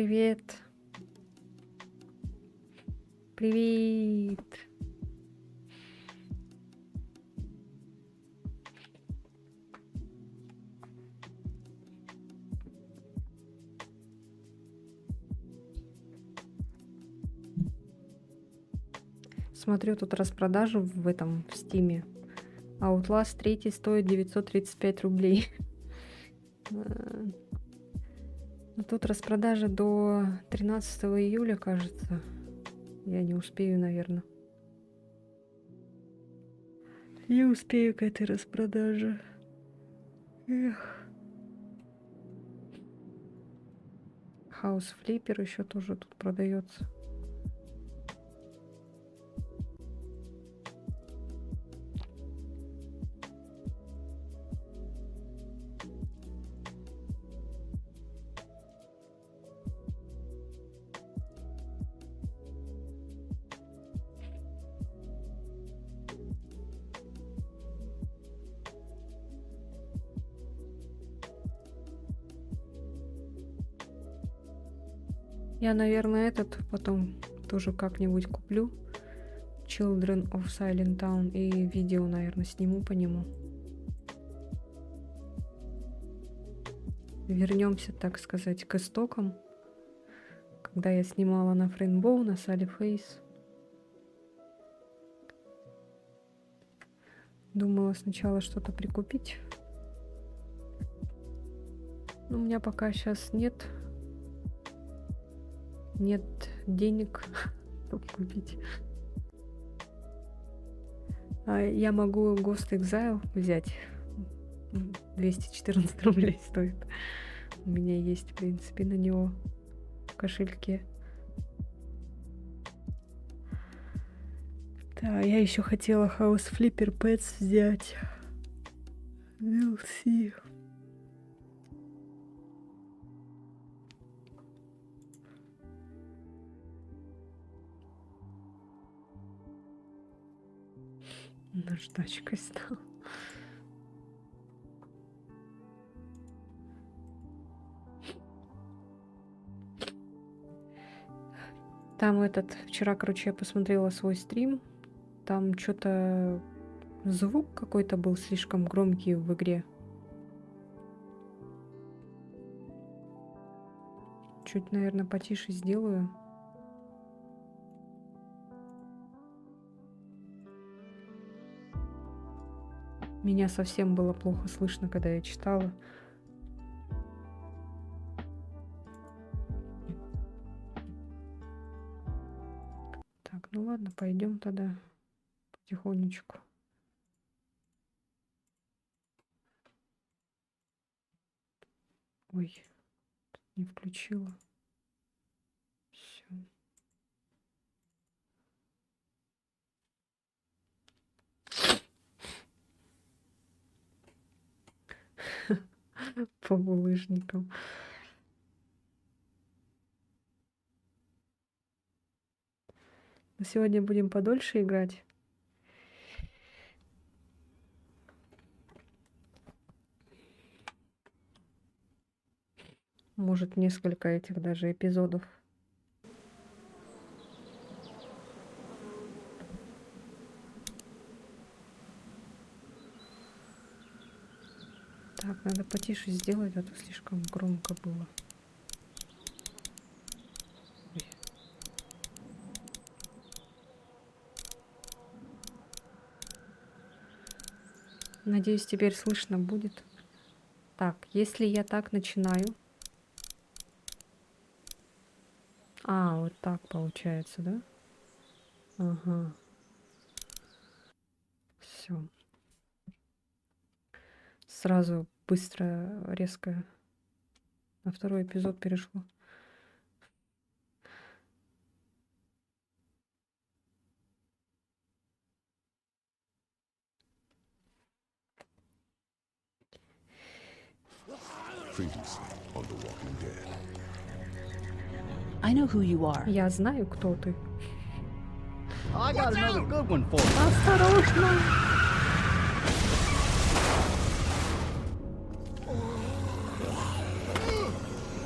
Привет. Привет. Смотрю, тут распродажу в этом, в Стиме. Outlast 3 стоит 935 рублей. Но тут распродажа до 13 июля, кажется. Я не успею, наверное. Не успею к этой распродаже. Эх. House Flipper еще тоже тут продается. Я, наверное, этот потом тоже как-нибудь куплю. Children of Silent Town. И видео, наверное, сниму по нему. Вернемся, так сказать, к истокам. Когда я снимала на Фрейнбоу, на Салли Фейс. Думала сначала что-то прикупить. Но у меня пока сейчас нет денег, чтобы купить. Я могу Ghost Exile взять. 214 рублей стоит. У меня есть, в принципе, на него в кошельке. Да, я еще хотела House Flipper Pets взять. We'll see. Наждачкой стал. Там вчера, короче, я посмотрела свой стрим. Там что-то звук какой-то был слишком громкий в игре. Чуть, наверное, потише сделаю. Меня совсем было плохо слышно, когда я читала. Так, ну ладно, пойдем тогда потихонечку. Ой, не включила. Все. По булыжникам. Но сегодня будем подольше играть. Может, несколько этих даже эпизодов. Так, надо потише сделать, а то слишком громко было. Ой. Надеюсь, теперь слышно будет. Так, если я так начинаю. Вот так получается, да? Ага. Все. Сразу быстро, резко на второй эпизод перешло. I know who you are. Я знаю, кто ты. I got another good one for you. Осторожно!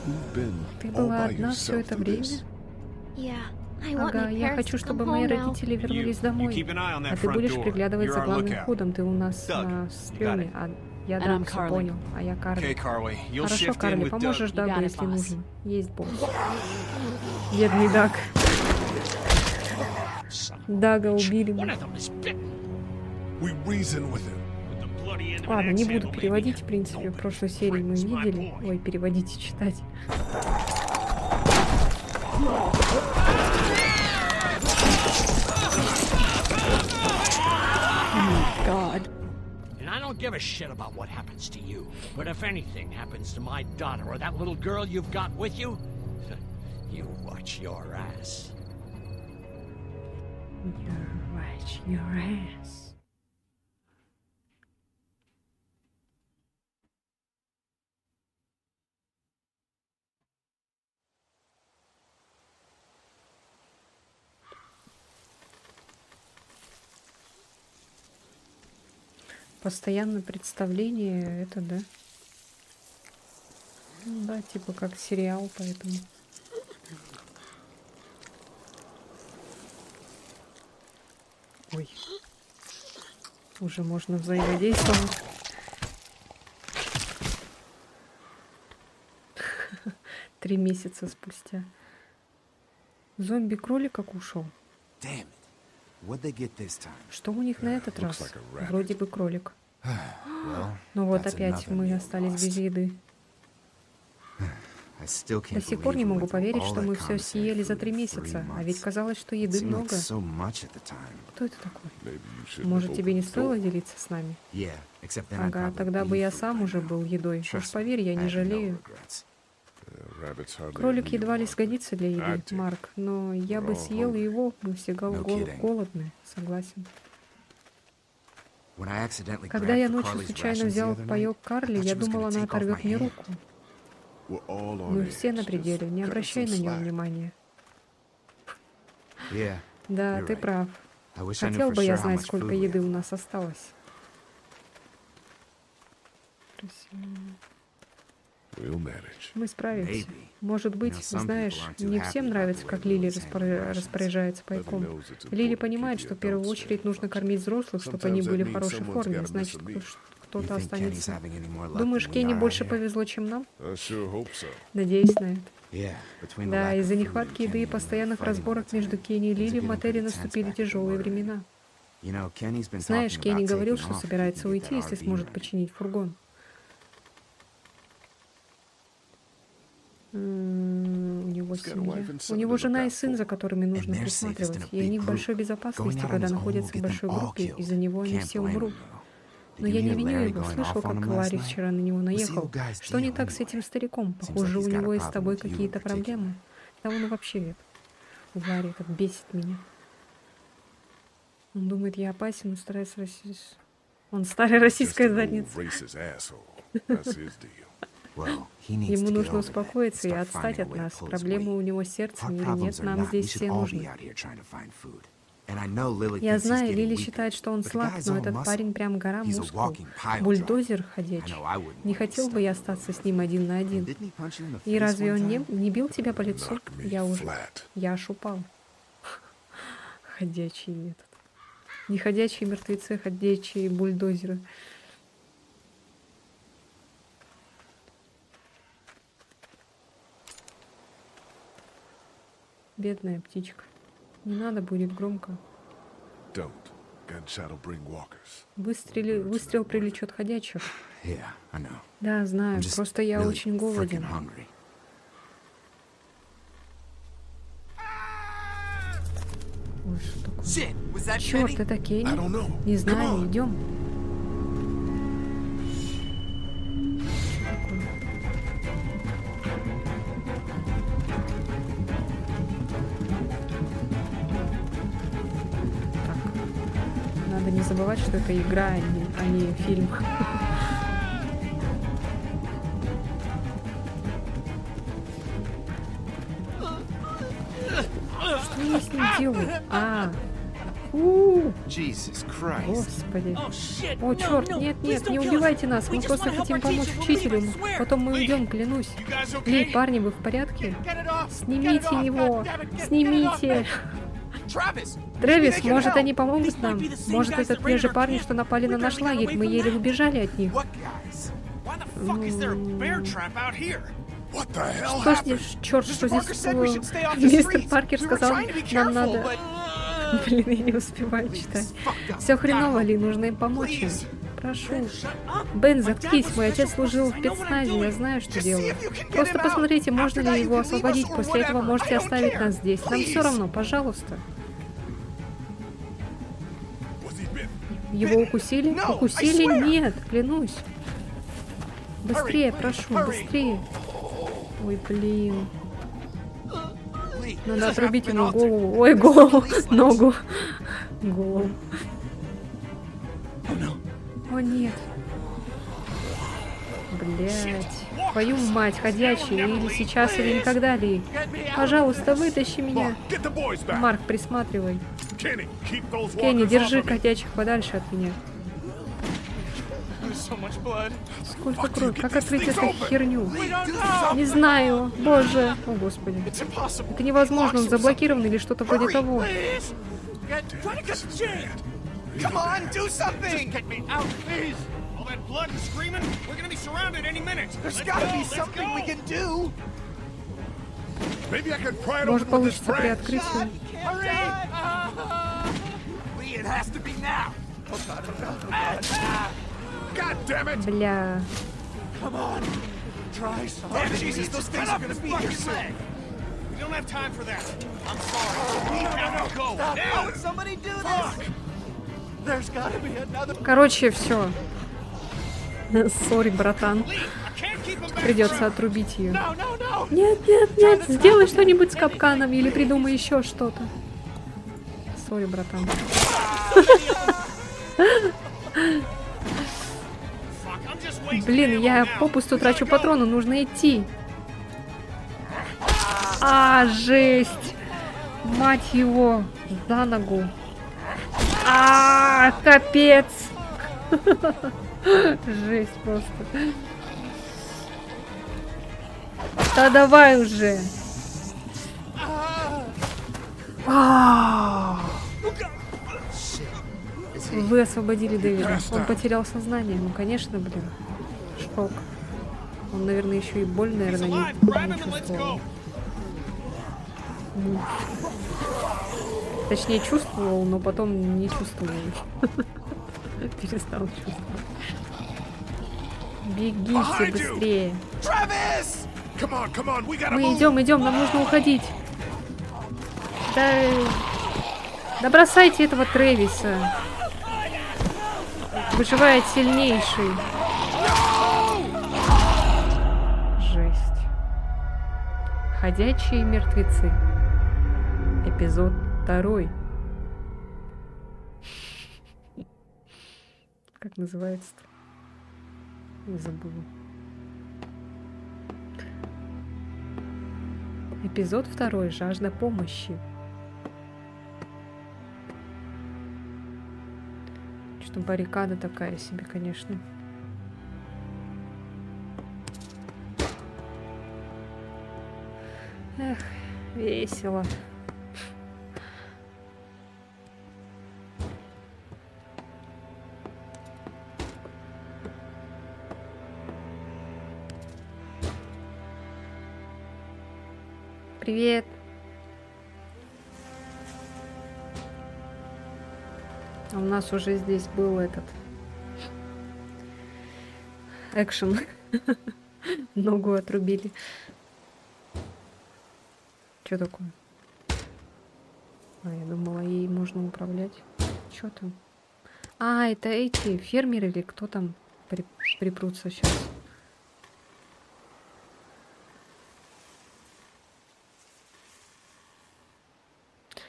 You've been Ты all была by одна все yourself это through время? this? Ага, я хочу, чтобы мои родители вернулись домой. А ты будешь приглядывать за главным входом. Ты у нас Doug, на you got стреме. it. А я And I'm Даг, все Carly. понял. А я Okay, Карли. Carly, you'll Хорошо, shift in Карли, with поможешь Doug. Дагу, got it, если boss. нужно. Есть босс. Бедный Даг. Дага убили. We reason with him. Ладно, не буду переводить, в принципе, в прошлой серии мы видели. Ой, переводить и читать. God. And I don't give a shit about what happens to you. But if anything happens to my daughter or that little girl you've got with you, you watch your ass. You watch your ass. Постоянное представление, это да. Ну да, типа как сериал, поэтому. Ой. Уже можно взаимодействовать. 3 месяца спустя. Зомби-кролика кушал. Damn it. What'd they get this time? Что у них на этот looks раз? like a rabbit. Вроде бы кролик. Well, Ну вот that's опять another мы meal остались lost. без еды. I still До can't сих пор не believe we могу went through поверить, all что that мы все commissary съели за food 3 in 3 месяца. А ведь months. казалось, что It еды seemed like много. so much at the time. Кто это такой? Maybe you should Может, тебе не стоило делиться с нами? Yeah, except then I'd Ага, probably тогда be бы я food сам by уже now. был едой. Уж Trust me, поверь, я I не have no жалею. regrets. Rabbits hardly Кролик ever едва ли eat сгодится для еды, Acting. Марк, но я бы We're all съел hungry. его, мы все No kidding. голодные, согласен. When I accidentally Когда grabbed я for ночью Carly's случайно rations the взял other паёк night, Карли, I thought я she was думал, gonna она take off оторвет my мне hand. руку. We're all on Мы edge. все на Just пределе, не cut us обращай some на него slack. внимания. Yeah, Да, You're ты right. прав. I wish I knew Хотел for бы я sure how знать, much сколько food we еды have. у нас осталось. Красиво. We'll manage. Мы справимся. Maybe. Может быть, You know, some знаешь, people aren't too не happy всем about нравится, the way как the Лили rules handle rations. распоряжается Lily пайком. knows it's Лили important to понимает, keep что the в первую adults очередь safe, нужно but кормить взрослых, чтобы они sometimes that были в means хорошей someone's форме. gotta Значит, miss a meal. You кто-то think Kenny's останется. having any more luck Думаешь, than we Кенни are out больше here? повезло, чем нам? I sure hope so. Надеюсь на это. Yeah, between the Да, lack of из-за food нехватки and еды и Kenny постоянных fighting all разборок the между time, Кенни и things are Лили в getting мотеле pretty tense наступили back at the тяжелые motor inn. времена. You know, Kenny's been Знаешь, talking Кенни about говорил, taking что off if we собирается can get уйти, that если RV сможет running. починить фургон. У него He's got a семья. wife and son У него to look жена и out сын, for. за которыми нужно And they're safest in присматривать. a И они big в group. большой Going безопасности, out on когда his own will находятся в get them большой all группе. killed. Из-за него они Can't все blame him, умрут. though. Но Did я you не hear виню Larry его. going Слышал, off on как him last Ларри night? вчера на него What's the наехал. old guy's Что не deal так с этим anyway? стариком? Seems Похоже, like у he's got a него и с problem тобой with you in какие-то particular. проблемы. Да он вообще Ларри этот бесит меня. Он думает, я опасен и старается расист. Он старая Just российская an old задница. racist asshole. That's his deal. Well, he needs Ему to get нужно over that and успокоиться и start отстать finding a от way to нас. pull his Проблема weight. у него с сердцем Our или problems нет, are нам not. We здесь should все all be нужны. out here trying to find food. And I know Lily Я thinks he's знаю, getting Лили weaker, считает, что он but the слаб, guy's но all этот muscle. парень прям гора He's a мускулов. walking pile Бульдозер driver. I ходячий. know I wouldn't Не want to хотел be бы я stuck in остаться the с ним один на And один. didn't he punch you in the И face разве one он time? не бил тебя по лицу? Knock me Я уже. flat. Я аж упал. Ходячий метод. Не ходячие мертвецы, а ходячие бульдозеры. Бедная птичка. Не надо будет громко. Don't. Gunshot'll bring walkers. Выстрел привлечет ходячих. Yeah, I know. Да, знаю. I'm just Просто я really очень freaking голоден. hungry. Ой, что такое? Shit, was that Черт, Kenny? это I Кенни? don't know. Не Come знаю, on. идем. Что такое? Так. Надо не забывать, что это игра, а не фильм. Что они с ним делают? Jesus Christ. Господи. Oh, shit. О, No, черт, no, нет, please нет, don't не kill us. убивайте нас. We Мы just просто wanna help хотим our помочь teacher, учителю. really, I swear. Потом мы Lee, уйдем, клянусь. You guys okay? Ли, парни, вы в порядке? Get it off. Снимите Get it off. его. God damn it, get it Снимите. off. Travis. Трэвис, maybe they can может, help. они помогут These нам? might be the same Может, guys это that те же raided our парни, camp. что напали We на barely наш got лагерь. away Мы from еле that. убежали от них. What guys? Why the fuck is there a bear trap out here? What the hell Что happened? здесь, черт, что Mr. Parker здесь said we should stay off the Мистер streets. Паркер We were сказал, trying to be нам careful, надо... but Блин, я не успеваю читать. Все хреново, Ли, нужно им помочь им. Прошу. Бен, заткнись, мой отец служил в спецназе, я знаю, что делаю. Просто посмотрите, можно ли его освободить, после этого можете оставить нас здесь. Нам все равно, пожалуйста. Was he bitten? Его укусили? Укусили? Нет, клянусь. Быстрее, прошу, быстрее. Ой, блин. Lee, Надо this has отрубить been ему altered. голову. Ой, голову, ногу. Голову. О, нет. Блять. Твою мать, ходячий. Или сейчас, или никогда, Ли. Пожалуйста, вытащи меня. Get the boys back. Марк, присматривай. Kenny, keep those Кенни, walkers держи off of me. ходячих подальше от меня. There's so much blood. Сколько крови? Как открыть эту херню? We don't know. Не знаю. Боже. О, Господи. It's impossible. Это невозможно, он заблокирован или что-то вроде того. Please. Try to get Jane. Come on, do something. Get me out, please. All that blood and screaming? We're gonna be surrounded any minute. There's Let's gotta go, be let's something go. we can do. Maybe I can pry it Может, open with this получится branch. приоткрыть его? Hurry. Lee, it has to be now. God damn it! Бля. Come on. Try something. Oh, Jesus, those things are gonna be here soon. We don't have time for that. I'm sorry. We gotta go. Stop. Now. How would somebody do this? There's gotta be another. Короче, все. Сори, братан. Lee, I can't keep him back. Придется отрубить ее. No, no, no. Нет, нет, нет, сделай что-нибудь с капканом или придумай еще что-то. Сори, братан. Fuck, I'm just wasting Блин, ammo я now. попусту We трачу gotta go. патроны, нужно идти. А, жесть. Мать его, за ногу. Капец. Жесть просто. Да давай уже. Вы освободили Дэвида. Он потерял сознание. Ну, конечно, блин. Шок. Он, наверное, еще и боль, He's наверное, alive. не Grab him and let's чувствовал. go. Точнее, чувствовал, но потом не чувствовал. Перестал чувствовать. Бегите быстрее. Travis! Come on, we gotta Мы move. идем, нам нужно уходить. Да бросайте этого Трэвиса. Выживает сильнейший. Жесть. Ходячие мертвецы. Эпизод 2. Как называется-то? Не забыла. Эпизод 2. Жажда помощи. Что баррикада такая себе, конечно. Эх, весело. Привет. А у нас уже здесь был этот экшен. Ногу отрубили. Что такое? Я думала, ей можно управлять. Что там? Это эти фермеры или кто там припрутся сейчас?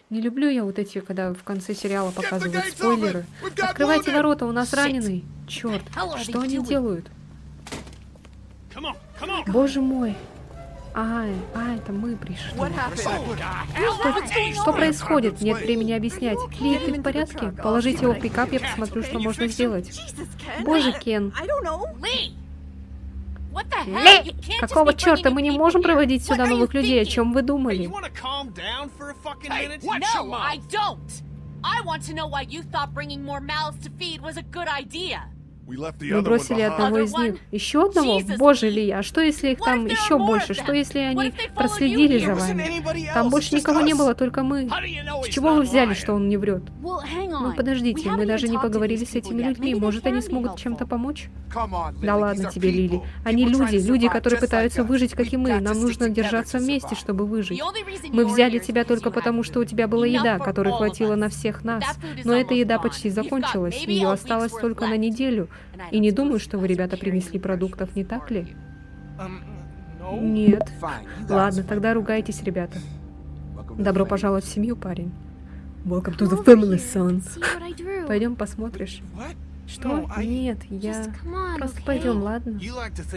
Не люблю я вот эти, когда в конце сериала показывают спойлеры. Открывайте ворота, у нас раненый. Черт, что они делают? Come on, come on. Боже мой. Это мы пришли. What happened? Что происходит? Нет времени объяснять. Ли, ты в порядке? Положите его в пикап, я посмотрю, что можно сделать. Боже, Кен. Ли! Какого черта мы не можем проводить сюда новых людей? О чем вы думали? You wanna calm down for a fucking minute? No, I don't. I want to know why you thought bringing more mouths to feed was a good idea. We left the Мы other one бросили одного из них. Еще одного? Боже, Ли, а что если их там еще больше? Что если они проследили за вами? Там больше никого не было, только мы. С чего вы взяли, что он не врет? Ну подождите, мы даже не поговорили с этими людьми. Может, они смогут чем-то помочь? Да ладно тебе, Лили. Они люди, которые пытаются выжить, как и мы. Нам нужно держаться вместе, чтобы выжить. Мы взяли тебя только потому, что у тебя была еда, которой хватило на всех нас. Но эта еда почти закончилась. Ее осталось только на неделю. И не думаю, что вы, ребята, принесли продуктов, не так ли? Нет. Ладно, тогда ругайтесь, ребята. Добро пожаловать в семью, парень. Welcome to the family, son. Пойдем посмотришь. Что? Нет, я... Просто пойдем, ладно?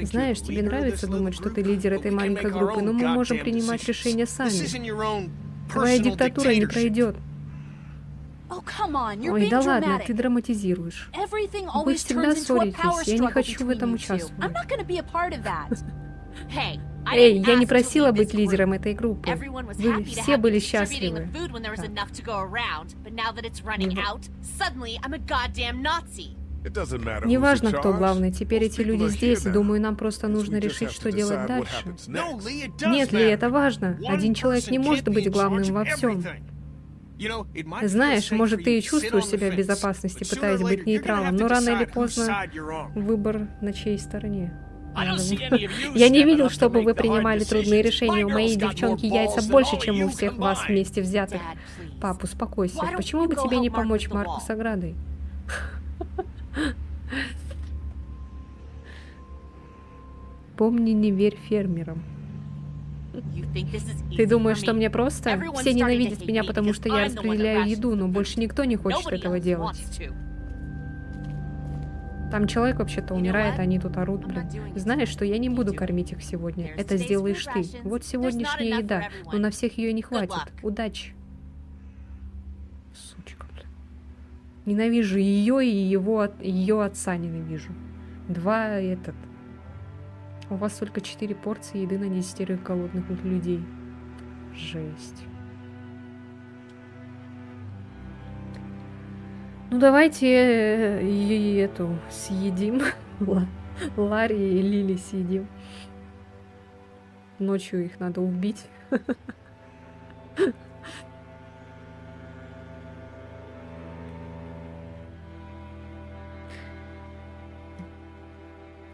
Знаешь, тебе нравится думать, что ты лидер этой маленькой группы, но мы можем принимать решения сами. Твоя диктатура не пройдет. Ой, да ладно, ты драматизируешь. Вы всегда ссоритесь, я не хочу в этом участвовать. Эй, я не просила быть лидером этой группы. Вы все были счастливы. Неважно, кто главный, теперь эти люди здесь, и думаю, нам просто нужно решить, что делать дальше. Нет, Ли, это важно. Один человек не может быть главным во всем. Знаешь, может, ты и чувствуешь себя в безопасности, пытаясь быть нейтралом, но рано или поздно выбор на чьей стороне. Я не видел, чтобы вы принимали трудные решения. У моей девчонки яйца больше, чем у всех вас вместе взятых. Пап, успокойся. Почему бы тебе не помочь Марку с оградой? Помни, не верь фермерам. Ты думаешь, что мне просто? Все ненавидят меня, потому что я распределяю еду, но больше никто не хочет этого делать. Там человек вообще-то умирает, а они тут орут, блин. Знаешь, что я не буду кормить их сегодня. Это сделаешь ты. Вот сегодняшняя еда, но на всех ее не хватит. Удачи. Сучка, блин. Ненавижу ее и ее отца ненавижу. У вас только 4 порции еды на 10 голодных людей. Жесть. Ну давайте эту съедим. Ларри и Лили съедим. Ночью их надо убить.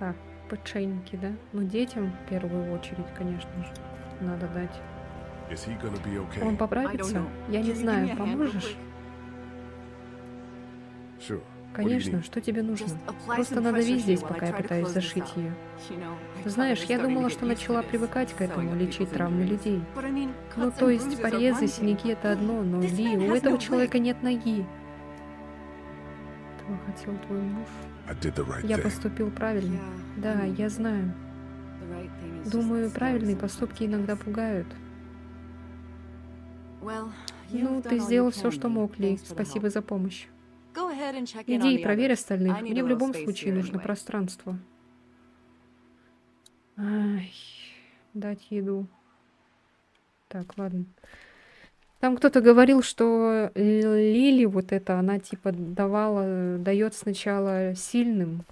Так, печеньки, да? Ну детям в первую очередь, конечно же, надо дать. Он поправится? Я не знаю, поможешь? Конечно, что тебе нужно? Просто надави здесь, пока я пытаюсь зашить ее. Знаешь, я думала, что начала привыкать к этому, лечить травмы людей. Ну, то есть порезы, синяки — это одно, но, Ли, у этого человека нет ноги. Этого хотел твой муж. Я поступил правильно. Да, я знаю. Думаю, правильные поступки иногда пугают. Ну, ты сделал все, что мог, Ли. Спасибо за помощь. Иди и проверь остальных. Мне в любом случае нужно пространство. Ай, дать еду. Так, ладно. Там кто-то говорил, что Лили вот это, она типа дает сначала сильным,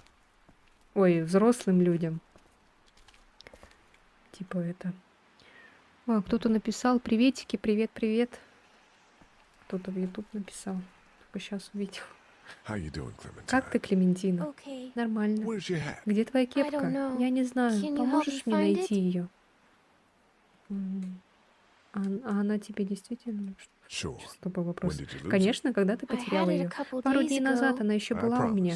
взрослым людям. Типа это. Кто-то написал: приветики, привет. Кто-то в YouTube написал. Сейчас увидел. Как ты, Клементина? Нормально. Где твоя кепка? Я не знаю. Поможешь мне найти ее? А она тебе действительно? Стопый вопрос. Конечно, когда ты потеряла ее? Пару дней назад она еще была у меня.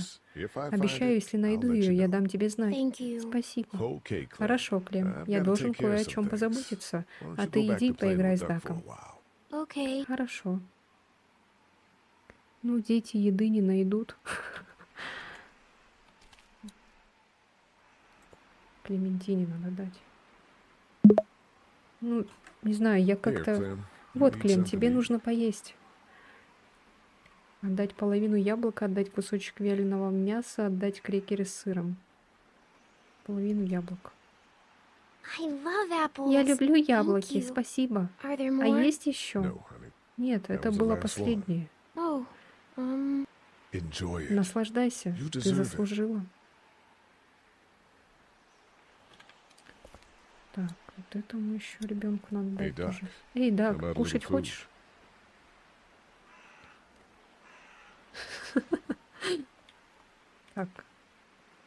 Обещаю, если найду ее, я дам тебе знать. Спасибо. Хорошо, Клем. Я должен кое о чем позаботиться. А ты иди поиграй с Даком. Хорошо. Ну, дети еды не найдут. Клементине надо дать. Ну, не знаю, я Here, как-то... Clem. You Вот, need Клем, something тебе to eat. нужно поесть. Отдать половину яблока, отдать кусочек вяленого мяса, отдать крекеры с сыром. Половину яблок. I love apples. Я люблю Thank яблоки, you. спасибо. Are there А more? есть еще? No, honey. Нет, That это was the было last one. последнее. Oh, Enjoy it. Наслаждайся, You ты deserve it. заслужила. Так, вот этому еще ребенку надо Эй, дать Doc, тоже. Эй, Дак, how about a кушать little food? хочешь? Так,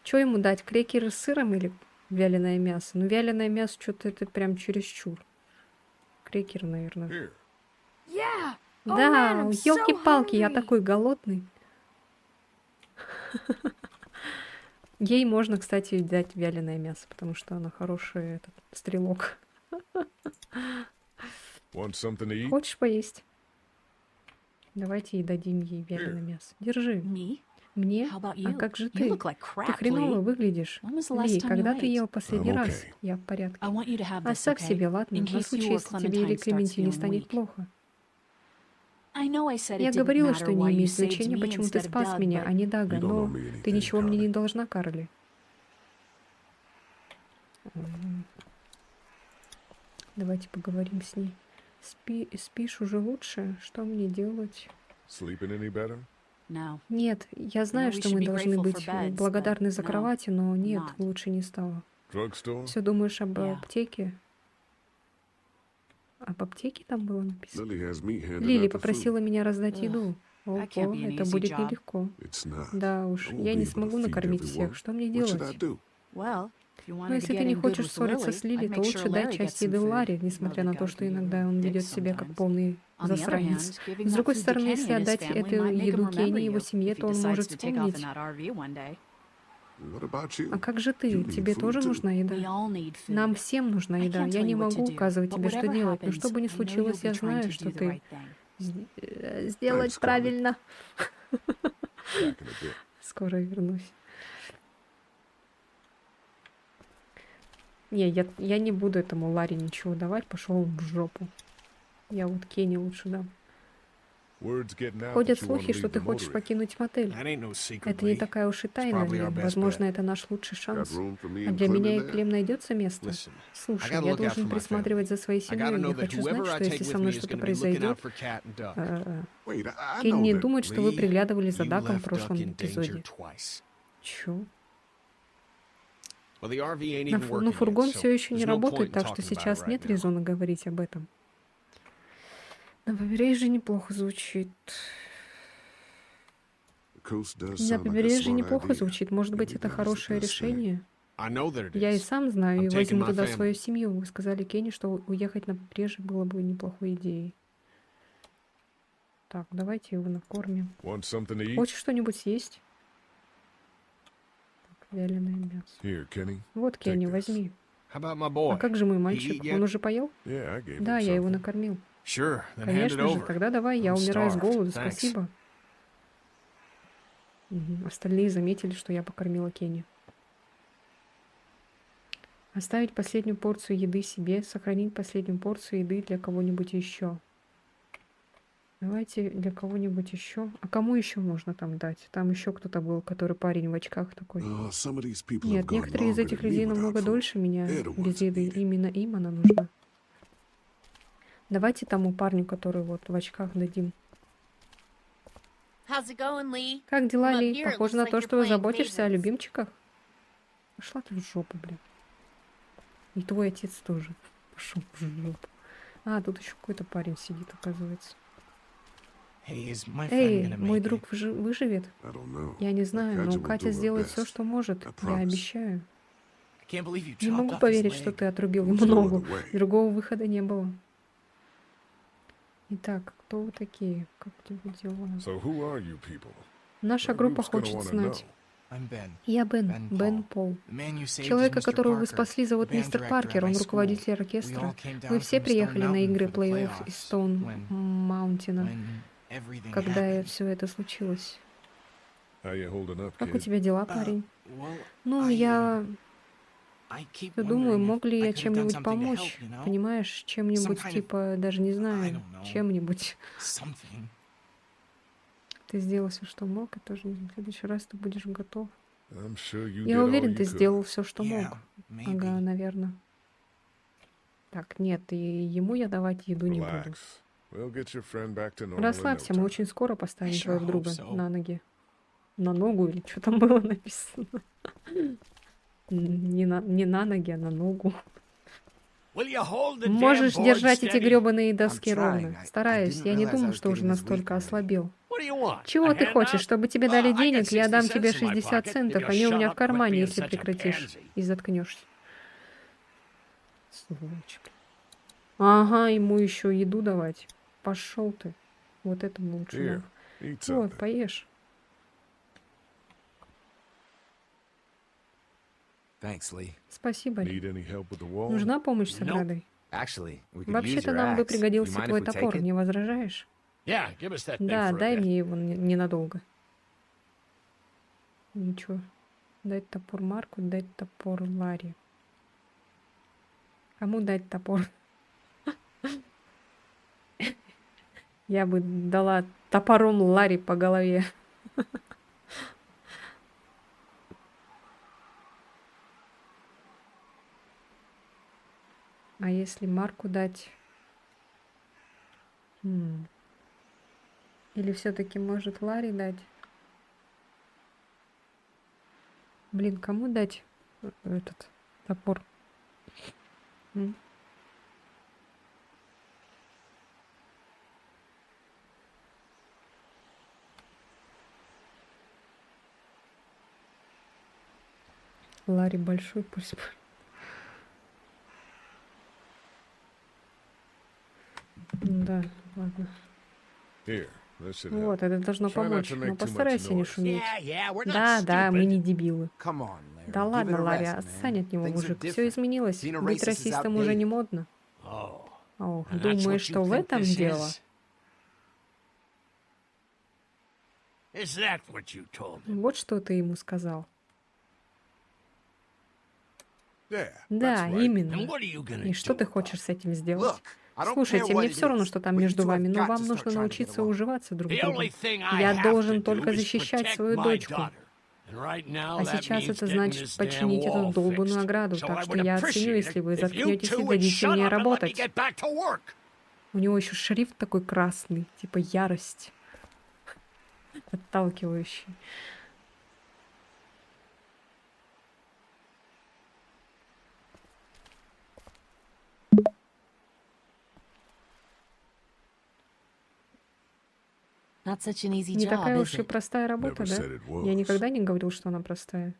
что ему дать? Крекеры с сыром или вяленое мясо? Ну, вяленое мясо что-то это прям чересчур. Крекеры, наверное. Here. yeah. Да, man, I'm so елки-палки, я hungry. такой голодный. Ей можно, кстати, дать вяленое мясо, потому что она хороший этот стрелок. Want something to eat? Хочешь поесть? Давайте и дадим ей вяленое мясо. Держи. Me? Мне? How about А you? как же You ты? look like Ты crap, хреново Lee. выглядишь. When was the last Ли, time you когда ты ate? ел последний I'm раз? okay. Я в порядке. I want you to have this, Оставь okay? себе, ладно? In На case случай, you or если тебе или Clementine starts Клементине feeling станет weak. плохо. I know I said it Я didn't говорила, matter что не why you имеет saved значения, me почему ты instead of спас Doug, меня, but а не Дага, You don't но owe me ты anything, ничего мне не Carly. должна, Карли. Давайте поговорим с ней. Спишь уже лучше? Что мне делать? Sleeping any better? No. Нет, я знаю, we что should мы be должны grateful быть for beds, благодарны за but no, кровати, но нет, not. лучше не стало. Drugstore? Все думаешь об Yeah. аптеке? Об аптеке там было написано? Lily has me handing Лили out the попросила food. меня раздать еду. that can't Ого, be an это easy будет job. нелегко. It's not. Да уж, I won't я be не able to смогу feed накормить everyone. всех. Что мне What should I делать? do? Well, if you Ну, wanted to если get ты не in good хочешь with ссориться Lily, с Лили, I'd то make лучше sure дай Larry gets часть some еды food, Ларри, even though несмотря the на то, guy что can be иногда он a ведет dick себя как sometimes. полный On the other hand, засранец. giving С that другой food to стороны, Kenny если and his отдать family эту might make him еду remember Кенни и его you семье, if he то он может decides to take off in вспомнить. that RV one day. What about you? А как же You ты? need Тебе food тоже too. нужна We еда? all need food. Нам всем нужна I еда. can't Я tell не you what to могу do, указывать but тебе, что whatever делать. Но happens, что бы ни I know случилось, you'll be я trying знаю, to что do the ты right thing. сделать Thanks, Carly. правильно. Back in a bit. Скоро вернусь. Не, я не буду этому Ларри ничего давать. Пошел он в жопу. Я вот Кенни лучше дам. Word's getting out Ходят that you слухи, want to что leave ты the хочешь motorway. покинуть мотель. That ain't no secret, Это не Lee. такая уж и тайна, probably Ли. our best Возможно, bet. это наш лучший Got шанс. room for me А and для Clem меня in и there? Клем найдется место. Listen, Слушай, I gotta я look out должен for my присматривать за своей I gotta семьей. know Я that хочу знать, whoever I что take если with со me мной is что-то gonna be looking out произойдет, for Cat and Duck. Wait, I Кенни know не that. думает, что вы Lee, приглядывали за you Даком в left Duck прошлом in danger эпизоде. twice. Чё? Well, the RV ain't even Но working фургон yet, so все еще не there's no point работает, in так что talking about it сейчас right нет now. резона говорить об этом. На побережье неплохо звучит. Coast does На sound like a побережье smart неплохо idea. звучит. Может быть, Maybe это that is the хорошее best thing. решение. I know that it Я и is. сам знаю, и I'm taking возьму my туда family. свою семью. Вы сказали Кенни, что уехать на побережье было бы неплохой идеей. Так, давайте его накормим. Want something to eat? Хочешь что-нибудь съесть? Так, вяленое мясо. Here, Kenny. Вот, Take Кенни, this. возьми. How about my boy? А как же мой He мальчик? eat yet? Он уже поел? Yeah, I gave Да, him я его something. накормил. Sure, then hand it Конечно же, over. тогда давай, я I'm умираю с starved. голоду, Thanks. спасибо. Мгм. Остальные заметили, что я покормила Кенни. Оставить последнюю порцию еды себе, сохранить последнюю порцию еды для кого-нибудь еще. Давайте для кого-нибудь еще. А кому еще можно там дать? Там еще кто-то был, который парень в очках такой. Some of these people have Нет, gone некоторые из longer этих than me людей without намного food. дольше меня They're the без ones еды. that need it. Именно им она нужна. Давайте тому парню, который вот в очках, дадим. How's it going, Lee? Как дела, From up Ли? here, it Похоже looks на like то, you're что вы playing заботишься о favorites. любимчиках. Пошла ты в жопу, блин. И твой отец тоже. Пошел в жопу. А, тут еще какой-то парень сидит, оказывается. Hey, is my friend Эй, gonna мой make it? друг выживет? I don't know. Я не But знаю, Katja но will Катя do her сделает best. все, что может. I Я promise. обещаю. I can't believe you Не chopped могу off his поверить, что leg. ты отрубил ему There's no ногу. other way. Другого выхода не было. Итак, кто вы такие? Как тебе дела? So who are you people? Наша Our группа group's gonna хочет wanna знать. I'm Ben. Я Бен, Ben Бен Paul. Пол. The man you saved is Человека, Mr. которого вы Parker, спасли, зовут the band мистер director Паркер, at он my руководитель school. We оркестра. all came down Вы все from Stone приехали на Mountain игры for the плей-офф playoffs из Стоун when Маунтина, everything когда happened. все это случилось. How you holding up, Как у kid? тебя дела, парень? Well, Ну, I, я... I keep Я думаю, wondering мог ли if I я could have done чем-нибудь something to помочь? help, you know? Понимаешь, чем-нибудь Some kind of- типа, даже не I знаю, don't know. чем-нибудь. Something. Ты сделал все, что мог, и тоже в следующий раз ты будешь готов. I'm sure you Я did all уверен, you ты could. сделал все, что Yeah, мог. maybe. Ага, наверное. Так, нет, и ему я давать еду не буду. Relax. We'll get your friend back to normal in no Расслабься, мы time. очень скоро поставим I sure твоего друга hope so. на ноги. На ногу или что там было написано? Не на ноги, а на ногу. Will you hold the damn Можешь board держать эти steady? гребаные доски I'm trying. ровно. I Стараюсь. didn't Я не realize I думаю, was что уже getting this настолько weak already. ослабел. What do you want? Чего A ты хочешь? handout? Чтобы тебе дали I got денег? Я дам 60 тебе cents in my 60 pocket центов. if Они you у меня shut в up, quit кармане, being если such a прекратишь. pansy. И заткнешься. Сволочь. Ага, ему еще еду давать. Пошел ты. Вот этому лучше. Here, дам. eat Вот, something. поешь. Thanks, Lee. Спасибо, Ли. Need any help with the wall? Нужна помощь с Nope. оградой? Actually, we could use Вообще-то your нам бы axe. You пригодился mind твой if we топор. take it? Не возражаешь? Yeah, give us that thing Да, for a дай bit. мне его ненадолго. Ничего. Дать топор Марку, дать топор Ларри. Кому дать топор? Я бы дала топором Ларри по голове. А если Марку дать? Или все-таки может Ларри дать? Блин, кому дать этот топор? М? Ларри большой, пусть. Да, ладно. Here, this should help. Вот, это должно Try not помочь. to Но make too much постарайся не noise. шуметь. We're not Да, да, мы stupid. не дебилы. Come on, Larry. Да Give it ладно, a Ларри, rest, man. отстань от него, Things are мужик. Все different. изменилось. Being a Быть racist is расистом уже outdated. не модно. Oh, О, and that's думаешь, what что you в think этом this дело? Is that what you told him? Вот что ты ему сказал. Yeah, Да, that's right. именно. And what are you gonna И что do ты about хочешь с этим сделать? Look, I don't care Слушайте, what мне it все равно, is, что там but you между two have вами, но got вам to start нужно trying to get научиться along. уживаться друг с The другом. only thing I Я have должен to только do is защищать protect свою my дочку. daughter. And right now А that сейчас means это getting значит this починить damn эту wall долбанную fixed. ограду, So так I что would я оценю, appreciate если it вы if you заткнетесь и two would дадите shut мне up and let me работать. get back to work. У него еще шрифт такой красный, типа ярость. Отталкивающий. Not such an easy Не job, такая is уж и it? простая работа, Never да? said it was. Я никогда не говорил, что она простая.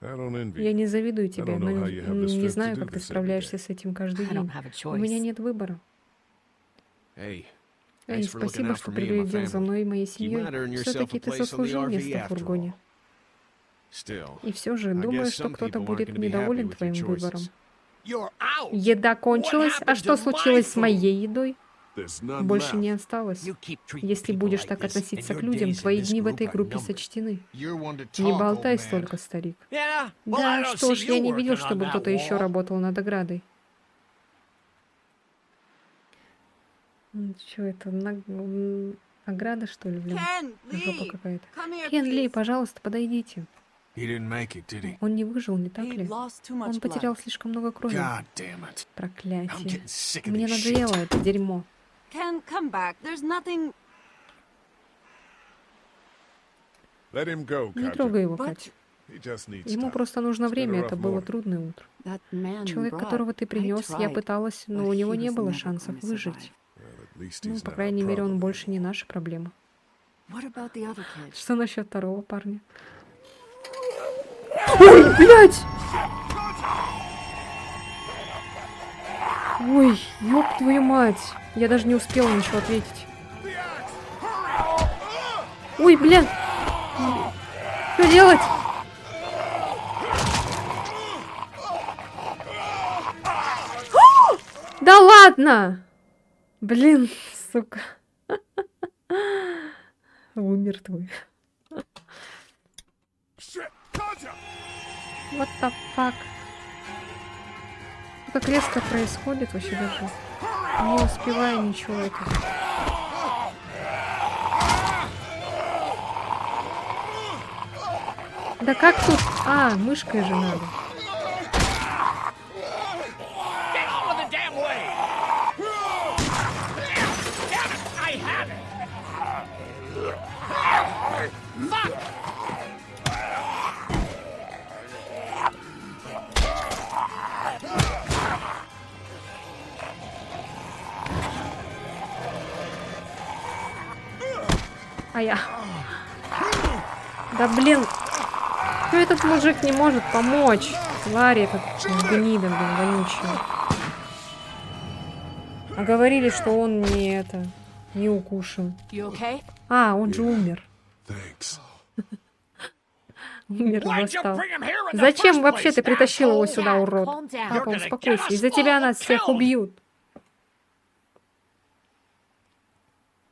I don't envy Я you. не завидую тебе, don't но know how you have the не strength to знаю, do как ты this every справляешься day. с этим каждый I день. don't have a У меня choice. нет выбора. Hey, Эй, thanks for looking спасибо, out что for me and my приглядел за family. мной и моей You семьей. might earn yourself Все-таки a ты place on заслужил the RV место в after фургоне. Still, И все же, I думаю, guess что some кто-то people aren't будет gonna be недоволен happy with твоим your выбором. choices. You're out. Еда кончилась, а happened что to случилось с my моей едой? There's none Больше left. не осталось. You keep treating Если people будешь like так this, относиться and к your людям, days in твои this дни в group этой are группе numbered. сочтены. You're one to Не talk, болтай old man. столько, старик. Yeah? Well, I Да, don't что see ж, you я не видел, working чтобы on кто-то that еще wall. работал над оградой. Что это? Ограда, что ли, блин? Жопа какая-то. Кен Ли, пожалуйста, подойдите. He didn't make it, did he? Он не выжил, не так ли? Он потерял слишком много крови. God damn it. I'm Проклятие. getting sick of Мне this shit. надоело это дерьмо. Ken, come back. There's nothing. Let him go, Не Katja. трогай его, Катя. He just needs Ему time. просто нужно It's been время, a это rough было morning. трудное утро. That man Человек, brought, которого ты I принес, я tried, пыталась, но but у него he не was было never шансов gonna выжить. survive. Well, at least Ну, he's по not крайней our мере, он problem больше не anymore. наша проблема. What about the other kids? Что насчет второго парня? Ой, блядь! Ой, ёб твою мать! Я даже не успела ничего ответить. Ой, блин! Что делать? Да ладно! Блин, сука. Умер твой. Shit, Katja! What the fuck? Как резко происходит вообще даже. Не успеваю ничего этого. Да как тут? А, мышкой же надо. Get out of the damn way! Damn it! I have it! Fuck! А я... Да блин! Что этот мужик не может помочь? Тварь этот гнида, блин, вонючая. А говорили, что он не укушен. You okay? А, он же умер. Thanks. Умер и Why'd you восстал. bring him here in the Зачем first вообще ты place, притащил его asshole? сюда, урод? Calm down. Папа, You're gonna успокойся. get us Из-за тебя all нас всех killed. убьют.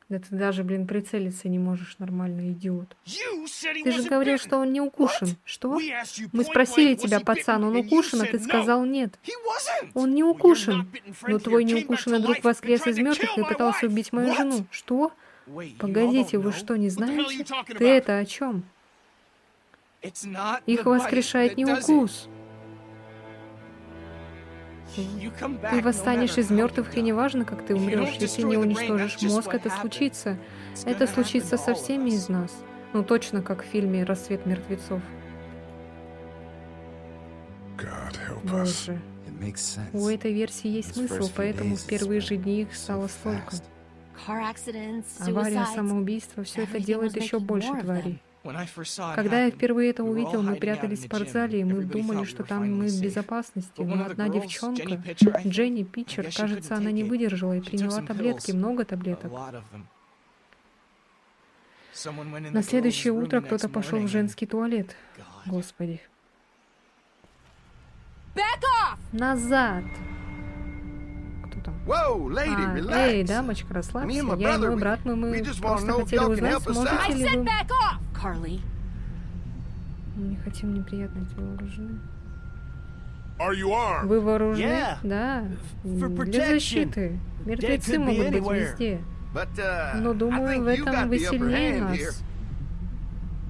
Да ты даже, блин, прицелиться не можешь нормально, идиот. You said he Ты же wasn't говорил, bitten. что он не укушен. Что? We asked you Мы point спросили blank, was тебя, he пацан, bitten, он and you укушен, а said ты no. сказал нет. He wasn't. Он не Well, your укушен. not-bitten friend Но твой here came back неукушенный to друг life and воскрес tried из to мертвых kill и my пытался wife. убить мою What? жену. Что? Wait, you all Погодите, don't вы know? что, не What the hell are you знаете? talking Ты about? это о чем? It's not Их the bite воскрешает that не does it. укус. You come back Ты no восстанешь matter из how мертвых, you и die. неважно, как ты If you умрешь. don't Если destroy не the brain, уничтожишь that's just мозг, what это happens. случится. It's Это gonna случится happen to со all of всеми us. из нас. Ну, точно как в фильме «Рассвет мертвецов». God help us. Боже. It makes sense. У этой версии есть Those смысл, first few поэтому days в первые it's же дни их so стало столько. fast. Car accidents, Авария, suicides. самоубийство, все это Everything делает was еще making больше more of тварей. When I first saw it Когда я happen, впервые это we were all увидел, мы hiding out прятались in в the gym. спортзале, и мы Everybody думали, thought что we were там finally мы в safe. безопасности. But one Но of the одна girls, Jenny девчонка, Pitcher, I think, Дженни I Питчер, guess she кажется, couldn't она take не it. выдержала и She took приняла some таблетки, pills. много A таблеток. lot of them. Someone went in На the следующее girls' room утро the кто-то next пошел в morning женский туалет. and- God. Господи. Back off! Назад! Кто там? Whoa, lady, А, relax. эй, дамочка, Me расслабься. and my Я и brother, мой брат, мы we just wanna просто know if хотели y'all can узнать, help us out. сможете I ли said вы... back off! Carly. Мы не хотим неприятностей, вооружены. Are you armed? Вы вооружены? Yeah. Да. For Для protection. защиты. Мертвецы could be могут быть anywhere. везде. But, Но I думаю, think в you этом got вы the upper сильнее hand here. нас.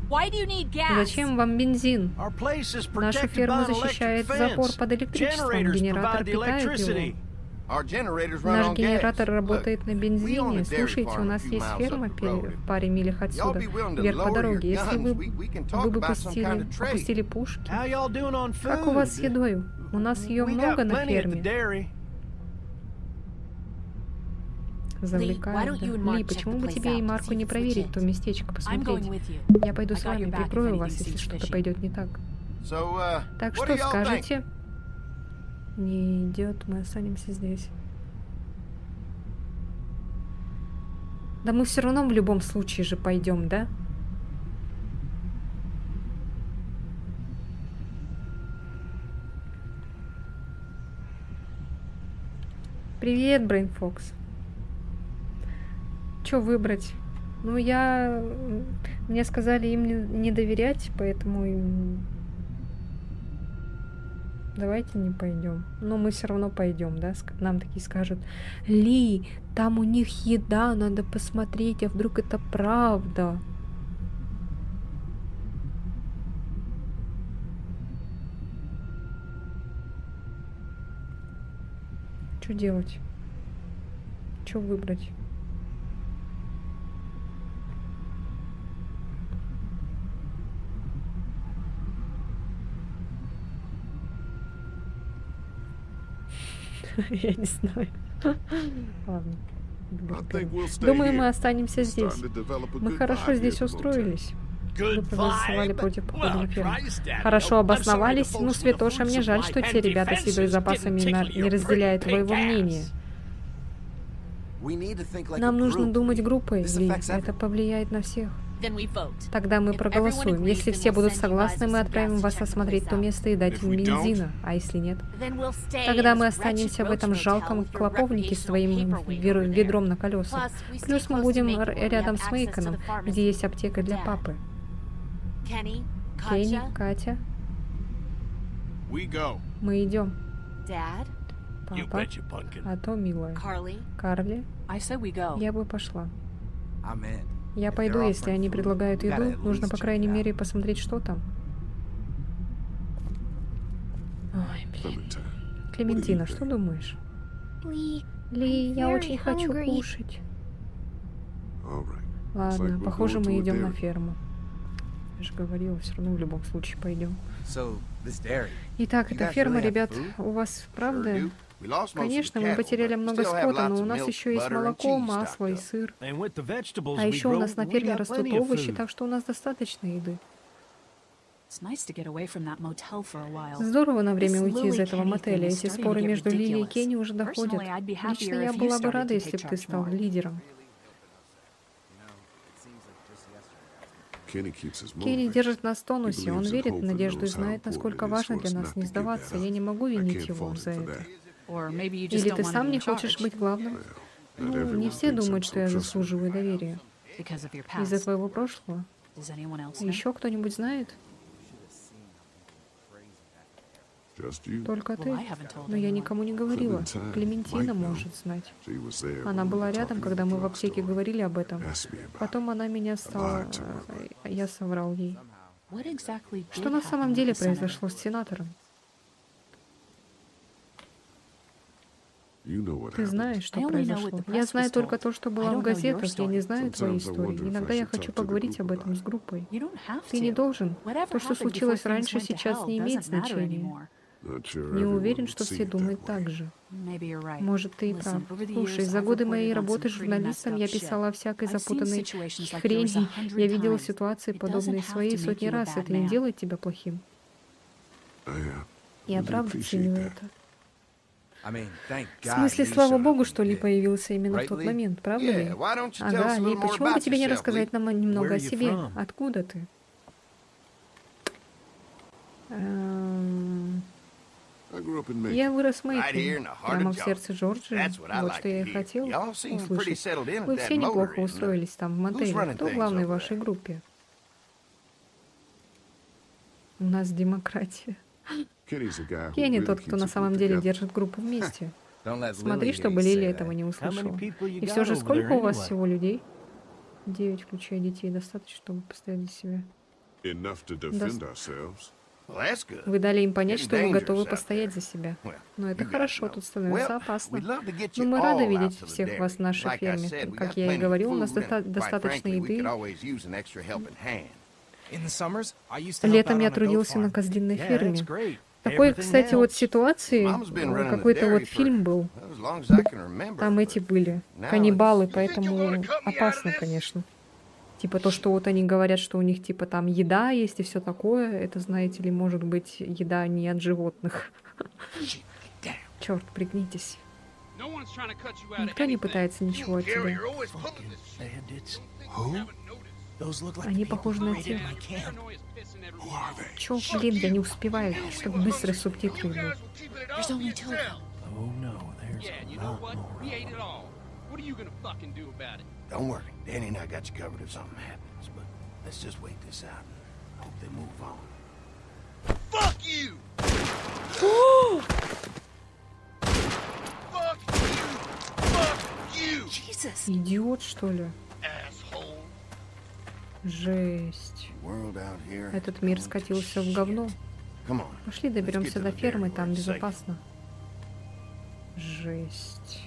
Why do you need gas? Зачем вам бензин? Our place is Нашу protected ферму by an защищает electric запор fence. под электричеством. Generators Генератор provide the питает electricity. его. Our generators run Наш on gas. генератор Look, работает на we own a бензине. dairy Слушайте, у farm a нас few есть miles ферма up the road. в паре милях Y'all отсюда, be willing to вверх по lower your дороге. Если вы guns, we can talk about some kind of trade. выпустили пушки, How y'all doing on food? как у вас с едой? У нас ее We got много на plenty at the ферме. dairy. Завлекает, don't you and да. Mark Ли, check почему the бы place тебе и out, Марку see не if it's проверить legit? то местечко, I'm посмотреть? going with you. Я пойду I с got вами, your back if прикрою вас, anything если seems что-то fishy. пойдет не так. So, Так what что do y'all think? скажете? Не идет, мы останемся здесь. Да мы все равно в любом случае же пойдем, да? Привет, Брейн Фокс. Чё выбрать? Ну, мне сказали им не доверять, поэтому давайте не пойдем. Но мы все равно пойдем, да? Нам такие скажут: Ли, там у них еда, надо посмотреть, а вдруг это правда. Что делать? Что выбрать? Я не знаю. Ладно. I think we'll stay Думаю, мы here. останемся We're здесь. starting to develop a Мы good хорошо vibe здесь here at the motel. устроились. Вы Good проголосовали vibe. против похода на Well, ферму. Christ, Daddy, Хорошо I'm sorry обосновались. the Ну, folks with the Святоша, food мне жаль, supply что те and ребята с едой и defenses запасами didn't tickle не your разделяют great твоего big мнения. ass. We need to think like Нам a нужно group. думать группой, This Ли. affects Это повлияет на всех. Then we vote. Тогда мы If проголосуем. everyone Если agrees, все then we'll будут send you согласны, guys мы with some отправим gas to вас check the осмотреть place то out. место и дать If им we don't, бензина. А если нет? Then we'll stay Тогда in мы this останемся wretched в этом roach жалком motel with your клоповнике с твоим recreational paperweight over there. ведром на колесах. Plus, we stay Плюс мы close to будем Macon, where we рядом have с access to Мейконом, the pharmacy. где есть аптека для Dad. папы. Kenny, Кенни, Katja, Катя. We go. Мы идем. Dad? You Папа. betcha, pumpkin. А то, милая. Carly? Карли, I said we go. я бы пошла. I'm in. Я пойду, если они предлагают еду. Нужно, по крайней мере, посмотреть, что там. Ой, блин. Clementine. Клементина, что думаешь? Lee, Ли, я very очень хочу hungry. кушать. All right. Ладно, we're похоже, going to мы a идем на dairy. ферму. Я же говорила, все равно в любом случае пойдем. So, this dairy. Итак, You эта guys ферма, really have ребят, food? у вас Sure правда? do. We lost most of the Конечно, мы cattle, потеряли but we много still have скота, lots но of у нас milk, еще есть butter, and молоко, cheese масло и stocked up. сыр. And with the vegetables А we еще у grow, нас на we ферме got растут plenty of овощи, food. так что у нас достаточно еды. It's nice to get away from that motel for a while. Здорово на время This уйти из Lily этого Kenny мотеля. thing is Эти starting споры to get между Лили и ridiculous. Кенни уже доходят. Personally, I'd be happier Лично я if you была бы started рада, to если take бы ты charge стал more. лидером. Kenny keeps us Кенни moving. держит нас в He тонусе. Он believes in верит hope в and надежду и knows how знает, important насколько it is важно for для us нас not не to give сдаваться. that Я up. не могу I винить can't его fault him за for это. that. Or maybe you just Или don't ты want to сам be не in хочешь charge быть главным? Not Ну, everyone не все thinks I'm думают, so что я trustworthy. заслуживаю доверия. because of your Из-за past. твоего прошлого. Does anyone else know? Еще кто-нибудь знает? Just you. Только Well, ты. I haven't told Но я anyone. никому не говорила. Clementine Клементина might know. может знать. She was there Она when we была were рядом, talking когда in мы the в аптеке drugstore. говорили об этом. Asked me about Потом она меня стала... lied to Я соврал ей. What exactly Что did на happen самом with деле the senator? произошло с сенатором? You know what Ты happened. знаешь, что I only know what произошло. the Я press знаю was только told. то, что I было don't в know your газетах. Я не story. знаю твоей Sometimes I истории. wonder if Иногда I я should хочу talk to the поговорить group об этом about с группой. You don't have Ты не to. должен. Whatever То, что happened случилось before things раньше, went to сейчас hell не имеет doesn't matter значения. anymore. Not sure Не everyone уверен, would что see все it that думают way. так же. Maybe you're right. Может, ты и Listen, прав. over the Слушай, years, за I've годы моей reported on работы some pretty журналистом messed я up shit. писала о всякой I've seen запутанной situations like yours хрени. 100 Я видела times. ситуации, It подобные doesn't have своей to make сотни you a раз. bad Это не man. делает тебя плохим. Я really правда appreciate ценю that. это. I mean, thank В God смысле, Lee слава showed богу, up что when he Ли did. появился именно в тот Right, Lee? момент, правда ли? Yeah, why don't you tell us Ага, a Ли, little more почему бы about тебе не yourself, рассказать Lee? нам немного Where о are you себе? from? Откуда ты? I grew up in Macon. Я вырос в Right here Мэйконе, in the heart прямо of в сердце Джорджии. That's what I Вот like что я to и hear. хотел Y'all seem pretty услышать. settled in Вы with все that неплохо motor, isn't it? устроились там в мотеле. running Кто things главный в over вашей there? группе? У нас демократия. Kenny's the guy who Кенни really тот, кто keeps на a самом group деле together. держит группу вместе. Don't let Смотри, Lily чтобы hear you Лили say этого that. не How many услышала. people you И got все же, over сколько there у вас anyway? всего людей? 9, включая детей, достаточно, чтобы постоять за себя. Enough to defend ourselves. Well, that's good. Вы дали им понять, что вы Getting готовы dangerous out постоять there. за себя. Well, Но это you guys хорошо, know. тут становится Well, опасно. we'd love to get Но you мы рады all видеть out to the всех вас dairy. в нашей Like I ферме. said, we Как got я и plenty of говорил, у нас food, and, quite достаточно frankly, we еды. could always use an extra helping hand. In the summers, I used to help Летом out я on a goat трудился на farm. козлиной Yeah, ферме. that's great. Такой, Everything кстати, вот helps. ситуации, Mom's been running the какой-то вот dairy фильм for был. as long as I can remember. Там эти but были now каннибалы, it's- поэтому опасно, конечно. Типа то, что вот они говорят, что у них типа там еда есть и все такое, это, знаете ли, может быть еда не от животных. Черт, пригнитесь. Никто не пытается ничего от тебя. Bandits. Those look like Они the people похожи who на raided тех. my camp. Чё, блин, я не успеваю, чтобы быстрые субтитры были. There's only two of them. Oh no, there's a lot more. Don't worry, Danny and I got you covered if something happens. But let's just wait this out and hope they move on. Fuck you! Fuck you! Fuck you! Jesus. Идиот, что ли? Asshole! Жесть. World out here. Этот мир going to скатился в shit. говно. Come on. Пошли, Let's доберемся get to до the фермы, dairy там where it's safe. безопасно. Жесть.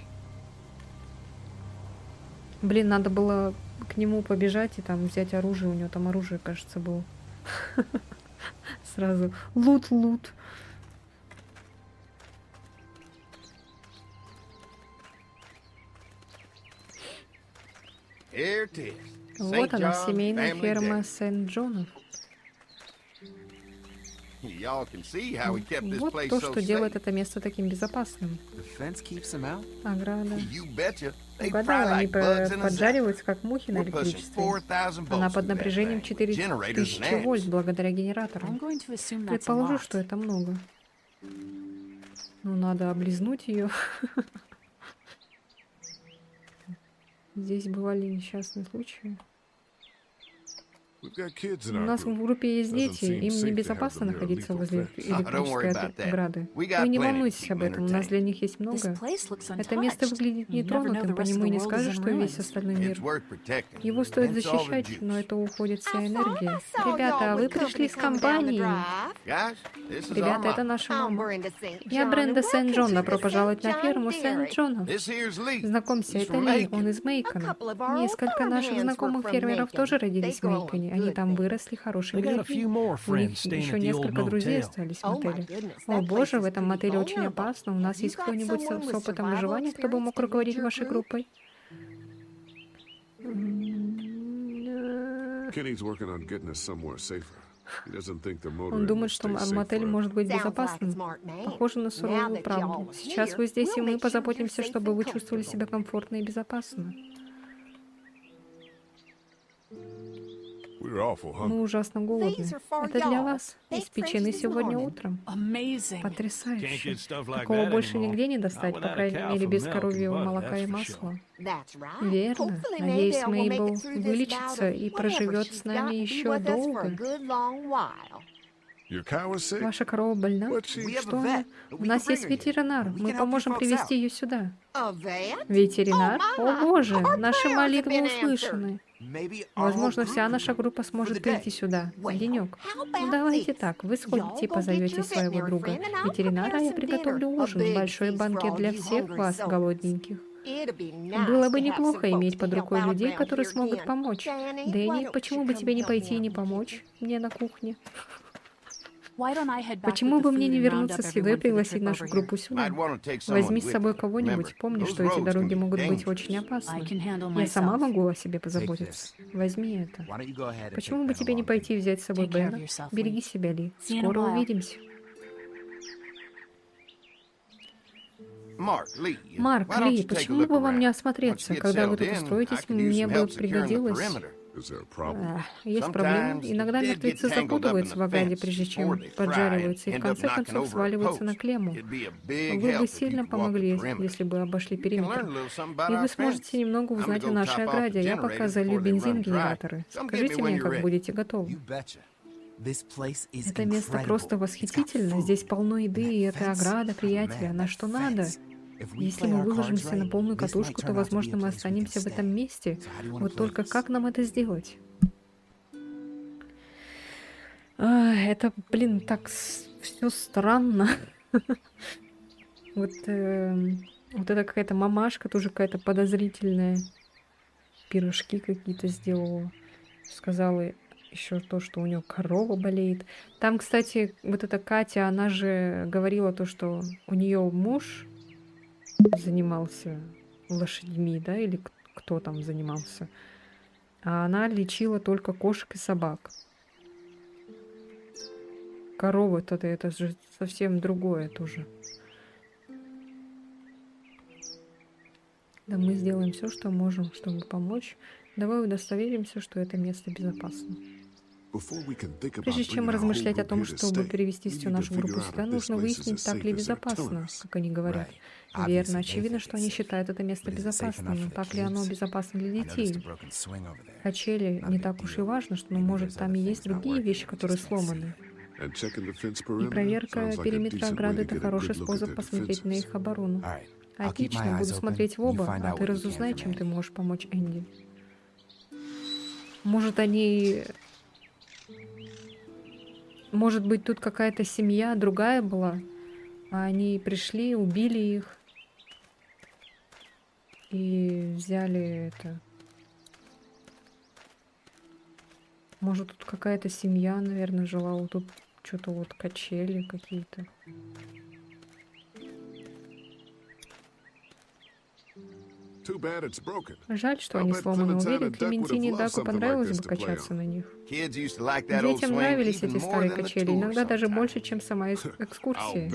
Блин, надо было к нему побежать и там взять оружие. У него там оружие, кажется, было. Сразу. Лут. Here it is. Вот St. она, John's семейная Family ферма Dairy. Сент-Джона. Y'all can see how we kept this Вот place то, so что делает safe. это место таким безопасным. The fence keeps them out? Ограда. You betcha. They fry Угадала, они like bugs in a zap. поджариваются, как мухи на We're pushing электричестве. 4,000 Она volts под through that напряжением thing. 4000 Generators and вольт amps. благодаря генератору. I'm going to assume that's a Предположу, lot. что это много. Ну, надо облизнуть ее. Здесь бывали несчастные случаи. We've got kids У in our нас в group. группе есть Doesn't дети, seem им safe to have небезопасно them near находиться lethal возле things. Don't worry электрической about that. ограды. We got Вы не plenty to волнуйтесь keep об 'em этом, у нас entertained. для них есть This многое. place looks Это место untouched. выглядит You'd never know нетронутым, the по rest of нему the и не world is скажешь, in что весь ruins. остальной It's мир. worth protecting. Его стоит Hence all the защищать, juice. но это уходит вся I энергия. saw Ребята, y'all вы with пришли company с coming down the компанией. drive. Guys, this is our Ребята, это mom. наша I'm мама. Brenda St. Я John, Бренда and welcome Сент-Джон. to Добро the пожаловать на St. ферму John Dairy. Сент-Джона. This here's Lee. Знакомься, He's это from Ли, Macon. он из A Мейкона. couple of our old Несколько farm наших hands were знакомых from фермеров Macon. тоже They родились в grow up Мейконе. Они good там there. выросли хорошими I got a людьми. few more У них friends staying еще at the old несколько друзей motel. остались в Oh my мотеле. goodness, О that place боже, в is этом pretty мотеле очень vulnerable. опасно. У нас Have you есть got кто-нибудь someone с with опытом survival выживания, кто бы experience мог to lead руководить your вашей group? группой? Kenny's working on getting us somewhere safer. He doesn't think the motor Он inn will думает, что stay safe мотель forever. может быть Sounds like a безопасным. smart man. Похоже на Now суровую that правду. y'all are Сейчас here, вы здесь, и we'll мы make sure you're позаботимся, safe чтобы and вы чувствовали comfortable. себя комфортно и безопасно. We're awful Мы hungry. ужасно голодны. These are for Это для y'all. вас. Baked Испечены fresh this сегодня morning. утром. Amazing. Потрясающе. stuff like Такого that больше anymore. нигде не Not достать, по without a крайней cow мере, for без milk and коровьего butter, молока that's и for масла. That's right. Верно. Hopefully Надеюсь, Maybelle will make Мейбл it through this вылечится bout of и whatever проживет she's с got нами and be еще with us for a долго. good long while. Your cow is sick? Ваша корова больна? What's she? We have Что a она? vet. У нас есть ветеринар. We Мы can help поможем you folks привести out. ее сюда. A vet? Ветеринар? Oh, О my. боже, Our наши prayers have молитвы been услышаны. Maybe our whole Возможно, group вся could наша come группа for сможет the прийти day. сюда. Well, Денек. how Ну about давайте this? так, вы Y'all сходите, go get позовете your своего veterinary друга friend, and I'll ветеринара, а я prepare some приготовлю dinner. A ужин, big большой feast for банкет all для you всех hungry вас, souls. голодненьких. It'd be nice Было бы to have some неплохо folks иметь to под help рукой out людей, around которые here смогут again. помочь. Danny, why Дэнни, don't почему you бы come тебе не help me пойти и out не in the kitchen? помочь мне на кухне? Why don't I head back Почему with бы the мне food не and round вернуться up с едой и everyone for the пригласить trip нашу over группу here? сюда? I'd want to take someone Возьми с with собой you. кого-нибудь. Remember, Помни, those что эти roads can дороги be могут быть dangerous. очень I опасны. can handle Я сама myself. могу о себе позаботиться. Возьми это. Why don't you go ahead and Почему take бы Ben тебе не along? пойти и взять с собой Take care of Бена? yourself, Береги Lee. себя, Ли. See you in a Скоро while. увидимся. Mark, Lee, Марк, why don't Ли, you take a почему look бы вам не around? осмотреться? Once you get Когда вы settled тут in, устроитесь, I could use мне some бы help securing the пригодилось. perimeter. Is there a problem? Есть проблемы. Иногда Sometimes the dead мертвецы get tangled up in запутываются the в агаде, fence прежде before чем they fry поджариваются, и and в end up конце knocking концов over a сваливаются на post. клемму. It'd be a big Вы бы help if you сильно could walk the помогли, perimeter. если бы обошли You can learn периметр. a little something about И our вы fence. сможете немного I'm узнать gonna о go нашей top off ограде. the Я пока generators залью before they бензин run в dry. генераторы. Come get Скажите me when мне, you're как ready. будете готовы. You betcha. This place is Это место incredible. просто It's got восхитительно. food. Здесь полно еды, и That эта fence, ограда, приятели, man, она that что надо. fence. If we Если play мы our cards выложимся на right, полную this might катушку, то, turn out to be a возможно, мы place we can останемся в этом stay. месте. So how do you wanna Вот play только this? как нам это сделать? Это, блин, так все странно. Вот это какая-то мамашка тоже какая-то подозрительная. Пирожки какие-то сделала. Сказала еще то, что у нее корова болеет. Там, кстати, вот эта Катя, она же говорила то, что у нее муж занимался лошадьми, да, или кто там занимался. А она лечила только кошек и собак. Коровы-то это же совсем другое тоже. Да мы сделаем все, что можем, чтобы помочь. Давай удостоверимся, что это место безопасно. Прежде чем размышлять о том, чтобы перевести всю нашу группу сюда, нужно выяснить, так ли безопасно, как они говорят. Верно, очевидно, что они считают это место безопасным, но так ли оно безопасно для детей? Качели не так уж и важно, что, ну, может, там и есть другие вещи, которые сломаны. И проверка периметра ограды — это хороший способ посмотреть на их оборону. Отлично, буду смотреть в оба, а ты разузнай, чем ты можешь помочь Энди. Может, они... Может быть, тут какая-то семья другая была, а они пришли, убили их и взяли это. Может, тут какая-то семья, наверное, жила, вот тут что-то вот качели какие-то. Жаль, что они сломаны. Уверен, Клементине и Даку понравилось бы качаться на них. Детям нравились эти старые качели, иногда даже больше, чем сама экскурсия.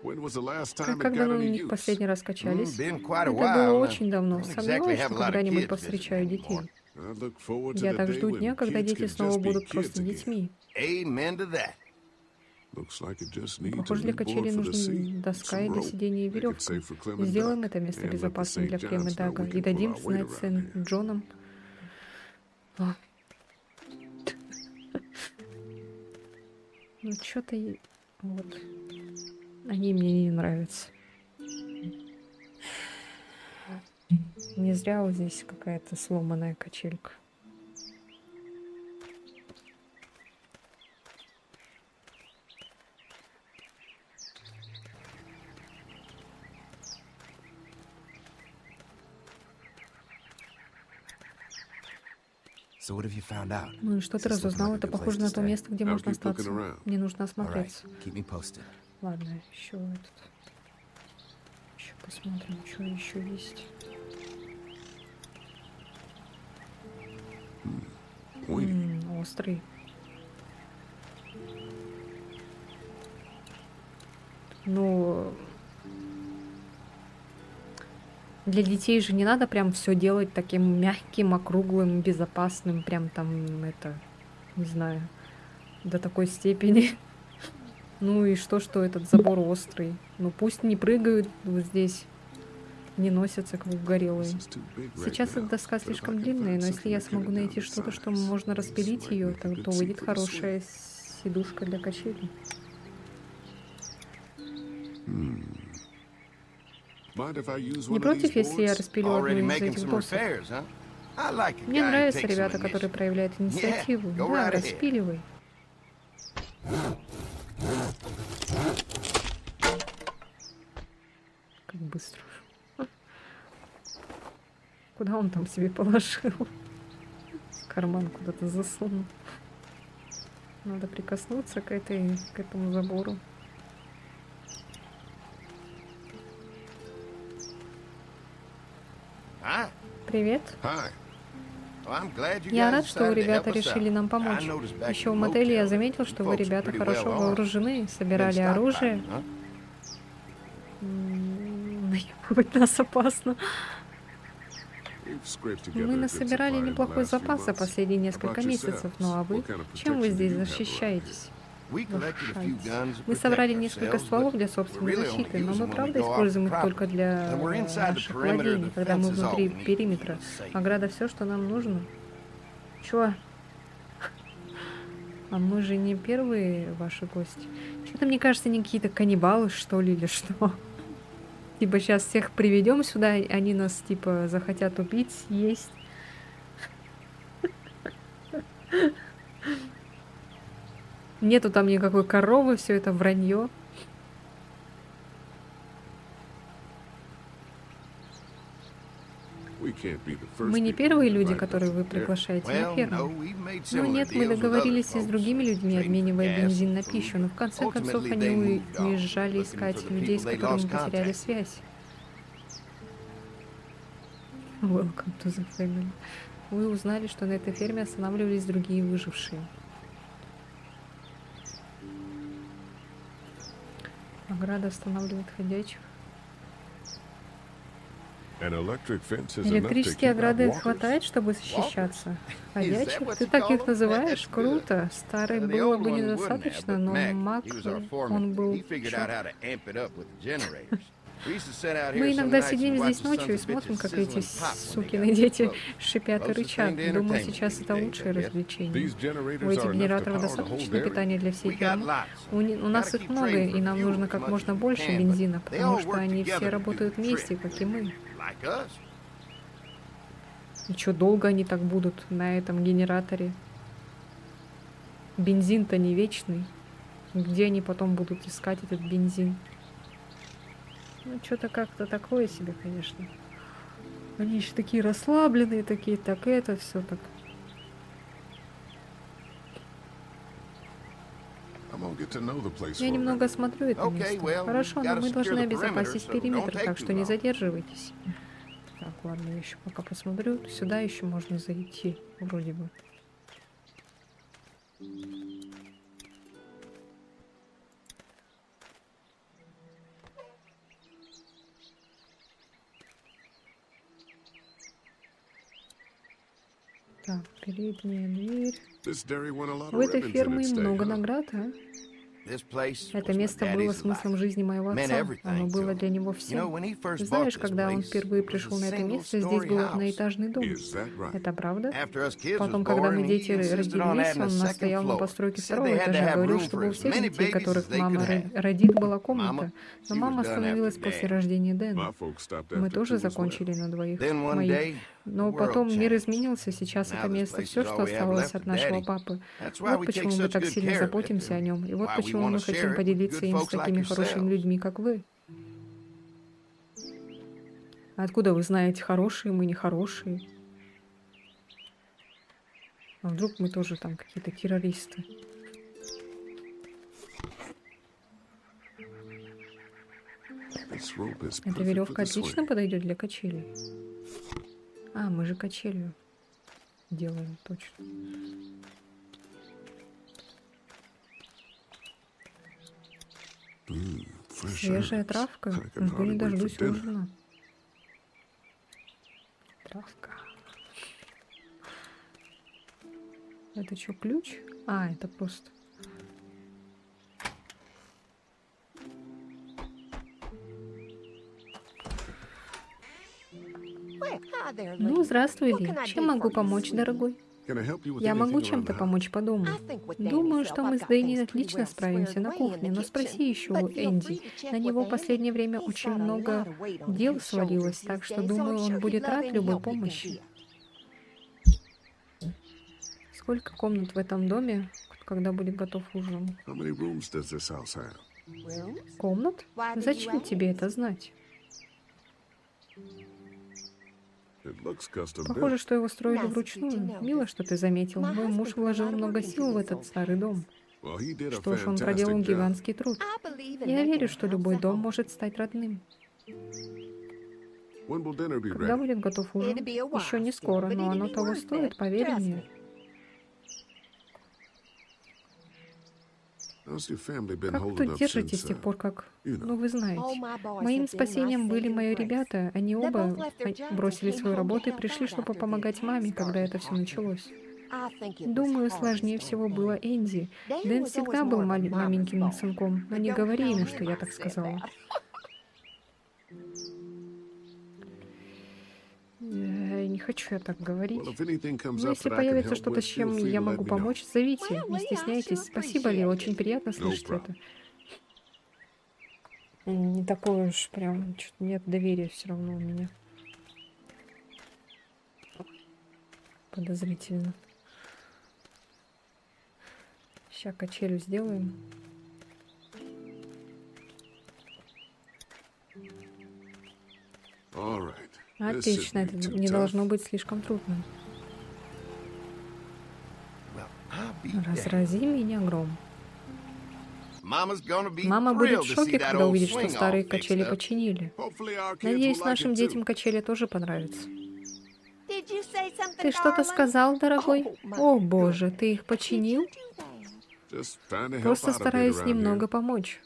Как давно на них последний раз качались? Это было очень давно. Сомневаюсь, что когда-нибудь повстречаю детей. Я так жду дня, когда дети снова будут просто детьми. Looks like it just needs a Похоже, для new качели board for the нужны seat, доска some и для rope. сидения и Make it веревка. safe for Clem and Сделаем Duck, это место and let the безопасным для St. Клем и John's know Дага we и can дадим put our weight знать around Сент-Джонам. Ну, что-то... Вот. Они мне не нравятся. Не зря вот здесь какая-то сломанная качелька. So what have you found out? Ну и что ты разузнал? Это похоже на то место, где I'll можно keep остаться. looking around. Мне нужно All right, осмотреться. keep me posted. Ладно, еще этот. Еще посмотрим, что еще есть. Pointy. Острый. Ну, для детей же не надо прям все делать таким мягким, округлым, безопасным, прям там это, не знаю, до такой степени. Ну и что этот забор острый? Ну пусть не прыгают вот здесь, не носятся как угорелые. This is too big right Сейчас эта now, доска but if I слишком can длинная, find но если я something to смогу cut it найти down to что-то, что size, можно this распилить might ее, make a good то seat выйдет for the хорошая сидушка для качелей. Mind if I use Не one of против, these если я boards? распилю Already одну из making этих some досок? repairs, huh? I like a Мне guy who нравятся takes some ребята, которые initiative. проявляют инициативу. go Да, right ahead. распиливай. Как быстро. Куда он там себе положил? В карман куда-то засунул. Надо прикоснуться к этому забору. Hi. Привет. Hi. Well, I'm glad you Я guys рад, что вы, decided to ребята, help us решили out. нам I помочь. noticed back Еще in в the мотеле я motel заметил, that что you вы, folks are ребята, pretty хорошо well armed. вооружены, Been собирали оружие. stockpiling, huh? Наебывать нас опасно. We've scraped together Мы a good насобирали supply in the неплохой last few запас за months. последние How несколько about месяцев. Ну а yourselves? вы? What kind of Чем вы protection здесь do you have around защищаетесь? We collected a few guns to Мы protect собрали несколько ourselves, стволов but для we собственной really only защиты, но use мы them when we правда go off используем их the только property. для When we're inside the наших perimeter, владений, the когда мы fence is all внутри we need to периметра. keep us safe. Ограда все, что нам нужно. Чё? А мы же не первые ваши гости. Что-то, мне кажется, они какие-то каннибалы, что ли, или что? Типа сейчас всех приведем сюда, и они нас типа захотят убить, съесть. Нету там никакой коровы, все это вранье. We can't be the first Мы не people первые люди, invited которые вы there. приглашаете на Well, ферму. no, we've made Ну similar нет, мы deals with other договорились и с folks, другими людьми, trading обменивая gas бензин на and пищу, но в конце food. концов Ultimately, они they moved on, уезжали looking искать for the людей, с people they которыми lost потеряли contact. связь. Welcome to the family. Вы узнали, что на этой ферме останавливались другие выжившие. Ограда останавливает ходячих. An electric fence is enough to Электрические keep out ограды walkers. хватает, чтобы защищаться. Ходячих? what Ты you так call их them? называешь? That's good. Круто. Старый The было old бы one wouldn't have, недостаточно, but но Mac, Мак, he was our он foreman. был... He figured out how to amp it up with the generators. We used to sit out here Мы some иногда nights and сидим watch здесь the ночью и sons of смотрим, bitches как sizzle эти and pop when they сукины got дети close. шипят и Closest рычат. thing to Думаю, entertainment сейчас these это days, лучшее I guess. развлечение. These У generators этих are enough to генераторов power the whole достаточно dairy. питания для всей We got фермы. lots. У нас Gotta их keep много, trading и for нам fuel нужно as как much можно as we больше can, but бензина, they потому all что work они together все to do работают the вместе, trick. как и мы. Like us. И что, долго они так будут на этом генераторе? Бензин-то не вечный. Где они потом будут искать этот бензин? Ну, что-то как-то такое себе, конечно. Они еще такие расслабленные, такие, так это все так. I'm gonna get to know the place Я for a немного minute. осмотрю это Okay, место. well, Хорошо, we've но gotta мы secure должны the обезопасить perimeter, so периметр, don't take так too что не long. задерживайтесь. Так, ладно, я еще пока посмотрю. Сюда еще можно зайти, вроде бы. Так, передняя дверь. This dairy won a lot У of этой ribbons in фермы its day, много huh? наград, а? Это место было смыслом жизни моего отца. Оно было для него всем. Знаешь, когда он впервые пришел на это место, здесь был одноэтажный дом. Это правда? Потом, когда мы дети родились, он настоял на постройке второго этажа, говорил, чтобы у всех детей, которых мама родит, была комната. Но мама остановилась после рождения Дэна. Мы тоже закончили на двоих. Но потом мир изменился, сейчас это место все, что осталось от нашего папы. Вот почему мы так сильно заботимся о нем, и вот почему мы хотим поделиться им с такими хорошими людьми, как вы. Откуда вы знаете, хорошие мы, нехорошие? А вдруг мы тоже там какие-то террористы? Эта веревка отлично подойдет для качелей. А, мы же качелью делаем, точно. Свежая травка. Жду не дождусь ужина. Травка. Это что, ключ? А, это просто... Ну, здравствуй, Ли. Чем могу помочь, дорогой? Я могу чем-то помочь по дому. Думаю, что мы с Дэнни отлично справимся на кухне, но спроси еще у Энди. На него в последнее время очень много дел свалилось, так что, думаю, он будет рад любой помощи. Сколько комнат в этом доме, когда будет готов ужин? Комнат? Зачем тебе это знать? Похоже, что его строили вручную. Мило, что ты заметил. Мой муж вложил много сил в этот старый дом. Что ж, он проделал гигантский труд. Я верю, что любой дом может стать родным. Когда будет готов ужин? Еще не скоро, но оно того стоит, поверь мне. Как вы тут держитесь с тех пор, как... Ну, вы знаете. Моим спасением были мои ребята. Они оба бросили свою работу и пришли, чтобы помогать маме, когда это все началось. Думаю, сложнее всего было Энди. Дэн всегда был маменьким сынком, но не говори ему, что я так сказала. Я не хочу я так говорить. Но если появится что-то, с чем я могу помочь, зовите, не стесняйтесь. Спасибо, Ли, очень приятно слышать это. Не такое уж прям, что-то нет доверия все равно у меня. Подозрительно. Сейчас качелю сделаем. Отлично, это не должно быть слишком трудно. Разрази меня гром. Мама будет в шоке, когда увидит, что старые качели починили. Надеюсь, нашим детям качели тоже понравятся. Ты что-то сказал, дорогой? О, боже, ты их починил? Просто стараюсь немного помочь.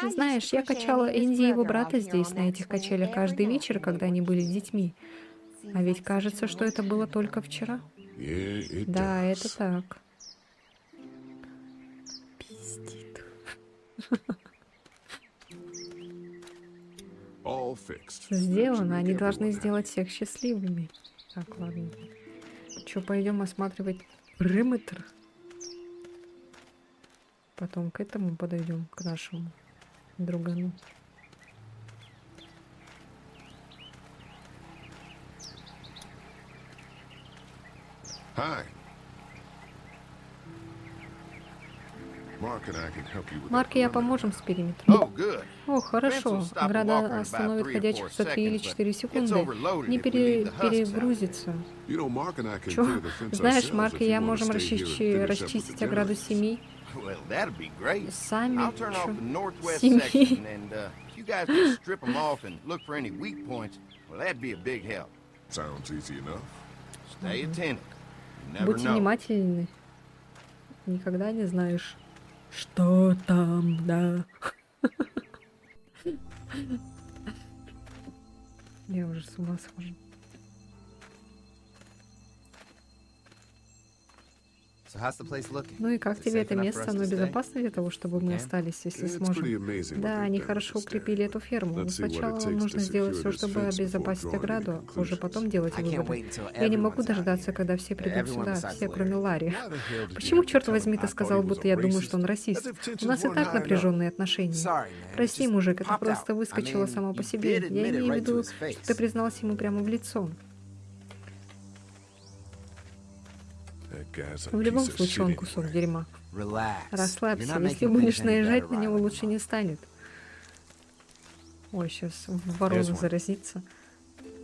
Знаешь, я качала Энди и его брата здесь, на этих качелях, каждый вечер, когда они были детьми. А ведь кажется, что это было только вчера. Да, это так. Пиздит. Сделано, они должны сделать всех счастливыми. Так, ладно. Что, пойдем осматривать периметр? Потом к этому подойдем, к нашему другану. Марк и я поможем с периметром. О, хорошо. Ограда остановит ходячих за 3 или 4 секунды. Не перегрузится. Чё? Знаешь, Марк и я можем расчистить ограду семьи. Сами? Семьи? Будьте внимательны. Никогда не знаешь, что там, да. Я уже с ума схожу. Ну и как тебе это место? Оно безопасно для того, чтобы мы остались, если It's сможем? pretty amazing what Да, they've они done хорошо with this укрепили эту ферму. Но Let's see what it сначала takes вам to нужно сделать secure все, this чтобы fence обезопасить before drawing any ограду, а уже потом делать I can't выводы. wait until Я не могу everyone's out дождаться, here. когда все придут сюда, Everyone's все, besides кроме Larry. Ларри. Why the hell did you Почему, have to черт tell возьми, him ты I сказал, thought he was будто a я думаю, racist? что он расист? As if tensions У нас и weren't так high enough. напряженные отношения. Sorry, man. Прости, Just мужик, это popped просто out. выскочило I mean, само по you себе. did Я admit it имею в right to виду, his что face. ты призналась ему прямо в лицо. That guy's a В любом piece of случае, он shit кусок anyway. дерьма. Relax. Расслабься, You're not если making будешь things any наезжать better на него, by лучше не станет. Ой, сейчас ворона There's one. заразится.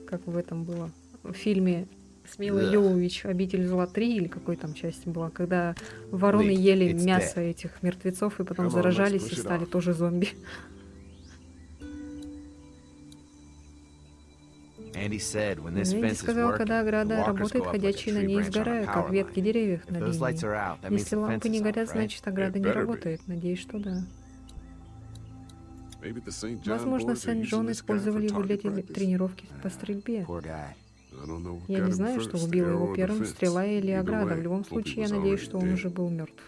Как в этом было. В фильме с Милой Ugh. Йовович «Обитель зла 3» или какой там части была, когда вороны Lee, ели it's мясо dead. этих мертвецов и потом Come on, let's заражались push и it стали off. тоже зомби. Andy said when this Энди fence is сказал, working, когда the ограда walkers работает, go up like a ходячие на tree ней branch on a сгорают, как power ветки line. деревьев на If those lights линии. are out, that means Если the лампы fence не is горят, off, right? значит ограда не better be. работает. Надеюсь, что да. Maybe the St. John Возможно, boys are using Сент-Джон this guy использовали for его для target practice. тренировки по стрельбе. Poor guy. I don't know what Я got не him знаю, что first, the убило arrow его or the первым, fence. стрела или Either ограда. way, В любом hope he случае, я was надеюсь, already что он dead. уже был мертв.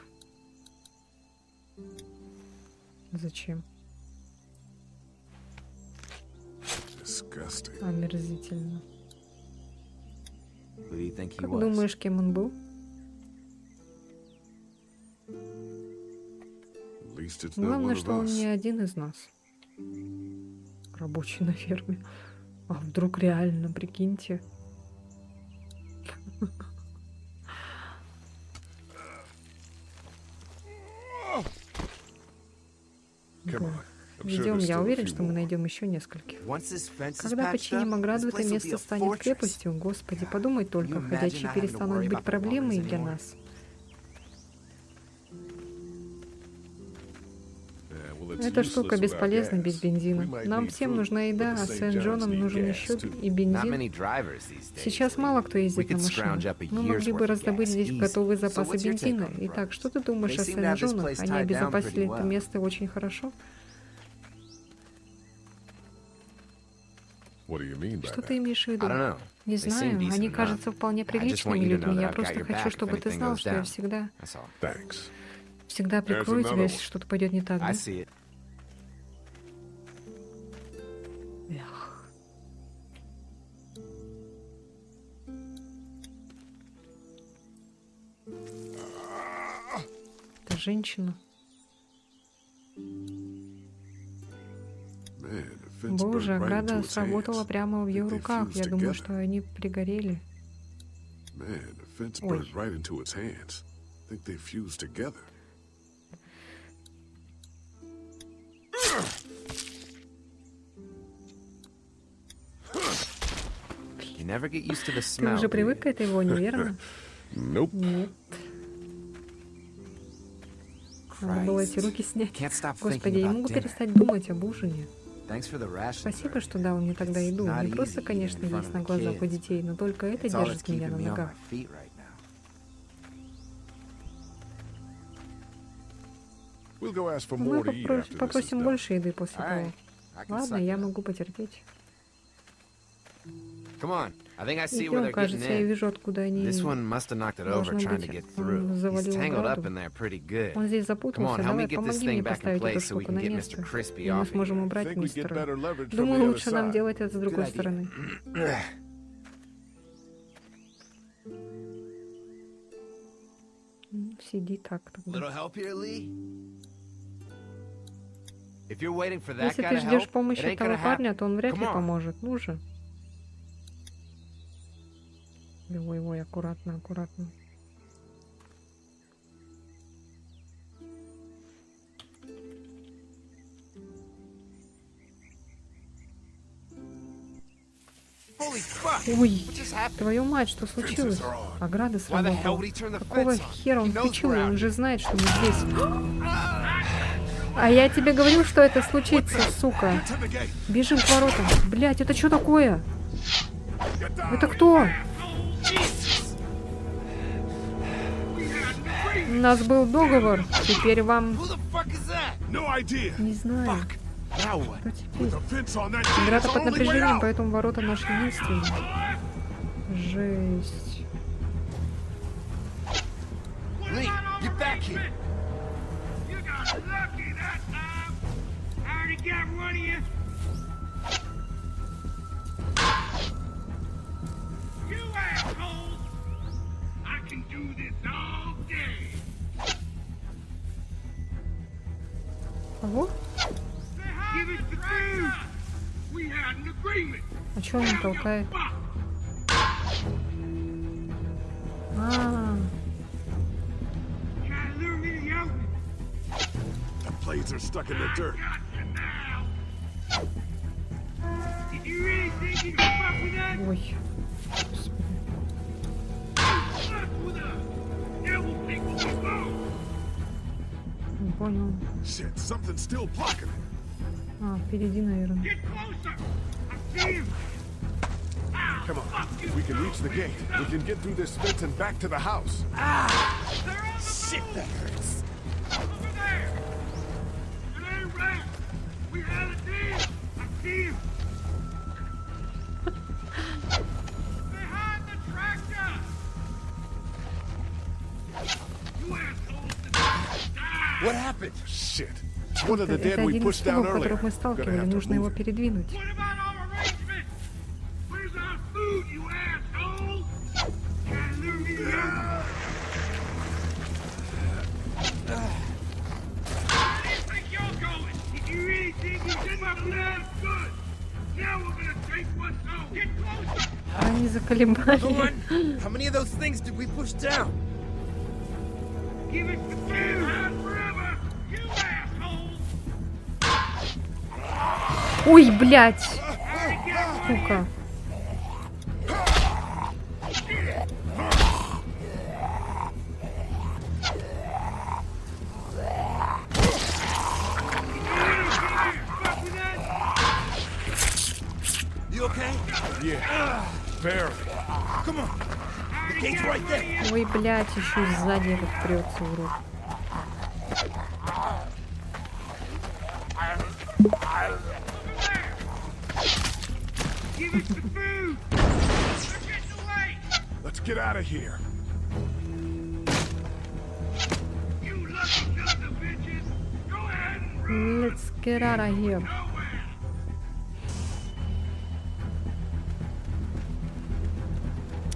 Зачем? Disgusting. Омерзительно. Who do you think he Как was? думаешь, кем он был? At least it's not one Главное, of что он us. не один из нас. Рабочий на ферме. А вдруг реально, прикиньте. Come on. I'm sure Идем, there's я still a уверен, few что мы more. найдем еще нескольких. Once this fence is Когда patched починим up, ограду, this это place will be место a станет fortress. крепостью. Господи, подумай только, you imagine ходячие not having to перестанут worry быть about the проблемой walkers для anymore? нас. Yeah, well, it's Эта useless штука without бесполезна gas. без бензина. We might Нам need всем food, нужна but еда, the а St. Сент-Джонам John's нужен need еще gas, и Not бензин. many drivers these days, Сейчас Lee. мало кто ездит We на could scrounge машинах. up a Мы year's могли worth бы of раздобыть gas здесь easy. готовые So запасы what's your take бензина. on the Итак, brothers? что ты думаешь They о seem to have this Сент-Джонах? place Они tied down обезопасили pretty это well. место очень хорошо. What do you mean by Что that? ты имеешь в виду? I don't know. Не They seem знаю, decent они enough. кажутся вполне I just want приличными you to know людьми. that Я I've got просто your хочу, back if чтобы ты anything знал, goes что я down. всегда That's all. всегда прикрою another тебя, one. если что-то пойдет не так, да? I see it. Эх. Это женщина. Man, the fence Боже, burned right ограда into its сработала hands. прямо в ее Think they руках. fused Я думаю, together. что они пригорели. Man, the fence Ой. burned right into its hands. Think they fused together. You never get used to the Ты smell. уже do привык you? к этой воне, верно? Nope. Нет. Надо было эти Christ. руки снять. Can't stop Господи, я не thinking могу about dinner. перестать думать об ужине. Thanks for the rations, Спасибо, Bert. что дал мне тогда It's еду. not Не просто, easy конечно, eating in front есть of на the глазах у kids. детей, но только это It's all that's держит меня keeping на me on ногах. my feet right now. We'll go ask for Мы more to eat after this is попросим done. больше еды после All того. right. I can Ладно, suck я it up. могу потерпеть. Come on. I think I see where Идем, they're getting кажется, я in. вижу, откуда они... This one must have knocked it over Должно trying to быть, get он through. He's завалил tangled up ограду. in there pretty good. Он здесь Come запутался. on, help me Давай, get this помоги thing мне back in поставить эту place so we штуку can на get место. Mr. Crispy И мы off of сможем here. убрать Think we get мистера. better leverage from Думаю, the other лучше нам side. делать это с другой idea. стороны. Сиди так тогда. Little help here, Lee? If you're waiting for that Если guy ты to ждешь help, it помощи ain't от того gonna парня, happen. то он вряд Come ли on. поможет. Ну же. Ой, аккуратно, аккуратно. Holy fuck! Ой, What just happened? твою мать, что случилось? Ограда Why the hell сработала. would he turn the Какого fence on? хера он He knows включил? we're out Он же here. знает, что мы здесь. А я тебе говорил, что это случится, сука. To the gate. Бежим к воротам. Блять, это что такое? Это кто? У нас был договор. Теперь вам... Who the fuck is that? No idea. Не знаю. Now what? Кто теперь? The fence on that gate is Ограда the под only way напряжением, out. поэтому ворота наши единственные. Жесть. Lee, kid. You got lucky that time. I already got one of you. You assholes! I can do this all day. Кого? Give us the food. We had an agreement. А чё он толкает? А, Try to lure me to the open. The blades are stuck in the dirt. Got you now. Did you really think you could fuck with us? ой. Fuck with us. Now we'll take what we want. Не понял. Shit, something's still blocking it. А, впереди, наверное. Get closer. I see him. Come on, we can reach the gate. We can get through this fence and back to the house. They're on the shit that hurts. Over there. It ain't right. We had a deal. I see him. Behind the tractor. You assholes die. What happened? Shit. It's one of the Это dead we один из pushed down школов, earlier. которых мы Gonna сталкивали. have to Нужно его move it. передвинуть. What about our arrangements? Where's our food, you assholes? Trying to lure me to the open. Where do you think you're going? Did you really think you could fuck with us? Good. Now we're gonna take what's ours. Get closer. Они заколебали. One? How many of those things did we push down? Give us the food. Hide forever, you assholes. Ой, блядь. Сука. Fuck with us. You okay? Yeah, barely. Come on. The gate's right there. Ой, блядь, еще и сзади этот прется, урод. Give us the food. They're getting away. Let's get out of here. You lucky sons of bitches. Go ahead and run. Let's get out of here. Nowhere.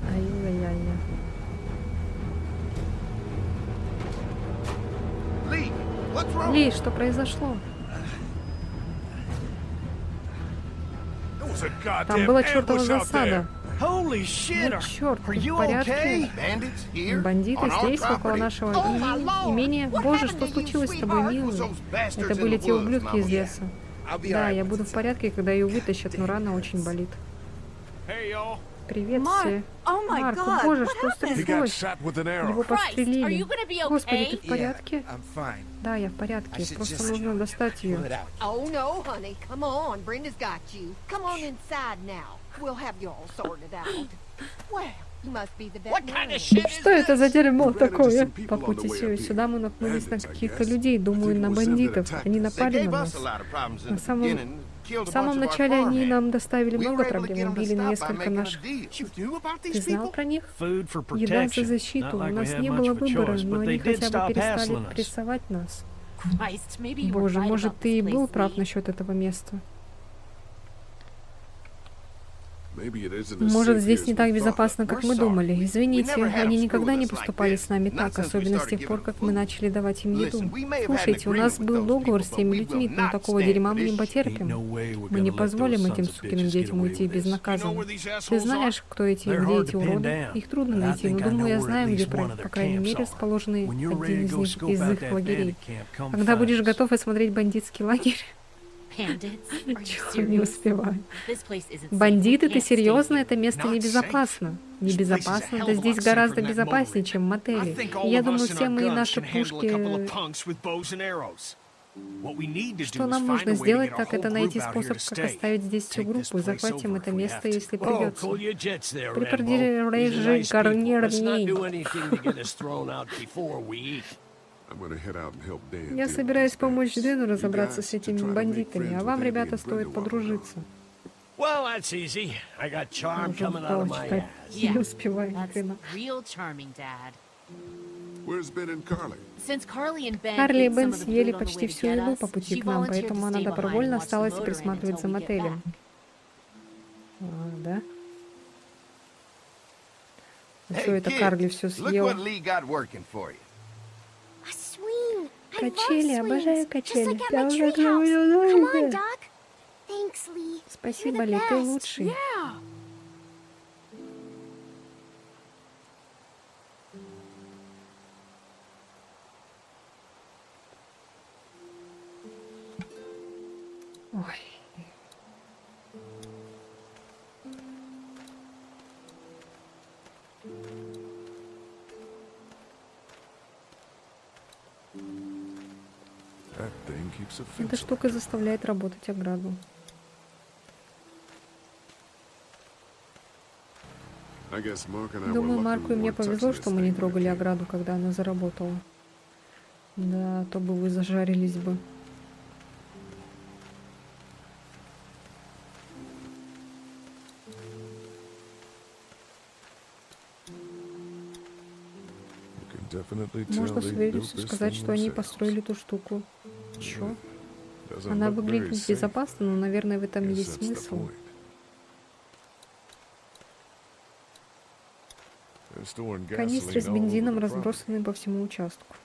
Ай-яй-яй. Lee, what's wrong? Ли, что произошло? There was a goddamn Там была чертова ambush out засада. Holy shit. Вот черт, Are ты you в порядке? okay? Bandits here? Бандиты On our здесь, около property? нашего Oh, my lord! имения. What Боже, happened что to you, случилось с тобой, sweetheart? милый? Those bastards Это in были the те woods, ублюдки из Mama. леса. I'll be Да, alright я once буду it's в порядке, когда ее вытащат, но рана очень болит. Hey, y'all. Привет Марк, все. oh my Марк, God, боже, what что He got стряслось? shot with an arrow. Его Christ, are подстрелили. you gonna be Господи, okay? ты в порядке? I'm fine. Да, я в порядке. should Просто just нужно достать ее. Pull it out. Oh, no, honey. Come on. Brenda's got you. Come on inside now. We'll have you all sorted out. Well, you must be the veterinarian. Что это за дерьмо We ran into такое? some people По on пути the way up here. сюда мы наткнулись на Bandits, I каких-то guess. людей, I думаю, think it на was them that бандитов. attacked Они us. They напали gave на us нас. a lot of problems in На the самом- beginning. Killed a В самом bunch of our начале они farmhands. нам доставили We много were able to проблем, get 'em to убили stop by несколько making a наших. deal. You knew about Ты these знал people? про них? Food for Еда за protection. защиту. Not У like we нас had не much было of a выбора, choice, но but они they did хотя бы stop перестали hassling us. прессовать нас. Christ, maybe you were Боже, right может, about ты и this был place, прав Lee. насчет этого места. Maybe it isn't as Может, safe здесь here не as так we thought. безопасно, как мы думали. Извините, они никогда не поступали с нами так, Not since we особенно с started тех пор, giving как them мы food. начали давать им еду. Listen, we may have had an Слушайте, у нас agreement with был those договор с people, теми but we людьми, will но not такого stand дерьма for мы не this shit. потерпим. Ain't no way we're Мы не gonna let позволим those этим sons of сукиным bitches get детям away уйти with this. безнаказанно. these Ты assholes знаешь, кто эти, They're где hard эти to pin уроды? down, Их трудно but I найти, think но I думаю, know я where знаю, at где, least one of their по крайней camps мере, are. расположены When you're ready один to из go них, scope из out их that лагерей. bandit camp, come Когда find будешь us. готов осмотреть бандитский лагерь, Bandits? Are you чего не serious? успеваю. This place isn't safe. Бандиты, We ты can't stay серьезно? here. Это место Not небезопасно. Небезопасно? Да здесь гораздо безопаснее, чем в I мотеле. think И all я of думаю, us and все our мы и guns наши can handle a couple of пушки... punks with bows and arrows. What we need to Что do is нам find нужно a way to сделать, get our так whole это group найти out here способ, to как stay. оставить здесь всю Take this группу и place захватим over это if we место, have to. если Oh, придется. cool your jets there, Припарди Rambo. These are рейджи nice people. Let's not do гарнирни. anything to get us thrown out before we eat. I'm gonna head out and help Dan Я deal with собираюсь these помочь bandits. Дэну You разобраться guys с to этими try to make бандитами, friends а with вам, Eddie ребята, and стоит Brenda while we're подружиться. Well, that's easy. I got charm Уже coming out устала of my читать. ass. Не Yeah, успеваю ни That's хрена. real charming, Dad. Where's Ben and Carly? Since Carly and Ben Карли и ate Бен some of the съели food on the почти way to всю get еду us, по пути she к нам, volunteered поэтому to она stay добровольно behind and watch the осталась motor inn присматривать until за we get мотелем. back. Да? Hey, Все это kids, Карли все look съел. what Lee got working for you. A swing. I love Качели, swings. обожаю Just качели. like at Я my уже treehouse. Come говорю, on, Doc. Thanks, Lee. Спасибо, You're the Ли, ты best. лучший. Yeah. Ой. That thing keeps a Эта fence. штука заставляет работать ограду. I guess Mark and I were Думаю, lucky Марку и we мне weren't повезло, touching что this мы не thing when it трогали came. ограду, когда она заработала. Да, то бы вы зажарились бы. You can definitely tell Можно с they built уверенностью this сказать, thing что они themselves. построили ту штуку. Чё? Doesn't Она look выглядит very safe. безопасно, но, наверное, в этом Guess есть that's the смысл. point. They're storing Канистры с gasoline all over бензином the property. разбросаны по всему участку.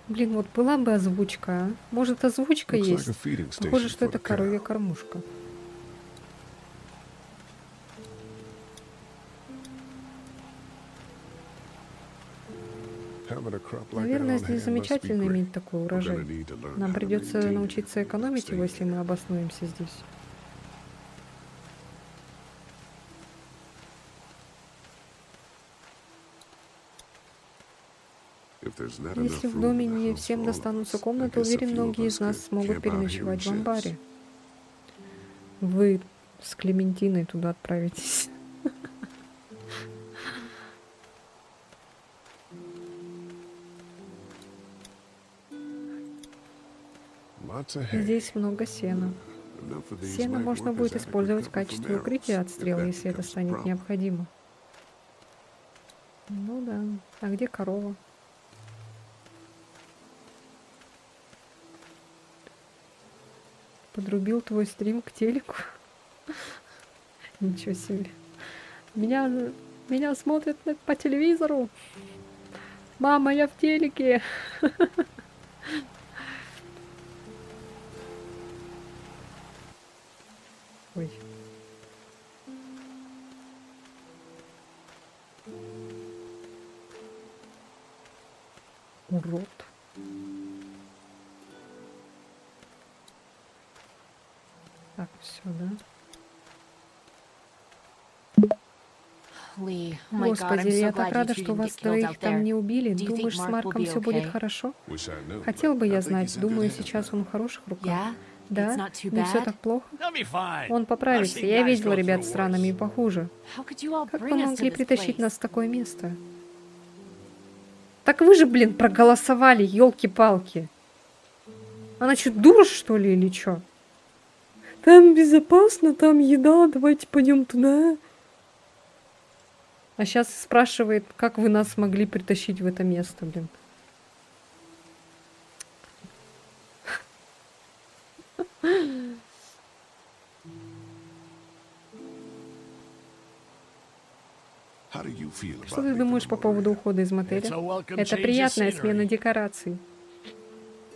Блин, вот была бы озвучка, а? Может, озвучка Looks like есть? a feeding station Похоже, что for это the cow. коровья кормушка. Having a crop like that Наверное, on здесь hand must be замечательно great. иметь такой We're урожай. gonna need to learn Нам how to придется maintain it научиться and экономить его, stay если мы обоснуемся здесь. If there's not Если enough в room доме in the не house всем for all of достанутся us, I комнаты, guess a уверен, few of многие us из нас could смогут camp out here in переночевать в sheds. амбаре. Вы с Клементиной туда отправитесь. Lots of hay. Здесь много сена. Enough of these Сено night можно workers будет adequate использовать в cover from качестве arrows, укрытия от if стрел, that если это becomes a станет problem. необходимо. Ну да. А где корова? Подрубил твой стрим к телеку? Ничего себе. Меня смотрят по телевизору. Мама, я в телеке. Ой. Урод. Так, все, да? Lee, oh my God, I'm Господи, so я так glad you рада, two что didn't вас get killed двоих out там there. не убили. Do you think Думаешь, с Mark will Марком be все будет okay? хорошо? Wish I knew, Хотел бы but I я think знать. he's in Думаю, good hands сейчас now. он в хороших руках. Yeah? It's Да? not too Не все bad? так плохо. They'll be fine. Он поправится. I've seen Я guys видела go ребят through с ранами и worse. похуже. How could you all Как вы bring us to могли this притащить place? нас в такое место? Так вы же, блин, проголосовали, елки-палки. Она что, дура, что ли, или что? Там безопасно, там еда, давайте пойдем туда. А сейчас спрашивает, как вы нас смогли притащить в это место, блин. How do you feel Что about ты leaving думаешь по the поводу motor? ухода из мотеля? It's a welcome Это change of приятная scenery. смена декораций.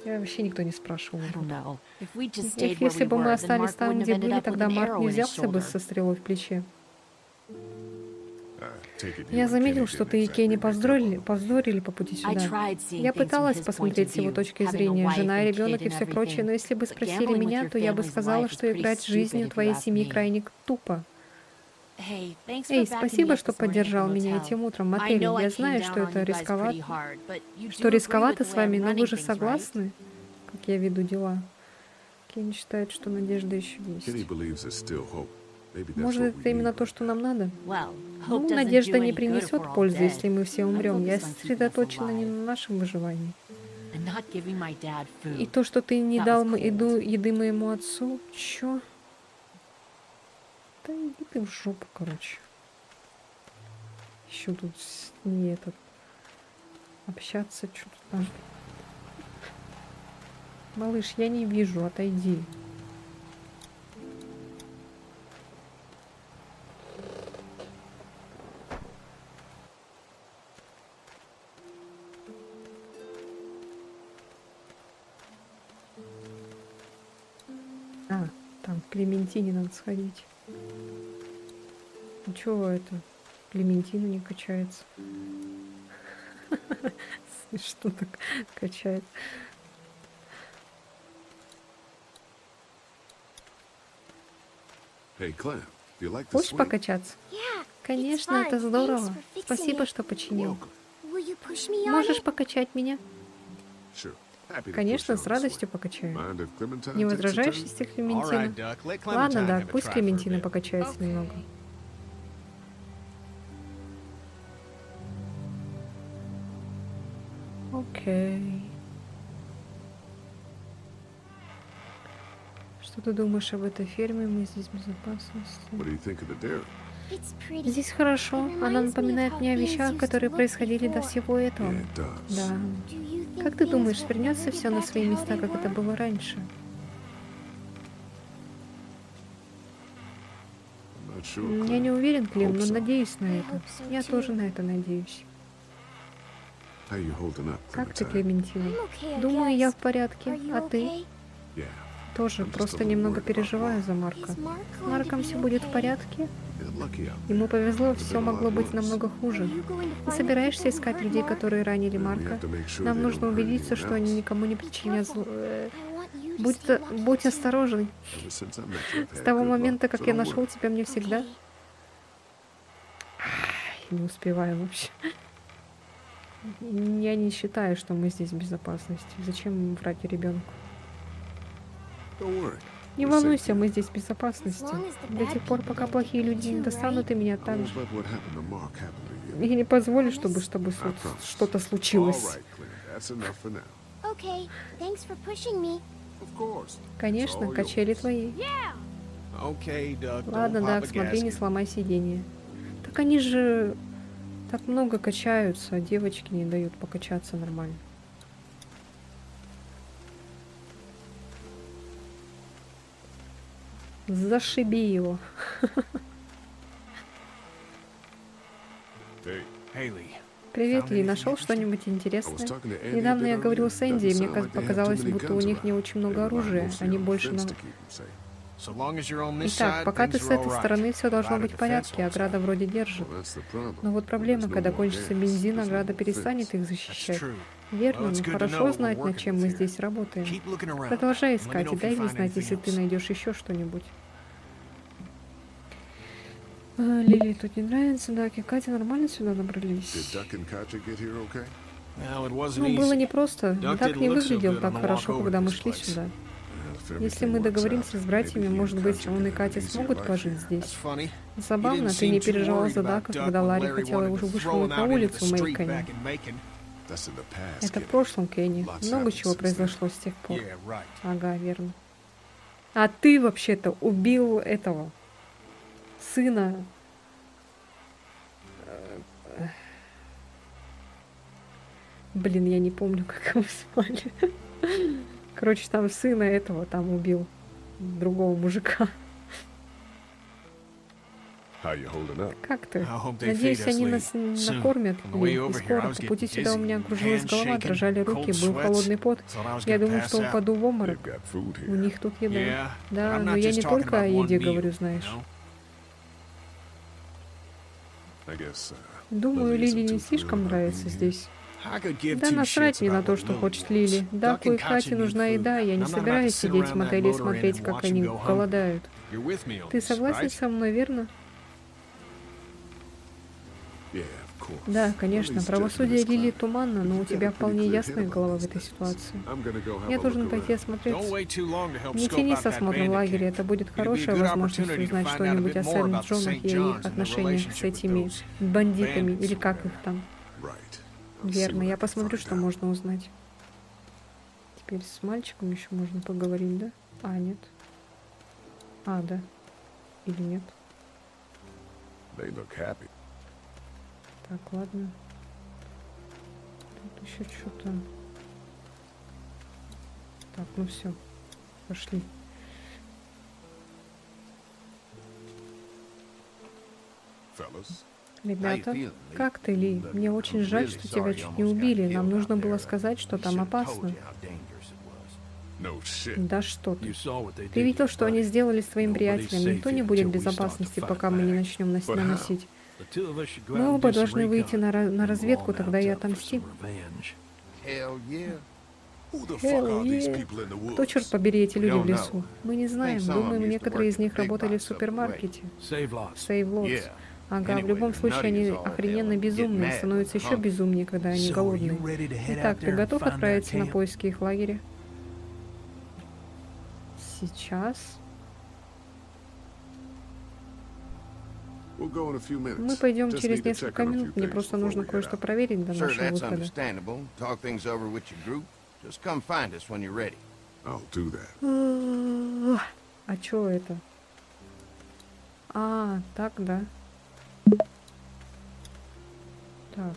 Я вообще никто не спрашивал. I don't know. If we just stayed where Если we бы мы were, then остались Mark там, wouldn't где have ended были, up with тогда an Марк arrow не in his взялся бы shoulder. со стрелой в плече. I take it you Я and заметил, Kenny что didn't ты и exactly Кенни make up повздорили по пути I сюда. tried seeing Я things from пыталась his point посмотреть of с его view, точки having a зрения, wife жена, and ребенок kid и and все прочее, но everything. если бы But спросили gambling with меня, your то я бы family's сказала, life is что pretty играть жизнью stupid, if you твоей ask семьи me. крайне тупо. Hey, thanks for Эй, backing me спасибо, up что this morning at the поддержал меня motel. этим утром в I мотеле. know I Я came знаю, down что on это you guys рисковато, pretty hard, but you что do agree рисковато with с the way вами, I'm но вы running же things, right? согласны, как я веду дела. Кенни считает, что надежда еще Kenny есть. believes there's still hope. Maybe that's Может, what we это именно need. то, что нам надо? Well, Ну, hope doesn't надежда do не any good if принесет we're all пользы, dead. если мы все I'm умрем. Я focused on keeping us сосредоточена не alive. на нашем выживании. and not giving my dad И food. то, что ты не That дал was еды моему отцу, чё? Да иди ты в жопу, короче. Еще тут не этот общаться, что-то там. Малыш, я не вижу, отойди. А, там к Клементине надо сходить. Ну чего это? Клементина не качается. Что так качает? Hey, Clem, do you like the Хочешь swing? покачаться? Yeah. Конечно, it's fun. это Thanks здорово. for fixing Спасибо, it. что починил. Welcome. Will you push me on Можешь it? покачать меня? Sure. Happy to Конечно, push с on the радостью swing. покачаю. Mind if Clementine Не takes a возражаешь, turn? если All Клементина? right, Duck. Let Ладно, Clementine да, have a пусть try for a Клементина bit. покачается немного. Окей. Что ты думаешь об этой ферме? Мы здесь в безопасности. What do you think of the dairy? It's pretty. Здесь хорошо. Она напоминает мне о вещах, которые происходили до всего этого. Yeah, it does. Да. Do you think Как ты things думаешь, will вернется ever все get на back свои to how места, they как это were? было раньше? I'm not sure, Я Clem. не уверен, Клим, но Hope so. надеюсь на I это. hope so Я too. тоже на это надеюсь. How you holding up, Как ты, Clementine? Клементина? I'm okay, I Думаю, я в guess. порядке. Are you А ты? okay? Yeah. Тоже I'm just просто a little немного worried about переживаю Mark. за Марка. Is Mark С going to Марком be все будет в okay? порядке. Yeah, lucky out there. Ему повезло, Could've все been a могло lot быть worse. намного Are хуже. you going to Ты find собираешься people who искать hurt людей, Mark? которые ранили Yeah, we Марка? have to make sure Нам they нужно don't hurt убедиться, anyone что они else. никому не Be причинят зло. careful. I want you to Будь, stay lucky будь too. осторожен. Ever since I met you, I've С had того good момента, luck, как so я don't нашел worry. тебя, мне всегда... Okay. Не успеваю вообще. Я не считаю, что мы здесь в безопасности. Зачем врать ребенку? Don't worry. Не We're волнуйся, safe мы here. здесь в безопасности. As long as the До bad тех пор, people пока don't плохие get me люди не too, достанут и меня I так won't же. let what happened to Mark happen to you. Я не позволю, чтобы с тобой I promise. что-то All случилось. right, Clem. That's enough for now. Okay. Thanks for pushing me. Of course. Конечно, It's all качели yours. твои. Okay, Duck. Ладно, don't да, pop a смотри, не gasket. сломай сиденье. Так они же так много качаются, а девочки не дают покачаться нормально. Зашиби его. Hey, Haley. Привет, Ли, нашел что-нибудь интересное? Недавно я говорил с Энди, и мне показалось, будто у них не очень много оружия. Они больше на... So long as you're on this Итак, side, пока ты things с are этой all right. стороны, все должно Provided быть в the fence порядке, holds ограда вроде держит. Но вот проблема, когда кончится бензин, ограда перестанет их That's защищать. true. Верно, Well, it's но good to know хорошо what знать, we're над working чем with мы here. здесь работаем. Keep looking around. Продолжай Let me искать know и if дай you мне find знать, если anything ты else. найдешь еще что-нибудь. Лили тут не нравится, да, и Катя нормально сюда Did набрались. Duck and Katja get here okay? Well, it wasn't Ну, было easy. непросто, Duck так didn't не look so выглядел good так on the хорошо, walk over когда to мы this шли place. сюда. If Если everything мы works договоримся out, с братьями, maybe you может and быть, Katja он и can have Катя an easier смогут life пожить here. здесь. That's funny. You Забавно, didn't ты не seem too переживал worried за about Дака, Duck когда when Ларри Larry хотела wanted уже to вышла throw him на out into улицу the в street Мейконе. back in Macon. That's in the past, Это в kid. прошлом, Кенни. Lots Много happened чего since then. произошло с тех пор. Yeah, right. Ага, верно. А ты вообще-то убил этого сына. Блин, я не помню, как его звали. Короче, там сына этого там убил. Другого мужика. How you holding up? Как ты? I hope they Надеюсь, feed us, они Lee, нас soon. накормят. On the way И over here, скоро. I was По пути getting сюда у dizzy. меня кружилась Hands голова, shaking, дрожали руки, cold был sweats. холодный пот. Thought I was Я gonna думал, pass что out. упаду в обморок. They've got food У here. них тут еда. Yeah, Да, I'm но not я just не talking только о about one еде meal, говорю, you знаешь. know? I guess, Думаю, Lily Лили isn't не too слишком thrilled about нравится being here. здесь. I could give Да two насрать shits мне на about то, what что Lily хочет wants. Лили. Duck Даку и and Katya Кате need нужна food, еда, я and не I'm not about to собираюсь sit сидеть around в that мотеле и motor inn смотреть, and как watch они them go hungry. голодают. You're with me on Ты this, согласен right? со мной, верно? Yeah, of course. Да, конечно, Lily's правосудие judgment is Лили clouded. туманно, но у You've got тебя a pretty вполне clear ясная head about голова в these этой things. ситуации. I'm gonna go have Я a должен look пойти around. осмотреться. Don't wait too long to help Не scope тяни out со that осмотром bandit лагеря, camp. это будет It'd be a хорошая good возможность opportunity to узнать find out a что-нибудь bit о more Сент about the Джонах St. и о Johns их and their отношениях с relationship with этими those бандитами, bandits или or как их whatever. там. Right. I'll see Верно, what I я can посмотрю, find что out. можно узнать. Теперь с мальчиком еще можно поговорить, да? А, нет. А, да. Или нет? They look happy. Так, ладно. Тут еще что-то. Так, ну все. Пошли. Fellas, Ребята, как ты, Ли? Мне очень жаль, что тебя чуть не убили. Нам нужно было сказать, что там опасно. no shit. Да что ты. You saw what they Ты did. видел, что они сделали с твоим приятелем? Никто не будет в безопасности, пока мы не начнем наносить. The two of us should go Мы out and оба do some должны выйти recon. на разведку, We'll all тогда и mount up for отомстим. some revenge. Hell yeah. Who the fuck Hell are these yeah. people in the Кто, черт woods? побери, эти люди в don't лесу? know. Мы не знаем. Think some Думаем, used to некоторые work из них at the big работали в box up the way. супермаркете. Save lots. Save Lots. Yeah. Ага, в Anyway, любом the случае они nutties all охрененно hell get безумные, mad становятся when еще hungry. безумнее, когда они So, голодные. you ready to head Итак, out ты there and готов find that отправиться на camp? поиски их лагеря? Сейчас. We'll go in a few minutes. Мы пойдем Just через need to check несколько on a few минут. Мне things просто before нужно we head кое-что out. проверить до Sure, нашего that's выхода. understandable. Talk things over with your group. Just come find us when you're ready. I'll do that. А чё это? А, так, да. Так.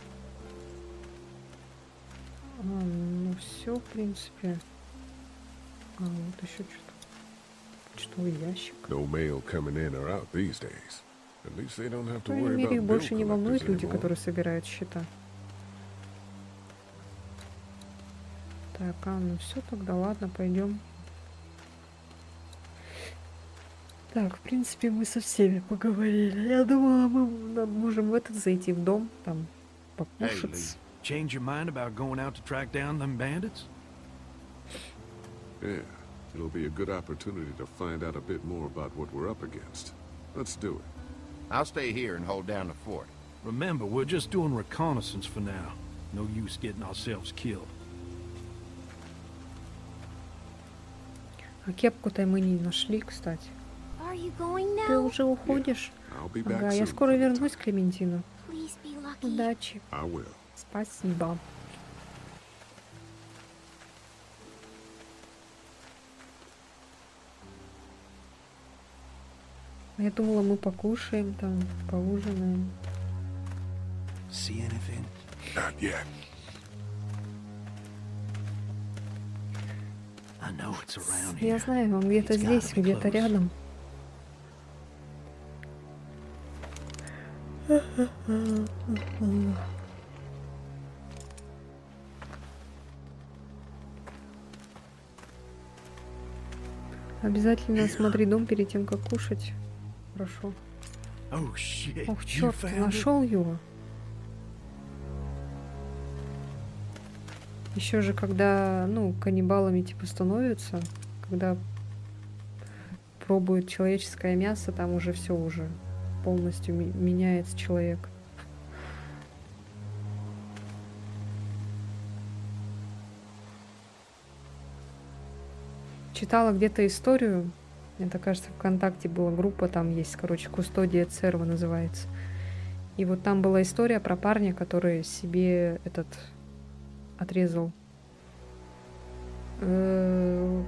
А, ну все, в принципе. А, вот еще что-то. Почтовый ящик. No mail coming in or out these days. At least they don't have По to крайней worry мере, about их bill больше не волнуют collectors люди, anymore. которые собирают счета. Так, а, ну все, тогда ладно, пойдем. Так, в принципе, мы со всеми поговорили. Я думала, мы можем в этот зайти в дом, там, покушать. Change your mind about going out to track down them bandits? Yeah, it'll be a good opportunity to find out a bit more about what we're up against. Let's do it. I'll stay here and hold down the fort. Remember, we're just doing reconnaissance for now. No use getting ourselves killed. А кепку-то мы не нашли, кстати. Are you going Ты now? уже уходишь? I'll be back Ага, я soon, скоро Clementine. вернусь, Клементина. Please be lucky. Удачи. I will. Спасибо. Я думала, мы покушаем там, поужинаем. See anything? Not yet. I know it's around Я here. знаю, он где-то It's gotta здесь, be где-то close. рядом. Обязательно осмотри дом перед тем, как кушать. Хорошо. Oh shit. Ох, You черт, ты found it? нашел его? Еще же, когда, ну, каннибалами типа становятся, когда пробуют человеческое мясо, там уже все уже полностью меняется человек. Читала где-то историю, это, кажется, ВКонтакте была группа, там есть, короче, Кустодия Церва называется. И вот там была история про парня, который себе этот отрезал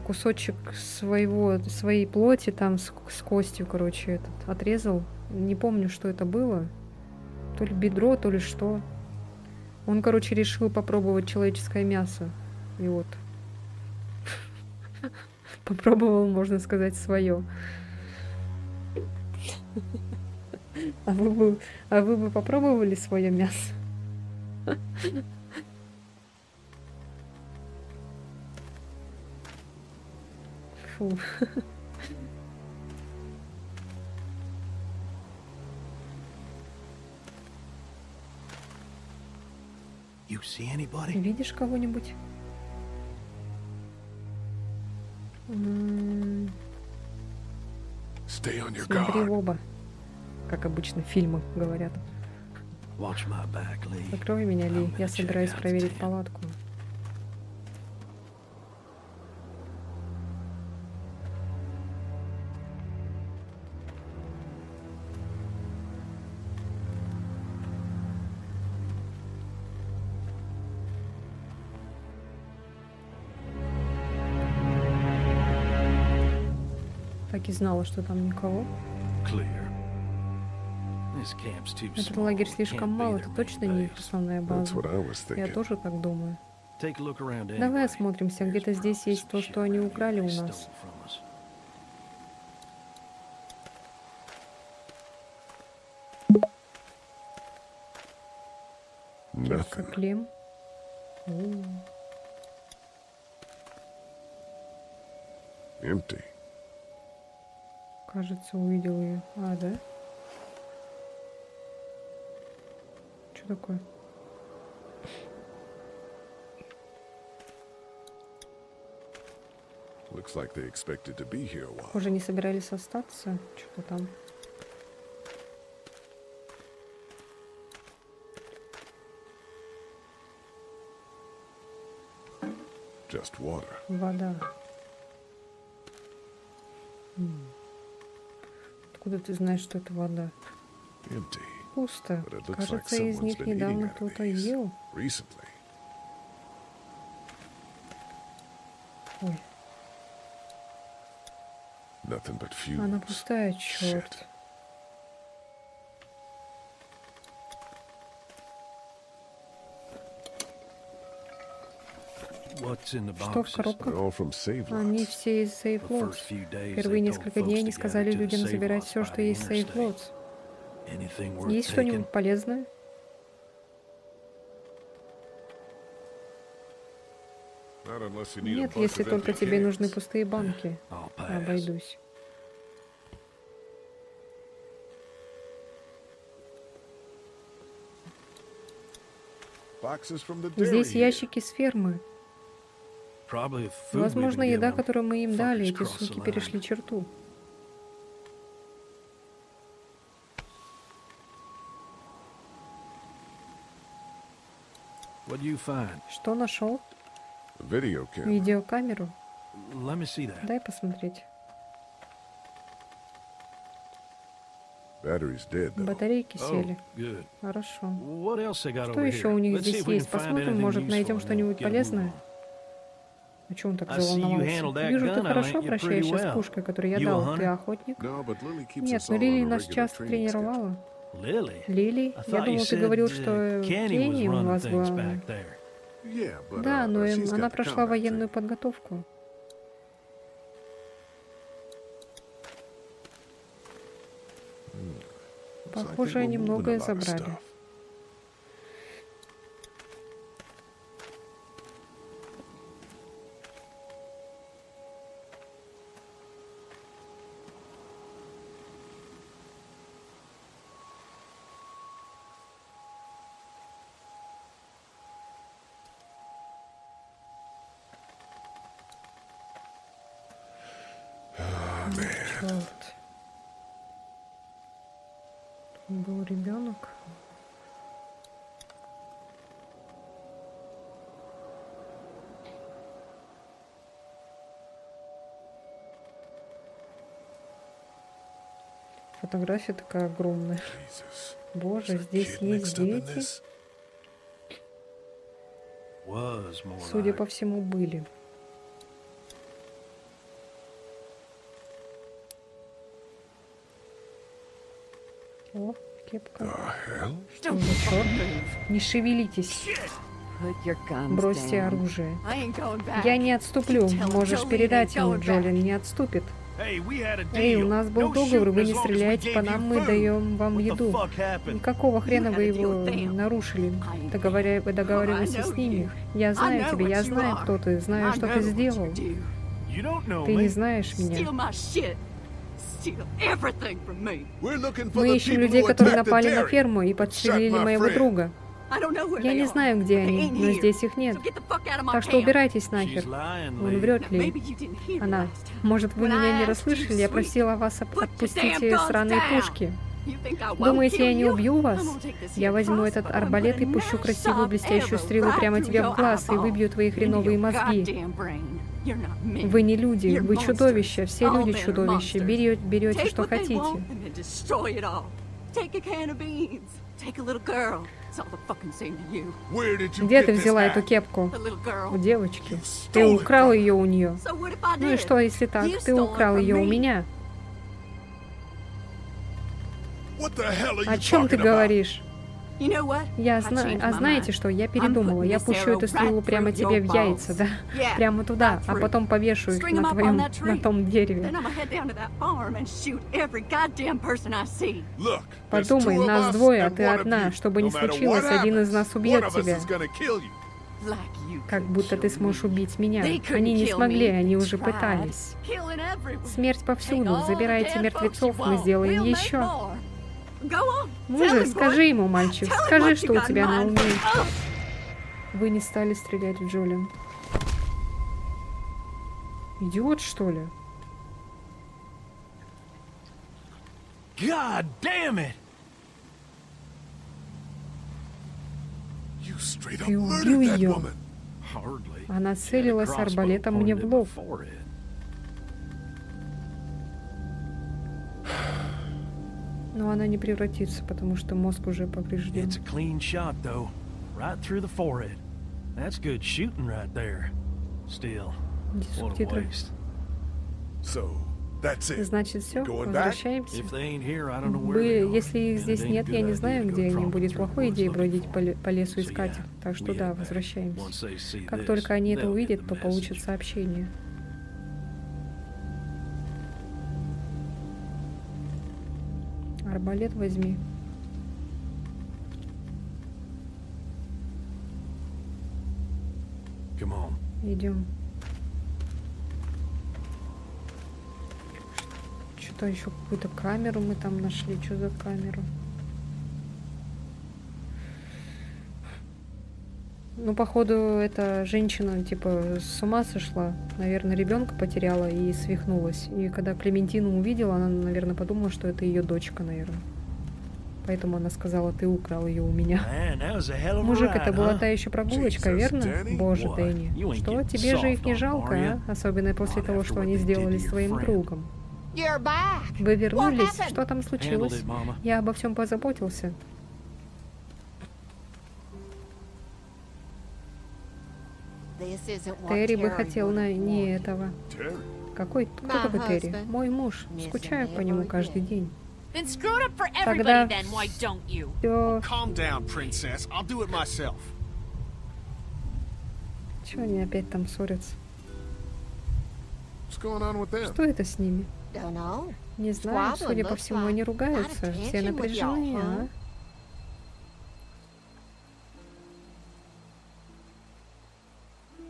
кусочек своей плоти, там с костью, короче, этот отрезал. Не помню, что это было. То ли бедро, то ли что. Он, короче, решил попробовать человеческое мясо. И вот. Попробовал, можно сказать, свое. А вы бы попробовали свое мясо? Фу. You see anybody? Видишь кого-нибудь? Stay on your Смотри guard. в оба. Как обычно в фильмах говорят. Watch my back, Lee. Закрой меня, Ли. I'm Я gonna собираюсь check out the проверить tent. палатку. Так и знала, что там никого. Clear. This camp's too Этот small. лагерь слишком Can't be мал, their это main точно не их base. основная That's база. what I was Я thinking. тоже так думаю. Take a look around anyway. Давай осмотримся, где-то There's здесь probably есть some то, shit что они around here украли у they нас. stole from us. Nothing. Клем. Empty. Кажется, увидел ее. А, да? Что такое? Looks like they expected to be here a while. Похоже, не собирались остаться. Что-то там. Just water. Вода. Откуда ты знаешь, что это вода? Empty. Пусто. But it looks like Кажется, из someone's них been eating недавно out of кто-то these. ел. Recently. Ой, Nothing but fumes. она пустая, Shit. черт. What's in the Что в boxes? коробках? They're all from save Они lots. все из Safe The Lots. first few days Первые they told несколько folks дней to они gather сказали to the людям save забирать lots все, by что the есть в Safe interstate. Lots. Anything worth Есть taking? что-нибудь полезное? Not unless you need a Нет, bunch если of только empty тебе cans. нужны пустые банки. I'll pass. Обойдусь. Boxes from the dairy Здесь here. ящики с фермы. Probably food we've Возможно, been еда, giving them. которую мы им дали, Fuckers эти crossed the суки line. перешли черту. What do you find? Что нашел? Video camera. Видеокамеру? Let me see that. Дай посмотреть. Battery's dead though. Батарейки Oh, сели. good. Хорошо. What else they got Что over еще here? у них Let's see здесь if we есть? can find Посмотрим, anything может, useful найдем and then что-нибудь get полезное. moving. А чего он так I see you заволновался? handled that Вижу, gun ты I хорошо lent you обращаешься pretty с well. пушкой, которую я You a дал. hunter? Ты охотник? No, but Lily keeps Нет, us но all Лили on a нас regular часто training schedule. тренировала. Lily? Лили? I Я thought you думал, ты said говорил, что Kenny was Кенни у running вас things была... back there. Yeah, but Да, но she's got она the прошла combat военную training. подготовку. Looks like Похоже, they were они moving a многое lot of забрали. stuff. Черт. Тут был ребенок. Фотография такая огромная. Jesus. Боже, Is there a здесь kid есть mixed up in дети. this? Was more Судя like. по всему, были. О, кепка. The hell? Что за черт? Не шевелитесь. Бросьте оружие. Я не отступлю. Можешь передать ему, Джолин не отступит. Hey, we had a Эй, у deal. нас был No договор, вы shooting не as long as we стреляете по gave нам, you мы food. даем вам What the еду. fuck happened? И какого хрена вы его нарушили? Вы договаривались с ними. Я знаю тебя, я знаю, кто ты, знаю, что ты сделал. You don't know Ты me. не знаешь меня. We're looking for Мы the ищем people людей, who которые attacked the напали на dairy. ферму и подстрелили Shot my моего friend. друга. Я не знаю, где они, но здесь их нет. Так что убирайтесь нахер. She's lying, Он Lee. врет ли? Она. Может, вы меня не расслышали? Я просила вас отпустите сраные пушки. Думаете, я не убью вас? Я возьму этот арбалет и пущу красивую блестящую стрелу прямо тебе в глаз и выбью твои хреновые мозги. Вы не люди, вы чудовища, все люди чудовища. Берете, что хотите. Where did you Где get ты this взяла hat? эту кепку? У девочки. Ты украл ее у нее. Ну и что, если так? Ты украл ее у меня. What the hell are О you чем ты talking about? говоришь? You know what? Я I знаю. changed А my знаете mind. что? Я I'm передумала. putting Я this пущу arrow эту стрелу right прямо through тебе your в яйца, balls. да? Yeah, Прямо туда, right а through. потом повешу их String на 'em up твоем, on that tree. на том дереве. Then I'm gonna head down to that farm and shoot every goddamn person I see. Look, there's two Подумай, of нас us двое, а and ты one of одна. you. Что бы ни No matter случилось, what один из happens, нас one убьет of us тебя. is gonna kill you. Like you Как could будто ты kill сможешь me. убить меня. They couldn't Они не kill смогли, me. они уже Tried. пытались. Killing everyone. Смерть Take повсюду. all the Забирайте dead мертвецов, folks you мы want. сделаем We'll make еще. more. Go on. Ну Tell же, him, скажи boy. ему, мальчик, Tell him скажи, what что you у got тебя in на mind. уме. Oh. Вы не стали стрелять в Джоли. Идиот, что ли? God damn it! You straight up Ты murdered убил that ее. woman. Hardly. Она She had a целилась crossbow арбалетом мне в pointed at my лоб. forehead. Но она не превратится, потому что мозг уже поврежден. It's a clean shot, though. Right through the forehead. That's good shooting right there. Still, Где what a субтитры? waste. So, that's it. Значит, все, Going back? возвращаемся. If they ain't here, I don't know where Вы, to go. если их And здесь it ain't нет, a я good не idea знаю, to где go они. tromping Будет through плохой the идеей woods бродить looking по лесу So, искать yeah, их. Так что we да, head back. возвращаемся. Once they see Как this, только они это they'll get увидят, the то получат message. сообщение. Арбалет возьми. Come on. Идем. Что-то еще какую-то камеру мы там нашли. Что за камеру? Ну, походу, эта женщина, типа, с ума сошла. Наверное, ребенка потеряла и свихнулась. И когда Клементину увидела, она, наверное, подумала, что это ее дочка, наверное. Поэтому она сказала, ты украл ее у меня. Man, that was a hell of a Мужик, ride, это была huh? та еще прогулочка, Jesus, верно? Danny. Боже, What? Дэнни. You ain't Что, getting тебе же их soft не on them, жалко, are а? Особенно после Not того, after что what они they did сделали to с your твоим friend. другом. You're back. Вы вернулись? happened? Что там Handled случилось? it, mama. Я обо всем позаботился. This isn't what Терри бы Terry хотел would на have не wanted. этого. Terry. Какой? Кто My такой Терри? husband. Мой муж. Miss him Скучаю по нему every каждый day. день. Then screw it up for Тогда everybody then, why don't you? все. Calm down, princess. I'll do it myself. Чего они опять там ссорятся? What's going on with them? Что это с ними? Dunno. Не знаю, Squabbling судя по looks всему, like они a lot of ругаются. Все tension with напряжены, y'all, а? huh?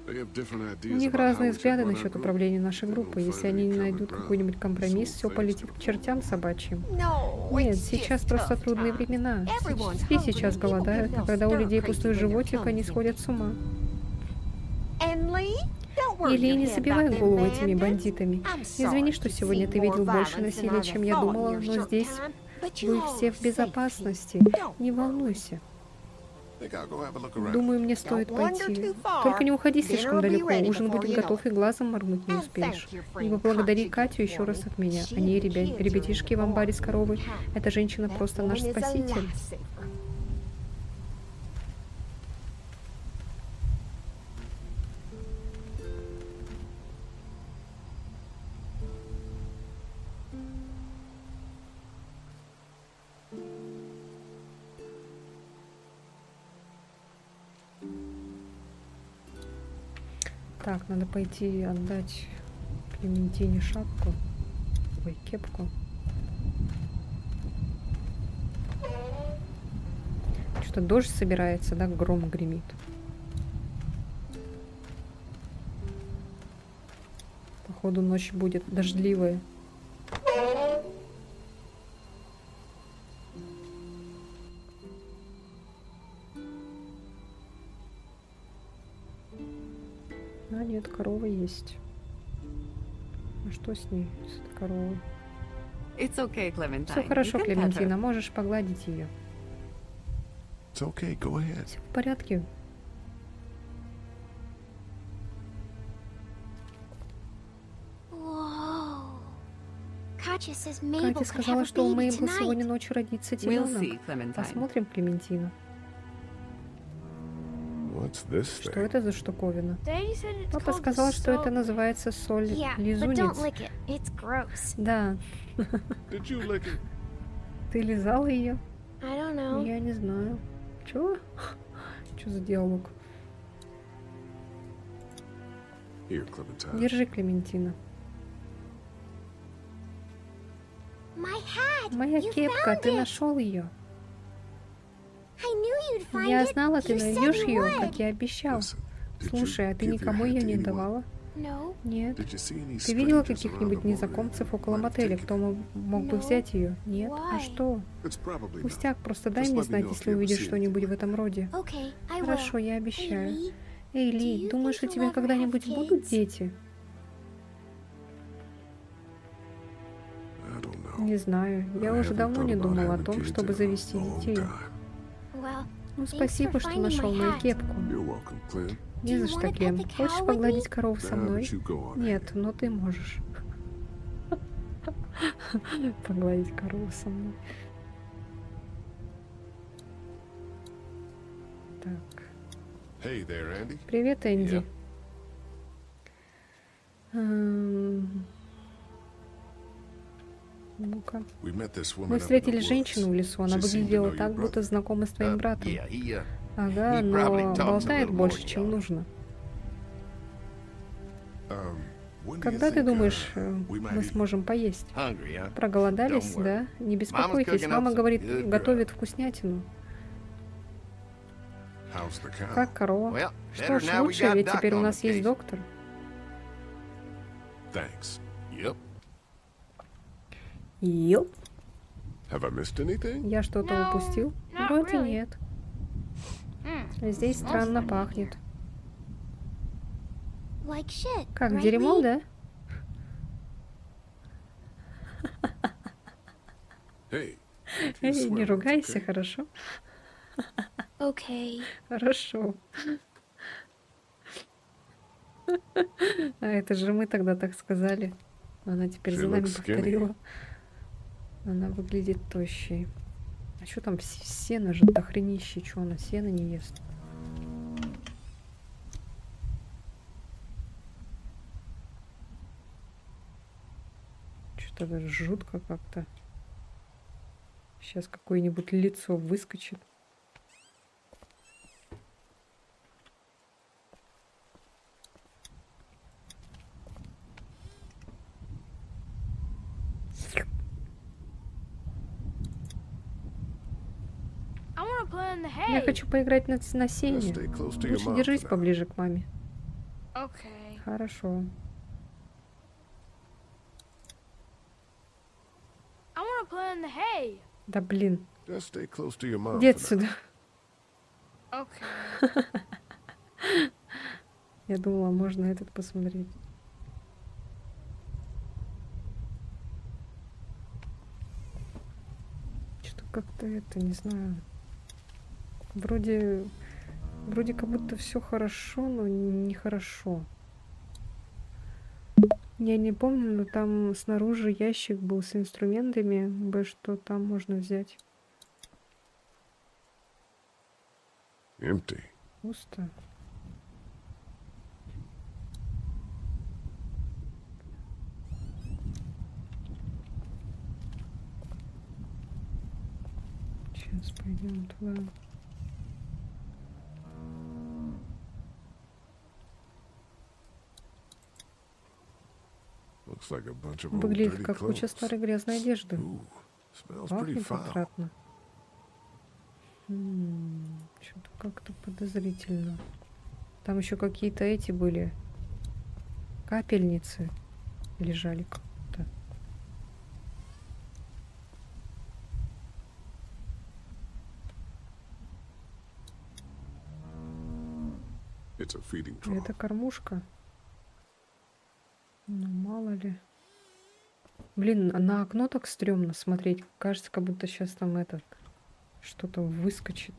They have different У ideas них about how разные we should взгляды run our насчет group. управления нашей They группой. don't Если find они не any найдут common какой-нибудь ground. компромисс, So все things полетит gonna к be чертям собачьим. No, Нет, it's сейчас just просто tough трудные times. времена. Everyone's Все hungry, сейчас and people голодают, get а когда у stir людей crazy пустой when it животик, они comes сходят с ума. And Lee, don't worry Или your не head забивай about them голову этими bandits. бандитами. I'm Извини, sorry что you've сегодня seen ты more видел больше violence than насилия, I've чем я thought in думала, your но short здесь time, but вы you're все в safe безопасности. here. Don't Не worry. волнуйся. Think I'll go have a look around. Думаю, мне стоит Don't wander пойти. too far. Только не уходи Dinner слишком will be далеко. ready Ужин before будет you know готов, и it. глазом моргнуть не And успеешь. thank your И friend поблагодари Katya Катю еще for раз me. от меня. She Они, and the kids are in ребятишки the в амбаре barn. с коровой. Count. Эта женщина That просто наш woman is a спаситель. lifesaver. Так, надо пойти отдать Клементине шапку. Ой, кепку. Что-то дождь собирается, да? Гром гремит. Походу, ночь будет дождливая. А, нет, корова есть. А что с ней, с этой коровой? It's okay, Clementine. Все хорошо, You can pet her. Клементина, можешь погладить ее. It's okay, go ahead. Все в порядке. Whoa. Katya says Mabel Катя could have сказала, a что у baby Мейбл сегодня tonight. ночью родится We'll see, теленок. Clementine. Посмотрим, Клементина. What's this Что thing? это за штуковина? Daddy said it's Папа called сказал, что это salt. называется соль Yeah, but лизунец. don't lick it. It's gross. Да. Did you lick it? Ты лизала ее? I don't know. Я не знаю. Чё? Чё за диалог? Here, Clementine. Держи, Клементина. My hat. Моя You кепка, found ты it. нашел ее. I knew you'd find Я it. знала, ты You said найдешь you ее, would. как и обещал. Listen, did you Слушай, а ты give your никому hat ее to не anyone? давала? No. Нет. Did you see any Ты видела strangers around каких-нибудь the border незнакомцев who около might have мотеля, taken кто мог бы No. взять ее? Нет? А Why? что? it? It's probably Пустяк, nothing. просто дай Just мне let me знать, know if если you ever увидишь see что-нибудь anything в этом роде. Okay, I will. Хорошо, я Hey, обещаю. Lee, Эй, do Ли, you думаешь, think у тебя you'll ever когда-нибудь have будут kids? дети? I don't know. Не знаю. Я I уже haven't давно thought не about думала о having том, kids чтобы in a завести long детей. time. Well, Ну, thanks спасибо, for что finding нашел my мою hat. кепку. You're welcome, Clint. Не Do за you что, wanna pet Клем. the cow Хочешь with погладить me? корову со Nah, мной? but you go on Нет, ahead. но ты можешь. Погладить корову со мной. Так. Hey there, Andy. Привет, Энди. Yeah. Ну-ка. We met this woman Мы up in the встретили woods. женщину в лесу. Она She seemed to выглядела know your так, будто brother. знакома с твоим братом. Yeah, he Ага, he probably но talks a болтает little more больше, than чем y'all. нужно. When do Когда you ты think, думаешь, we might мы eat? сможем поесть? Hungry, huh? Проголодались, Don't worry. да? Не беспокойтесь, cooking up мама some говорит, good готовит вкуснятину. How's the cow? Как корова? Well, Что better ж, now we лучше, got ведь Doc теперь у on нас the есть case. доктор. Thanks. Yep. Ёп. Have I missed anything? Я что-то No, упустил? not Вроде really. нет. Mm, Здесь smells странно funny пахнет. Like shit. Как, right, дерьмо, Lee? да? Hey. Эй, не ругайся, хорошо? Okay. Хорошо. А это же мы тогда так сказали. Она теперь She за нами looks skinny. повторила. Она выглядит тощей. А что там сено же дохренище? Что она сено не ест? Что-то даже жутко как-то. Сейчас какое-нибудь лицо выскочит. I wanna play in the Я hay. хочу поиграть на Let's сене. stay close to your Лучше mom держись for now. поближе к маме. Okay. Хорошо. I wanna play in the hay. Да блин. Just stay close to your mom Иди for now. отсюда. Okay. Я думала, можно этот посмотреть. Что как-то это, не знаю. Вроде как будто все хорошо, но нехорошо. Я не помню, но там снаружи ящик был с инструментами, что там можно взять. Empty. Пусто. Сейчас пойдем туда. Looks like a bunch of old Выглядит dirty как куча clothes. старой грязной одежды. Ooh, smells pretty Пахнет foul. отвратно. Что-то как-то подозрительно. Там еще какие-то эти были. Капельницы лежали как-то. It's a feeding trough. Это кормушка. Ну, мало ли. Блин, на окно так стрёмно смотреть. Кажется, как будто сейчас там этот что-то выскочит.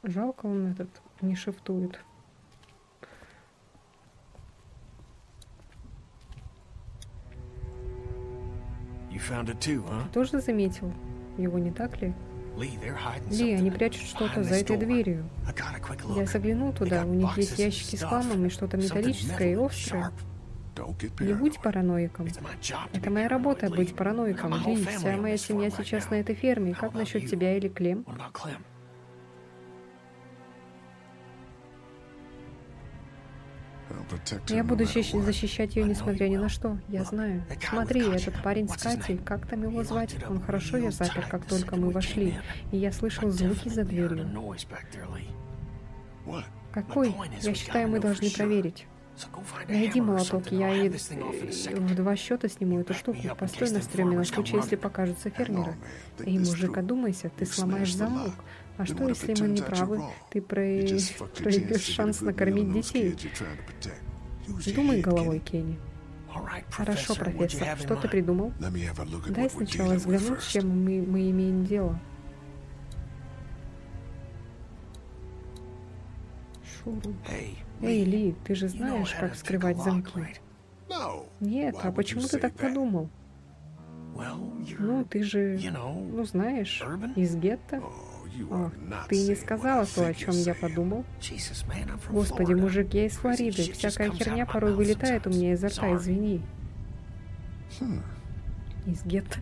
Жалко, он этот не шифтует. found it too, huh? Ты тоже заметил его, не так ли? Lee, they're hiding Ли, они something прячут что-то behind за this этой door. дверью. I got a quick look. Я заглянул туда, у них есть ящики с хламом и что-то металлическое и острое. Don't get Не будь paranoid. параноиком. Это моя работа быть параноиком. Ли, вся моя семья сейчас на этой ферме. Как насчет тебя или Клем? What about Clem? I'll protect her Я no буду matter what. защищать ее, несмотря ни на что. Я знаю. Смотри, этот парень с Катей, как там его звать? Он хорошо ее запер, как только мы вошли. И я слышал звуки за дверью. What? Какой? Я считаю, мы должны проверить. Найди молоток, я и в 2 счета сниму эту штуку. Постой на стреме на случай, если покажутся фермеры. Эй, мужик, одумайся, ты сломаешь замок. А что, если мы не правы? Ты проебешь шанс накормить детей. Думай головой, Кенни. Хорошо, профессор. Что ты придумал? Дай сначала взглянуть, с чем мы имеем дело. Шуру. Эй, Ли, ты же знаешь, как вскрывать замки? Нет, а почему ты так подумал? Ну, ты же, ну, знаешь, из гетто. Ох, ты не сказала то, о чем я подумал. Господи, мужик, я из Флориды. Всякая херня порой вылетает у меня изо рта, извини. Из гетто.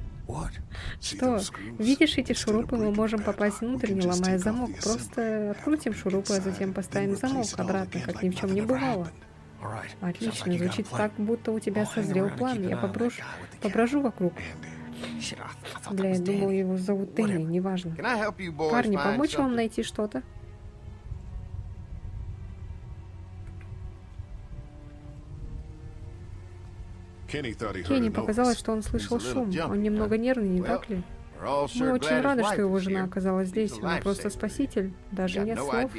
Что? Видишь эти шурупы? Мы можем попасть внутрь, не ломая замок. Просто открутим шурупы, а затем поставим замок обратно, как ни в чем не бывало. Отлично, звучит так, будто у тебя созрел план. Я поброжу вокруг. Бля, я думал, его зовут Дэнни, неважно. Парни, помочь вам найти что-то? Кенни показалось, что он слышал шум. Он немного нервный, не так ли? Мы очень рады, что его жена оказалась здесь. Он просто спаситель. Даже нет слов.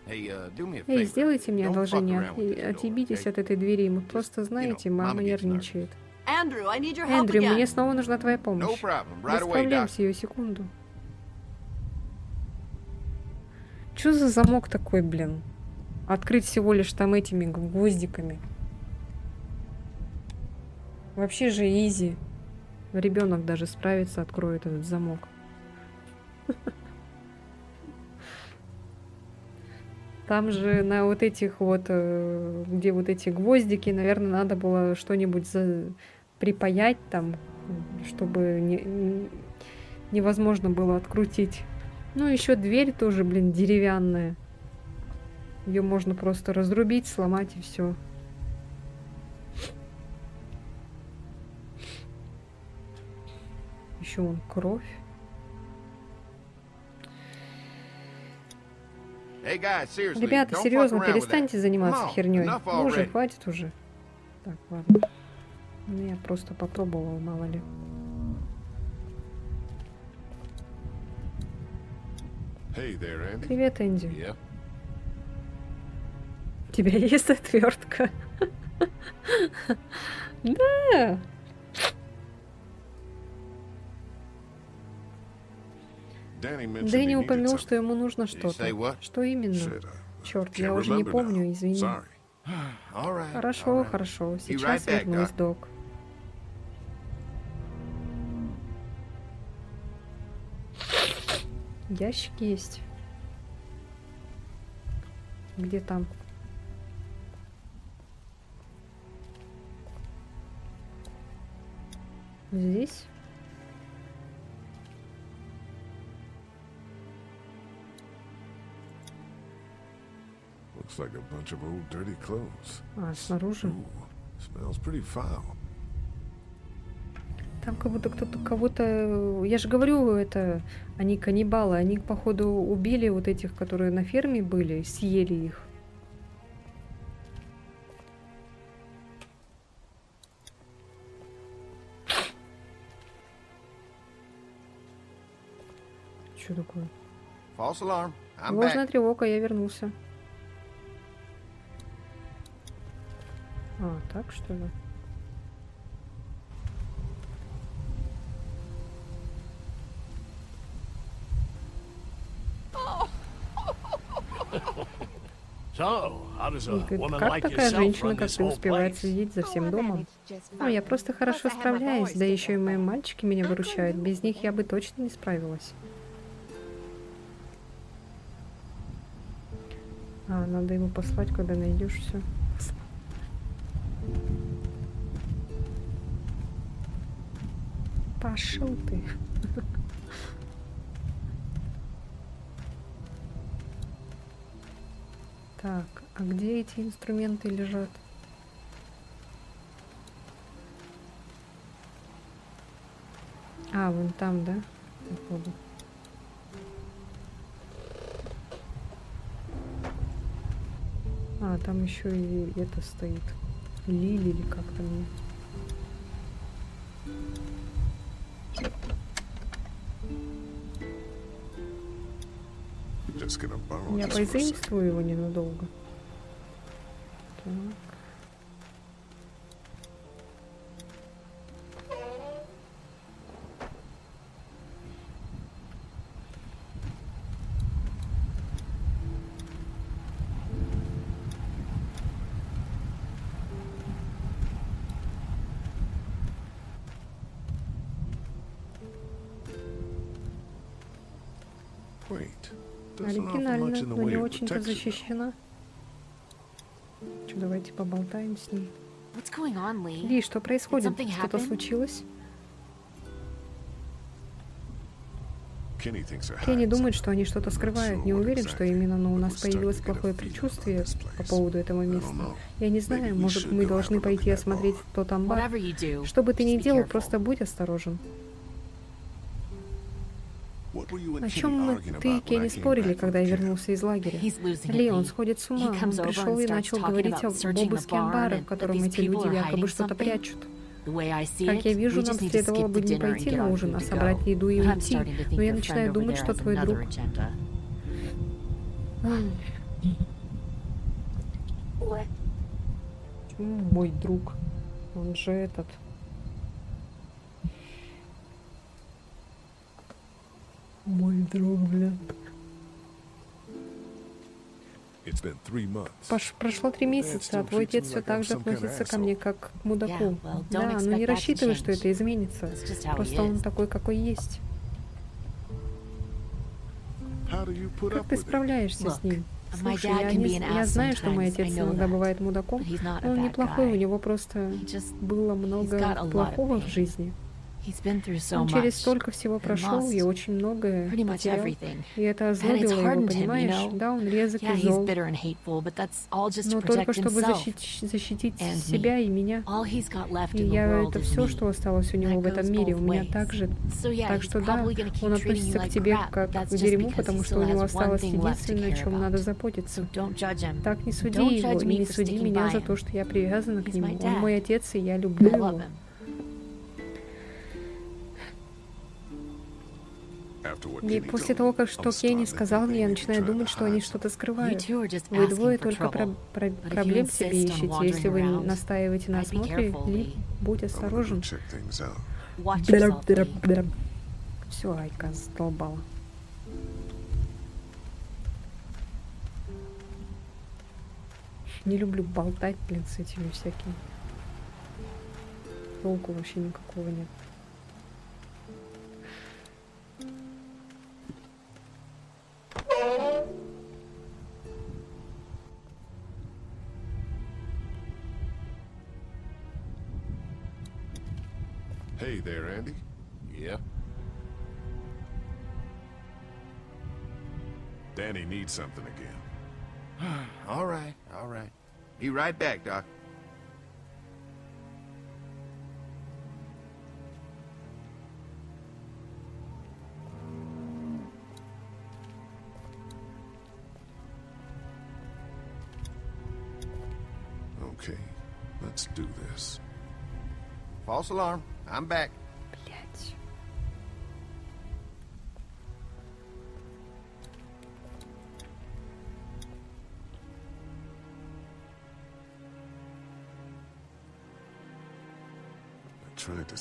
Эй, сделайте мне одолжение. Отъебитесь от этой двери. Мы просто, знаете, мама нервничает. Эндрю, мне снова нужна твоя помощь. Без проблем, сию секунду. Чё за замок такой, блин? Открыть всего лишь там этими гвоздиками. Вообще же изи. Ребенок даже справится, откроет этот замок. Там же на вот этих вот, где вот эти гвоздики, наверное, надо было что-нибудь припаять там, чтобы невозможно было открутить. Ну, еще дверь тоже, блин, деревянная. Ее можно просто разрубить, сломать и все. Еще вон кровь. Ребята, серьезно, перестаньте заниматься херней. Ну уже, хватит уже. Так, ладно. Ну, я просто попробовала, мало ли. Привет, Энди. У тебя есть отвертка? Да. Дэнни упомянул, что ему нужно что-то. Что именно? Черт, я уже не помню, извини. Хорошо, хорошо. Сейчас вернусь, док. Ящик есть. Где там? Здесь? Looks like a bunch of old dirty clothes. А, снаружи. Smells pretty foul. Там как будто кто-то кого-то... Я же говорю, это... Они каннибалы. Они, походу, убили вот этих, которые на ферме были, съели их. Что такое? Ложная тревога, я вернулся. А, так что ли? So, how И говорит, как такая женщина, как ты, успевает следить за всем домом? Ну, я просто хорошо справляюсь, да еще и мои мальчики меня выручают. Без них я бы точно не справилась. А, надо его послать, когда найдешь все. Пошел ты. Так, а где эти инструменты лежат? А, вон там, да? Походу. А, там еще и это стоит. Лили или как там. Я позаимствую его ненадолго. Так. Оригинально, но не очень-то защищена. Что, давайте поболтаем с ней. Ли, что происходит? Что-то случилось? Кенни думает, что они что-то скрывают. Не уверен, что именно, но у нас появилось плохое предчувствие по поводу этого места. Я не знаю, может, мы должны пойти осмотреть тот амбар. Что бы ты ни делал, просто будь осторожен. О чем ты и Кенни спорили, когда я вернулся из лагеря? Ли, он сходит с ума. Он пришел и начал говорить об обыске амбара, в котором эти люди якобы что-то прячут. Как я вижу, нам следовало бы не пойти на ужин, а собрать еду и уйти. Но я начинаю думать, что твой друг... Мой друг. Он же этот... Мой друг, блин. Прошло 3 месяца, а твой отец все так же относится ко мне, как к мудаку. Да, но не рассчитывай, что это изменится. Просто он такой, какой есть. Как ты справляешься с ним? Слушай, я знаю, что мой отец иногда бывает мудаком, но он неплохой, у него просто было много плохого в жизни. Он через столько всего прошел и очень многое потерял. И это озлобило его, понимаешь? Да, он резок и зол. Но только чтобы защитить себя и меня. И это все, что осталось у него в этом мире. У меня также. Так что да, он относится к тебе как к дерьму, потому что у него осталось единственное, о чем надо заботиться. Так не суди его и не суди меня за то, что я привязана к нему. Он мой отец, и я люблю его. И после того, что Кенни сказал мне, я начинаю думать, что они что-то скрывают. Вы двое только проблем себе ищете. Если вы настаиваете на осмотре, Ли, будь осторожен. Все, Айка задолбала. Не люблю болтать, блин, с этими всякими. Толку вообще никакого нет. Hey there, Andy. Yeah? Danny needs something again. All right, all right. Be right back, Doc. Okay, let's do this. False alarm. I'm back. Блять.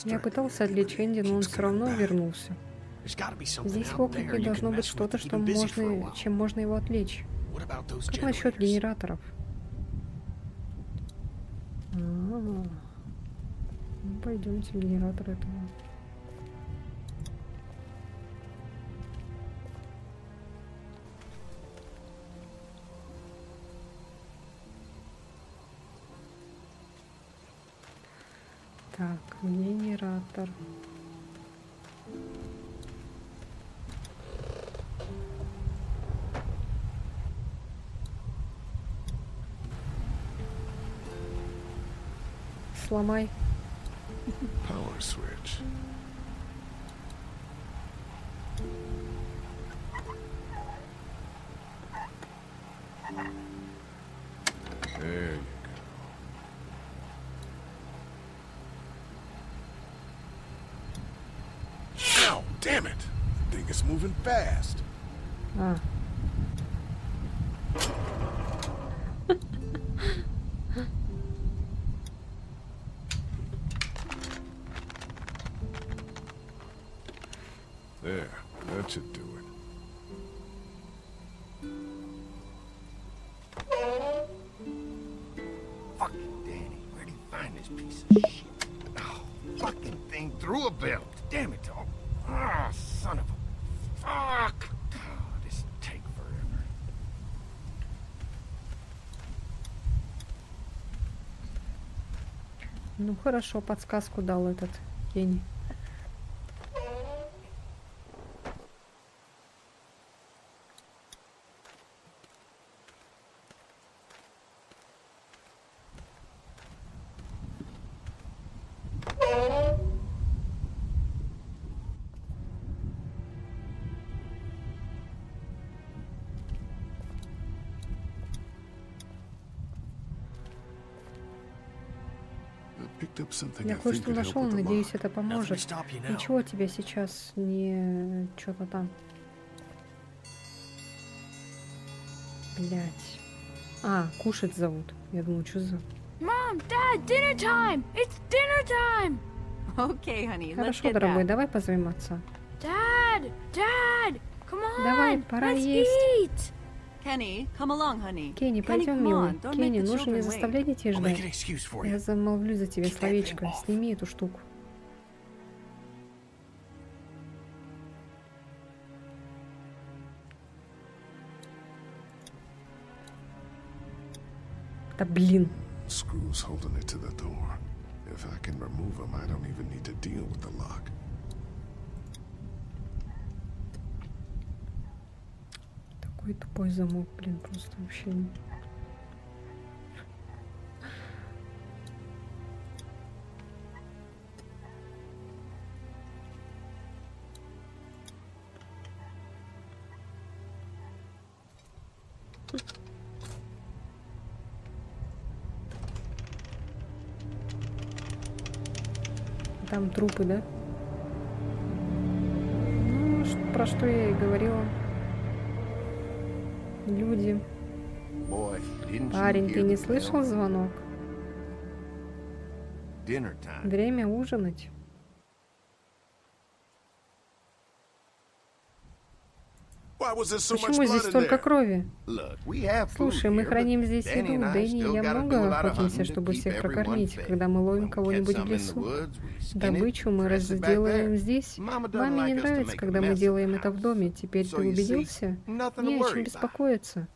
Я пытался отвлечь Энди, но он все равно вернулся. Здесь в округе должно быть что-то, чем можно его отвлечь. Как насчет генераторов? Ну, пойдемте в генератор этого. Так, генератор. Сломай. Power switch. There you go. Ow, damn it! The thing is moving fast. А. There, that should do it. Fucking Danny, where'd he find this piece of shit? Oh, fucking thing through a belt. Damn it, dog. Ah, son of a... Fuck! Oh, this take forever. Ну хорошо, подсказку дал этот Кенни. Я кое-что нашел, надеюсь, это поможет. Ничего тебя сейчас не... Что-то там. Блять. А, кушать зовут. Я думаю, что за... Mom, Dad, dinner time! It's dinner time! Okay, honey, let's Хорошо, get дорогой, back. давай позовем отца. Dad! Dad! Come on! Давай, пора let's есть. eat! Kenny, come along, honey. Кенни, Kenny, пойдем, come милый. on. Don't make Кенни, the нужно не children заставлять wait. детей I'll make an ждать. excuse for Я you. замолвлю за тебя Keep that словечко. thing off. Сними эту штуку. Да блин. Screws holding it to the door. If I can remove them, I don't even need to deal with the lock. Такой тупой замок, блин, просто вообще... Там трупы, да? Ну, про что я и говорила. Люди. Boy, didn't you Парень, ты hear не the слышал bell? звонок? Dinner time. Время ужинать. Why was there so much Почему blood здесь in столько there? крови? Look, we have food Слушай, мы here, храним but здесь Danny еду. and I Дэнни и still я gotta do много a lot of охотимся, hunting to чтобы keep всех everyone прокормить. fed. Когда мы ловим When we catch кого-нибудь в some in the лесу, woods, we skin it, добычу мы dress it back разделываем there. здесь. Mama doesn't Маме не like us to нравится, make a когда мы mess of делаем the это в house. доме. Теперь So ты you see, убедился? nothing to Не о worry чем about. беспокоиться.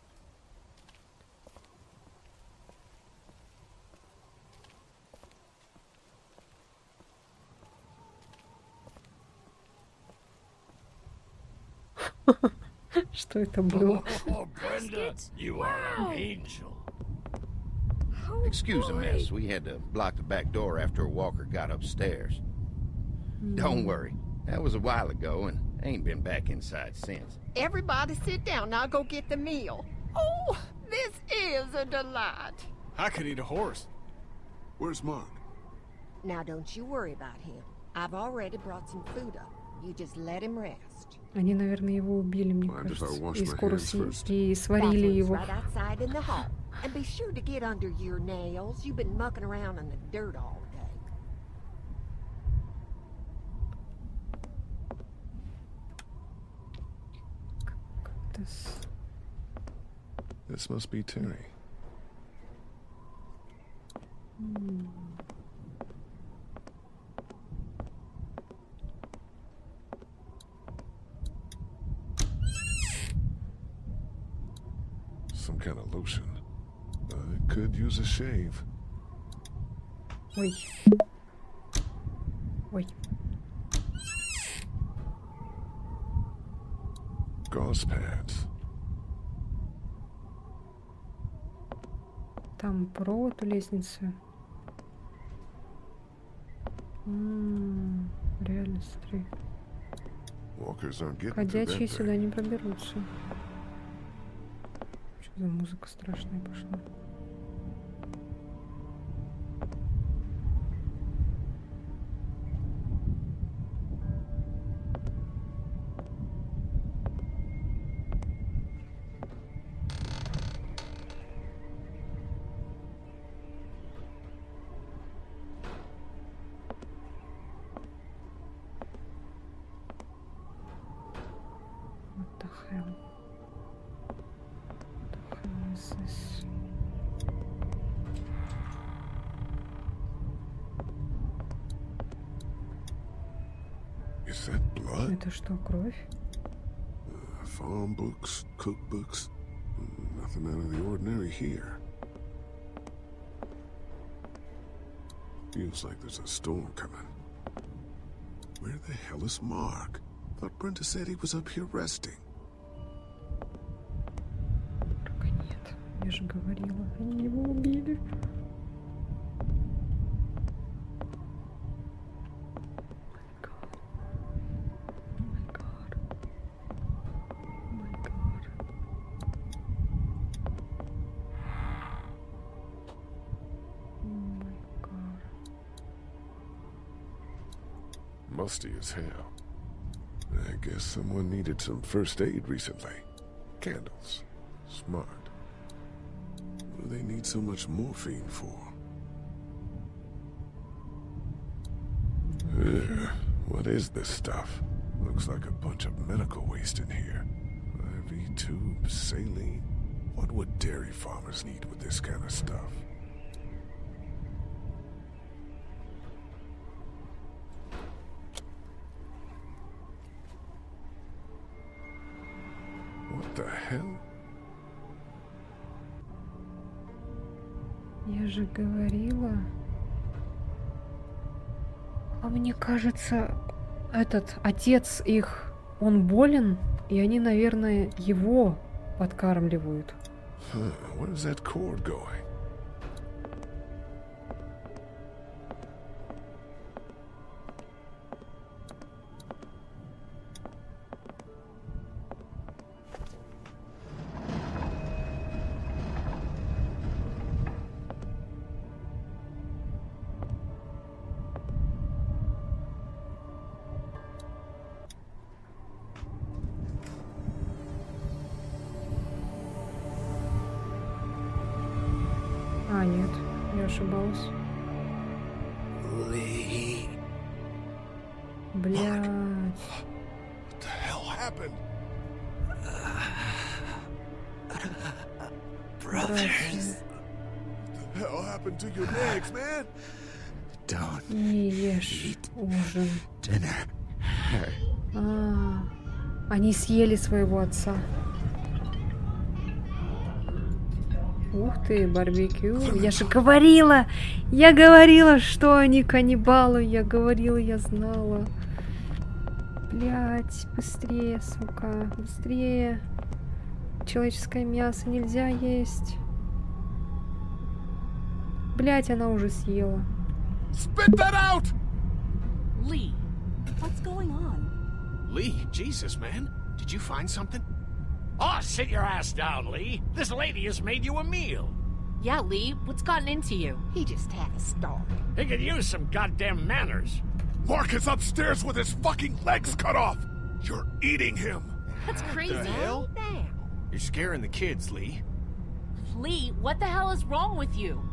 Что это было? Oh, Brenda, you are an angel. Excuse the mess. We had to block the back door after Walker got upstairs. Don't worry. That was a while ago and ain't been back inside since. Everybody sit down. I'll go get the meal. Oh, this is a delight. I could eat a horse. Where's Mark? Now, don't you worry about him. I've already brought some food up. You just let him rest. Они, наверное, его убили, мне Mind if I кажется. wash И my скоро hands first? и сварили Bathrooms его. right outside in the hall. And be sure to get under your nails. You've been mucking around in the dirt all day. This must be Terry. kind of lotion. I could use a shave. Ой. Ой. Gauze pads. Там провод у лестницы. Реально, смотри. Walkers aren't getting through Ходячие that сюда thing. не проберутся. Что за музыка страшная пошла? What the hell? What the hell is this? Is that blood? Это что, кровь? Farm books, cookbooks. Nothing out of the ordinary here. Feels like there's a storm coming. Where the hell is Mark? Thought Brenda said he was up here resting. Только нет. Я же говорила, они его убили. Musty as hell. I guess someone needed some first aid recently. Candles. Smart. What do they need so much morphine for? Ugh, what is this stuff? Looks like a bunch of medical waste in here. IV tubes, saline. What would dairy farmers need with this kind of stuff? What the hell? Я же говорила. А мне кажется, этот отец их, он болен, и они, наверное, его подкармливают. Where's that cord going? А, нет, я ошибалась. Блядь. What the hell happened? Brothers. What the hell happened to your legs, man? Don't Не ешь ужин. dinner. А, они съели своего отца. Ух ты, барбекю. Я же говорила! Я говорила, что они каннибалы. Я говорила, я знала. Блять, быстрее, сука. Быстрее. Человеческое мясо нельзя есть. Блять, она уже съела. Spit that out! Lee, what's going on? Lee, Jesus, man. Did you find something? Oh, sit your ass down, Lee. This lady has made you a meal. Yeah, Lee, what's gotten into you? He just had a start. He could use some goddamn manners. Mark is upstairs with his fucking legs cut off. You're eating him. That's crazy. The hell? Now. You're scaring the kids, Lee. Lee, what the hell is wrong with you?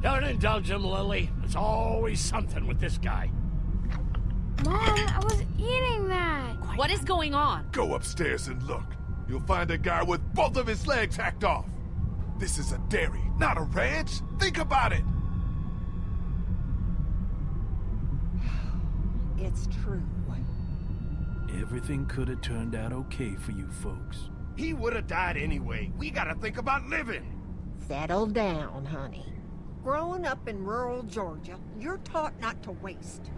Don't indulge him, Lily. There's always something with this guy. Mom, I was eating that. What is going on? Go upstairs and look. You'll find a guy with both of his legs hacked off. This is a dairy, not a ranch. Think about it. It's true. Everything could have turned out okay for you folks. He would have died anyway. We gotta think about living. Settle down, honey. Growing up in rural Georgia, you're taught not to waste.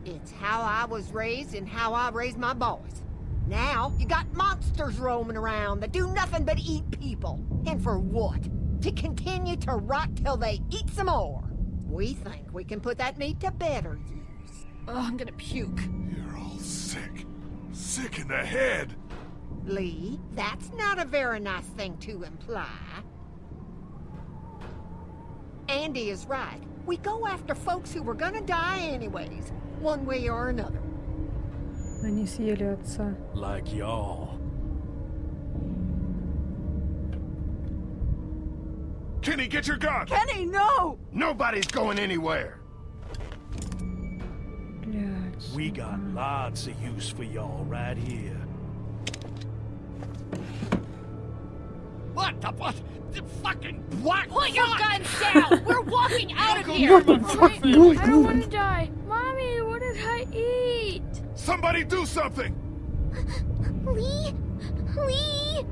It's how I was raised and how I raised my boys. Now, you got monsters roaming around that do nothing but eat people. And for what? To continue to rot till they eat some more. We think we can put that meat to better use. Oh, I'm gonna puke. You're all sick. Sick in the head. Lee, that's not a very nice thing to imply. Andy is right. We go after folks who were gonna die anyways, one way or another. Они съели отца. Like y'all. Kenny, get your gun! Kenny, no! Nobody's going anywhere. Блядь. We got lots of use for y'all right here. What the what? The fucking what? Put your guns down! We're walking out of here! What the fuck? I don't want to die. Mommy, what did I eat? Somebody do something! Lee? Lee?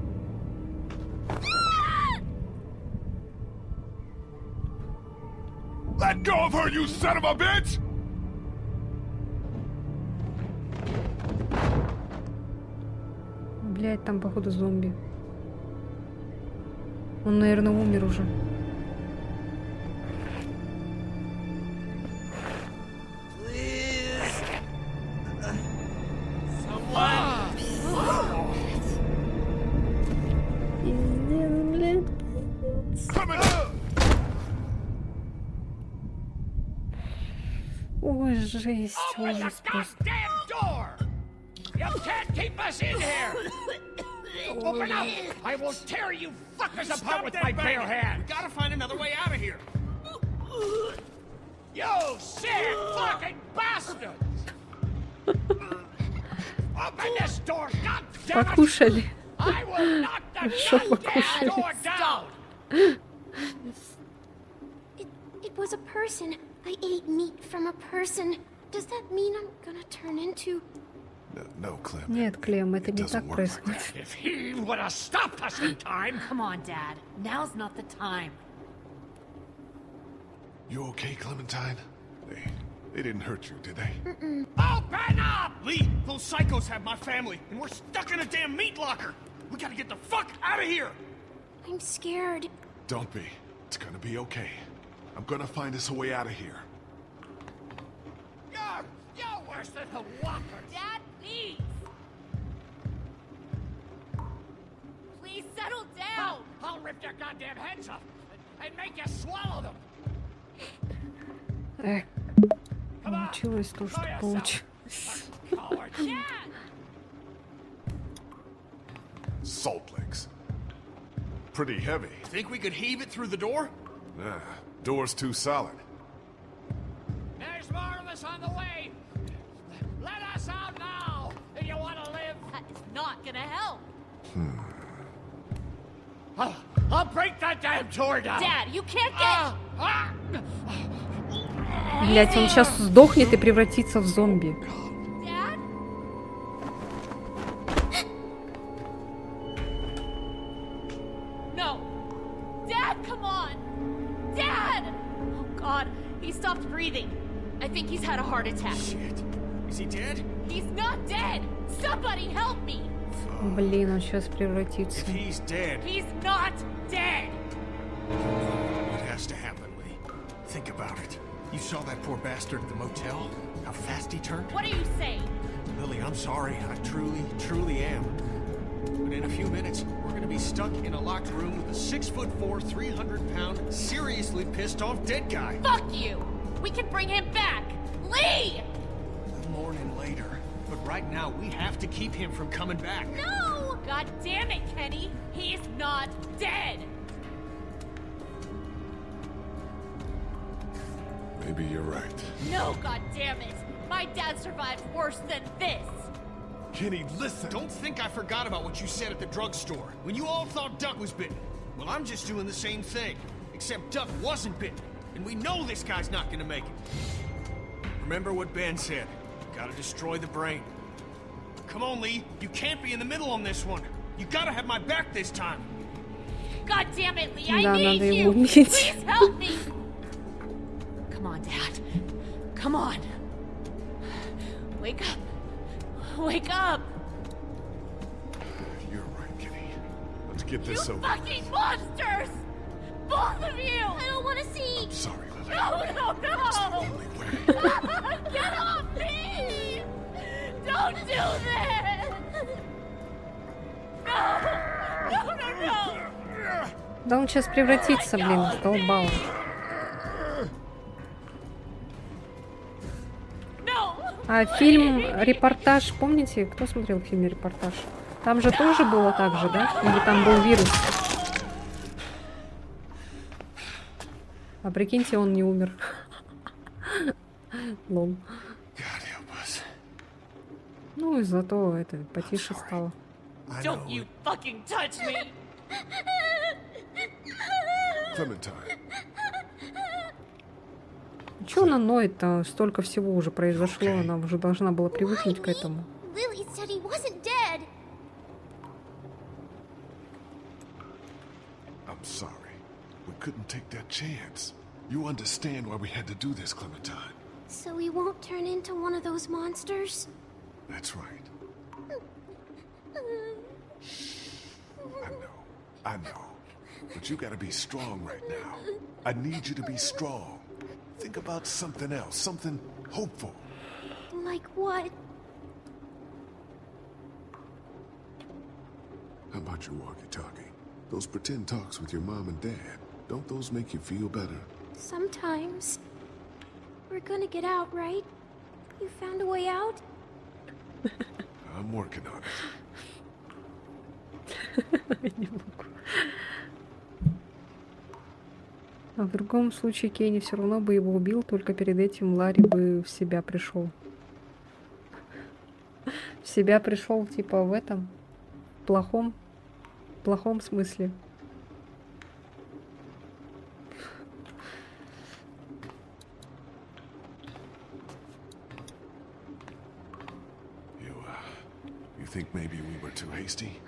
Let go of her, you son of a bitch! Блядь, там походу зомби. Он, наверное, умер уже. Ой, жесть, Open the ужас просто. goddamn door! You can't keep us in here! Open up! I will tear you fuckers apart with my bare hands! We gotta find another way out of here. You sick fucking bastards! Open this door, goddammit! Покушали. I will knock the Хорошо goddamn покушали. door down! It was a person. I ate meat from a person. Does that mean I'm gonna turn into... No, Clem. Нет, Клем, это не так Doesn't work like происходит. If he would have stopped us in time! Come on, Dad. Now's not the time. You okay, Clementine? They didn't hurt you, did they? Open up! Lee, those psychos have my family, and we're stuck in a damn meat locker. We gotta get the fuck out of here. I'm scared. Don't be. It's gonna be okay. I'm gonna find us a way out of here. You're worse than the walker! Dad, please! Please settle down! I'll rip their goddamn heads off and make you swallow them! Эх, получилось то, что получилось. Coward! Dad! Salt licks. Pretty heavy. Think we could heave it through the door? Nah, door's too solid. There's more of us on the way! Let us out now if you want to live! That is not gonna help. I'll break that damn door down! Dad, you can't get... Блять, он сейчас сдохнет и превратится в зомби. Dad? No. Dad, come on! Dad! Oh, God. He stopped breathing. I think he's had a heart attack. Shit. Is he dead? He's not dead! Somebody help me! Блин, он сейчас превратится. If he's dead, He's not dead! what has to happen, Lee? Think about it. You saw that poor bastard at the motel? How fast he turned? What are you saying? Lily, I'm sorry. I truly am. But in a few minutes, we're gonna be stuck in a locked room with a 6'4", 300-pound, seriously pissed off dead guy. Fuck you! We can bring him back! Lee! The morning later. But right now, we have to keep him from coming back. No! God damn it, Kenny! He's not dead! Maybe you're right. No, God damn it! My dad survived worse than this! Kenny, listen! Don't think I forgot about what you said at the drugstore, when you all thought Duck was bitten. Well, I'm just doing the same thing, except Duck wasn't bitten, and we know this guy's not gonna make it. Remember what Ben said. Gotta destroy the brain. Come on, Lee. You can't be in the middle on this one. You gotta have my back this time. God damn it, Lee, I Да, need надо его you! убить. Please help me! Come on, Dad. Come on. Wake up. Wake up! You're right, Kitty. Let's get You this over. fucking monsters! Both of you! I don't want to see. I'm sorry, Lily. No! Get off me! Don't do this! No! Да он сейчас превратится, блин, в долбала. А фильм «Репортаж», помните, кто смотрел фильм «Репортаж»? Там же тоже было так же, да? Или там был вирус? А прикиньте, он не умер. Лом. Ну и зато это потише стало. Don't you fucking touch me! Clementine. Чё она ноет-то? Столько всего уже произошло, она уже должна была привыкнуть к этому. Lily said he wasn't dead. I'm sorry. We couldn't take that chance. You understand why we had to do this, Clementine. So he won't turn into one of those monsters? That's right. I know. But you gotta be strong right now. I need you to be strong. Think about something else, something hopeful. Like what? How about your walkie-talkie? Those pretend talks with your mom and dad. Don't those make you feel better? Sometimes. We're gonna get out, right? You found a way out? I'm working on it. Не могу. А в другом случае Кенни все равно бы его убил, только перед этим Ларри бы в себя пришел. В себя пришел типа в этом плохом смысле. You think maybe we were too hasty?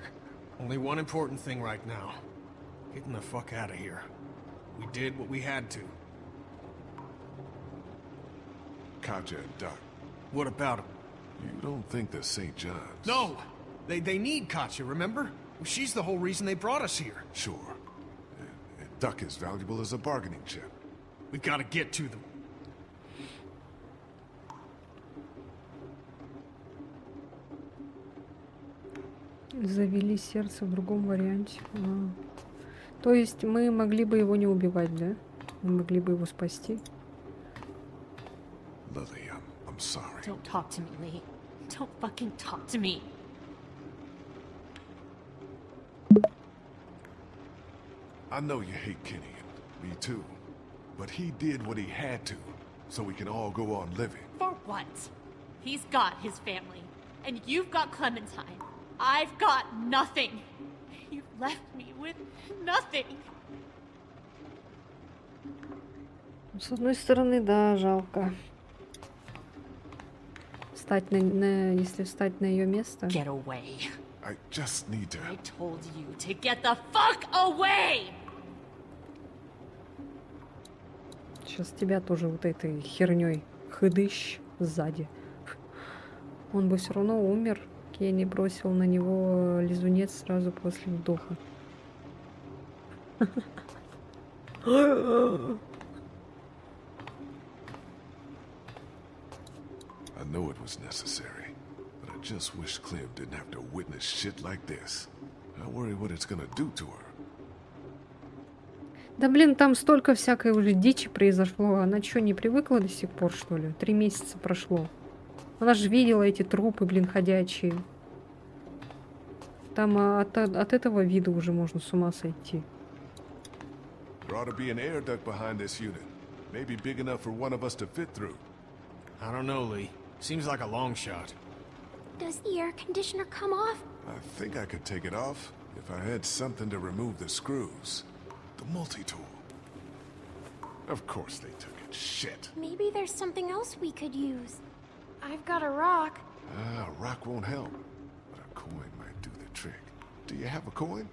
Only one important thing right now. Getting the fuck out of here. We did what we had to. Katja and Duck. What about him? You don't think the St. John's... No! They need Katja, remember? She's the whole reason they brought us here. Sure. And Duck is valuable as a bargaining chip. We gotta get to them. Завели сердце в другом варианте. То есть мы могли бы его не убивать, да? Мы могли бы его спасти. Lily, I'm sorry. Don't talk to me, Lee. Don't fucking talk to me. I know you hate Kenny, and me too. But he did what he had to, so we can all go on living. For what? He's got his family. And you've got Clementine. I've got nothing. You've left me with nothing. С одной стороны, да, жалко. Встать если встать на ее место. Get away. I just need to... I told you to get the fuck away! Сейчас тебя тоже вот этой херней хыдыщ сзади. Он бы все равно умер. Кенни бросил на него лизунец сразу после вдоха. I know it was necessary, but I just wish Clem didn't have to witness shit like this. I worry what it's gonna do to her. Да блин, там столько всякой уже дичи произошло. Она что, не привыкла до сих пор, что ли? 3 месяца прошло. Она же видела эти трупы, блин, ходячие. Там от этого вида уже можно с ума сойти. There ought to be an air duct behind this unit. Maybe big enough for one of us to fit through. I don't know, Lee. Seems like a long shot. Does the air conditioner come off? I think I could take it off if I had something to remove the screws. The multi-tool. Of course they took it. Shit. Maybe there's something else we could use. I've got a rock. A rock won't help, but a coin might do the trick. Do you have a coin?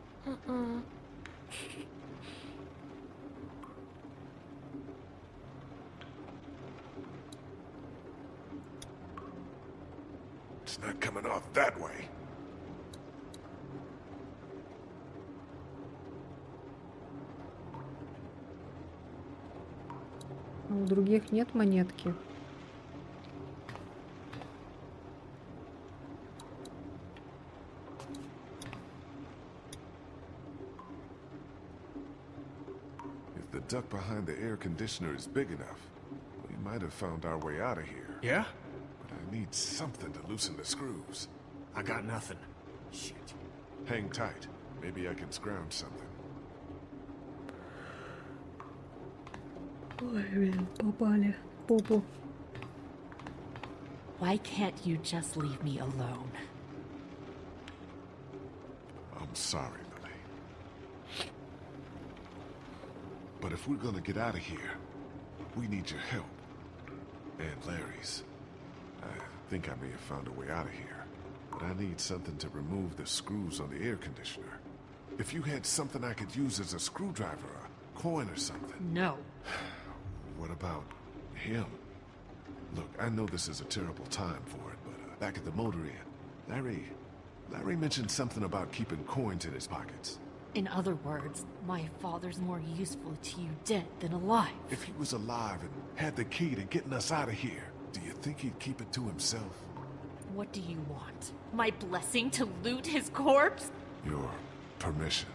It's not coming off that way. А у других нет монетки. If the duct behind the air conditioner is big enough, we might have found our way out of here. Yeah? But I need something to loosen the screws. I got nothing. Shit. Hang tight. Maybe I can scrounge something. Ой, блин, попали в попу. Why can't you just leave me alone? I'm sorry, Lily. But if we're gonna get out of here, we need your help. And Larry's. I think I may have found a way out of here. But I need something to remove the screws on the air conditioner. If you had something I could use as a screwdriver, a coin or something. No. What about him? Look, I know this is a terrible time for it, but back at the motor inn, Larry mentioned something about keeping coins in his pockets. In other words, my father's more useful to you dead than alive. If he was alive and had the key to getting us out of here, do you think he'd keep it to himself? What do you want? My blessing to loot his corpse? Your permission.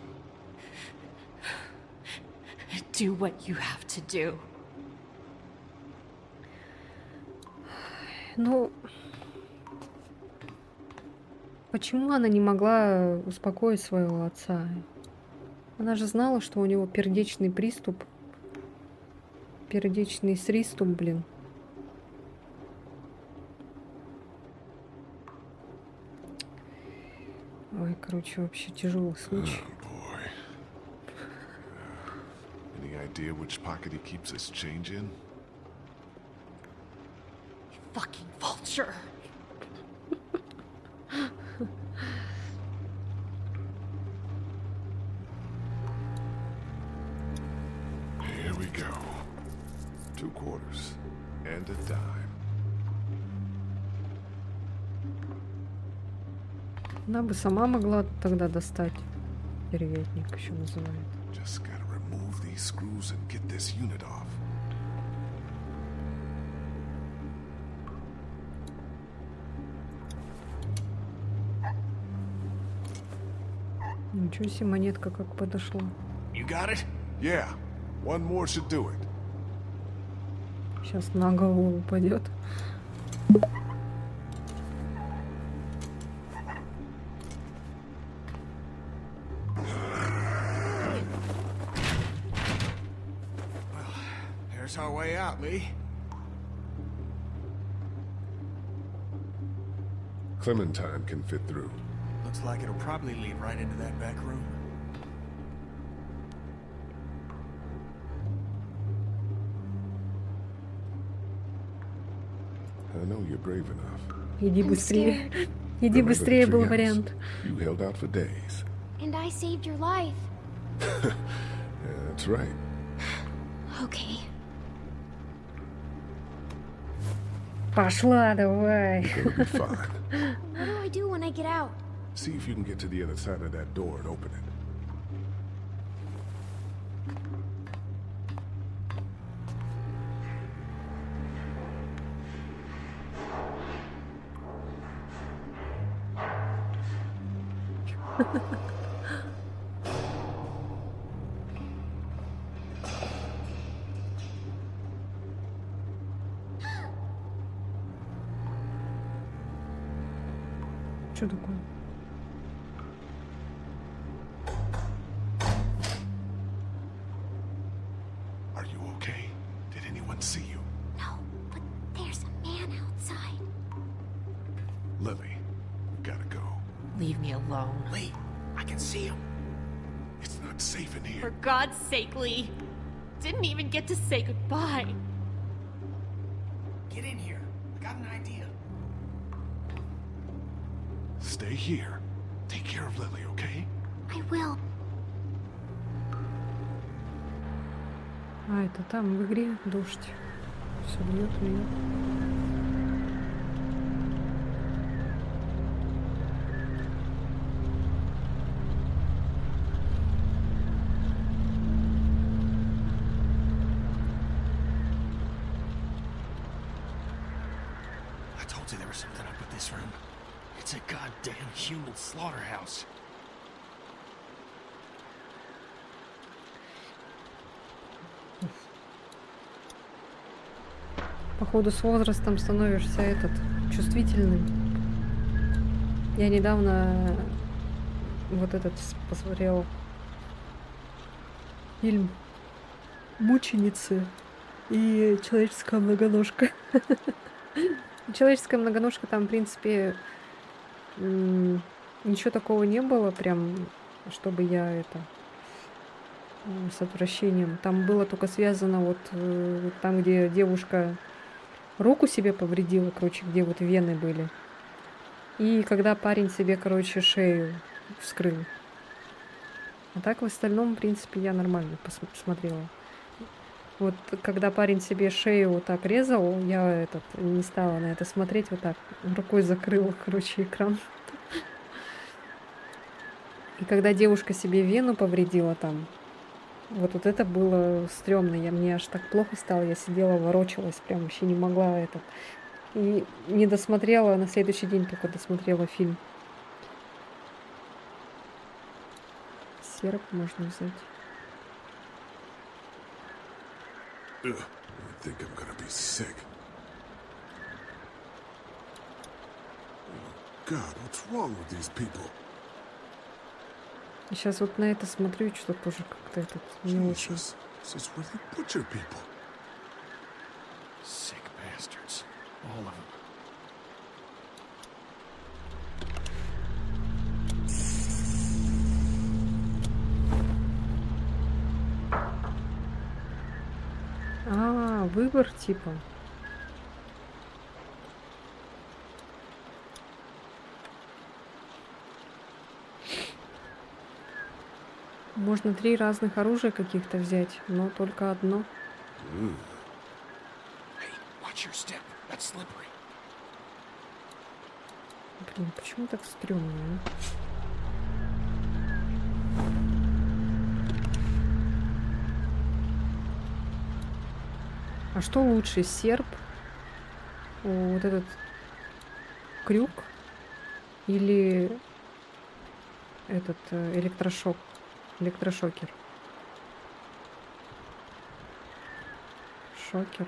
Do what you have to do. Ну, почему она не могла успокоить своего отца? Она же знала, что у него пердечный приступ. Пердечный сриступ, блин. Ой, короче, вообще тяжелый случай. Any idea which pocket he keeps his change in? Fucking vulture. Here we go. 2 quarters and a dime. Она бы сама могла тогда достать. Переветник еще называют. Just gotta remove these screws and get this unit off. Ничего себе, монетка как подошла. You got it? Yeah, one more should do it. Сейчас на голову упадет. There's our way out, Lee. Clementine can fit through. Looks like it'll probably lead right into that back room. I know you're brave enough. Иди быстрее. Иди быстрее был вариант. You held out for days. And I saved your life. Yeah, that's right. Okay. Пошла, давай. You're gonna be fine. What do I do when I get out? See if you can get to the other side of that door and open it. Что такое? Are you okay? Did anyone see you? No, but there's a man outside. Lily, we gotta go. Leave me alone. Lee, I can see him. It's not safe in For here. God's sake, Lee. Didn't even get to say goodbye. Get in here. I got an idea. Stay here. Take care care of Lily, okay? I will. А, это там в игре дождь. Все льет, льет. I told you there was something up with this room. It's a goddamn human slaughterhouse. Походу с возрастом становишься чувствительным. Я недавно вот этот посмотрел фильм «Мученицы» и «Человеческая многоножка». «Человеческая многоножка» там, в принципе, ничего такого не было, прям, чтобы я с отвращением. Там было только связано вот там, где девушка руку себе повредила, короче, где вот вены были. И когда парень себе, короче, шею вскрыл. А так в остальном, в принципе, я нормально посмотрела. Вот когда парень себе шею вот так резал, я не стала на это смотреть, вот так рукой закрыла, короче, экран. И когда девушка себе вену повредила там, вот это было стрёмно. Мне аж так плохо стало. Я сидела, ворочалась, прям вообще не могла И не досмотрела, на следующий день только досмотрела фильм. Серп можно взять. Ugh, I think I'm gonna be sick. Oh God, what's wrong with these people? Сейчас вот на это смотрю, что тоже как-то не очень. This is where they butcher people. Sick bastards. All of them. А, выбор типа. Можно 3 разных оружия каких-то взять, но только одно. Hey, watch your step. That's slippery. Блин, почему так стрёмно, а? Что лучше, серп, вот этот крюк или этот электрошокер? Шокер.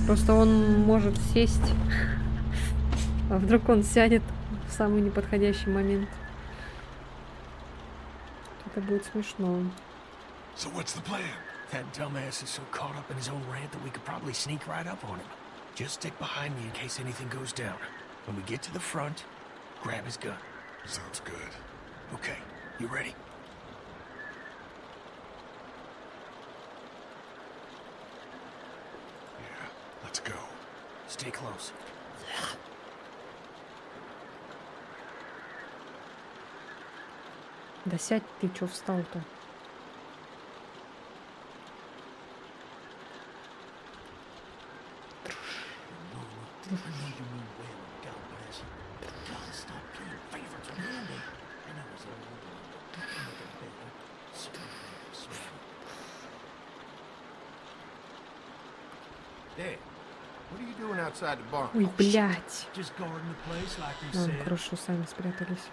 Просто он может сесть, а вдруг он сядет в самый неподходящий момент. Это будет смешно. So what's the plan? That dumbass is so caught up in his own rant that we could probably sneak right up on him. Just stick behind me in case anything goes down. When we get to the front, grab his gun. Sounds good. Okay, you ready? Yeah, let's go. Stay close. Да сядь ты, чё встал-то? Dad, what are you doing outside the barn? Ой, блядь. Just guarding the place like we А, said. хорошо, сами спрятались.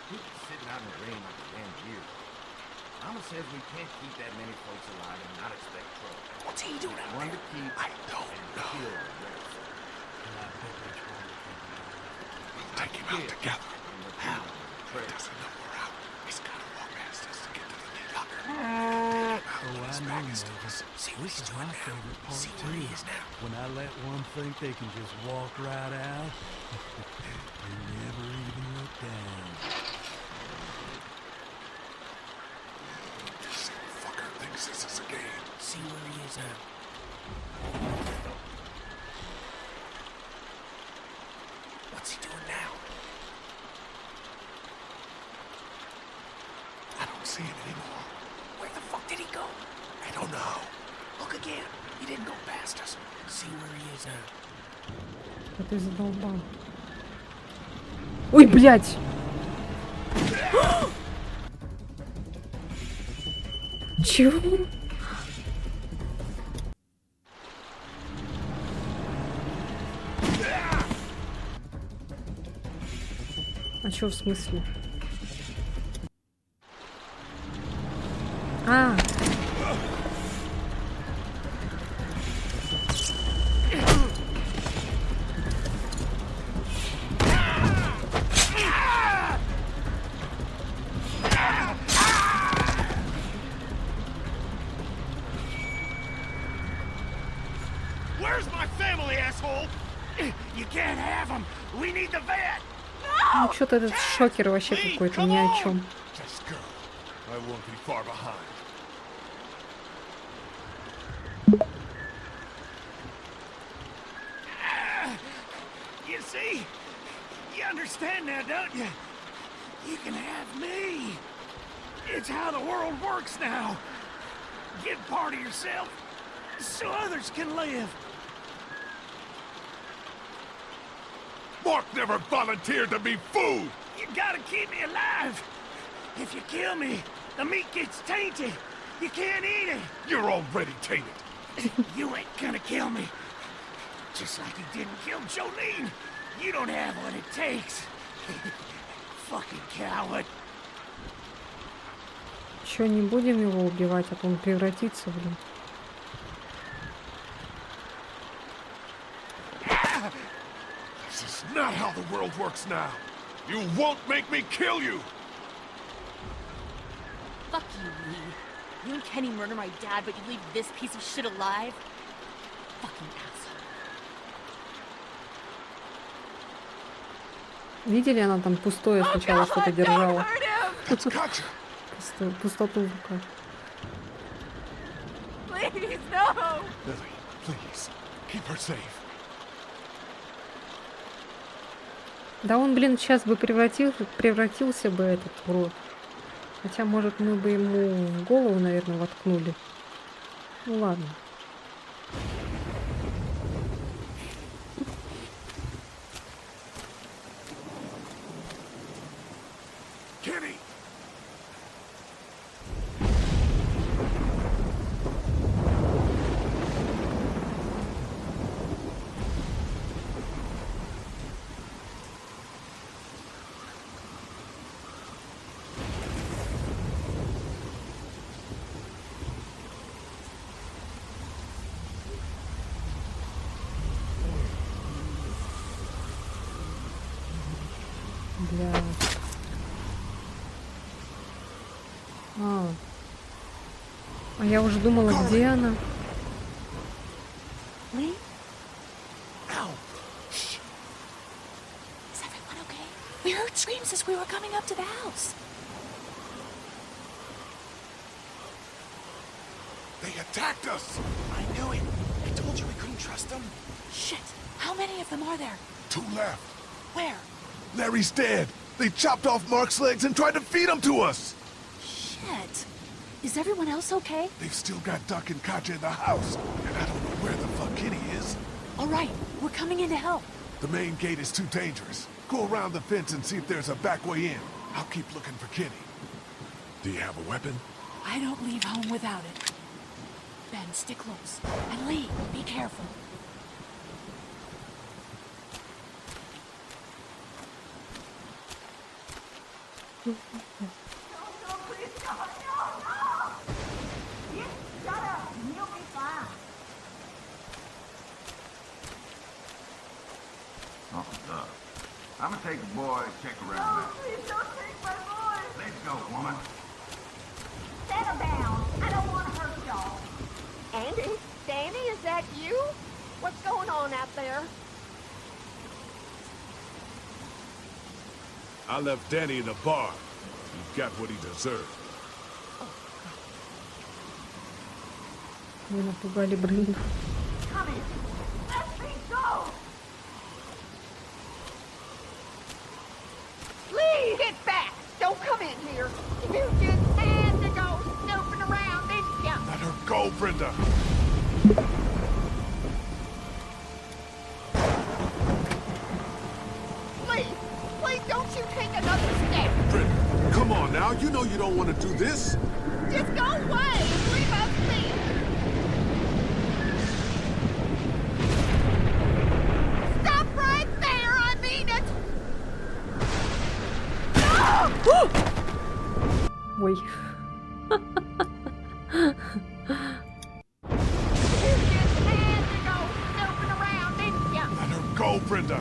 People sitting out in the rain like a damn deer. Mama says we can't keep that many folks alive and not expect trouble. What's he doing out One there? to keep I don't and know. kill the rest. We'll take him out together. How? He doesn't know we're out. He's gotta walk past us to get to the meat locker. Oh, I His know, back is Nova. still See This what he's is doing my now. favorite part See where he too. is now. When I let one think they can just walk right out and never even look down. This fucker thinks this is a game. See where he is now. don't know. Look again. He didn't go past us. See where he is now. А ты задолбал. Ой, блядь! Чего? А чё в смысле? А. Where's my family, asshole? You can't have them. We need the vet. Ну что-то этот шокер вообще какой-то ни о чем. Just go. I won't be far behind. You see? You understand now, don't you? You can have me. It's how the world works now. Give part of yourself so others can live. Mark never volunteered to be food! You gotta keep me alive. If you kill me, the meat gets tainted. You can't eat it. You're already tainted. You ain't gonna kill me. Just like you didn't kill Jolene. You don't have what it takes. Fucking coward. Чё, не будем его убивать, а то он превратится, блин. This is not how the world works now. You won't make me kill you! Fuck you, Lee. You and Kenny murder my dad, but you leave this piece of shit alive? Fucking asshole. Видели, она там пустое сначала что-то держала. That's Katja. Пустоту в руках. Please, no! Lily, please, keep her safe. Да он, блин, сейчас бы превратился бы этот урод. Хотя, может, мы бы ему в голову, наверное, воткнули. Ну ладно. Kenny! Бля. А я уже думала, где она? Lee? Ow. Is everyone okay? We heard screams as we were coming up to the house. They attacked us! I knew it. I told you we couldn't trust them. Shit! How many of them are there? 2 left. Where? Larry's dead. They chopped off Mark's legs and tried to feed him to us. Shit! Is everyone else okay? They've still got Duck and Katja in the house, and I don't know where the fuck Kitty is. All right, we're coming in to help. The main gate is too dangerous. Go around the fence and see if there's a back way in. I'll keep looking for Kitty. Do you have a weapon? I don't leave home without it. Ben, stick close. And Lee, be careful. Oh, Doug. I'm gonna take the boy and check around now. Please don't take my boy. Let's go, woman. Settle down. I don't want to hurt y'all. Andy? Danny, is that you? What's going on out there? I left Danny in the bar. He got what he deserved. Вы напугали Бренду. Come in. Let me go. Lee, get back! Don't come in here. You just had to go snooping around, didn't ya? Let her go! go, Brenda! Please don't you take another step. Brenda, come on now. You know you don't want to do this. Just go away and leave us be. Stop right there, I mean it. Ой. Let her go, Brenda.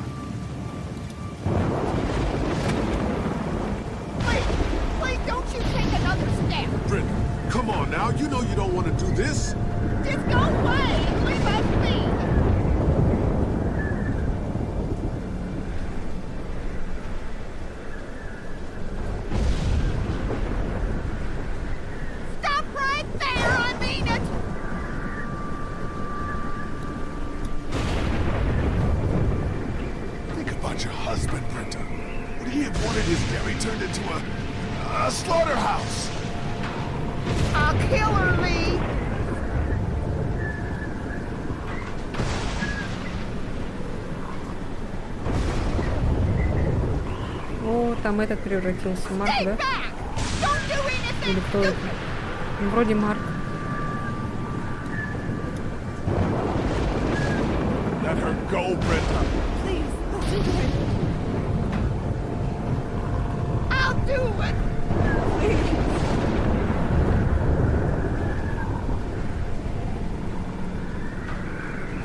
Please don't you take another step. Brenda, come on now. You know you don't want to do this. Just go away and leave us be. Stop right there, I mean it. Think about your husband, Brenda. Would he have wanted his dairy turned into a slaughterhouse? I'll kill her, Lee. О, там этот превратился. Марк, да? Или кто это? Ну, вроде Марк. Let her go, Brenda. Please, listen to me. I'll do it. Please.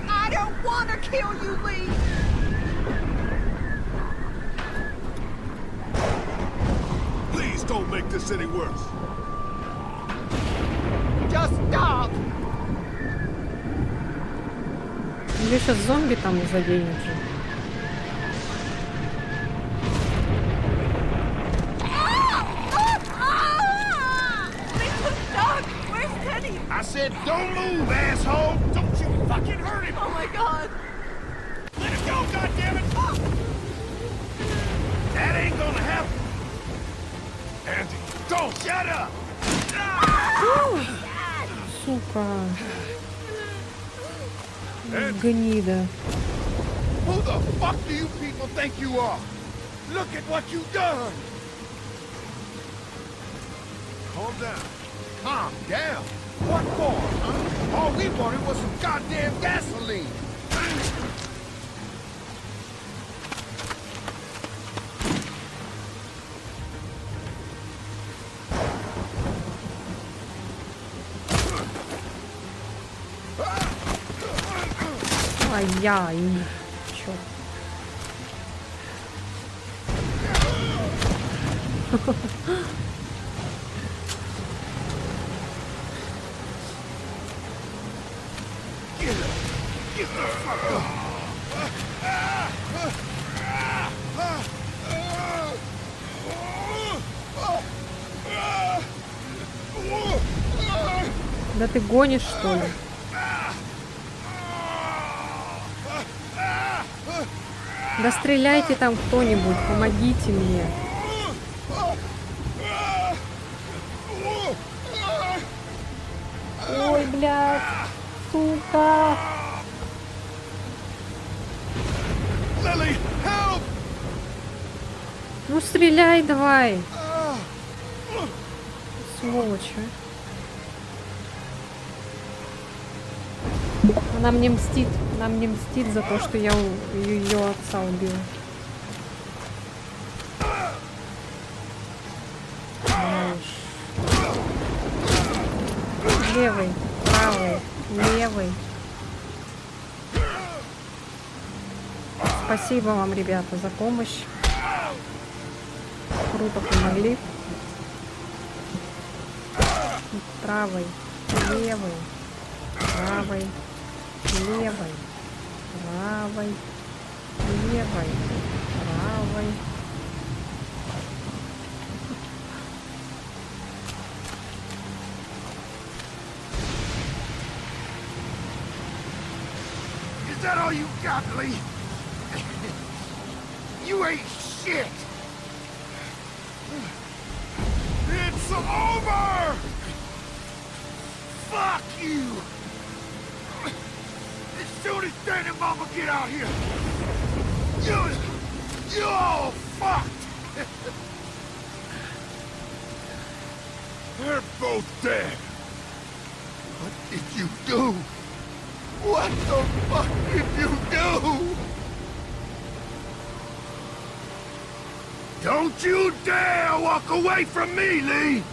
I don't want to kill you, Lee. Please don't make this any worse. Just stop. Или сейчас зомби там заденет же. I said, don't move, asshole! Don't you fucking hurt him! Oh my god! Let him go, goddammit! That ain't gonna happen! Andy, don't! Shut up! Сука. Гнида. Who the fuck do you people think you are? Look at what you done! Calm down. Calm down? What for, huh? All we wanted was some goddamn gasoline! Ай-яй. Чё? Get the fuck up! Да ты гонишь, что ли? Да стреляйте там кто-нибудь, помогите мне. Ой, блядь, сука. Lily, help! Ну стреляй давай. Сволочь, а. Она мне мстит за то, что я ее отца убила. Левый, правый, левый. Спасибо вам, ребята, за помощь. Круто помогли. Правый, левый, правый, левый, правый, левый, правый. Is that all you got, Lee? You ain't shit! It's over! Fuck you! As soon as Dad and Mama get out here, you're all fucked! They're both dead. What did you do? What the fuck did you do? Don't you dare walk away from me, Lee!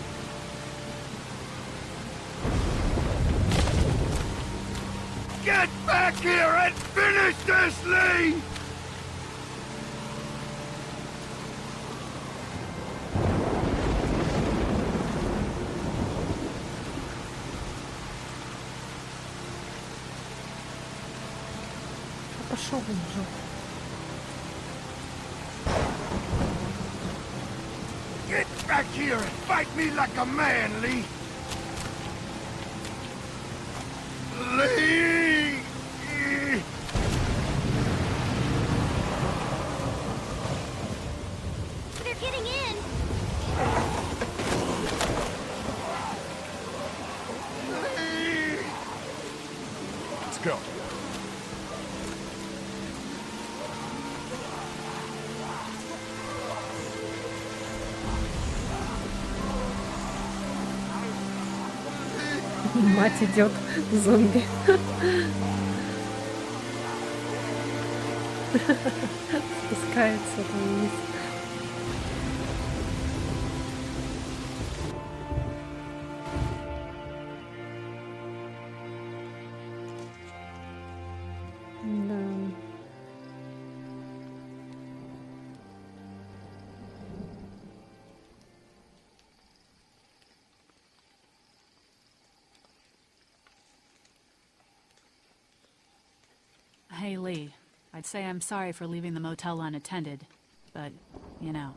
Get back here and finish this, Lee! Пошел он уже. Get back here and fight me like a man, Lee! Lee! They're getting in. Lee! Let's go. Мать идет, зомби. Спускается вниз. Да. Hey, Lee. I'd say I'm sorry for leaving the motel unattended, but, you know.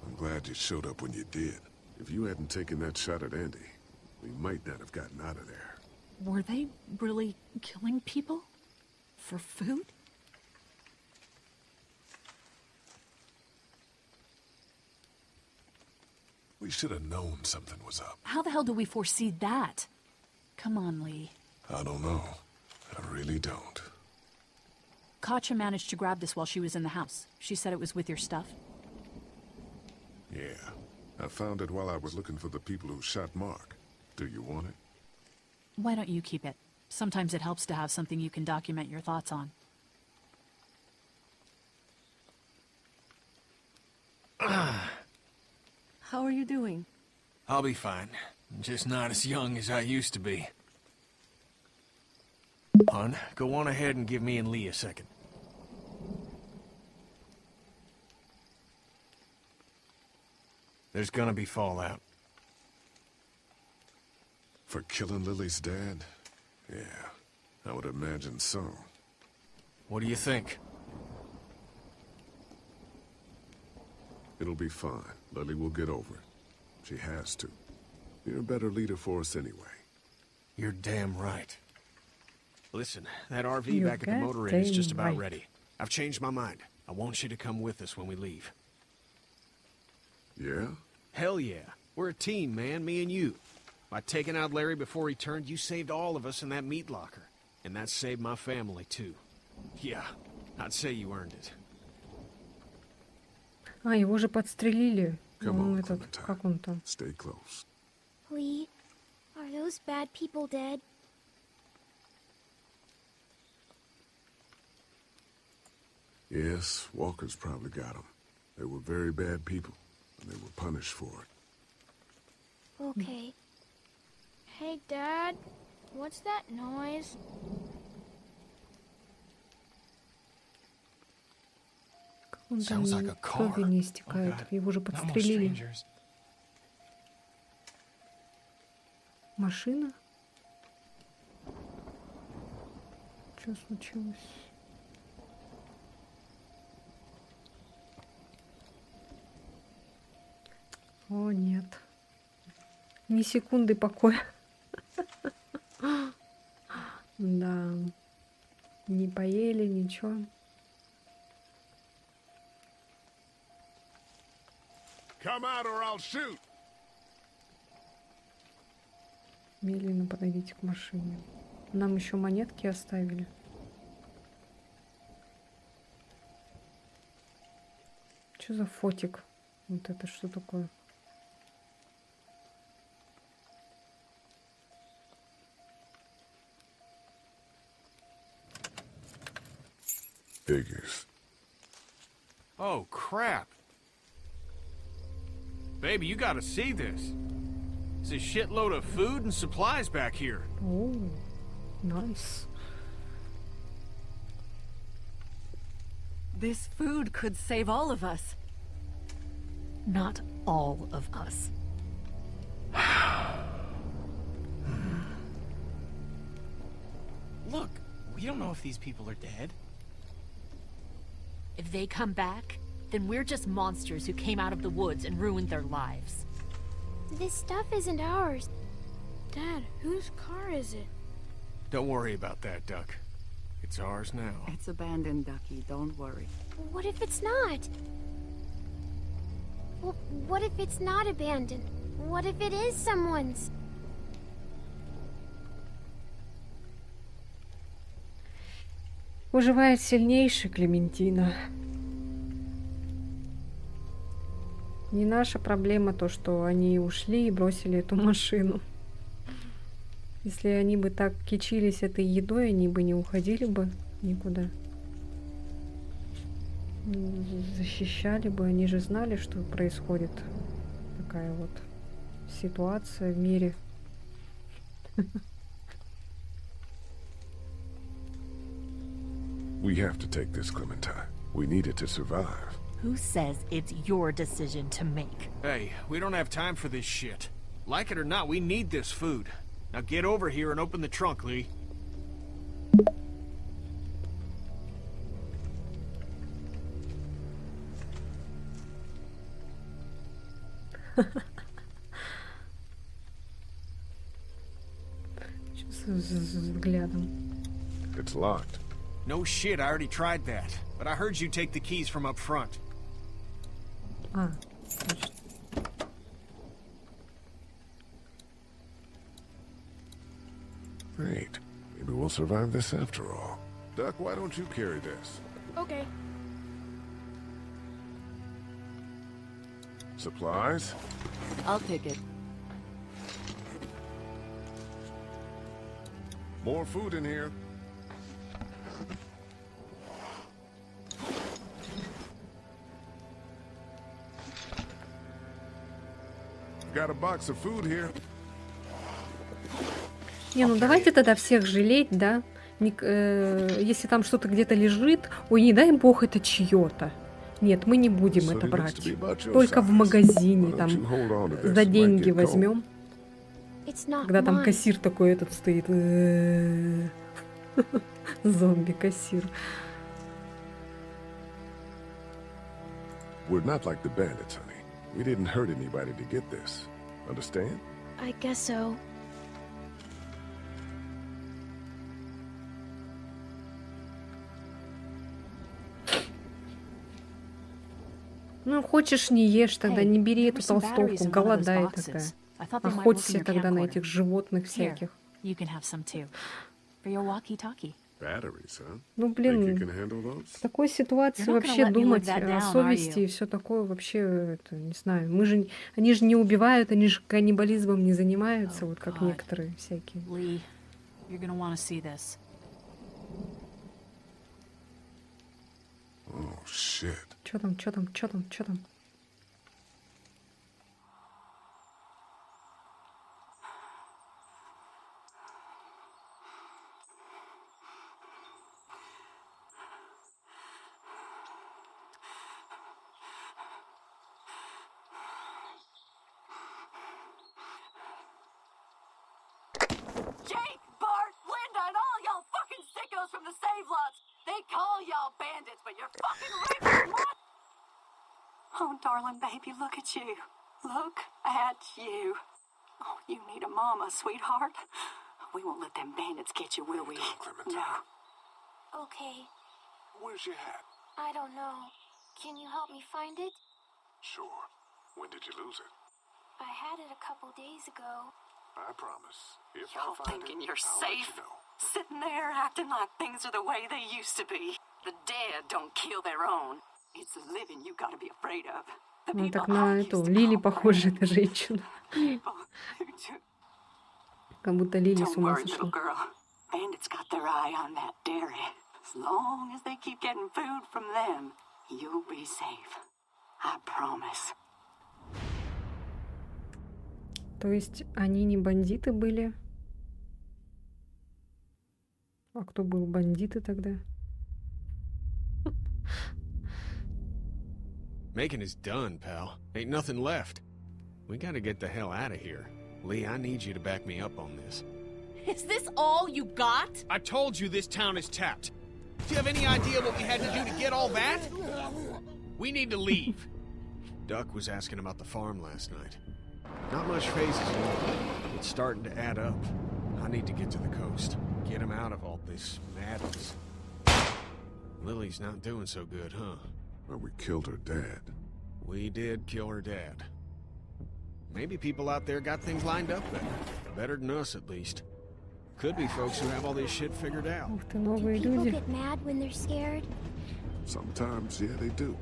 I'm glad you showed up when you did. If you hadn't taken that shot at Andy, we might not have gotten out of there. Were they really killing people? For food? We should have known something was up. How the hell do we foresee that? Come on, Lee. I don't know. I really don't. Katja managed to grab this while she was in the house. She said it was with your stuff. Yeah. I found it while I was looking for the people who shot Mark. Do you want it? Why don't you keep it? Sometimes it helps to have something you can document your thoughts on. How are you doing? I'll be fine. Just not as young as I used to be. Hon, go on ahead and give me and Lee a second. There's gonna be fallout. For killing Lily's dad? Yeah, I would imagine so. What do you think? It'll be fine. Lily will get over it. She has to. You're a better leader for us anyway. You're damn right. Listen, that RV You're back at the motor inn is just about goddamn right. ready. I've changed my mind. I want you to come with us when we leave. Yeah? Hell yeah. We're a team, man, me and you. By taking out Larry before he turned, you saved all of us in that meat locker. And that saved my family, too. Yeah, I'd say you earned it. А, его же подстрелили. Come Ну, on, этот, Clementine. как он там? Stay close. Lee, are those bad people dead? Yes, Walker's probably got them. They were very bad people, and they were punished for it. Okay. Hey, Dad. What's that noise? Как он там Sounds like a car. крови не истекает? Oh, God. Его же No more подстрелили. strangers. Машина? Что случилось? О, нет. Ни секунды покоя. Да. Не поели, ничего. Come out or I'll shoot! Медленно подойдите к машине. Нам еще монетки оставили. Что за фотик? Вот это что такое? Figures. Oh, crap. Baby, you gotta see this. There's a shitload of food and supplies back here. Oh, nice. This food could save all of us. Not all of us. Look, we don't know if these people are dead. If they come back, then we're just monsters who came out of the woods and ruined their lives. This stuff isn't ours. Dad, whose car is it? Don't worry about that, Duck. It's ours now. It's abandoned, Ducky. Don't worry. What if it's not? Well, what if it's not abandoned? What if it is someone's? Выживает сильнейший, Клементина. Не наша проблема то, что они ушли и бросили эту машину. Если они бы так кичились этой едой, они бы не уходили бы никуда. Защищали бы, они же знали, что происходит такая вот ситуация в мире. We have to take this, Clementine. We need it to survive. Who says it's your decision to make? Hey, we don't have time for this shit. Like it or not, we need this food. Now get over here and open the trunk, Lee. Взглядом. It's locked. No shit, I already tried that. But I heard you take the keys from up front. А, значит. Great. Maybe we'll survive this after all. Duck, why don't you carry this? Okay. Supplies? I'll take it. More food in here. Got a box of food here. Не, ну давайте тогда всех жалеть, да? Если там что-то где-то лежит, ой, не дай бог, это чье-то. Нет, мы не будем это брать. Только в магазине, там, за деньги возьмем. Когда там кассир такой этот стоит. Зомби-кассир. We're not like the bandits, honey. We didn't hurt anybody to get this. Understand? I guess so. Ну, хочешь, не ешь тогда, не бери эту толстовку, голодай такая. Охоться тогда на этих животных всяких. Batteries, huh? Ну, Think you блин, can handle those? в такой ситуации вообще думать о совести и все такое вообще, это, не знаю. Они же не убивают, они же каннибализмом не занимаются, вот как некоторые всякие. Lee, you're gonna want to see this. Oh, shit. Чё там? Jake, Bart, Linda, and all y'all fucking sickos from the save lots. They call y'all bandits, but you're fucking raping. Oh, darling baby, look at you. Look at you. Oh, you need a mama, sweetheart. We won't let them bandits get you, will we? No. Okay. Where's your hat? I don't know. Can you help me find it? Sure. When did you lose it? I had it a couple days ago. I promise. If I Y'all find thinking it, you're I'll let safe? you know. Sitting there acting like things are the way they used to be. The dead don't kill their own. It's the living you gotta be afraid of. The Ну, people так I на used эту to Лили call похожа friends. эта женщина. People who just... Как будто Лили с Don't ума worry, little сошла. girl. Bandits got their eye on that dairy. As long as they keep getting food from them, you'll be safe. I promise. То есть они не бандиты были? А кто был бандиты тогда? Making is done, pal. Ain't nothing left. We gotta get the hell out of here. Lee, I need you to back me up on this. Is this all you got? I told you this town is tapped. Do you have any idea what we had to do to get all that? We need to leave. Duck was asking about the farm last night. Not much phases yet. It's starting to add up. I need to get to the coast. Get him out of all this madness. Lily's not doing so good, huh? Well, we killed her dad. We did kill her dad. Maybe people out there got things lined up better. Better than us, at least. Could be folks who have all this shit figured out. Ух ты, новые People люди. get mad when they're scared. Sometimes, yeah, they do.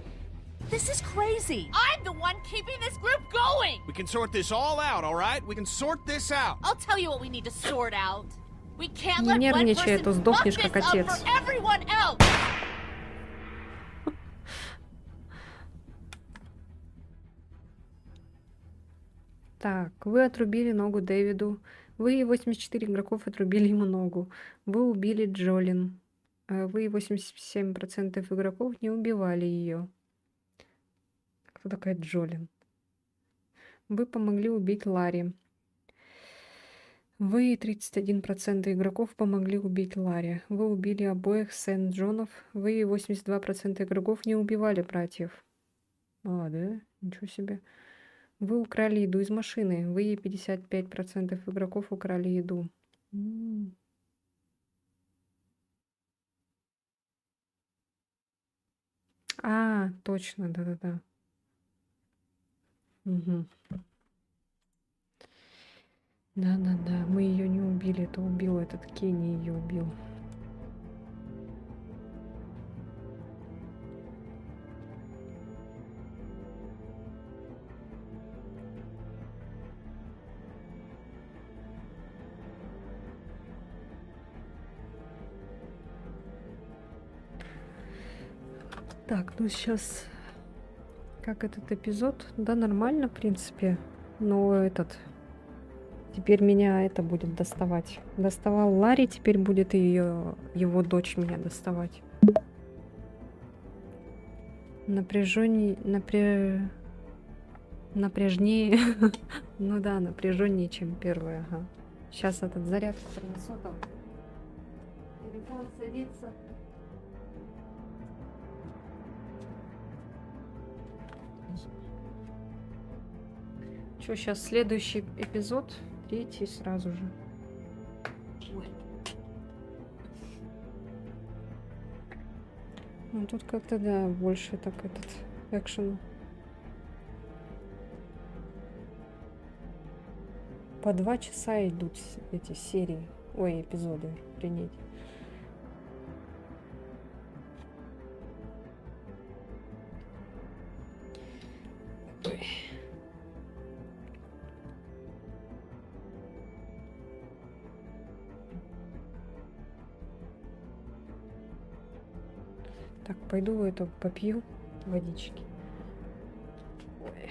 This is crazy. I'm the one keeping this group going. We can sort this all out, all right? We can sort this out. I'll tell you what we need to sort out. We can't Не let one нервничай, а то person сдохнешь, fuck как this up отец. for everyone else. Так, вы отрубили ногу Дэвиду. Вы и 84 игроков отрубили ему ногу. Вы убили Джолин. Вы и 87% игроков не убивали ее. Кто такая Джолин? Вы помогли убить Ларри. Вы и 31% игроков помогли убить Ларри. Вы убили обоих Сент-Джонов. Вы и 82% игроков не убивали братьев. А, да? Ничего себе. Вы украли еду из машины. Вы и 55% игроков украли еду. А, точно, да-да-да. Угу. Да-да-да, мы ее не убили, это убил этот Кенни, ее убил. Так, ну сейчас как этот эпизод? Да, нормально, в принципе. Но этот... Теперь меня это будет доставать. Доставал Ларри, теперь будет его дочь меня доставать. Напряженнее... Напряжнее. Ну да, напряженнее, чем первая. Ага. Сейчас этот зарядку принесу там. Телефон садится. Что, сейчас следующий эпизод? Третий сразу же. Ну, тут как-то, да, больше так этот экшен. По 2 часа идут эти серии. Ой, эпизоды. Принять. Так, пойду это попью водички. Ой.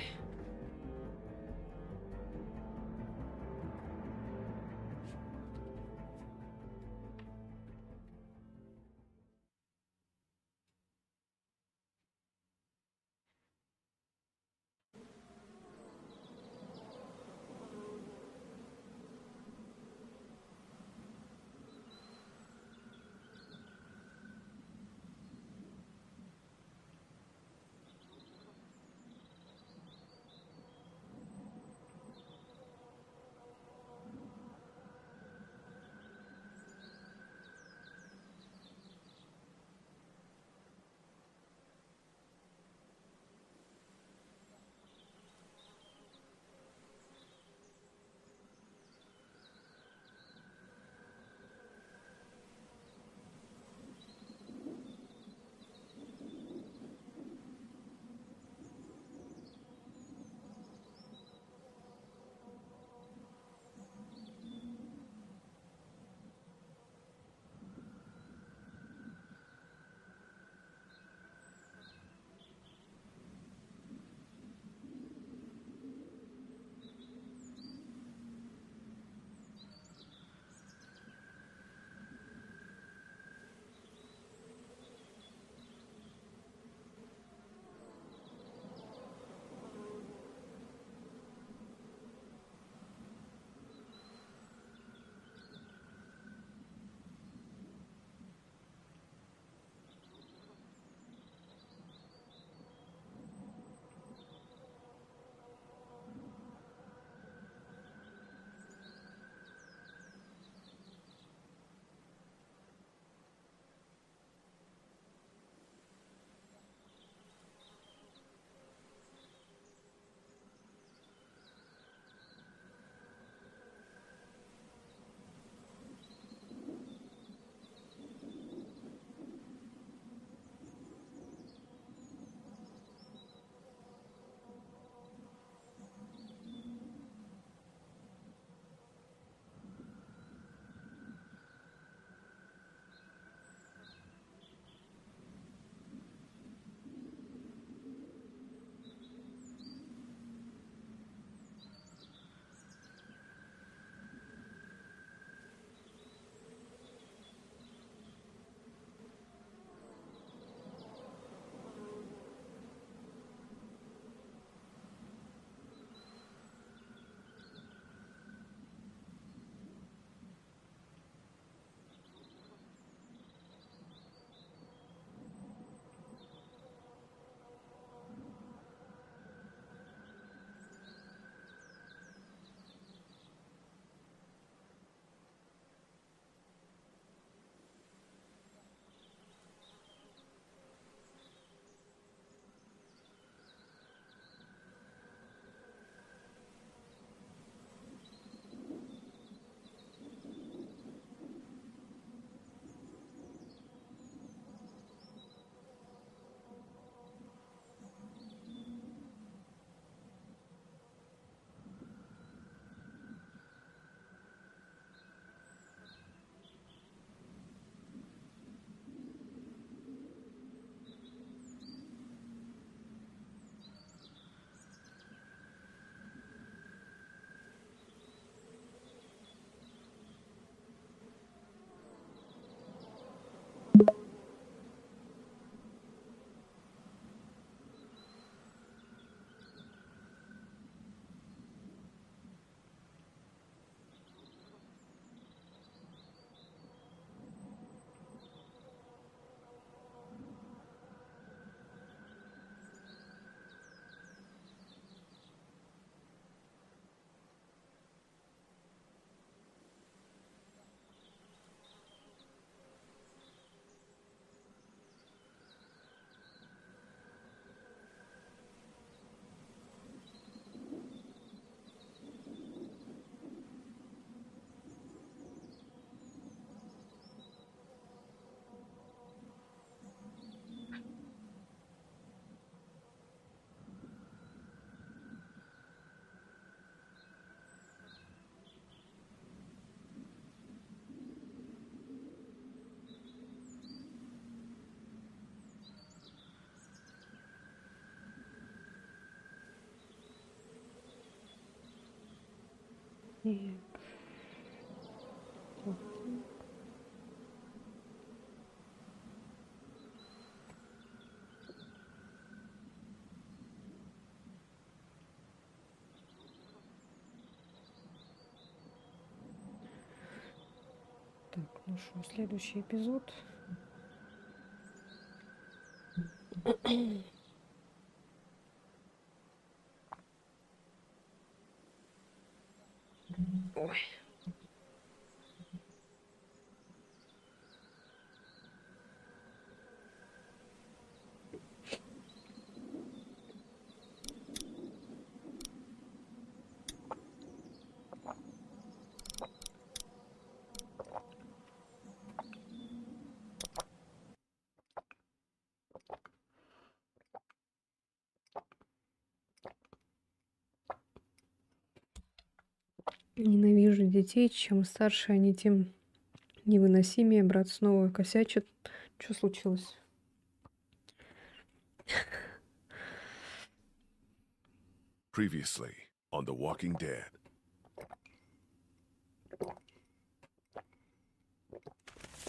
И... Так, ну что, следующий эпизод. Ой. Ненавижу детей. Чем старше они, тем невыносимее. Брат снова косячит. Что случилось? Previously on The Walking Dead.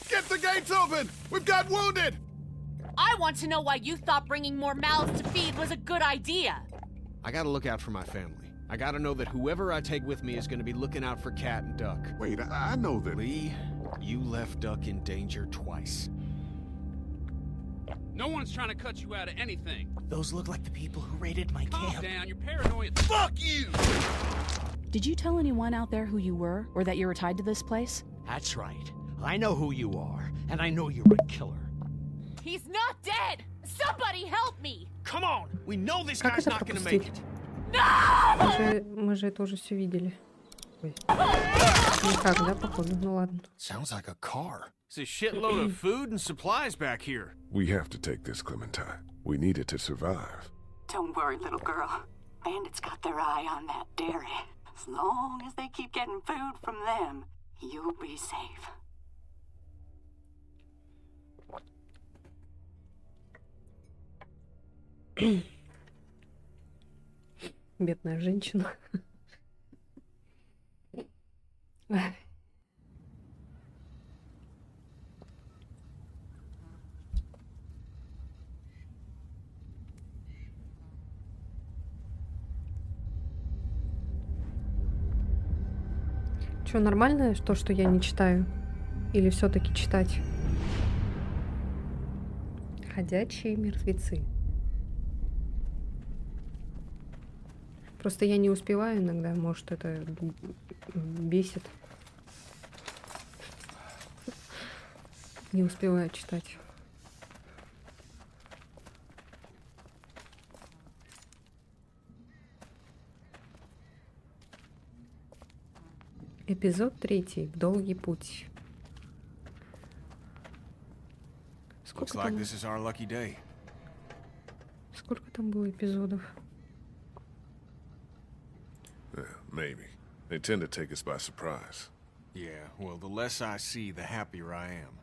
Get the gates open! We've got wounded! I want to know why you thought bringing more mouths to feed was a good idea. I gotta look out for my family. I gotta know that whoever I take with me is gonna be looking out for Cat and Duck. Wait, I know that... Lee, you left Duck in danger twice. No one's trying to cut you out of anything. Those look like the people who raided my Calm camp. down, you're paranoid. Fuck you! Did you tell anyone out there who you were, or that you were tied to this place? That's right. I know who you are, and I know you're a killer. He's not dead! Somebody help me! Come on! We know this Как guy's это not gonna make пропустить? it. Мы же это уже все видели. Ой. Никак, да, походу? Ну ладно. Sounds like a car. There's a shitload of food and supplies back here. We have to take this, Clementine. We need it to survive. Don't worry, little girl. Bandits got their eye on that dairy. As long as they keep getting food from them, you'll be safe. Бедная женщина. Что, нормально то, что я не читаю? Или все-таки читать? Ходячие мертвецы. Просто я не успеваю иногда, может, это бесит. Не успеваю читать. Эпизод 3. Долгий путь. Looks like this is our lucky day. Сколько там было эпизодов? Maybe. They tend to take us by surprise. Yeah, well, the less I see, the happier I am.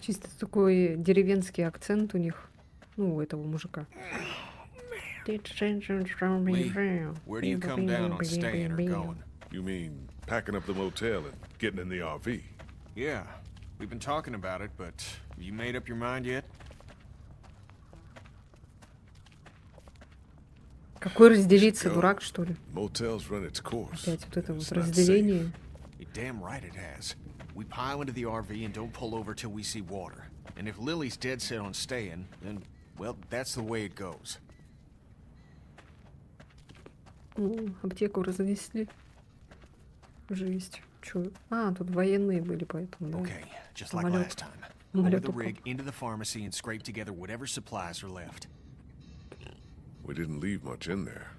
Чисто такой деревенский акцент у них, ну, у этого мужика. Lee, where do you come down on staying or going? You mean packing up the motel and getting in the RV? Yeah, we've been talking about it, but have you made up your mind yet? Какой разделиться, дурак, что ли? Motels run its course. Опять вот это вот It's not разделение. You're damn right it has. We pile into the RV and don't pull over till we see water. And if Lily's dead set on staying, then, well, that's the way it goes. Ну, аптеку разнесли. Жесть. Чё? А, тут военные были, поэтому, да. Okay, just like last time. Over the rig, into the pharmacy, and scrape together whatever supplies are left. We didn't leave much in there.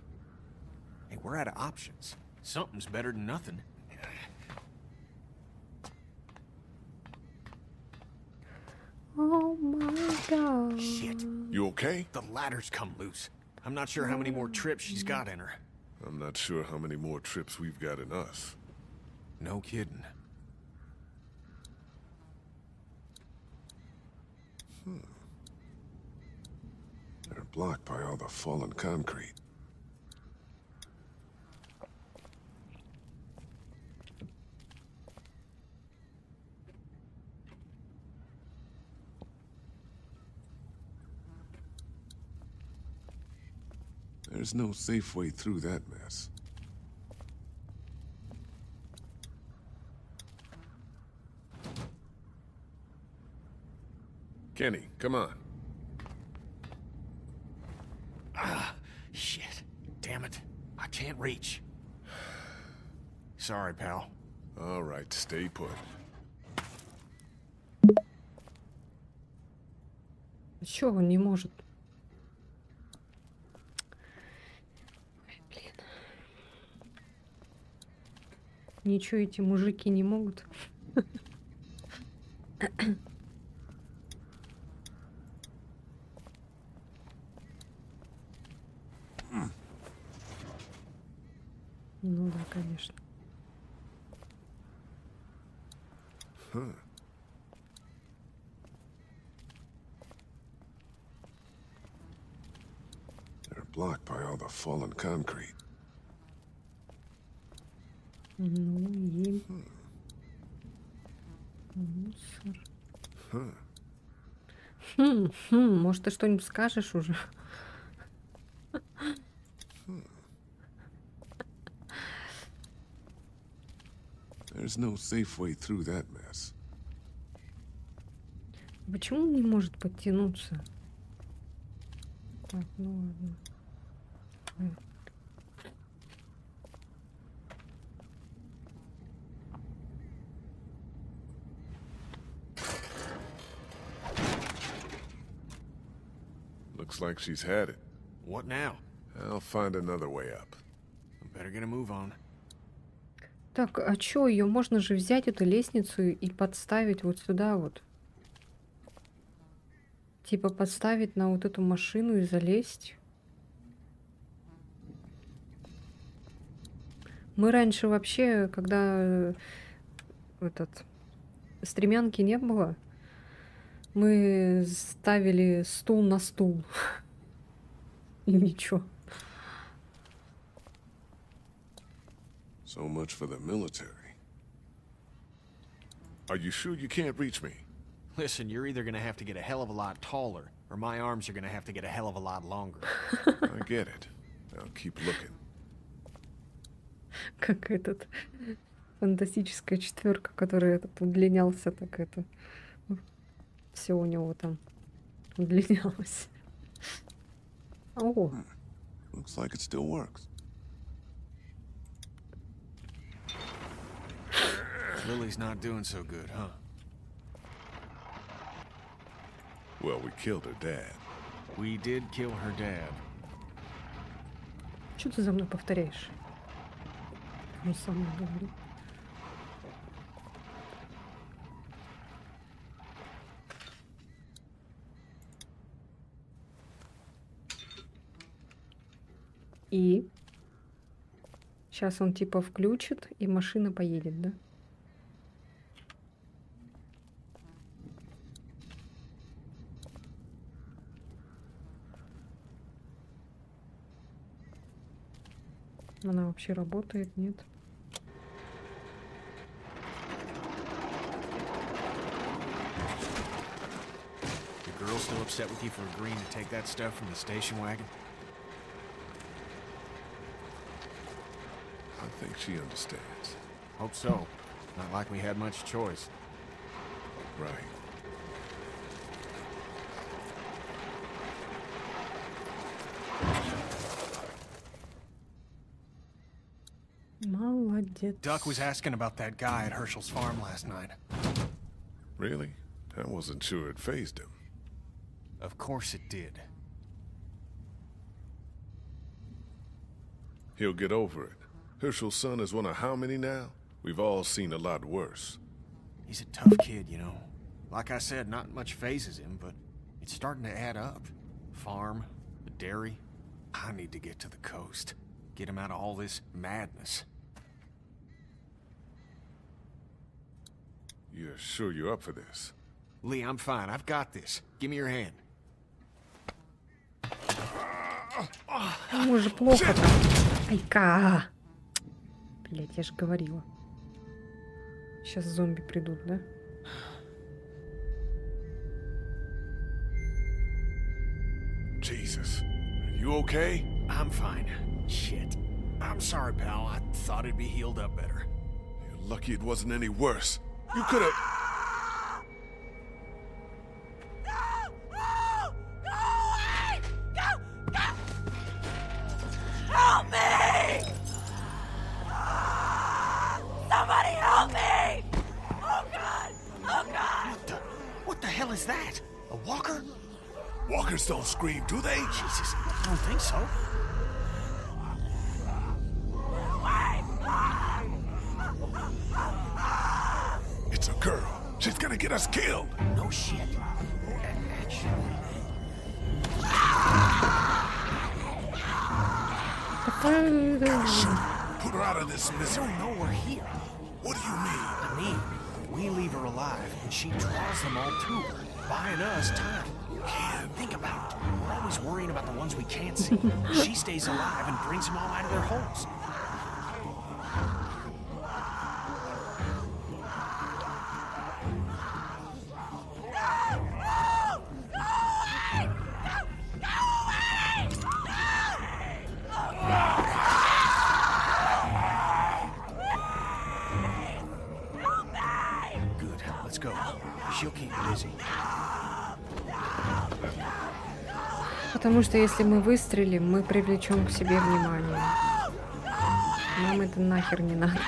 Hey, we're out of options. Something's better than nothing. Oh my god. Shit. You okay? The ladder's come loose. I'm not sure how many more trips she's got in her. I'm not sure how many more trips we've got in us. No kidding. They're blocked by all the fallen concrete. There's no safe way through that mess. Kenny, come on. Ah, shit. Damn it. I can't reach. Sorry, pal. All right, stay put. Чё он не может? Ой, блин. Ничего эти мужики не могут. Ну да, конечно. They're blocked by all the fallen concrete. Ну и... Мусор. Может, ты что-нибудь скажешь уже? There's no safe way through that mess. Почему он не может подтянуться? Так, ну ладно. Looks like she's had it. What now? I'll find another way up. Better get a move on. Так, а чё, ее можно же взять, эту лестницу, и подставить вот сюда вот. Типа подставить на вот эту машину и залезть. Мы раньше вообще, когда стремянки не было, мы ставили стул на стул. И ничего. So much for the military. Are you sure you can't reach me? Listen, you're either gonna have to get a hell of a lot taller, or my arms are gonna have to get a hell of a lot longer. I get it. I'll keep looking. Как фантастическая четверка, которая удлинялся, так это. Все у него там удлинялось. О. Looks like it still works. Lily's not doing so good, huh? Well, we killed her dad. We did kill her dad. Что ты за мной повторяешь? Он сам мне говорит. И сейчас он типа включит, и машина поедет, да? Она вообще работает, нет? The girl still upset with you for agreeing to take that stuff from the station wagon? I think she understands. Hope so. Not like we had much choice. Right. Молодец. Duck was asking about that guy at Herschel's farm last night. Really? I wasn't sure it fazed him. Of course it did. He'll get over it. Herschel's son is one of how many now? We've all seen a lot worse. He's a tough kid, you know. Like I said, not much phases him, but it's starting to add up. Farm, the dairy. I need to get to the coast. Get him out of all this madness. You're sure you're up for this? Lee, I'm fine. I've got this. Give me your hand. Ему же плохо-то. Айка. Блять, я же говорила. Сейчас зомби придут, да? Jesus. Are you okay? I'm fine. Shit. I'm sorry, pal. I thought it'd be healed up better. You're lucky it wasn't any worse. You could have... Help me! Somebody help me! Oh God! Oh God! What the hell is that? A walker? Walkers don't scream, do they? Jesus, I don't think so. It's a girl. She's gonna get us killed. No shit. Actually... Put her out of this misery. I don't know we're here. What do you mean? I mean, we leave her alive, and she draws them all to her, buying us time. Think about it. We're always worrying about the ones we can't see. She stays alive and brings them all out of their holes. Good. Let's go. She'll keep busy. Потому что если мы выстрелим, мы привлечем к себе внимание. Нам это нахер не надо.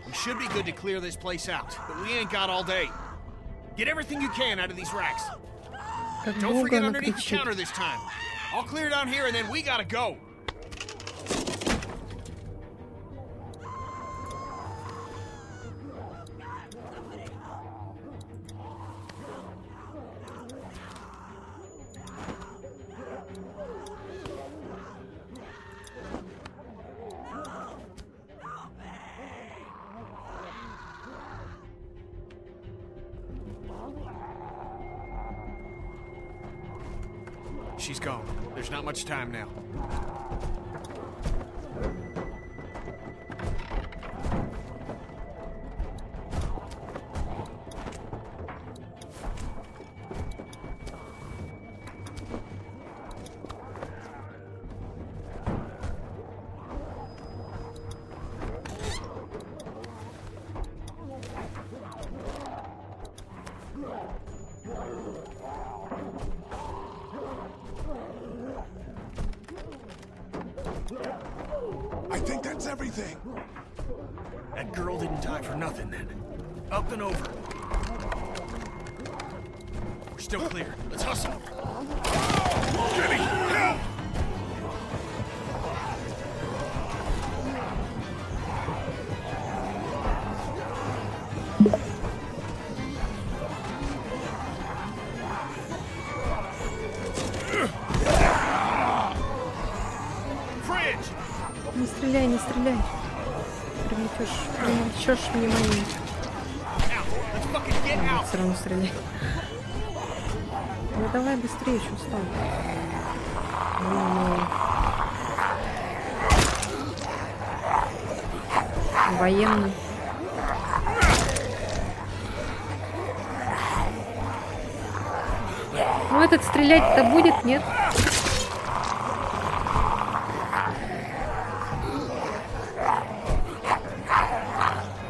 We should be good to clear this place out, but we ain't got all day. Get everything you can out of these racks. Как Don't Бога forget она underneath the кричит. counter this time. I'll clear down here and then we gotta go. She's gone. There's not much time now. I think that's everything. That girl didn't die for nothing then. Up and over. We're still clear. Let's hustle. Jenny, help! Fridge! Не стреляй, не стреляй. Привлечешь внимание. Let's fucking get out! Все равно стреляй. Ну давай быстрее, что стал. Военный. Ну этот стрелять-то будет, нет?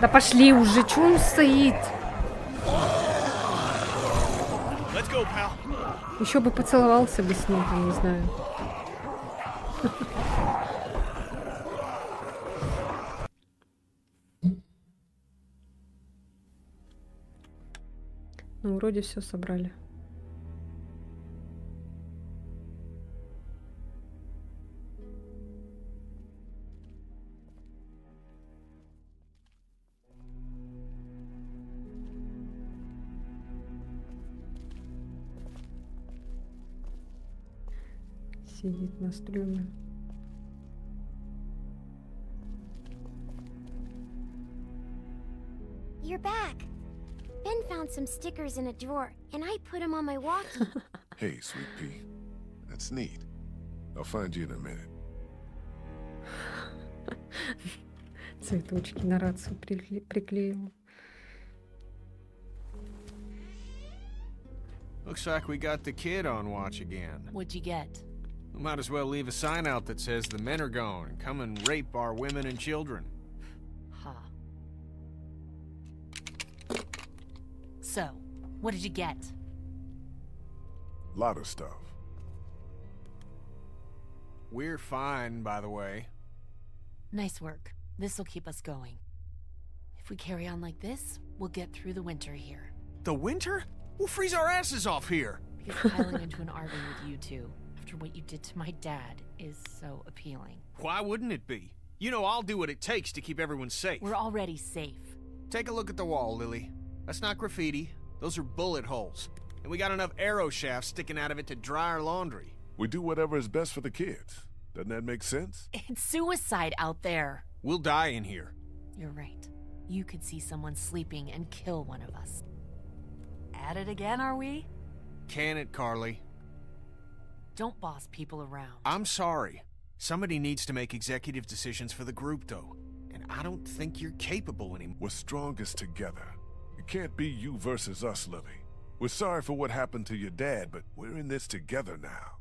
Да пошли уже, чё он стоит? Let's go, pal. Еще бы поцеловался бы с ним, там, не знаю. Ну, вроде все собрали. Сидит на стрёме. You're back. Ben found some stickers in a drawer, and I put them on my walkie. Hey, Sweet Pea. That's neat. I'll find you in a minute. Цветочки на рацию приклеил. Looks like we got the kid on watch again. What'd you get? We might as well leave a sign out that says the men are gone and come and rape our women and children. Huh. So, what did you get? Lot of stuff. We're fine, by the way. Nice work. This'll keep us going. If we carry on like this, we'll get through the winter here. The winter? We'll freeze our asses off here. Because piling into an RV with you two, after what you did to my dad, is so appealing. Why wouldn't it be? You know I'll do what it takes to keep everyone safe. We're already safe. Take a look at the wall, Lily. That's not graffiti. Those are bullet holes. And we got enough arrow shafts sticking out of it to dry our laundry. We do whatever is best for the kids. Doesn't that make sense? It's suicide out there. We'll die in here. You're right. You could see someone sleeping and kill one of us. At it again, are we? Can it, Carly? Don't boss people around. I'm sorry. Somebody needs to make executive decisions for the group, though. And I don't think you're capable anymore. We're strongest together. It can't be you versus us, Lily. We're sorry for what happened to your dad, but we're in this together now.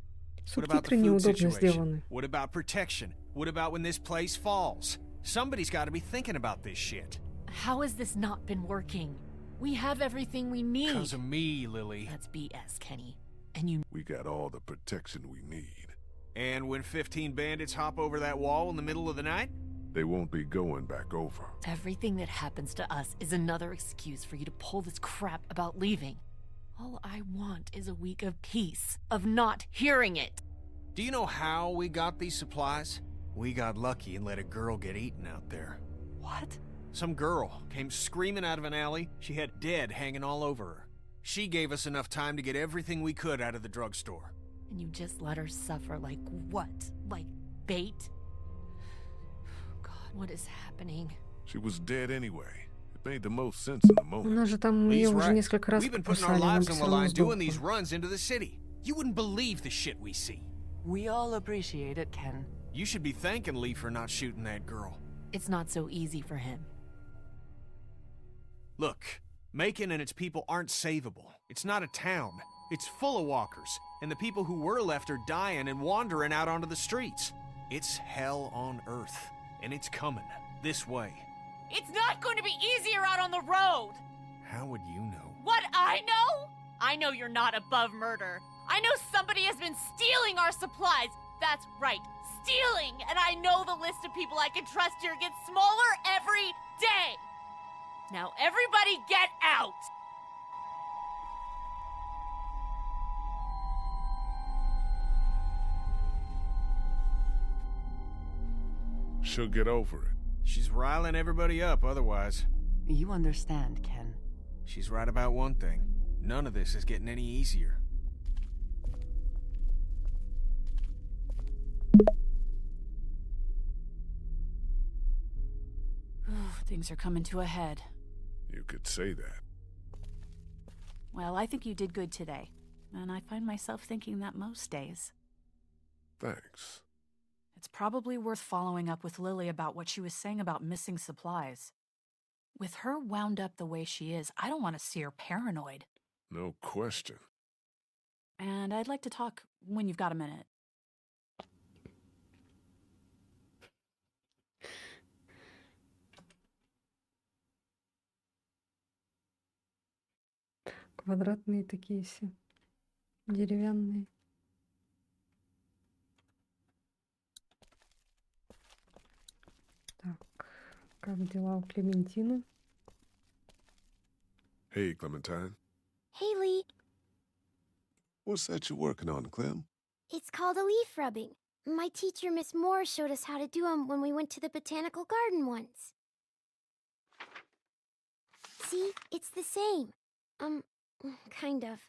What about the Субтитры food неудобно situation? сделаны. What about protection? What about when this place falls? Somebody's got to be thinking about this shit. How has this not been working? We have everything we need. Because of me, Lily. That's BS, Kenny. And you... We got all the protection we need. And when 15 bandits hop over that wall in the middle of the night? They won't be going back over. Everything that happens to us is another excuse for you to pull this crap about leaving. All I want is a week of peace, of not hearing it. Do you know how we got these supplies? We got lucky and let a girl get eaten out there. What? Some girl came screaming out of an alley. She had dead hanging all over her. She gave us enough time to get everything we could out of the drugstore. And you just let her suffer like what? Like bait? God, what is happening? She was dead anyway. It made the most sense in the У moment. нас же там ее Lee's уже right. несколько раз We've been putting our покусали, нам lives бы on всё the равно line doing сдохла. these runs into the city. You wouldn't believe the shit we see. We all appreciate it, Ken. You should be thanking Lee for not shooting that girl. It's not so easy for him. Look, Macon and its people aren't savable. It's not a town. It's full of walkers, and the people who were left are dying and wandering out onto the streets. It's hell on earth, and it's coming this way. It's not going to be easier out on the road! How would you know? What I know? I know you're not above murder. I know somebody has been stealing our supplies. That's right, stealing! And I know the list of people I can trust here gets smaller every day! Now everybody get out! She'll get over it. She's riling everybody up otherwise. You understand, Ken. She's right about one thing. None of this is getting any easier. Things are coming to a head. You could say that. Well, I think you did good today. And I find myself thinking that most days. Thanks. It's probably worth following up with Lily about what she was saying about missing supplies. With her wound up the way she is, I don't want to see her paranoid. No question. And I'd like to talk when you've got a minute. Квадратные такие все. Деревянные. Так, как дела у Клементины? Hey, Clementine. Hey, Lee. What's that you're working on, Clem? It's called a leaf rubbing. My teacher, Miss Moore, showed us how to do them when we went to the botanical garden once. See, it's the same. Kind of.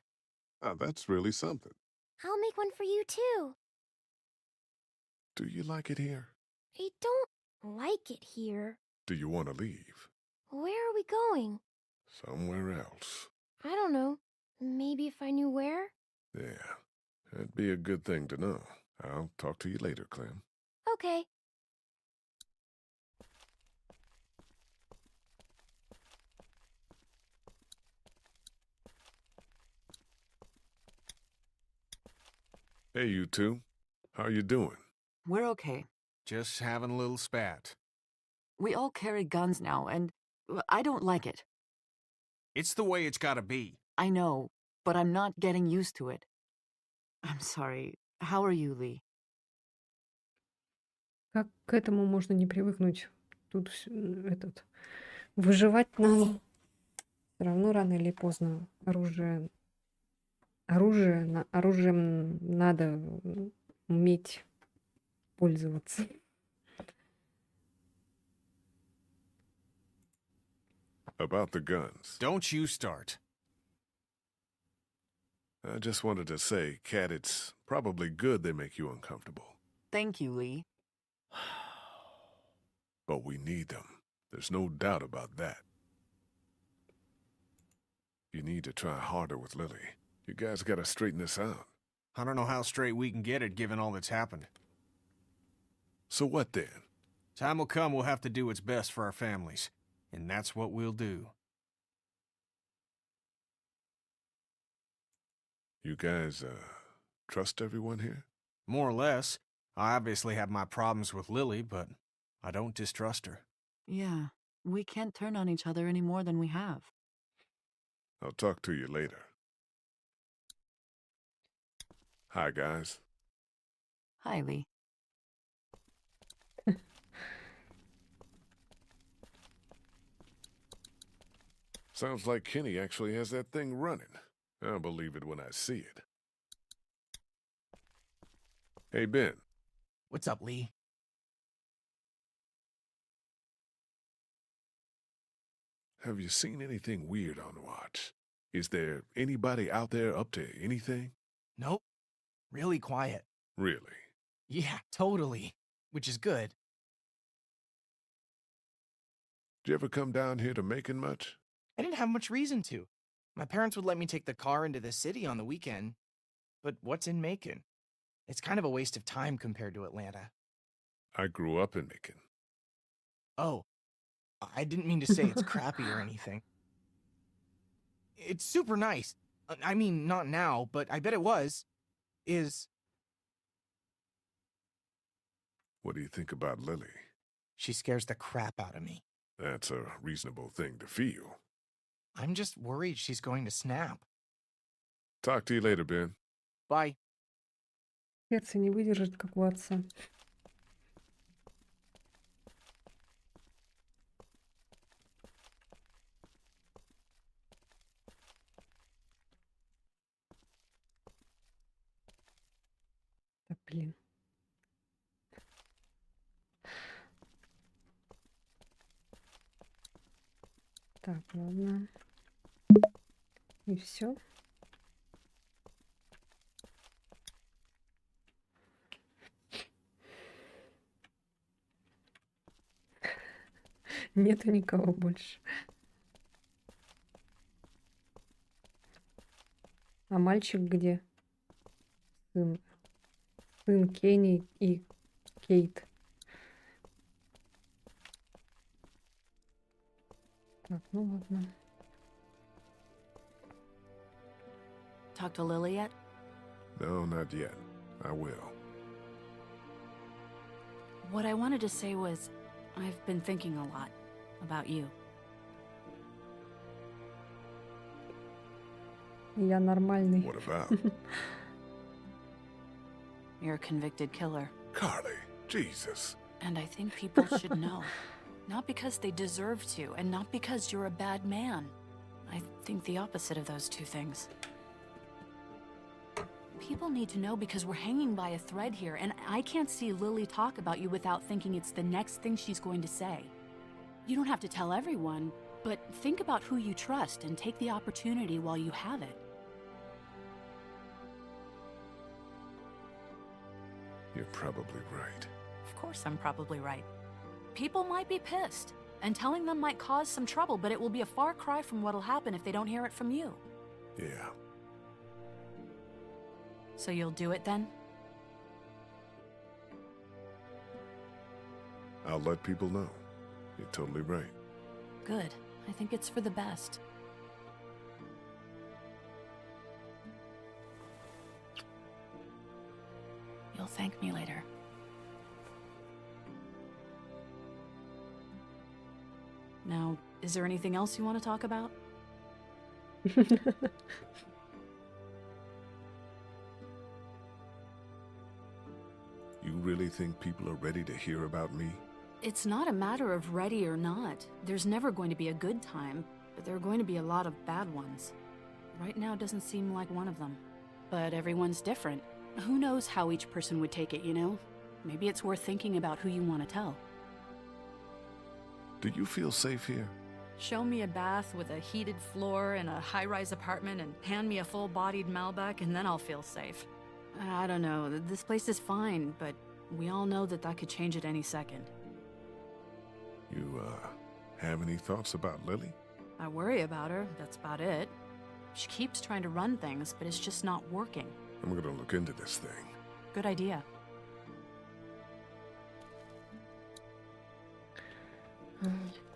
Oh, that's really something. I'll make one for you, too. Do you like it here? I don't like it here. Do you want to leave? Where are we going? Somewhere else. I don't know. Maybe if I knew where? Yeah, that'd be a good thing to know. I'll talk to you later, Clem. Okay. Hey, you two. How you doing? We're okay. Just having a little spat. We all carry guns now, and I don't like it. It's the way it's gotta be. I know, but I'm not getting used to it. I'm sorry. How are you, Lee? Как к этому можно не привыкнуть? Тут выживать надо. Все равно рано или поздно оружием надо уметь пользоваться. About the guns. Don't you start. I just wanted to say, Kat, it's probably good they make you uncomfortable. Thank you, Lee. But we need them. There's no doubt about that. You need to try harder with Lily. You guys gotta straighten this out. I don't know how straight we can get it given all that's happened. So what then? Time will come we'll have to do what's best for our families. And that's what we'll do. You guys, trust everyone here? More or less. I obviously have my problems with Lily, but I don't distrust her. Yeah, we can't turn on each other any more than we have. I'll talk to you later. Hi, guys. Hi, Lee. Sounds like Kenny actually has that thing running. I'll believe it when I see it. Hey, Ben. What's up, Lee? Have you seen anything weird on watch? Is there anybody out there up to anything? Nope. Really quiet. Really? Yeah, totally. Which is good. Did you ever come down here to Macon much? I didn't have much reason to. My parents would let me take the car into the city on the weekend. But what's in Macon? It's kind of a waste of time compared to Atlanta. I grew up in Macon. Oh, I didn't mean to say it's crappy or anything. It's super nice. I mean, not now, but I bet it was. What do you think about Lily? She scares the crap out of me. That's a reasonable thing to feel. I'm just worried she's going to snap. Talk to you later, Ben. Bye. Сердце не выдержит, как у отца. Да блин. Так, ладно. И все. Нету никого больше. А мальчик где? Сын Кенни и Кейт. Так, ну ладно. Talk to Lily yet? No, not yet. I will. What I wanted to say was, I've been thinking a lot about you. Я нормальный. What about? You're a convicted killer. Carly, Jesus. And I think people should know. Not because they deserve to, and not because you're a bad man. I think the opposite of those two things. People need to know because we're hanging by a thread here, and I can't see Lily talk about you without thinking it's the next thing she's going to say. You don't have to tell everyone, but think about who you trust and take the opportunity while you have it. You're probably right. Of course, I'm probably right. People might be pissed, and telling them might cause some trouble, but it will be a far cry from what'll happen if they don't hear it from you. Yeah. So you'll do it then? I'll let people know. You're totally right. Good. I think it's for the best. You'll thank me later. Now, is there anything else you want to talk about? You really think people are ready to hear about me? It's not a matter of ready or not. There's never going to be a good time, but there are going to be a lot of bad ones. Right now doesn't seem like one of them. But everyone's different. Who knows how each person would take it, you know? Maybe it's worth thinking about who you want to tell. Do you feel safe here? Show me a bath with a heated floor and a high-rise apartment and hand me a full-bodied Malbec and then I'll feel safe. I don't know, this place is fine, but we all know that that could change at any second. You, have any thoughts about Lily? I worry about her, that's about it. She keeps trying to run things, but it's just not working. I'm gonna look into this thing. Good idea.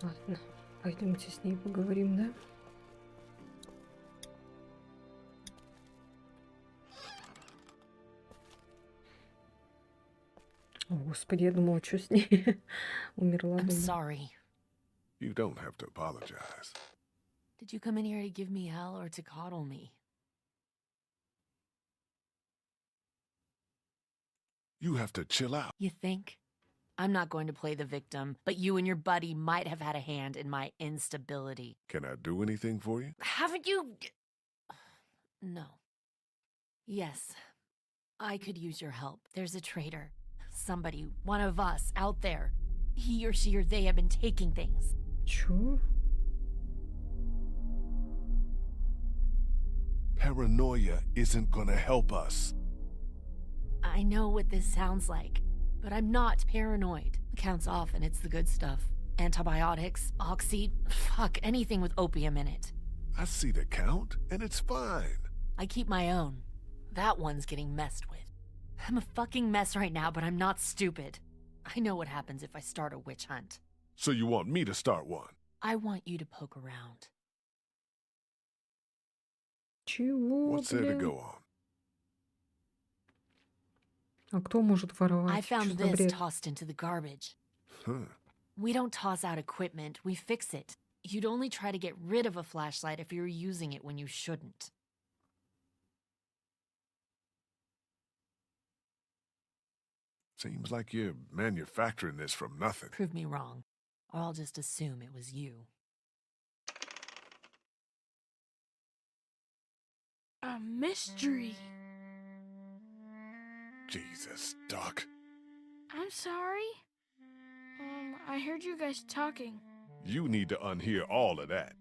Ладно, пойдемте с ней поговорим, да? О, Господи, я думала, что с ней? Умерла, I'm думаю. sorry. You don't have to apologize. Did you come in here to give me hell or to coddle me? You have to chill out. You think? I'm not going to play the victim, but you and your buddy might have had a hand in my instability. Can I do anything for you? Haven't you? No. Yes. I could use your help. There's a traitor. Somebody, one of us, out there. He or she or they have been taking things. Чё? Paranoia isn't gonna help us. I know what this sounds like, but I'm not paranoid. Counts off and it's the good stuff. Antibiotics, oxy, fuck, anything with opium in it. I see the count, and it's fine. I keep my own. That one's getting messed with. I'm a fucking mess right now, but I'm not stupid. I know what happens if I start a witch hunt. So you want me to start one? I want you to poke around. Чего, What's there to блин? go on? А кто может воровать? I found Что за this бред? tossed into the garbage. Huh. We don't toss out equipment, we fix it. You'd only try to get rid of a flashlight if you were using it when you shouldn't. Seems like you're manufacturing this from nothing. Prove me wrong, or I'll just assume it was you. A mystery. Jesus, Doc. I'm sorry. I heard you guys talking. You need to unhear all of that.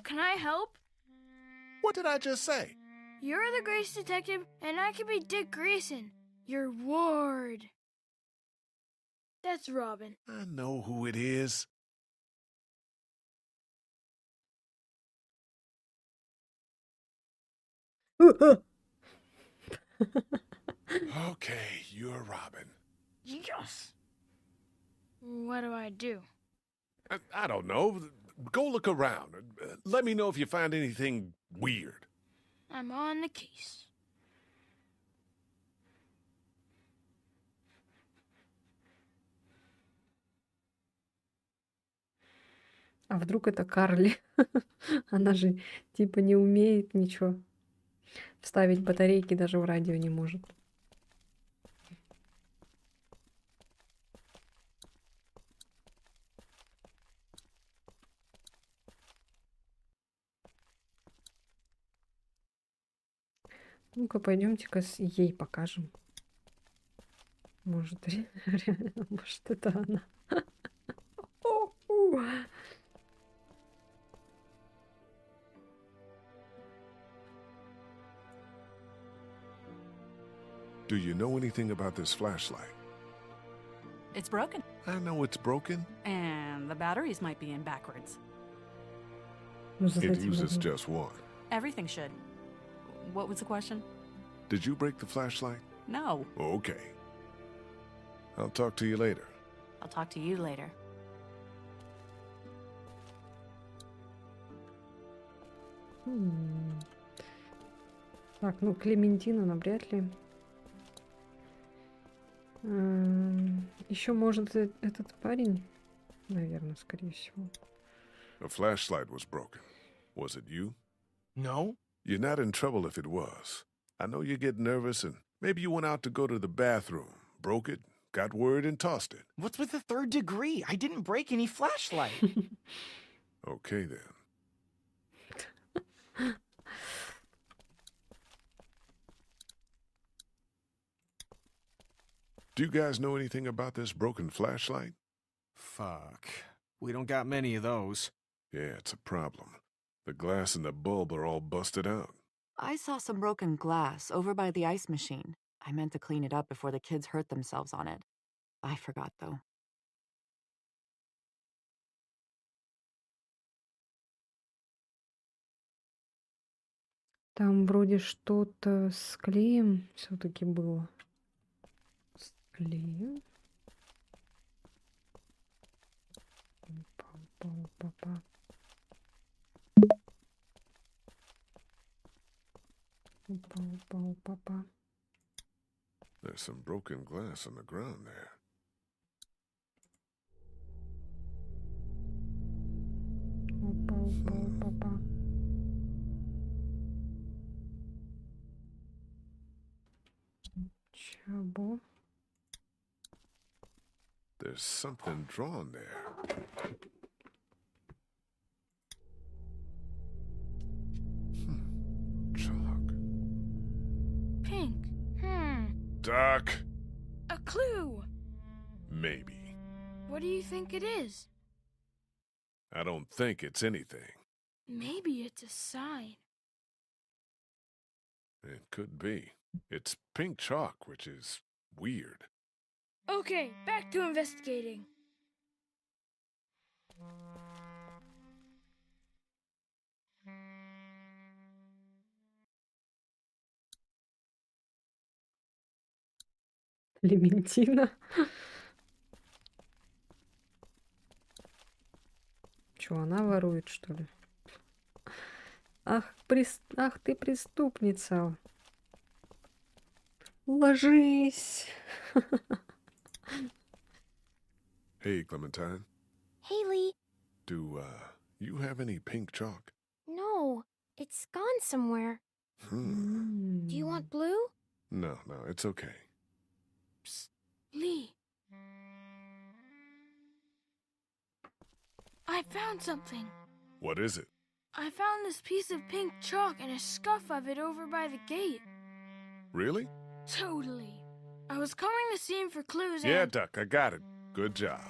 Can I help? What did I just say? You're the Grace detective, and I can be Dick Grayson, your ward. That's Robin. I know who it is. Okay, you're Robin. Yes. What do I do? I don't know. Go look around. Let me know if you find anything weird. I'm on the case. А вдруг это Карли? Она же типа не умеет ничего. Вставить батарейки даже в радио не может. Ну-ка, пойдемте-ка ей покажем. Может, реально, может, это она. Do you know anything about this flashlight? It's broken. I know it's broken. And the batteries might be in backwards. It uses just one. Everything should. What was the question? Did you break the flashlight? No. Okay. I'll talk to you later. I'll talk to you later. Так, ну Клементина навряд ли. Еще может этот парень, наверное, скорее всего. The flashlight was broken. Was it you? No. You're not in trouble if it was. I know you get nervous and maybe you went out to go to the bathroom, broke it, got word and tossed it. What's with the third degree? I didn't break any flashlight. Okay then. Do you guys know anything about this broken flashlight? Fuck. We don't got many of those. Yeah, it's a problem. The glass and the bulb are all busted out. I saw some broken glass over by the ice machine. I meant to clean it up before the kids hurt themselves on it. I forgot, though. Там вроде что-то с клеем все-таки было. С клеем. Па-па-па-па. Па-па-па-па. There's some broken glass on the ground there. Па-па-па-па. Чего? There's something drawn there. Chalk. Pink. Doc. A clue. Maybe. What do you think it is? I don't think it's anything. Maybe it's a sign. It could be. It's pink chalk, which is weird. Okay, back to investigating. Клементина. Чё, она ворует, что ли? Ах, Ах ты преступница. Ложись. Hey, Clementine. Haley, Do, you have any pink chalk? no, it's gone somewhere. Do you want blue? No, it's okay. Lee. I found something. What is it? I found this piece of pink chalk and a scuff of it over by the gate. Really? Totally. I was combing the scene for clues Yeah, and... Duck, I got it. Good job.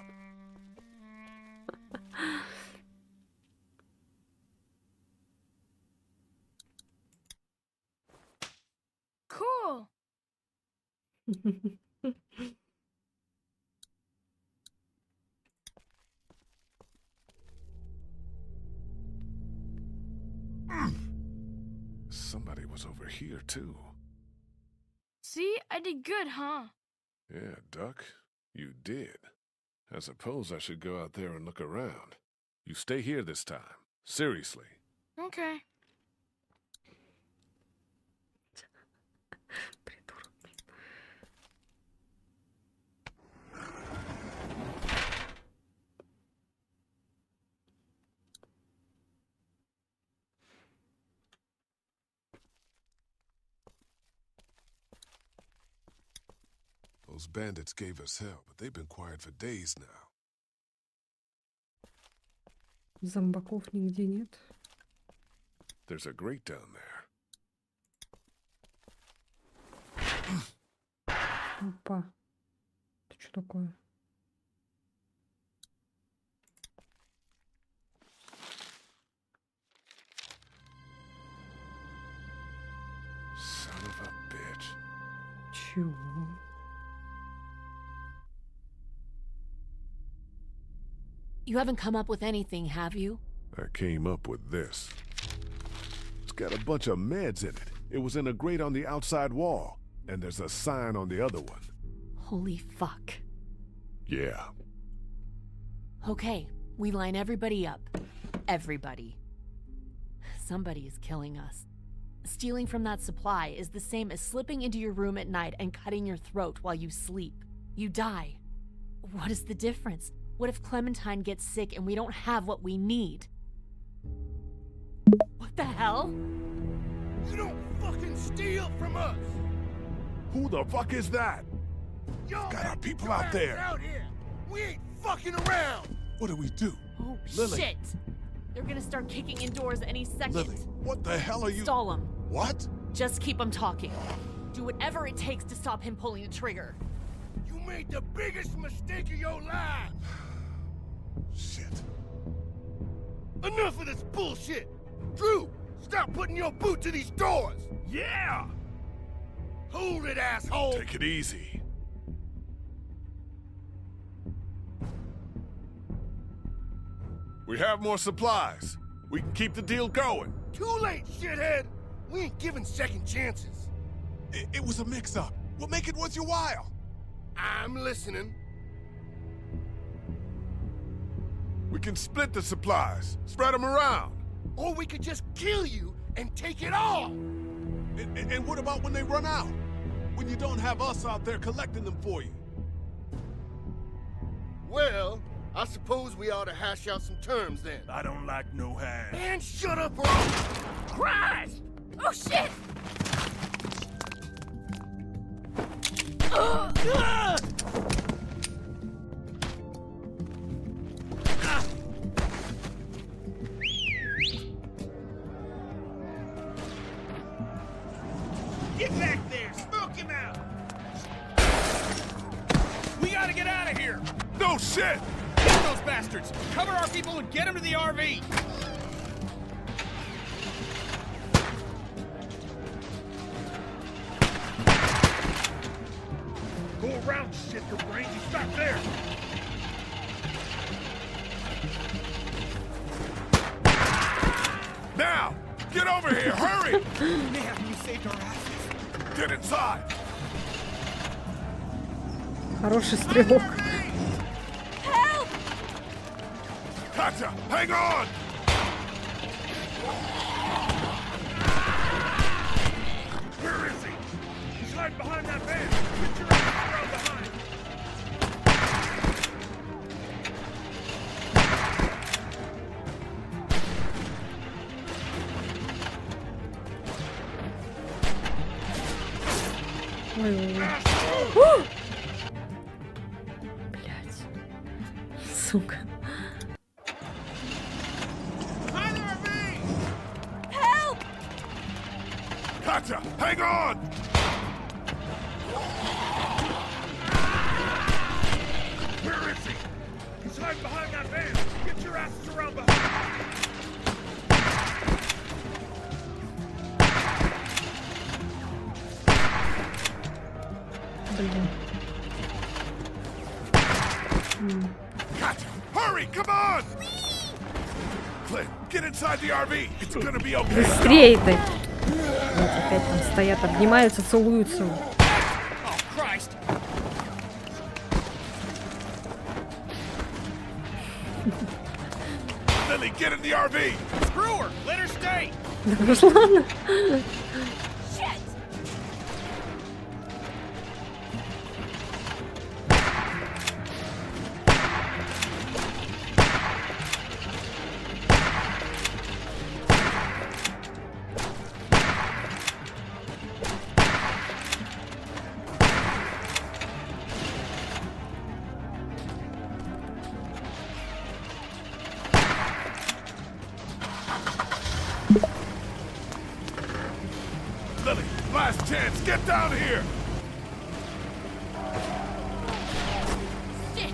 Cool. Somebody was over here, too. See, I did good, huh? Yeah, Duck, you did. I suppose I should go out there and look around. You stay here this time. Seriously. Okay. Those bandits gave us hell, but they've been quiet for days now. Зомбаков нигде нет. There's a grate down there. Опа. Это что такое? Son of a bitch. Чего? You haven't come up with anything, have you? I came up with this. It's got a bunch of meds in it. It was in a grate on the outside wall, and there's a sign on the other one. Holy fuck. Yeah. Okay, we line everybody up. Everybody. Somebody is killing us. Stealing from that supply is the same as slipping into your room at night and cutting your throat while you sleep. You die. What is the difference? What if Clementine gets sick and we don't have what we need? What the hell? You don't fucking steal from us! Who the fuck is that? Y'all Got our people your out ass there. Out here. We ain't fucking around! What do we do? Oh, Lily. shit! They're gonna start kicking indoors any second. Lily, what the hell are you... Stall him. What? Just keep him talking. Do whatever it takes to stop him pulling the trigger. You made the biggest mistake of your life! Shit. Enough of this bullshit! Drew, stop putting your boot to these doors! Yeah! Hold it, asshole! Take it easy. We have more supplies. We can keep the deal going. Too late, shithead! We ain't giving second chances. It was a mix-up. We'll make it worth your while. I'm listening. We can split the supplies, spread them around. Or we could just kill you and take it all! And what about when they run out? When you don't have us out there collecting them for you? Well, I suppose we ought to hash out some terms then. I don't like no hash. Man, shut up or I'll... Christ! Oh shit! Get back there! Smoke him out! We gotta get out of here! No shit! Get those bastards! Cover our people and get them to the RV! Go around, shit, your brains. He's back there. Now! Get over here! Hurry! Man, we saved our asses. Get inside! Хороший стрелок. Help! Katja, hang on! Where is he? He's hiding behind that van. Get your ass around behind. Ой-ой-ой. Блять. Сука. Help! Katja, hang on! Where is he? He's hiding behind that van. Get your asses around behind. Блин. Katja, hurry! Come on! Clint, get inside the RV. It's gonna be okay. Быстрее ты! Вот опять там стоят, обнимаются, целуются. Oh, Christ! Lily, get in the RV! Screw her! Let her stay! Да Руслана! Shit! Lily, last chance, get down here! Shit!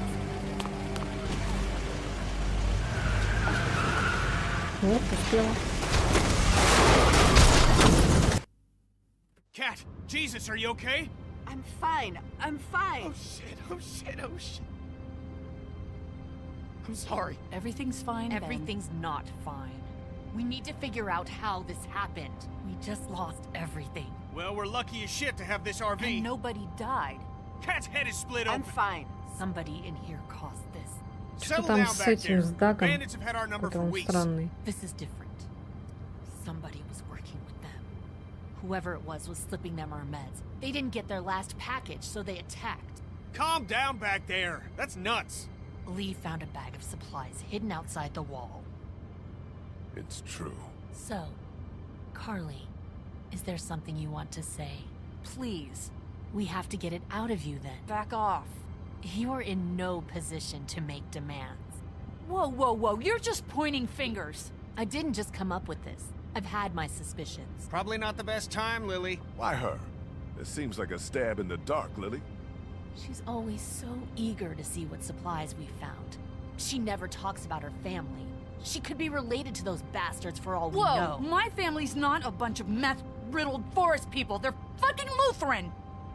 Вот, успела. Cat, Jesus, are you okay? I'm fine. I'm fine. Oh shit, oh shit, oh shit. I'm sorry. Everything's fine, Ben. Everything's not fine. We need to figure out how this happened. We just lost everything. Well, we're lucky as shit to have this RV. And nobody died. Cat's head is split open. I'm fine. Somebody in here caused this. Что Settle там down с back этим, there. с Дагом? Bandits have had our number Это for он weeks. странный. This is different. Somebody was working with them. Whoever it was slipping them our meds. They didn't get their last package, so they attacked. Calm down back there. That's nuts. Lee found a bag of supplies hidden outside the wall. It's true. So, Carly, is there something you want to say? Please. We have to get it out of you then. Back off. You're in no position to make demands. Whoa, whoa, whoa. You're just pointing fingers. I didn't just come up with this. I've had my suspicions. Probably not the best time, Lily. Why her? It seems like a stab in the dark, Lily. She's always so eager to see what supplies we found. She never talks about her family. She could be related to those bastards for all we know. Whoa, my family's not a bunch of meth-riddled forest people. They're fucking Lutheran.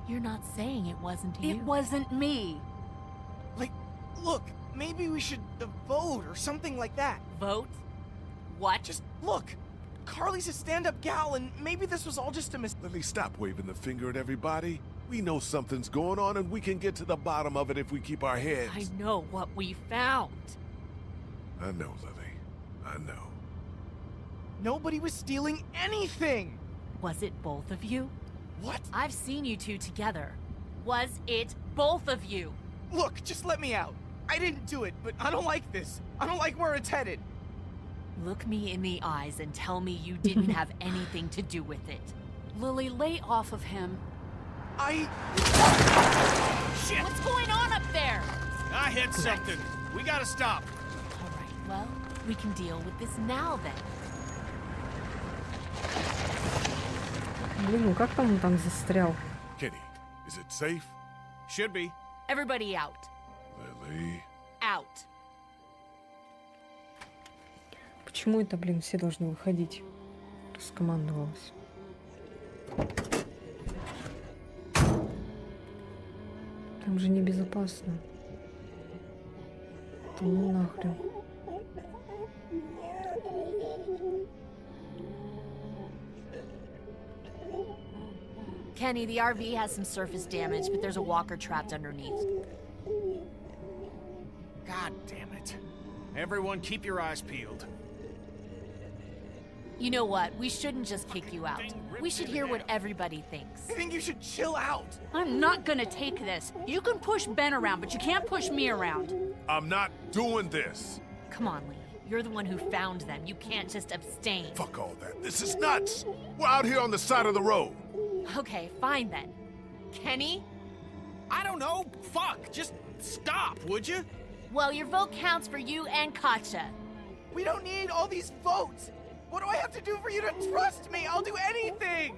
You're not saying it wasn't you. It wasn't me. Like, look, maybe we should vote or something like that. Vote? What? Just look. Carly's a stand-up gal, and maybe this was all just a mistake. Lily, stop waving the finger at everybody. We know something's going on, and we can get to the bottom of it if we keep our heads. I know what we found. I know, Lily. I know. Nobody was stealing anything. Was it both of you? What? I've seen you two together. Was it both of you? Look, just let me out. I didn't do it, but I don't like this. I don't like where it's headed. Look me in the eyes and tell me you didn't have anything to do with it. Lily, lay off of him. Shit! What's going on up there? I hit something. We gotta stop. All right, well, we can deal with this now then. Блин, ну как там он там застрял? Kenny, is it safe? Should be. Everybody out. Lily. Out. Почему это, блин, все должны выходить? Раскомандовалась. Там же небезопасно. Ну нахрен. Kenny, the RV has some surface damage, but there's a walker trapped underneath. God damn it. Everyone keep your eyes peeled. You know what? We shouldn't just kick you out. We should hear what everybody thinks. I think you should chill out. I'm not gonna take this. You can push Ben around, but you can't push me around. I'm not doing this. Come on, Lee. You're the one who found them. You can't just abstain. Fuck all that. This is nuts. We're out here on the side of the road. Okay, fine then. Kenny? I don't know. Fuck. Just stop, would you? Well, your vote counts for you and Katja. We don't need all these votes. What do I have to do for you to trust me? I'll do anything.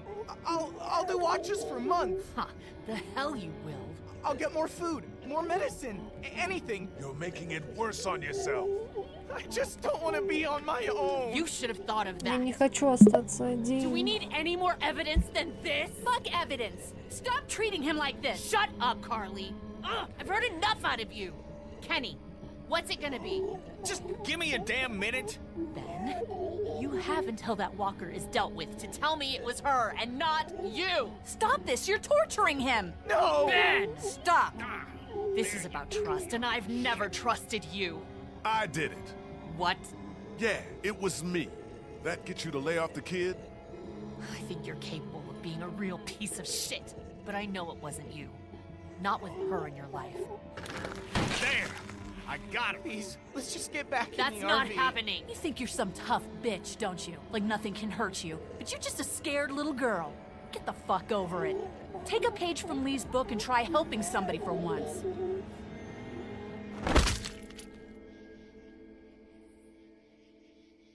I'll do watches for months. Huh, the hell you will. I'll get more food, more medicine, anything. You're making it worse on yourself. I just don't want to be on my own. You should have thought of Я that. не хочу остаться один. Do we need any more evidence than this? Fuck evidence. Stop treating him like this. Shut up, Carly. Ugh, I've heard enough out of you. Kenny, what's it gonna be? Just give me a damn minute. Ben, you have until that walker is dealt with to tell me it was her and not you. Stop this. You're torturing him. No. Ben, Stop. this is about trust, and I've never trusted you. I did it. What? Yeah, it was me. That get you to lay off the kid? I think you're capable of being a real piece of shit, but I know it wasn't you. Not with her in your life. There. I got it. Please, let's just get back That's in the not RV. happening. You think you're some tough bitch, don't you? Like nothing can hurt you. But you're just a scared little girl. Get the fuck over it. Take a page from Lee's book and try helping somebody for once.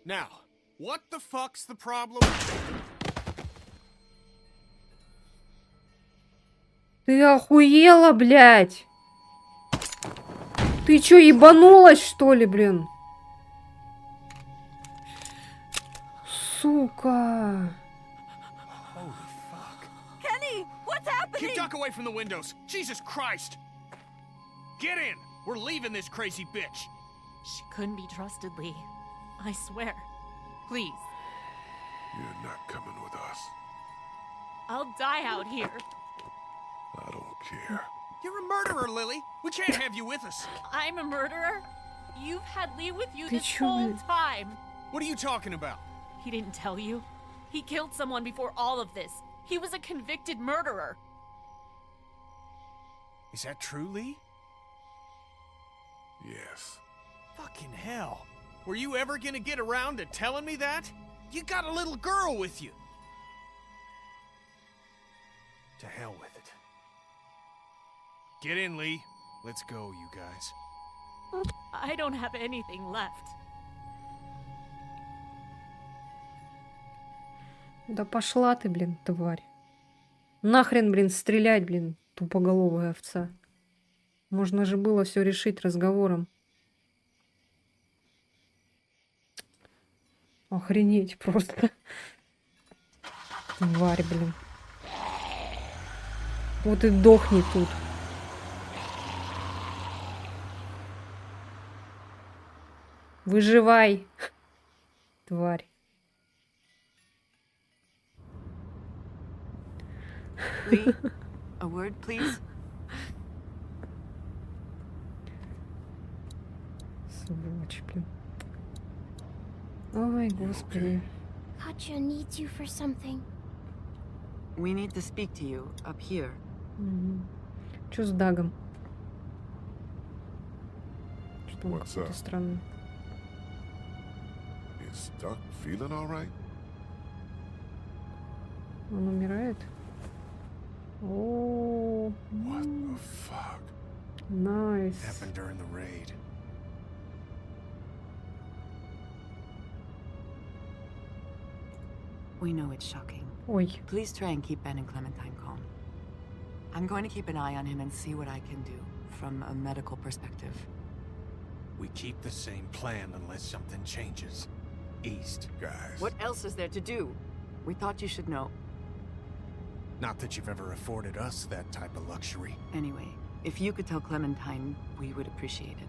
Now, what the fuck's the problem? Ты охуела, блядь? Ты чё, ебанулась, что ли, блин? Сука. Holy fuck. Kenny, what's happening? Keep Duck away from the windows. Jesus Christ. Get in. We're leaving this crazy bitch. She couldn't be trusted, Lee. I swear. Please. You're not coming with us. I'll die out here. I don't care. You're a murderer, Lily. We can't have you with us. I'm a murderer? You've had Lee with you Ты this чё, whole блин? time. What are you talking about? He didn't tell you. He killed someone before all of this. He was a convicted murderer. Is that true, Lee? Yes. Fucking hell. Were you ever gonna get around to telling me that? You got a little girl with you. To hell with it. Get in, Lee. Let's go, you guys. I don't have anything left. Да пошла ты, блин, тварь. Нахрен, блин, стрелять, блин, тупоголовая овца. Можно же было все решить разговором. Охренеть просто. Тварь, блин. Вот и дохни тут. Выживай, тварь. Lee, a word, please. Сволочь, блин. Ой, господи. Katja needs you for something. We need to speak to you up here. Чё с Дагом? Что он What's какой-то up? странный. Is Duck feeling all right? Он умирает? О, What the fuck? найс. Happened during the raid. We know it's shocking. Ой. Please try and keep Ben and Clementine calm. I'm going to keep an eye on him and see what I can do from a medical perspective. We keep the same plan unless something changes. East. Guys. What else is there to do? We thought you should know. Not that you've ever afforded us that type of luxury. Anyway, if you could tell Clementine, we would appreciate it.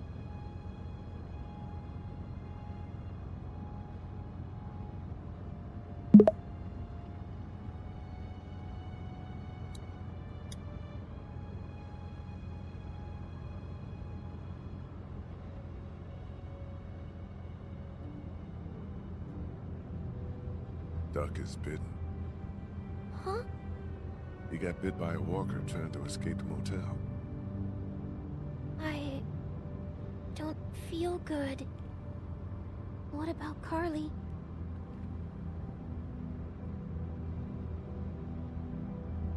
Duck is bitten. Huh? He got bit by a walker trying to escape the motel. I don't feel good. What about Carly?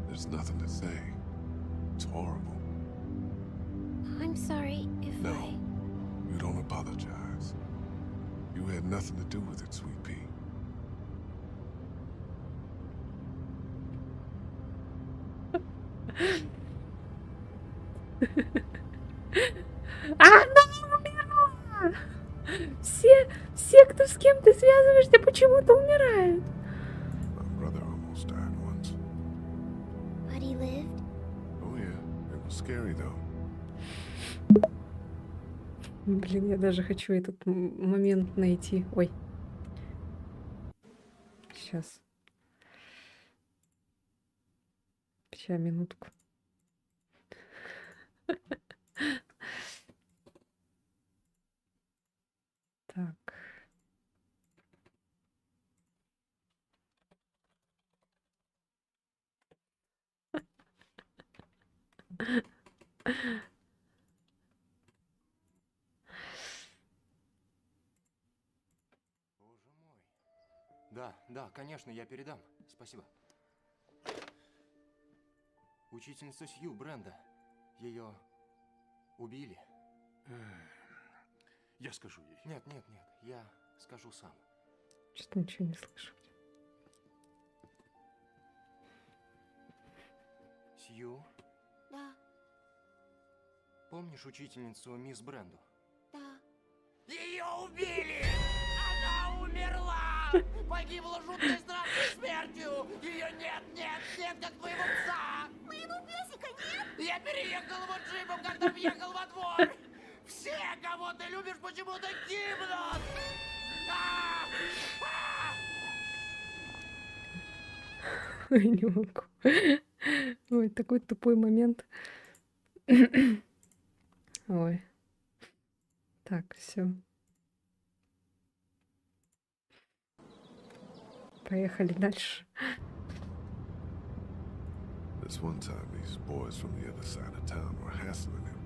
There's nothing to say. It's horrible. I'm sorry if No, you don't apologize. You had nothing to do with it, sweet pea. Она умерла! Все, кто с кем ты связываешься, почему-то умирают. My brother almost died once. But he lived? Oh yeah, it was scary though. Блин, я даже хочу этот момент найти. Ой. Сейчас. Сейчас, минутку. Так. Да, конечно, я передам. Спасибо. Учительница Сью, Бренда. Ее убили. Я скажу ей. Нет, я скажу сам. Что-то ничего не слышу. Сью, Да, помнишь учительницу мисс Бренду? да. Ее убили! Она умерла! Погибла жуткой страшной смертью! Ее нет, нет, нет, как моего пса! Моего песика нет! Я переехал его джипом, когда въехал во двор! Все, кого ты любишь, почему-то гибнут! Ой, не могу. Ой, такой тупой момент. Ой. Так, все. Поехали дальше. This one time, these boys from the other side of town were hassling him.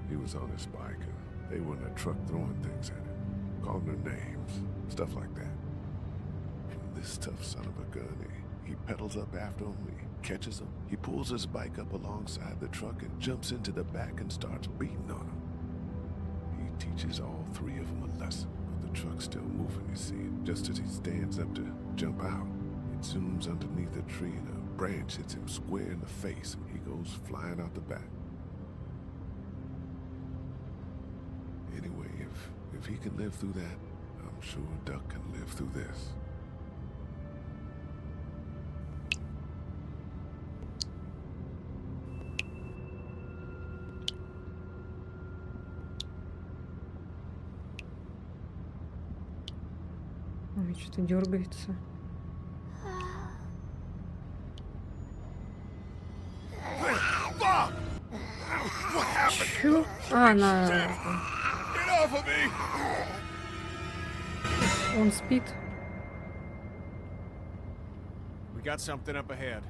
He was on his bike, and they were in a truck throwing things at him, calling their names, stuff like that. And this tough son of a gun, he pedals up after him, he catches him, he pulls his bike up alongside the truck and jumps into the back and starts beating on him. He teaches all three of them a lesson, but the truck's still moving, you see, and just as he stands up to jump out, it zooms underneath a tree and a branch hits him square in the face and he goes flying out the back. Anyway, if he can live through that, I'm sure Duck can live through this. Ой, что-то дергается. Чё? А, она... Он спит. We got something up ahead.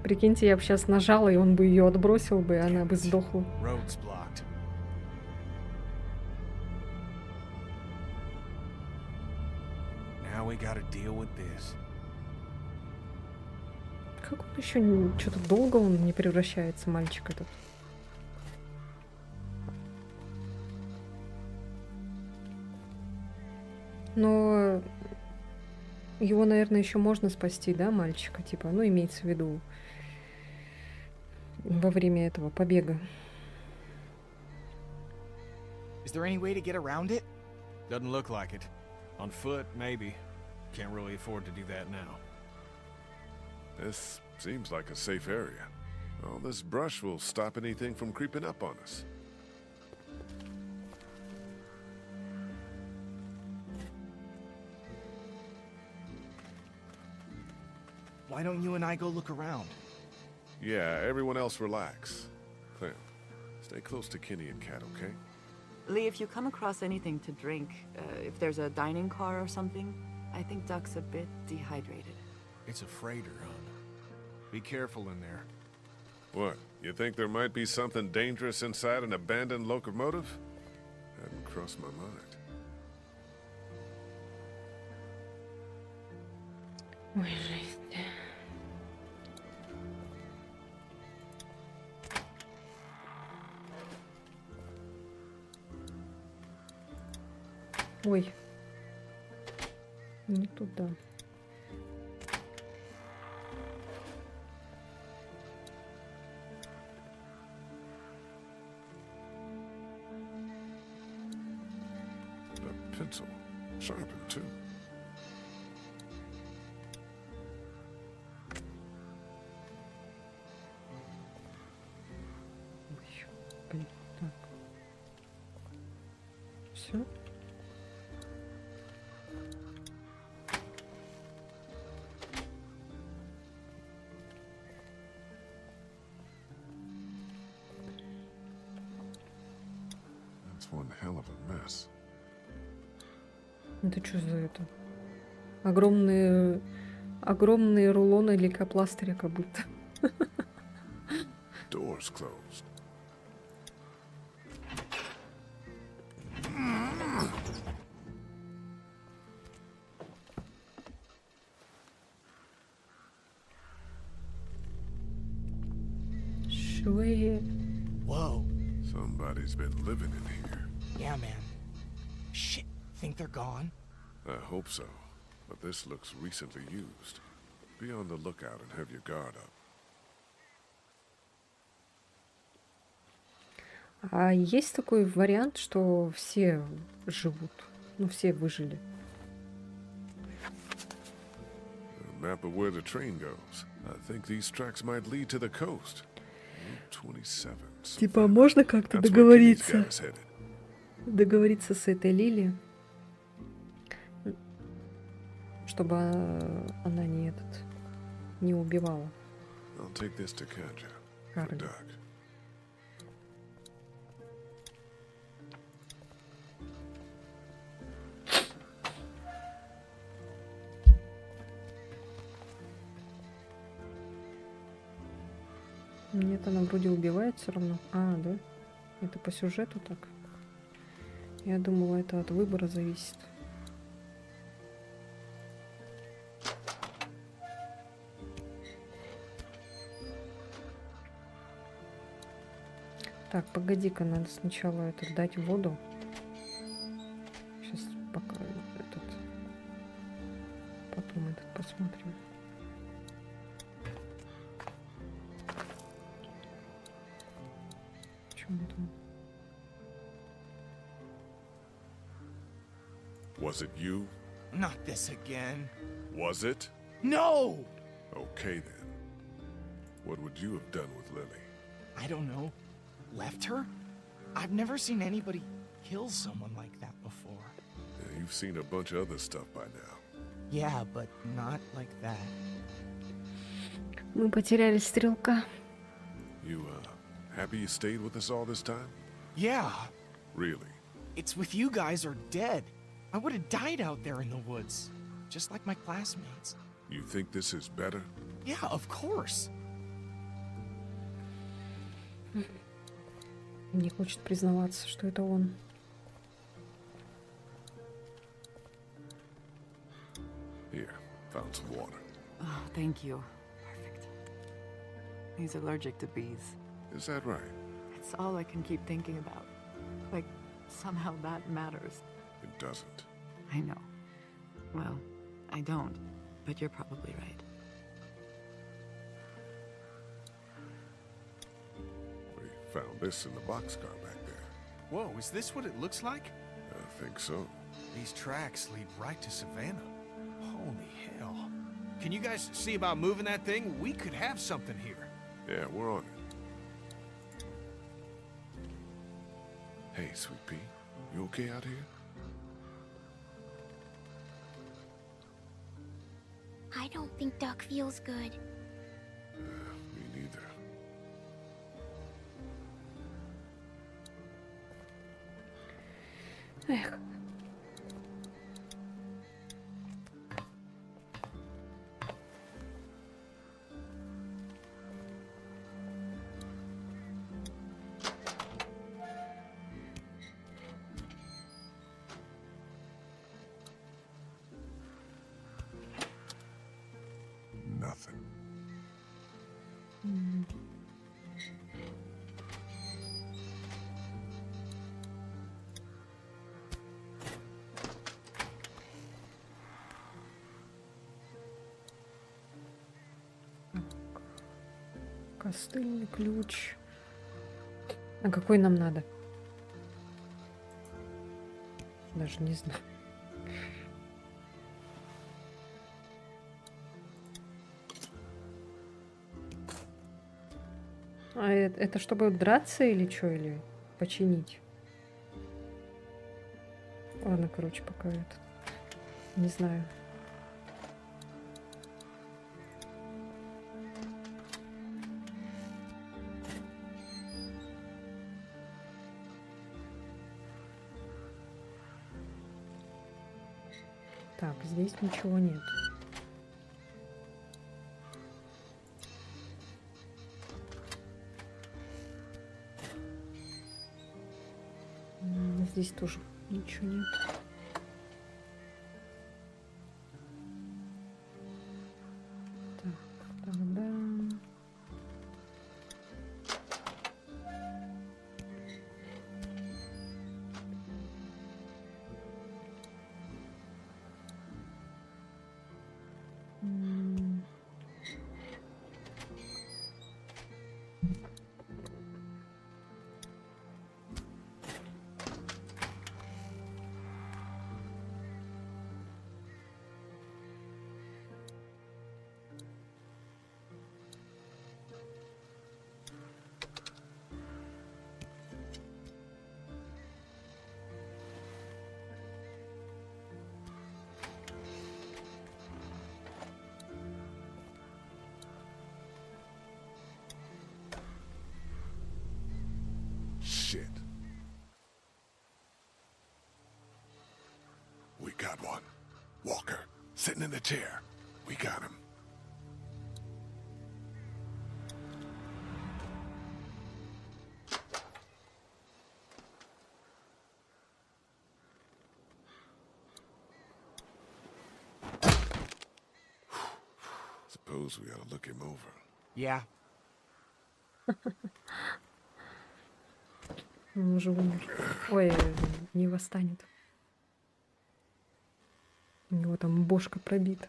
Прикиньте, я бы сейчас нажала, и он бы ее отбросил бы, и она бы сдохла. Road's blocked. Now we gotta deal with this. Как он еще что-то долго он не превращается, мальчик этот? Но его, наверное, еще можно спасти, да, мальчика, типа, ну, имеется в виду во время этого побега. Is there any way to get around it? Doesn't look like it. On foot, maybe. Can't really afford to do that now. This seems like a safe area. All this brush will stop anything from creeping up on us. Why don't you and I go look around? Yeah, everyone else relax. Clem, stay close to Kenny and Kat, okay? Lee, if you come across anything to drink, if there's a dining car or something, I think Duck's a bit dehydrated. It's a freighter, hon. Be careful in there. What? You think there might be something dangerous inside an abandoned locomotive? Hadn't crossed my mind. Ой, жесть. Ой. Не туда. The pencil. Sharpened, too. Ой, блин, так. Все. One hell of a mess. Это что за это? Огромные рулоны лейкопластыря как будто. Doors closed. Швы. Whoa. Somebody's been living in here. Yeah, man. Shit. Think they're gone? I hope so, but this looks recently used. Be on the lookout and have your guard up. А есть такой вариант, что все живут? Ну, все выжили. A map of where the train goes. I think these tracks might lead to the coast. Route 27. Типа, можно как-то That's where Kenny's договориться? guys headed. Договориться с этой Лили, чтобы она не убивала I'll take this to Katja. For Карли. Doug. Нет, она вроде убивает все равно. А, да? Это по сюжету так? Я думала, это от выбора зависит. Так, погоди-ка, надо сначала это дать воду. Сейчас пока этот... Потом этот посмотрим. Чем там? Was it you? Not this again. Was it? No! Okay then. What would you have done with Lily? I don't know. Left her? I've never seen anybody kill someone like that before. Yeah, you've seen a bunch of other stuff by now. Yeah, but not like that. Мы потеряли стрелка. You, happy you stayed with us all this time? Yeah, Really? it's with you guys or dead. I would have died out there in the woods, just like my classmates. You think this is better? Yeah, of course. Не хочет признаваться, что это он. Here, found some water. Oh, thank you. Perfect. He's allergic to bees. Is that right? It's all I can keep thinking about. Like, somehow that matters. It doesn't. I know. Well, I don't, but you're probably right. We found this in the boxcar back there. Whoa, is this what it looks like? I think so. These tracks lead right to Savannah. Holy hell. Can you guys see about moving that thing? We could have something here. Yeah, we're on it. Hey, Sweet Pea, you okay out here? I don't think Duck feels good. Me neither. Эх. Nothing. Костыльный ключ. А какой нам надо? Даже не знаю. А это чтобы драться или что, или починить? Ладно, короче, пока это. Не знаю. Так, здесь ничего нет. Здесь тоже ничего нет. Так, тогда... shit. We got one. Walker, sitting in the chair. We got him. Suppose we ought to look him over. Yeah. Он уже умер. Ой, не восстанет. У него там бошка пробита.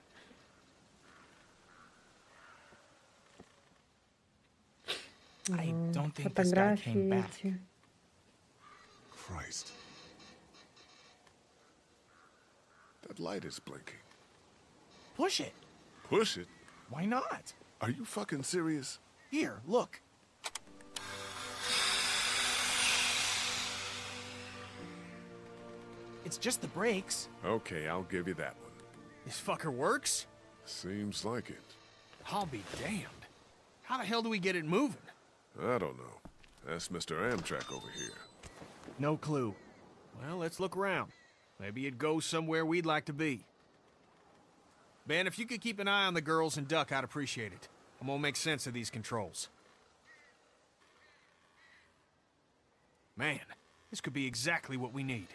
I don't think this guy came Фотографии back. эти. Christ. That light is blinking. Push it. Push it? Why not? Are you fucking serious? Here, look. It's just the brakes. Okay, I'll give you that one. This fucker works? Seems like it. I'll be damned. How the hell do we get it moving? I don't know. That's Mr. Amtrak over here. No clue. Well, let's look around. Maybe it goes somewhere we'd like to be. Ben, if you could keep an eye on the girls and Duck, I'd appreciate it. I'm gonna make sense of these controls. Man, this could be exactly what we need.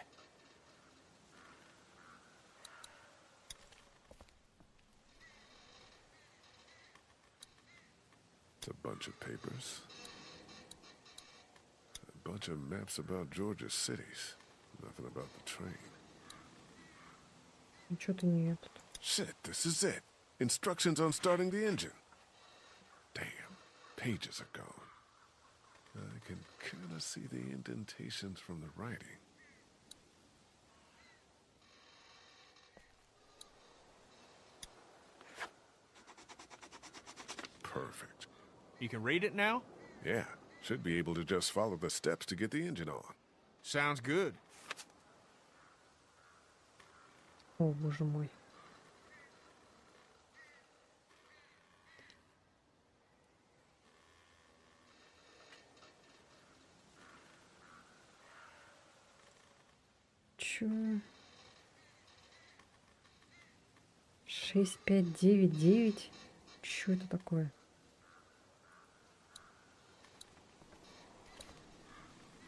It's a bunch of papers. A bunch of maps about Georgia's cities. Nothing about the train. Что-то нет. Shit, this is it. Instructions on starting the engine. Damn, pages are gone. I can kind of see the indentations from the writing. Perfect. You can read it now? Yeah, should be able to just follow the steps to get the engine on. Sounds good. О, боже мой. Чё? 6599? Чё это такое?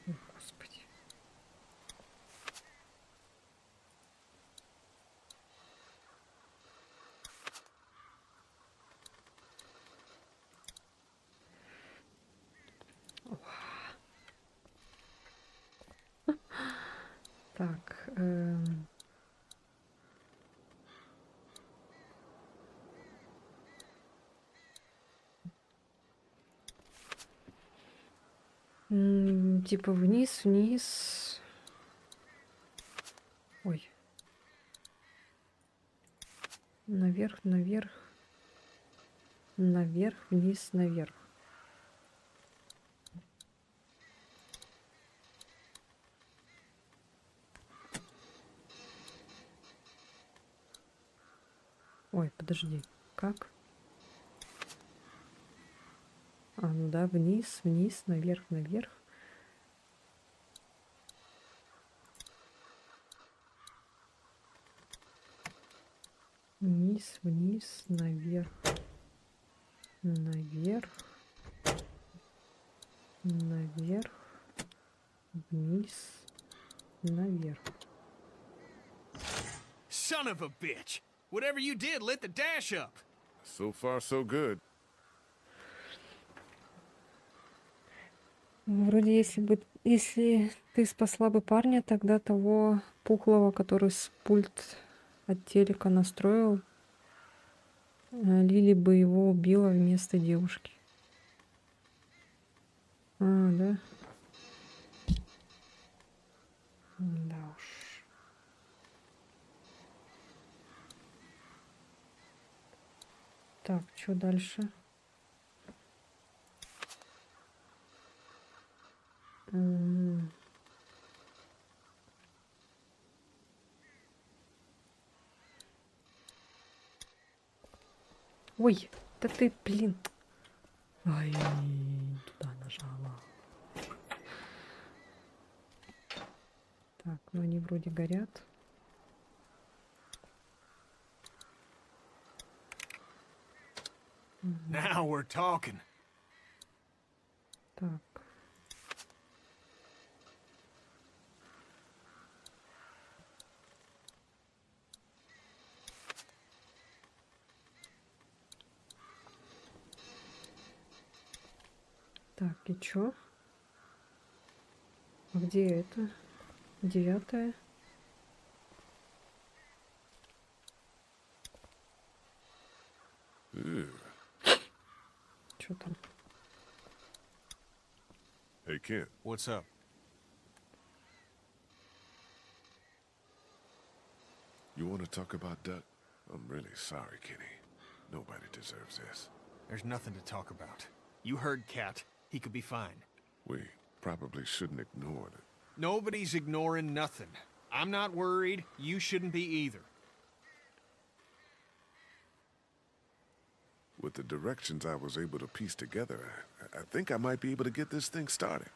О, Господи. Так, типа вниз, вниз. Ой. Наверх, наверх. Наверх, вниз, наверх. Ой, подожди. Как? А, ну да, вниз, вниз, наверх, наверх. Вниз, вниз, наверх. Наверх. Наверх. Вниз. Наверх. Son of a bitch! Whatever you did lit the dash up. So far, so good. Вроде если ты спасла бы парня, тогда того пухлого, который с пульт от телека настроил, Лили бы его убила вместо девушки. А, да? Да уж. Так, что дальше? Ой, да ты, блин. Ай, туда нажала. Так, ну они вроде горят. Now we're talking. Так. Так, и чё? А где это? 9-е. Чё там? Hey, Kent. What's up? You want to talk about Duck? I'm really sorry, Kenny. Nobody deserves this. There's nothing to talk about. You heard Cat. He could be fine. We probably shouldn't ignore it. Nobody's ignoring nothing. I'm not worried. You shouldn't be either. With the directions I was able to piece together, I think I might be able to get this thing started.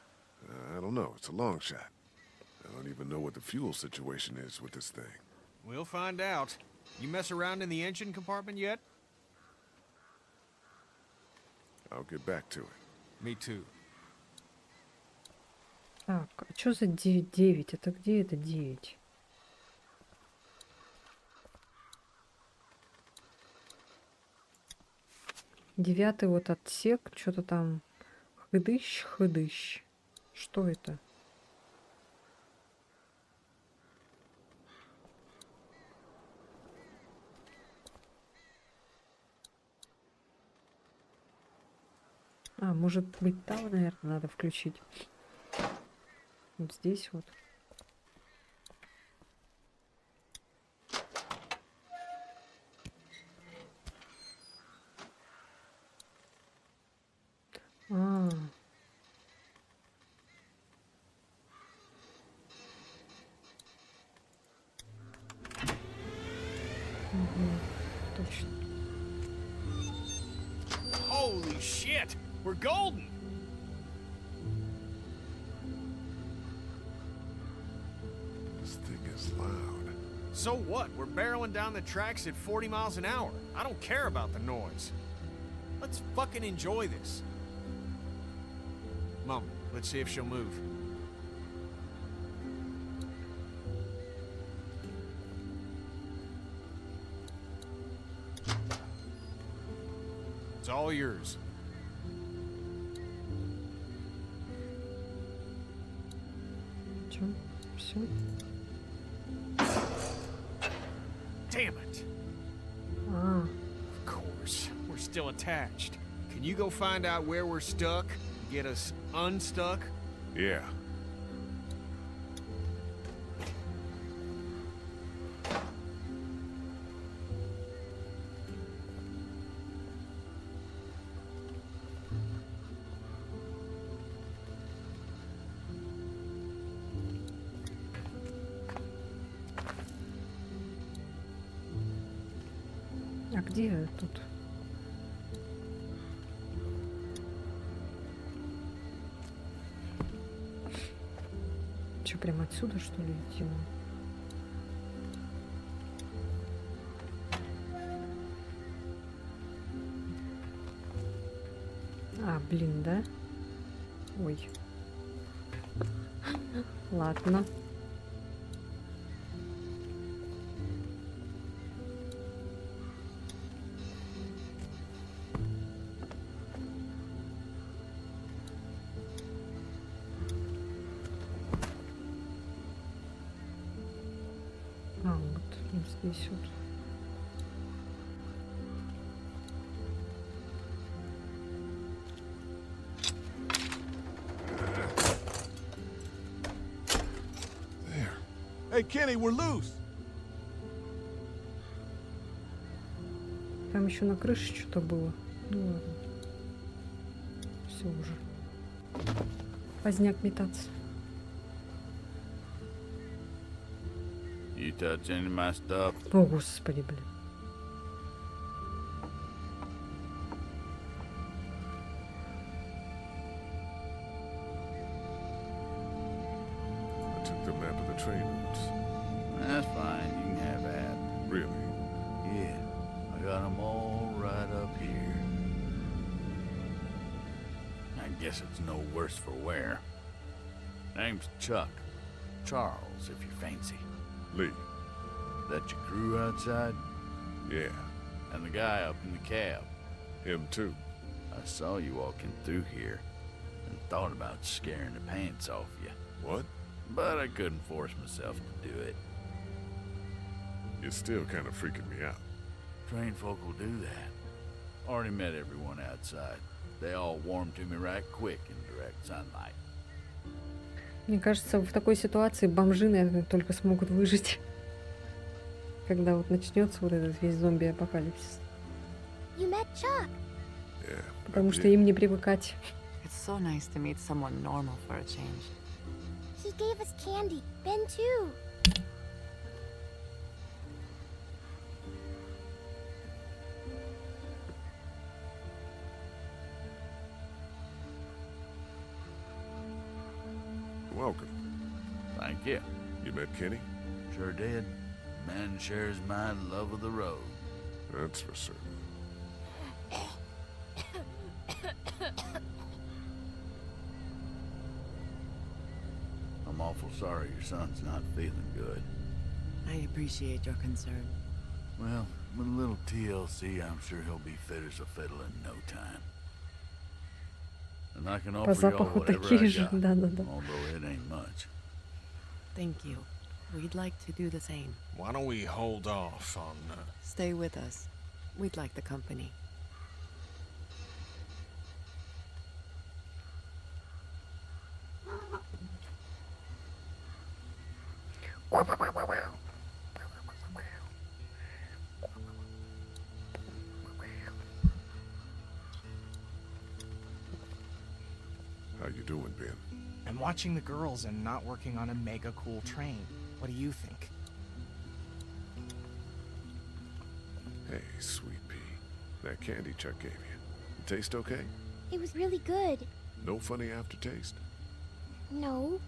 I don't know. It's a long shot. I don't even know what the fuel situation is with this thing. We'll find out. You mess around in the engine compartment yet? I'll get back to it. Me too. Так, а что за 9-9? Это где это 9? Девятый вот отсек, что-то там хыдыщ. Что это? А, может быть, там, наверное, надо включить. Вот здесь вот. А. Точно. Holy shit! We're golden! This thing is loud. So what? We're barreling down the tracks at 40 miles an hour. I don't care about the noise. Let's fucking enjoy this. Mom, let's see if she'll move. It's all yours. Чё? Всё? Damn it. А. Of course. We're still attached. Can you go find out where we're stuck? Get us unstuck? Yeah. А где тут? Че, прям отсюда, что ли, идти? А, блин, да? Ой. Ладно. А, вот здесь вот. Hey, Kenny, we're loose. Там еще на крыше что-то было. Ну ладно. Все уже. Поздняк метаться. You touch any of my stuff? О, господи, блин. took the map of the train routes. That's fine. You can have that. Really? Yeah. I got them all right up here. I guess it's no worse for wear. Name's Chuck. Charles, if you fancy. Lee. That your crew outside? Yeah. And the guy up in the cab? Him too. I saw you walking through here and thought about scaring the pants off you. What? But I couldn't force myself to do it. You're still kind of freaking me out. Trained folk will do that. Already met everyone outside. They all warmed to me right quick in direct sunlight. Мне кажется, в такой ситуации бомжи, наверное, только смогут выжить. Когда вот начнется вот этот весь зомби-апокалипсис. You met Chuck. Yeah. Потому что им не привыкать. It's so nice to meet someone normal for a change. He gave us candy. Ben too. Welcome. Thank you. You met Kenny? Sure did. Man shares my love of the road. That's for certain. I'm awful sorry your son's not feeling good. I appreciate your concern. Well, with a little TLC, I'm sure he'll be fit as a fiddle in no time. And I can По offer y'all запаху whatever такие I же, got, да-да-да. although it ain't much. Thank you. We'd like to do the same. Why don't we hold off on... Stay with us. We'd like the company. How you doing, Ben? I'm watching the girls and not working on a mega cool train. What do you think? Hey, sweet pea. That candy Chuck gave you. It taste okay? It was really good. No funny aftertaste? No.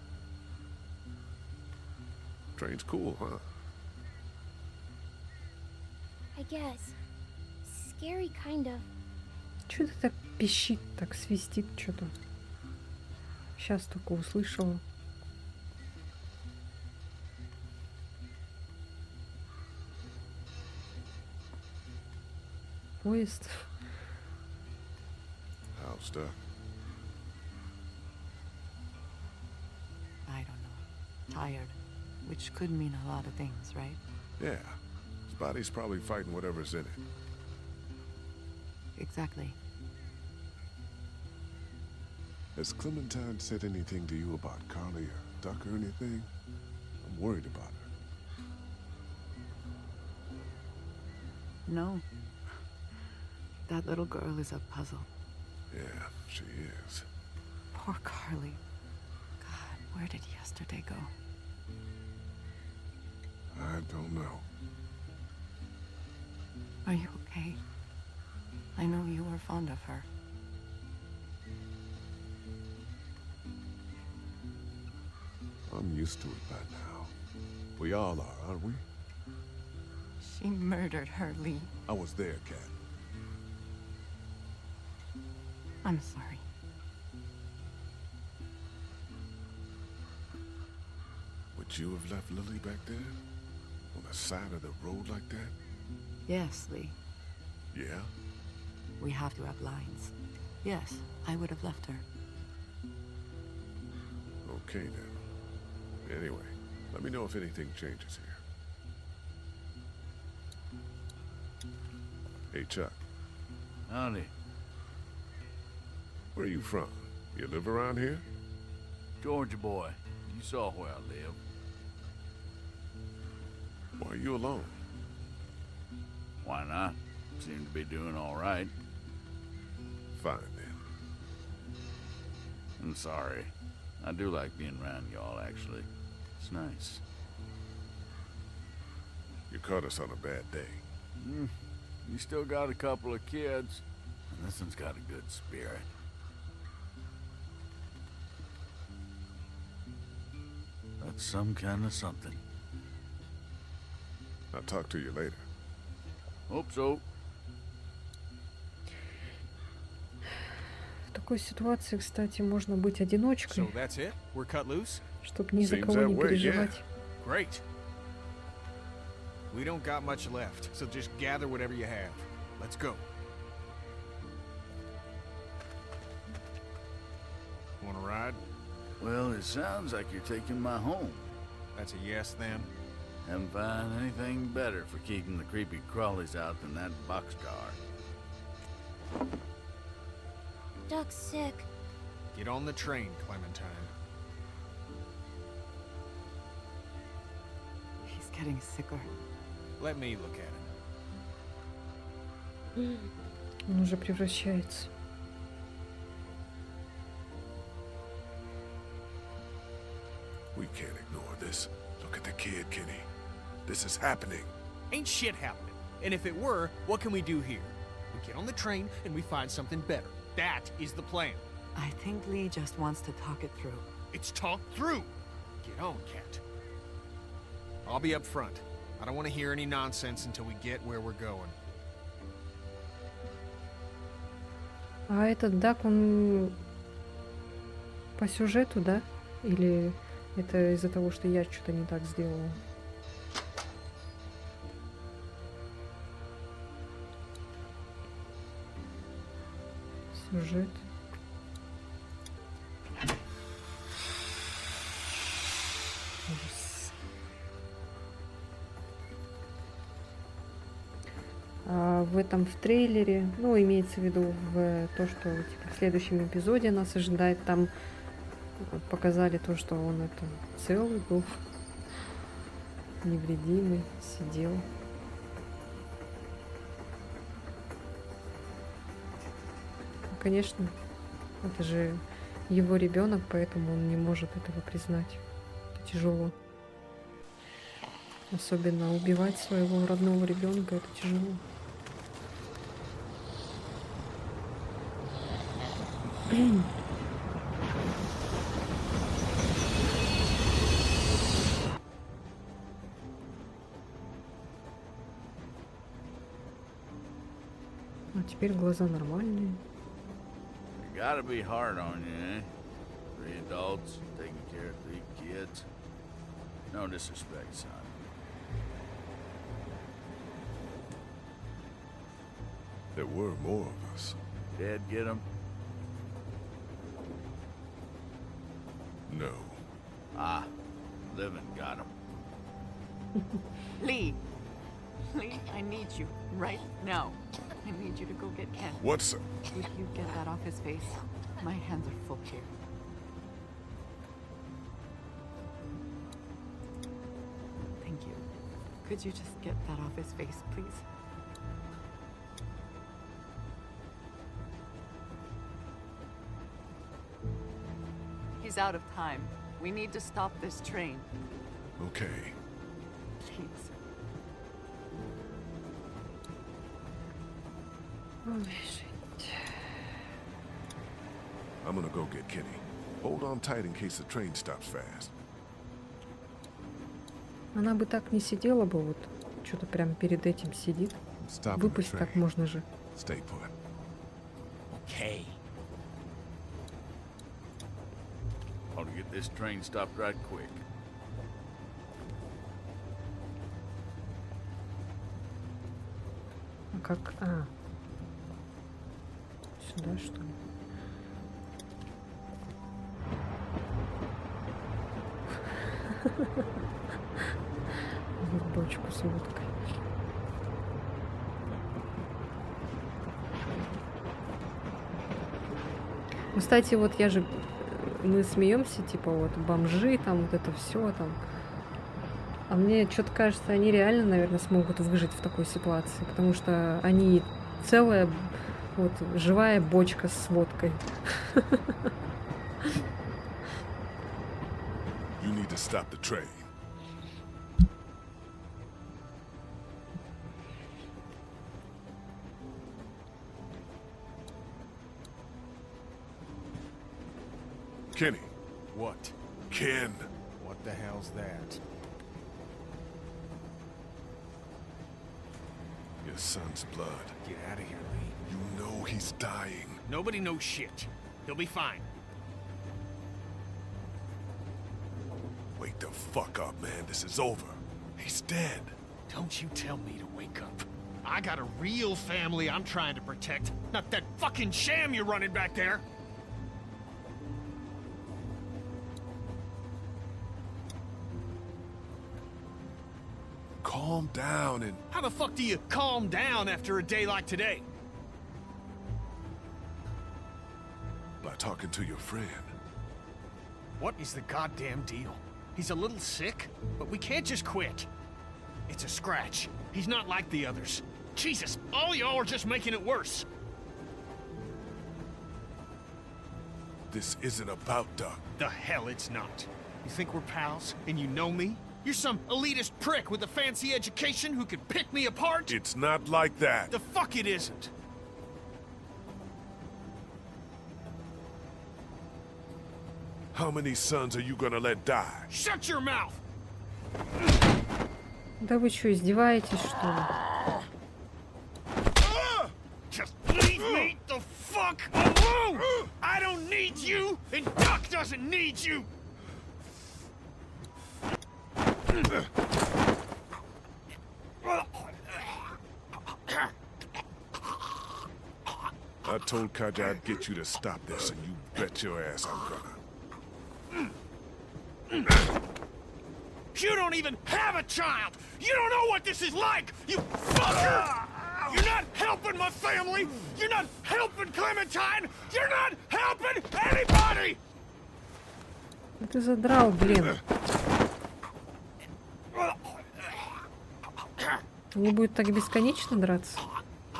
Train's cool, huh? I guess. Scary, kind of. Чё ты так пищит, так свистит что-то? Сейчас только услышала. Поезд. How's Duck? I don't know. Tired. Which could mean a lot of things, right? Yeah. His body's probably fighting whatever's in it. Exactly. Has Clementine said anything to you about Carly or Duck or anything? I'm worried about her. No. That little girl is a puzzle. Yeah, she is. Poor Carly. God, where did yesterday go? I don't know. Are you okay? I know you were fond of her. I'm used to it by now. We all are, aren't we? She murdered her, Lee. I was there, Kat. I'm sorry. Would you have left Lily back there? On the side of the road like that? Yes, Lee. Yeah? We have to have lines. Yes, I would have left her. Okay, then. Anyway, let me know if anything changes here. Hey, Chuck. Howdy. Where are you from? You live around here? Georgia boy. You saw where I live. Why are you alone? Why not? Seem to be doing all right. Fine, then. I'm sorry. I do like being around y'all, actually. It's nice. You caught us on a bad day. You still got a couple of kids, and this one's got a good spirit. That's some kind of something. I'll talk to you later. Hope so. В такой ситуации, кстати, можно быть одиночкой, So that's it? We're cut loose? чтобы ни за Seems кого that не way, переживать. Great. We don't got much left, so just gather whatever you have. Let's go. Want to ride? Well, it sounds like you're taking my home. That's a yes then. Haven't found anything better for keeping the creepy crawlies out than that boxcar. Duck's sick. Get on the train, Clementine. He's getting sicker. Let me look at him. Он уже превращается. We can't ignore this. Look at the kid, Kenny. This is happening. Ain't shit happening. And if it were, what can we do here? We get on the train and we find something better. That is the plan. I think Lee just wants to talk it through. It's talked through. Get on, Cat. I'll be up front. I don't want to hear any nonsense until we get where we're going. А этот Дак, он по сюжету, да? Или это из-за того, что я что-то не так сделала? Сюжет. Ужас. В этом, в трейлере, ну, имеется в виду в то, что типа, в следующем эпизоде нас ожидает, там показали то, что он это целый был, невредимый, сидел. Конечно, это же его ребенок, поэтому он не может этого признать. Это тяжело. Особенно убивать своего родного ребенка, это тяжело. А теперь глаза нормальные. Gotta be hard on you, eh? 3 adults taking care of 3 kids. No disrespect, son. There were more of us. Dad get him? No. Ah, living got him. Lee! Lee, I need you right now. I need you to go get Ken. What's... Would you get that off his face? My hands are full here. Thank you. Could you just get that off his face, please? He's out of time. We need to stop this train. Okay. Please. I'm gonna go get Kenny. Hold on tight in case the train stops fast. Она бы так не сидела бы, вот что-то прям перед этим сидит. Stop Выпасть так можно же. Stay put. Okay. Ought to get this train stopped right quick. А как? А. Сюда, что ли? В бочку с водкой. Ну, кстати, вот я же... Мы смеемся, типа, вот, бомжи, там, вот это все там. А мне что-то кажется, они реально, наверное, смогут выжить в такой ситуации, потому что они целая, вот, живая бочка с водкой. You need to stop the train. Kenny. What? Ken. What the hell's that? Your son's blood. Get out of here, Lee. You know he's dying. Nobody knows shit. He'll be fine. Wake the fuck up, man. This is over. He's dead. Don't you tell me to wake up. I got a real family I'm trying to protect, not that fucking sham you're running back there. Calm down and... How the fuck do you calm down after a day like today? by talking to your friend. What is the goddamn deal? He's a little sick, but we can't just quit. It's a scratch. He's not like the others. Jesus, all y'all are just making it worse. This isn't about Duck. The hell it's not. You think we're pals, and you know me? You're some elitist prick with a fancy education who could pick me apart? It's not like that. The fuck it isn't. How many sons are you gonna let die? Shut your mouth! Да вы что, издеваетесь, что ли? Just leave me the fuck alone! I don't need you, and Duck doesn't need you! I told Kaja I'd get you to stop this, and you bet your ass I'm gonna. You don't even have a child! You don't know what this is like, you fucker! You're not helping my family! You're not helping Clementine! You're not helping anybody! Ну ты задрал, блин. Не будет так бесконечно драться?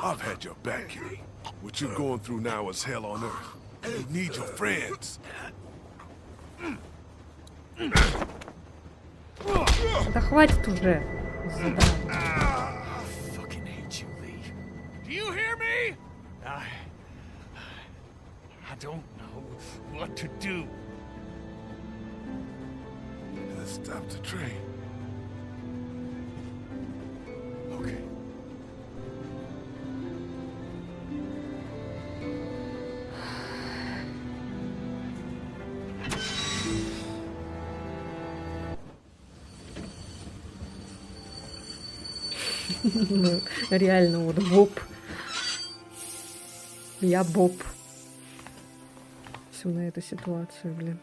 I've had your back, Kitty. What you're going through now is hell on earth. You need your friends. Да хватит уже. Fucking hate you, Lee. Do you hear me? I don't know what to do. Let's stop the train. Okay. Реально, вот Боб. Я Боб. Всю на эту ситуацию, блин.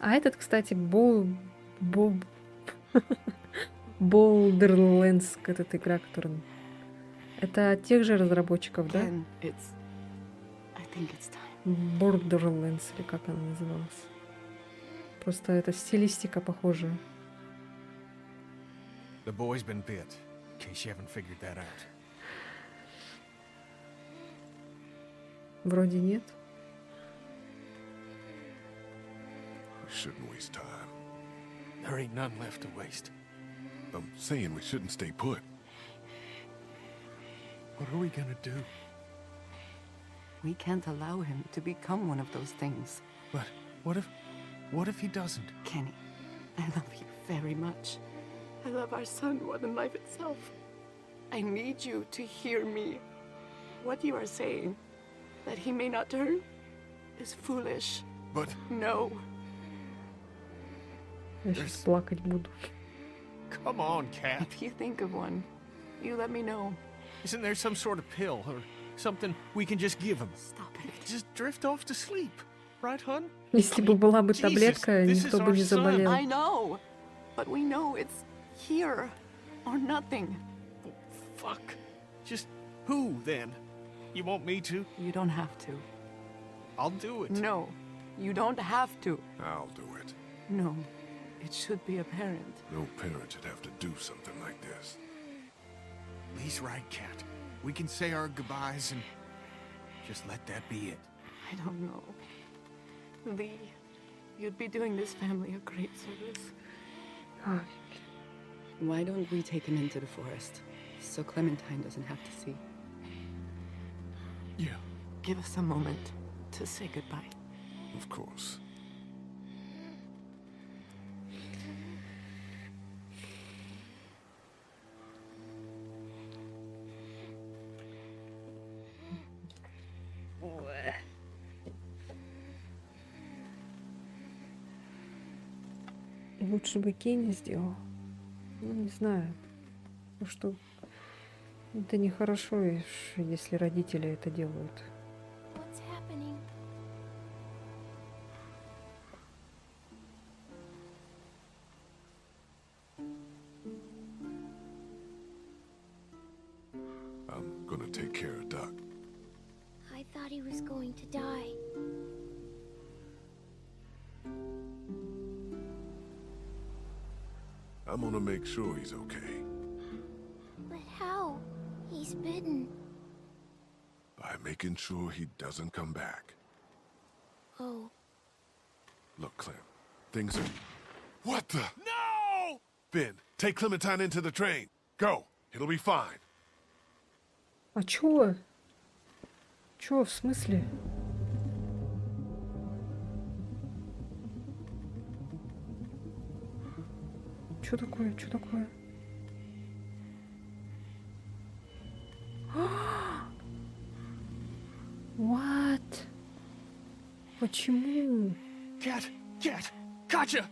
А этот, кстати, Borderlands, этот игра, которая... Это от тех же разработчиков, да? Borderlands, или как она называлась. Просто эта стилистика похожая. The boy's been bit, in case you haven't figured that out. Вроде нет. We shouldn't waste time. There ain't none left to waste. I'm saying we shouldn't stay put. What are we gonna do? We can't allow him to become one of those things. But what if he doesn't? Kenny, I love you very much. I love our son more than life itself. I need you to hear me. What you are saying, that he may not turn, is foolish. But... No. Я сейчас плакать буду. Come on, Cat. If you think of one, you let me know. Isn't there some sort of pill or something we can just give him? Stop it. Just drift off to sleep, right, hun? Если бы была бы таблетка, никто бы не заболел. I know, but we know it's here or nothing. Fuck. Just who, then? You want me to? You don't have to. I'll do it. No, you don't have to. I'll do it. No, it should be apparent. No parent should have to do something like this. Lee's right, Cat. We can say our goodbyes and just let that be it. I don't know. Lee, you'd be doing this family a great service. Why don't we take him into the forest, so Clementine doesn't have to see? Yeah. Give us a moment to say goodbye. Of course. Лучше бы Кенни сделал. Ну, не знаю. Ну что, это нехорошо, если родители это делают. What's happening? I'm gonna take care of Duck. I thought he was going to die. I'm gonna make sure he's okay. But how? He's bitten. By making sure he doesn't come back. Oh. Look, Clem, things are... What the? No! Ben, take Clementine into the train. Go. It'll be fine. А чё? Чё, в смысле? Чё такое? Чё такое? What? Почему? Cat! Gotcha!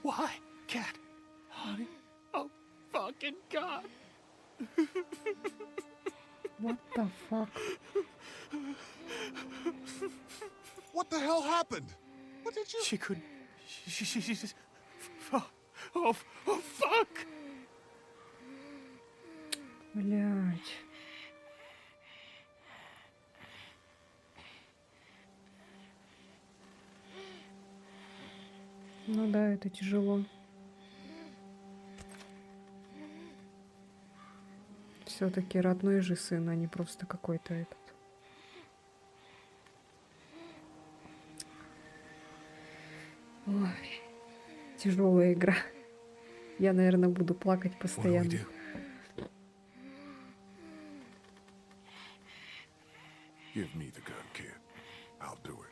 Why? Cat? Honey? Oh, fucking God! What the fuck? What the hell happened? What did you... She couldn't... She just... Oh, fuck! Блять. Ну да, это тяжело. Все-таки родной же сын, а не просто какой-то этот. Ой, тяжелая игра. Я, наверное, буду плакать постоянно. Give me the gun, kid. I'll do it.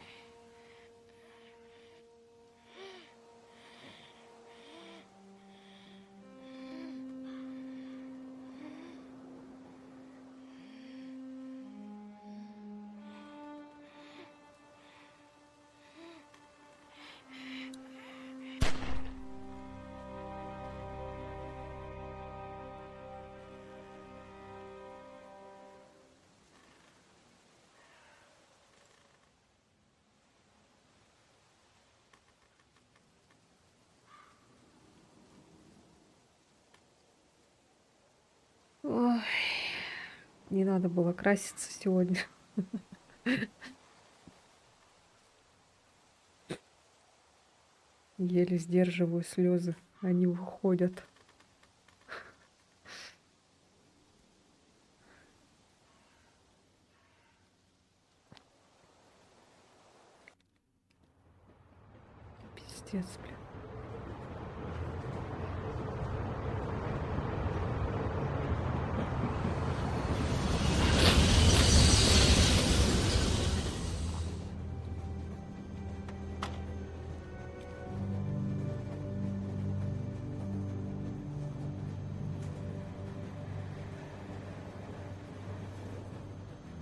Ой, не надо было краситься сегодня. Еле сдерживаю слезы, они выходят. Пиздец, блин.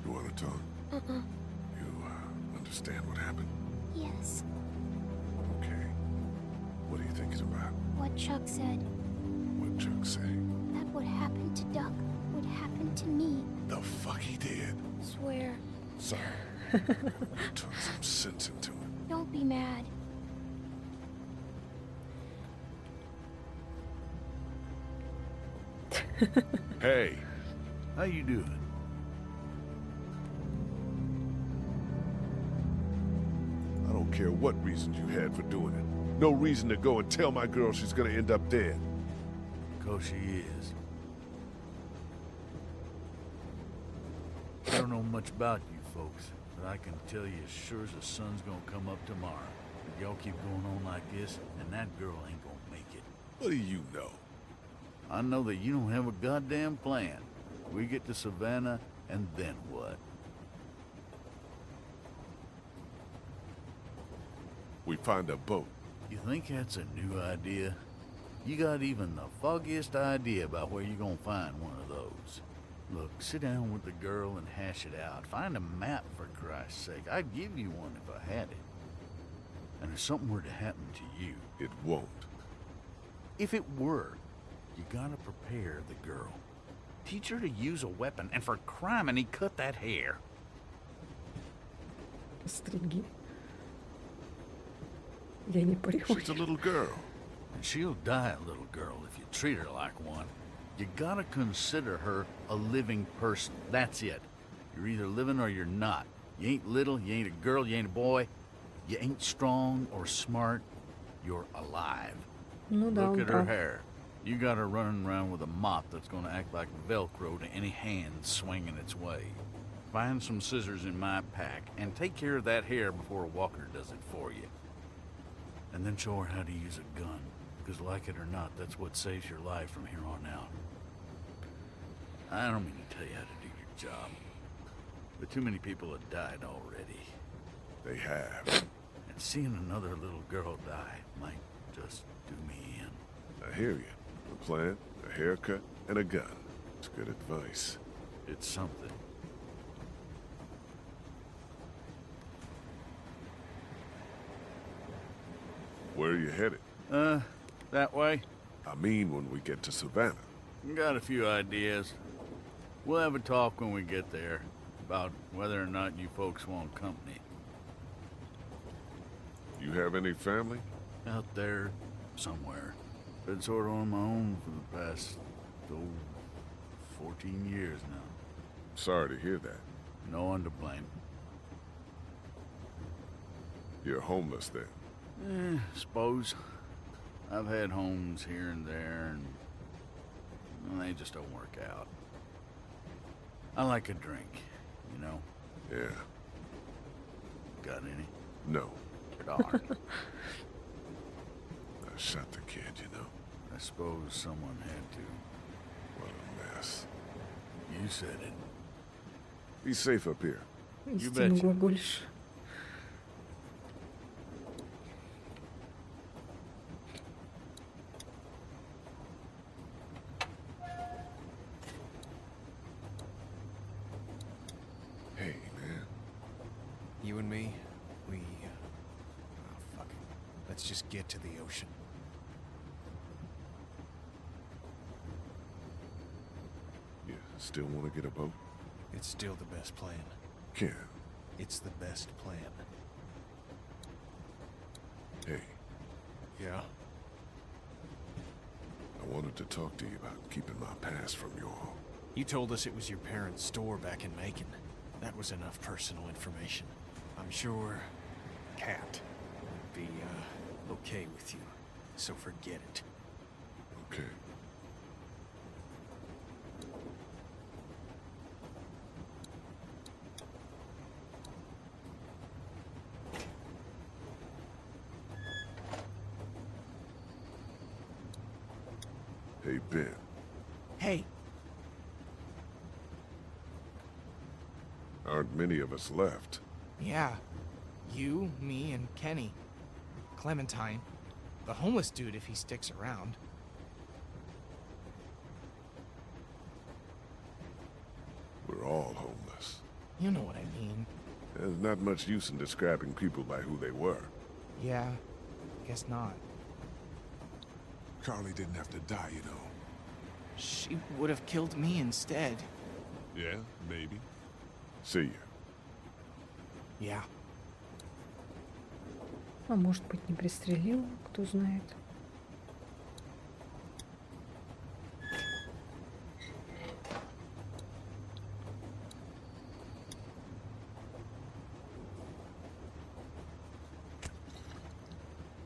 You want to talk? You understand what happened? Yes. Okay. What do you think it's about? What Chuck said. What Chuck say? That what happened to Duck would happen to me. The fuck he did? Swear. Sorry. Took some sense into him. Don't be mad. Hey. How you doing? I don't care what reasons you had for doing it. No reason to go and tell my girl she's gonna end up dead. 'Cause she is. I don't know much about you folks, but I can tell you as sure as the sun's gonna come up tomorrow. If y'all keep going on like this, and that girl ain't gonna make it. What do you know? I know that you don't have a goddamn plan. We get to Savannah, and then what? We find a boat. You think that's a new idea? You got even the foggiest idea about where you're gonna find one of those. Look, sit down with the girl and hash it out. Find a map, for Christ's sake. I'd give you one if I had it. And if something were to happen to you... It won't. If it were, you gotta prepare the girl. Teach her to use a weapon, and for criminy, cut that hair. Стриги. Я не понимаю. She's a little girl. And she'll die a little girl if you treat her like one. You gotta consider her a living person. That's it. You're either living or you're not. You ain't little, you ain't a girl, you ain't a boy. You ain't strong or smart. You're alive. Ну да, Look он at her прав. hair. You got her running around with a mop that's gonna act like Velcro to any hand swinging its way. Find some scissors in my pack and take care of that hair before Walker does it for you. And then show her how to use a gun. Because like it or not, that's what saves your life from here on out. I don't mean to tell you how to do your job, but too many people have died already. They have. And seeing another little girl die might just do me in. I hear you. A plan, a haircut, and a gun. It's good advice. It's something. Where are you headed? That way? I mean when we get to Savannah. Got a few ideas. We'll have a talk when we get there about whether or not you folks want company. You have any family? Out there, somewhere. Been sort of on my own for the past, 14 years now. Sorry to hear that. No one to blame. You're homeless then? Suppose. I've had homes here and there, and well, they just don't work out. I like a drink, you know? Yeah. Got any? No. Darn. I shot the kid, you know. I suppose someone had to. What a mess. You said it. Be safe up here. You Истину betcha. глаголишь. Hey, man. You and me, oh, fuck it. Let's just get to the ocean. You still want to get a boat? It's still the best plan. Ken. It's the best plan. Hey, Yeah? I wanted to talk to you about keeping my past from you all. You told us it was your parents' store back in Macon. That was enough personal information. I'm sure Kat would be, okay with you. So forget it. Okay. Hey, Ben. Hey, Aren't many of us left. yeah. You, me, and Kenny. Clementine. The homeless dude if he sticks around. We're all homeless. You know what I mean. There's not much use in describing people by who they were. Yeah, guess not. Carly didn't have to die, you know. She would have killed me instead. Yeah, maybe. See ya. Yeah. А может быть, не пристрелил, кто знает.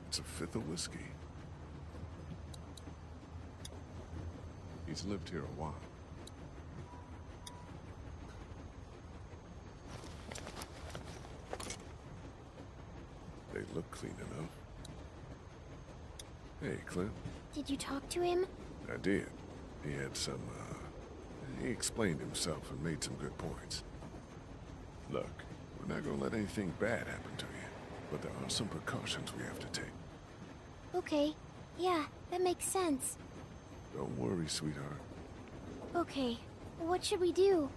It's a fifth of whiskey. He's lived here a while. They look clean enough. Hey, Clint. Did you talk to him? I did. He had some, he explained himself and made some good points. Look, we're not gonna let anything bad happen to you, but there are some precautions we have to take. Okay. Yeah, that makes sense. Don't worry, sweetheart. Okay. What should we do?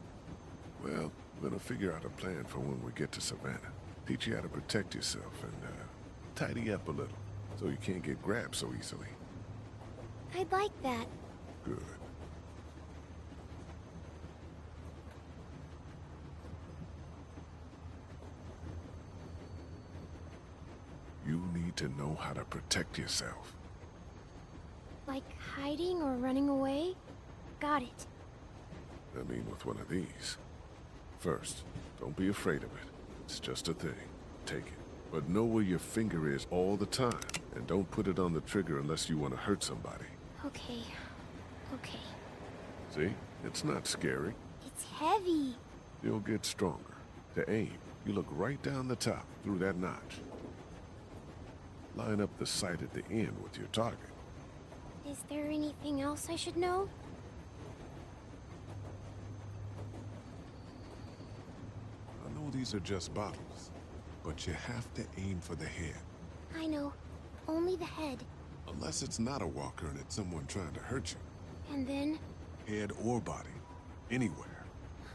Well, we're gonna figure out a plan for when we get to Savannah. Teach you how to protect yourself and, tidy up a little so you can't get grabbed so easily. I'd like that. Good. You need to know how to protect yourself. Like hiding or running away? Got it. I mean, with one of these. First, don't be afraid of it. It's just a thing. Take it. But know where your finger is all the time. And don't put it on the trigger unless you want to hurt somebody. Okay. Okay. See? It's not scary. It's heavy. You'll get stronger. To aim, you look right down the top, through that notch. Line up the sight at the end with your target. Is there anything else I should know? I know these are just bottles, but you have to aim for the head. I know. Only the head. Unless it's not a walker and it's someone trying to hurt you. And then? Head or body. Anywhere.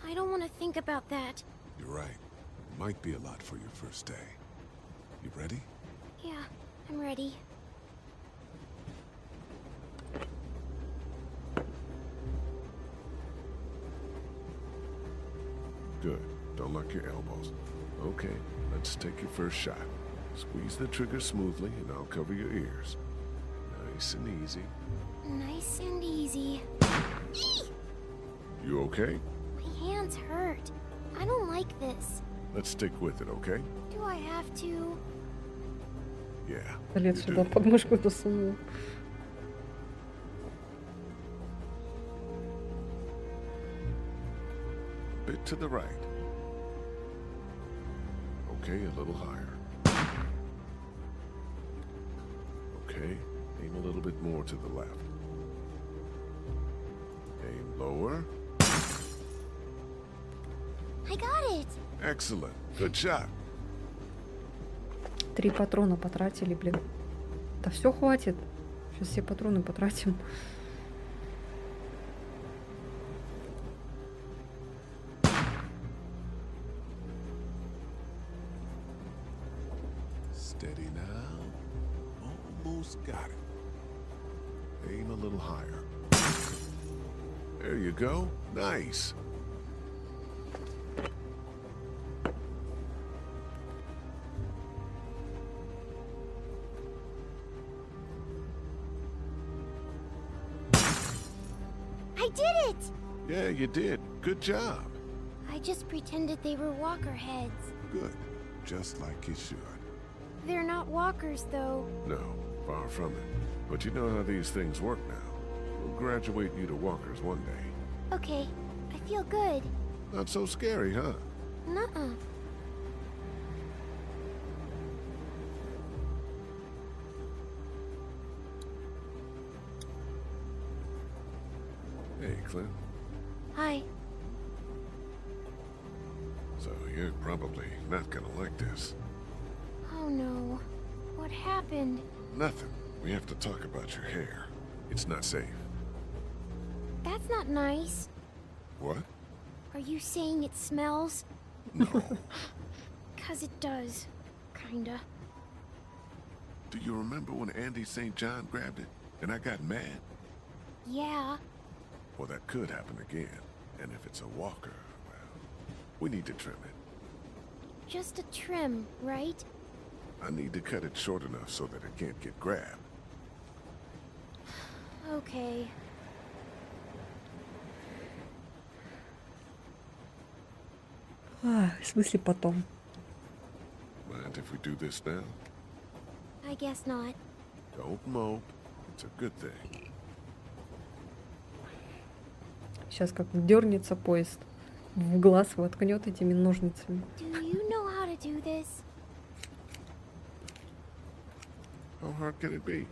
I don't want to think about that. You're right. It might be a lot for your first day. You ready? Yeah, I'm ready. Good. Don't lock your elbows. Okay, let's take your first shot. Squeeze the trigger smoothly and I'll cover your ears. Nice and easy. Nice and easy. You okay? My hands hurt. I don't like this. Let's stick with it, okay? Do I have to? Yeah. Лет сюда подмышку засунул. Bit to the right. Okay, a little higher. Okay, aim a little bit more to the left. Aim lower. I got it. Excellent. Good shot. 3 патрона потратили, блин. Да все хватит. Сейчас все патроны потратим. Steady now. Almost got it. Aim a little higher. There you go. Nice. I did it! Yeah, you did. Good job. I just pretended they were walker heads. Good. Just like you should. They're not walkers, though. No, far from it. But you know how these things work now. We'll graduate you to walkers one day. Okay, I feel good. Not so scary, huh? Nuh-uh. Hey, Clint. Hi. So you're probably not gonna like this. Oh no. What happened? Nothing. We have to talk about your hair. It's not safe. That's not nice. What? Are you saying it smells? No. 'Cause it does. Kinda. Do you remember when Andy St. John grabbed it and I got mad? Yeah. Well, that could happen again. And if it's a walker, well, we need to trim it. Just a trim, right? I need to cut it short enough so that it can't get grabbed. Okay. В смысле потом? Mind if we do this now? I guess not. Don't mope. It's a good thing. Сейчас как дернется поезд. В глаз воткнет этими ножницами. Do you know how to do this? How hard can it be?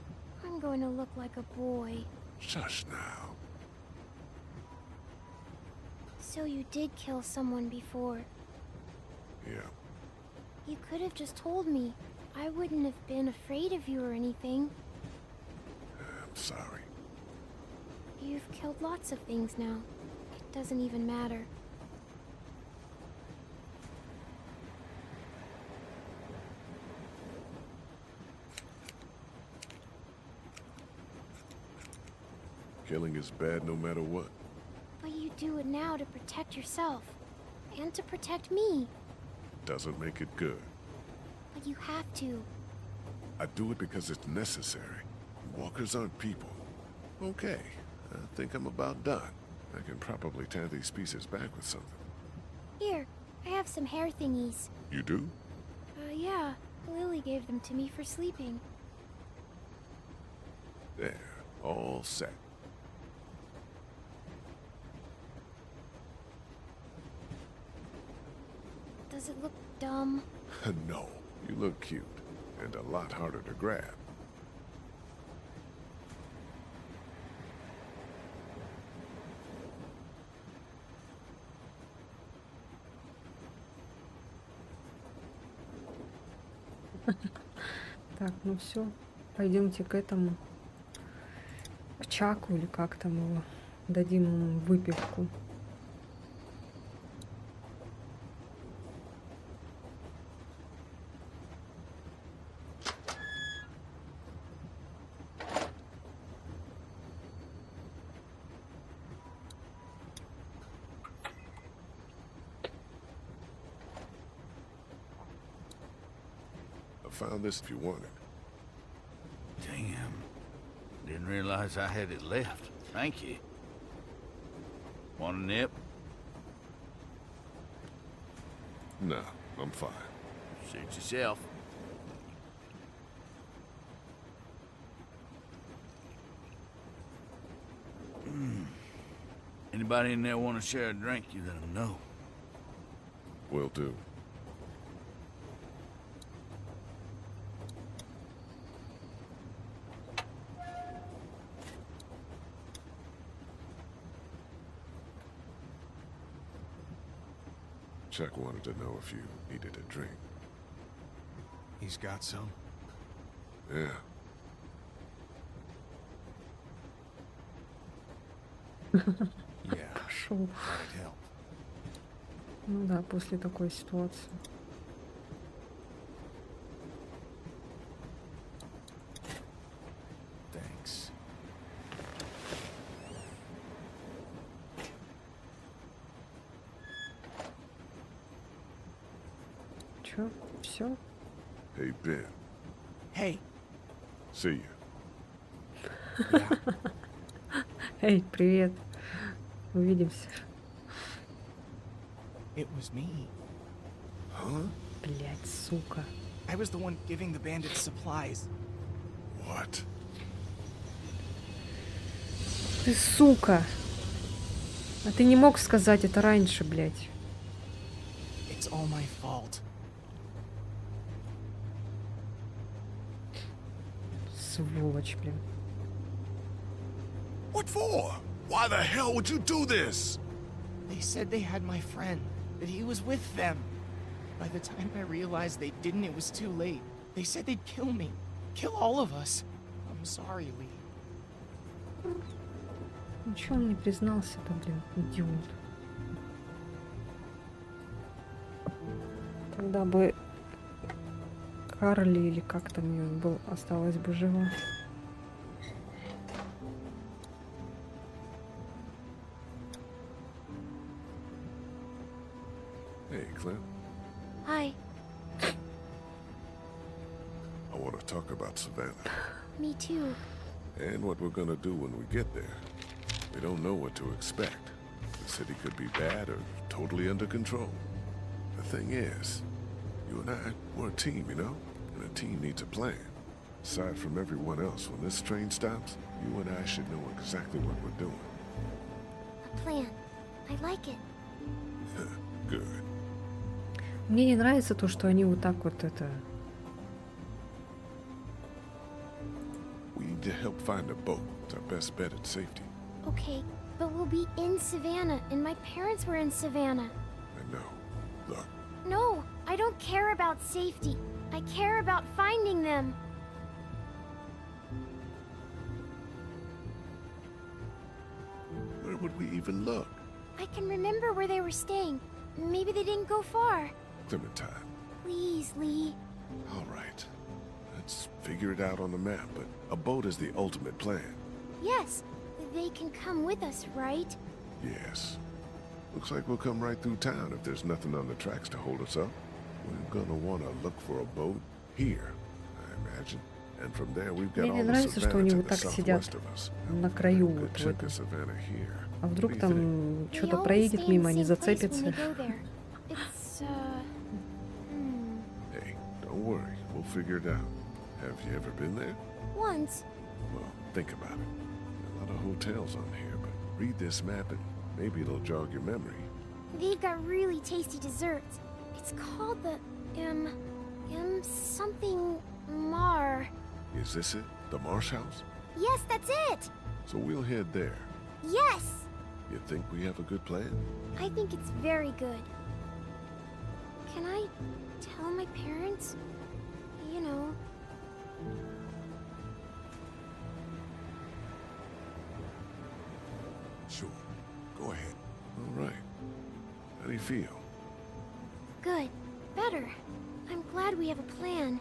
I'm going to look like a boy. Shush now. So you did kill someone before. Yeah. You could have just told me. I wouldn't have been afraid of you or anything. I'm sorry. You've killed lots of things now. It doesn't even matter. Killing is bad no matter what. But you do it now to protect yourself. And to protect me. Doesn't make it good. But you have to. I do it because it's necessary. Walkers aren't people. Okay, I think I'm about done. I can probably tie these pieces back with something. Here, I have some hair thingies. You do? Yeah. Lily gave them to me for sleeping. There, all set. Does it look dumb? No, you look cute. And a lot harder to grab. Так, ну все. Пойдемте к этому. К Чаку или как там его. Дадим ему выпивку. Found this if you want it. Damn. Didn't realize I had it left. Thank you. Want a nip? Nah, I'm fine. Suit yourself. Anybody in there want to share a drink, you let them know. Will do. Chuck wanted to know if you needed a drink. He's got some. Yeah. Yeah, Пошел. that'd help. Ну да, после такой ситуации. Thanks. Чё? Все? Hey, Ben. Hey, See you. Эй, привет. Увидимся. it was me. Huh? Блять, сука. I was the one giving the bandits supplies. What? Ты сука. А ты не мог сказать это раньше, блять. It's all my fault. Сволочь, блин. What for? Why the hell would you do this? They said they had my friend, that he was with them. By the time I realized they didn't, it was too late. They said they'd kill me. Kill all of us. I'm sorry, Lee. Ничего он не признался-то, блин, идиот. Тогда бы Карли или как там ее был, осталась бы жива. Hey, Clint. Hi. I want to talk about Savannah. Me too. And what we're gonna do when we get there. We don't know what to expect. The city could be bad or totally under control. The thing is, you and I, we're a team, you know? And a team needs a plan. Aside from everyone else, when this train stops, you and I should know exactly what we're doing. A plan. I like it. Good. Мне не нравится то, что они вот так вот это... We need to help find a boat. It's our best bet at safety. Okay, but we'll be in Savannah, and my parents were in Savannah. I know. Look, No, I don't care about safety. I care about finding them. where would we even look? I can remember where they were staying. Maybe they didn't go far. Clementine. Please, Lee. All right. Let's figure it out on the map, but a boat is the ultimate plan. Yes, they can come with us, right? Yes. Looks like we'll come right through town if there's nothing on the tracks to hold us up. We're gonna want to look for a boat here, I imagine. And from there we've got Мне all не the нравится, что savannah они to вот the так сидят southwest of us. на краю Good вот в chunk этом. of savannah here. А вдруг What do you там think? что-то проедет мимо, они зацепятся. It's, Hey, don't worry. We'll figure it out. Have you ever been there? Once. Well, think about it. A lot of hotels on here, but read this map and maybe it'll jog your memory. They've got really tasty desserts. It's called the something Mar. Is this it? The Marsh House? Yes, that's it. So we'll head there. Yes. You think we have a good plan? I think it's very good. Can I tell my parents? You know. Sure. Go ahead. All right. How do you feel? Good. Better. I'm glad we have a plan.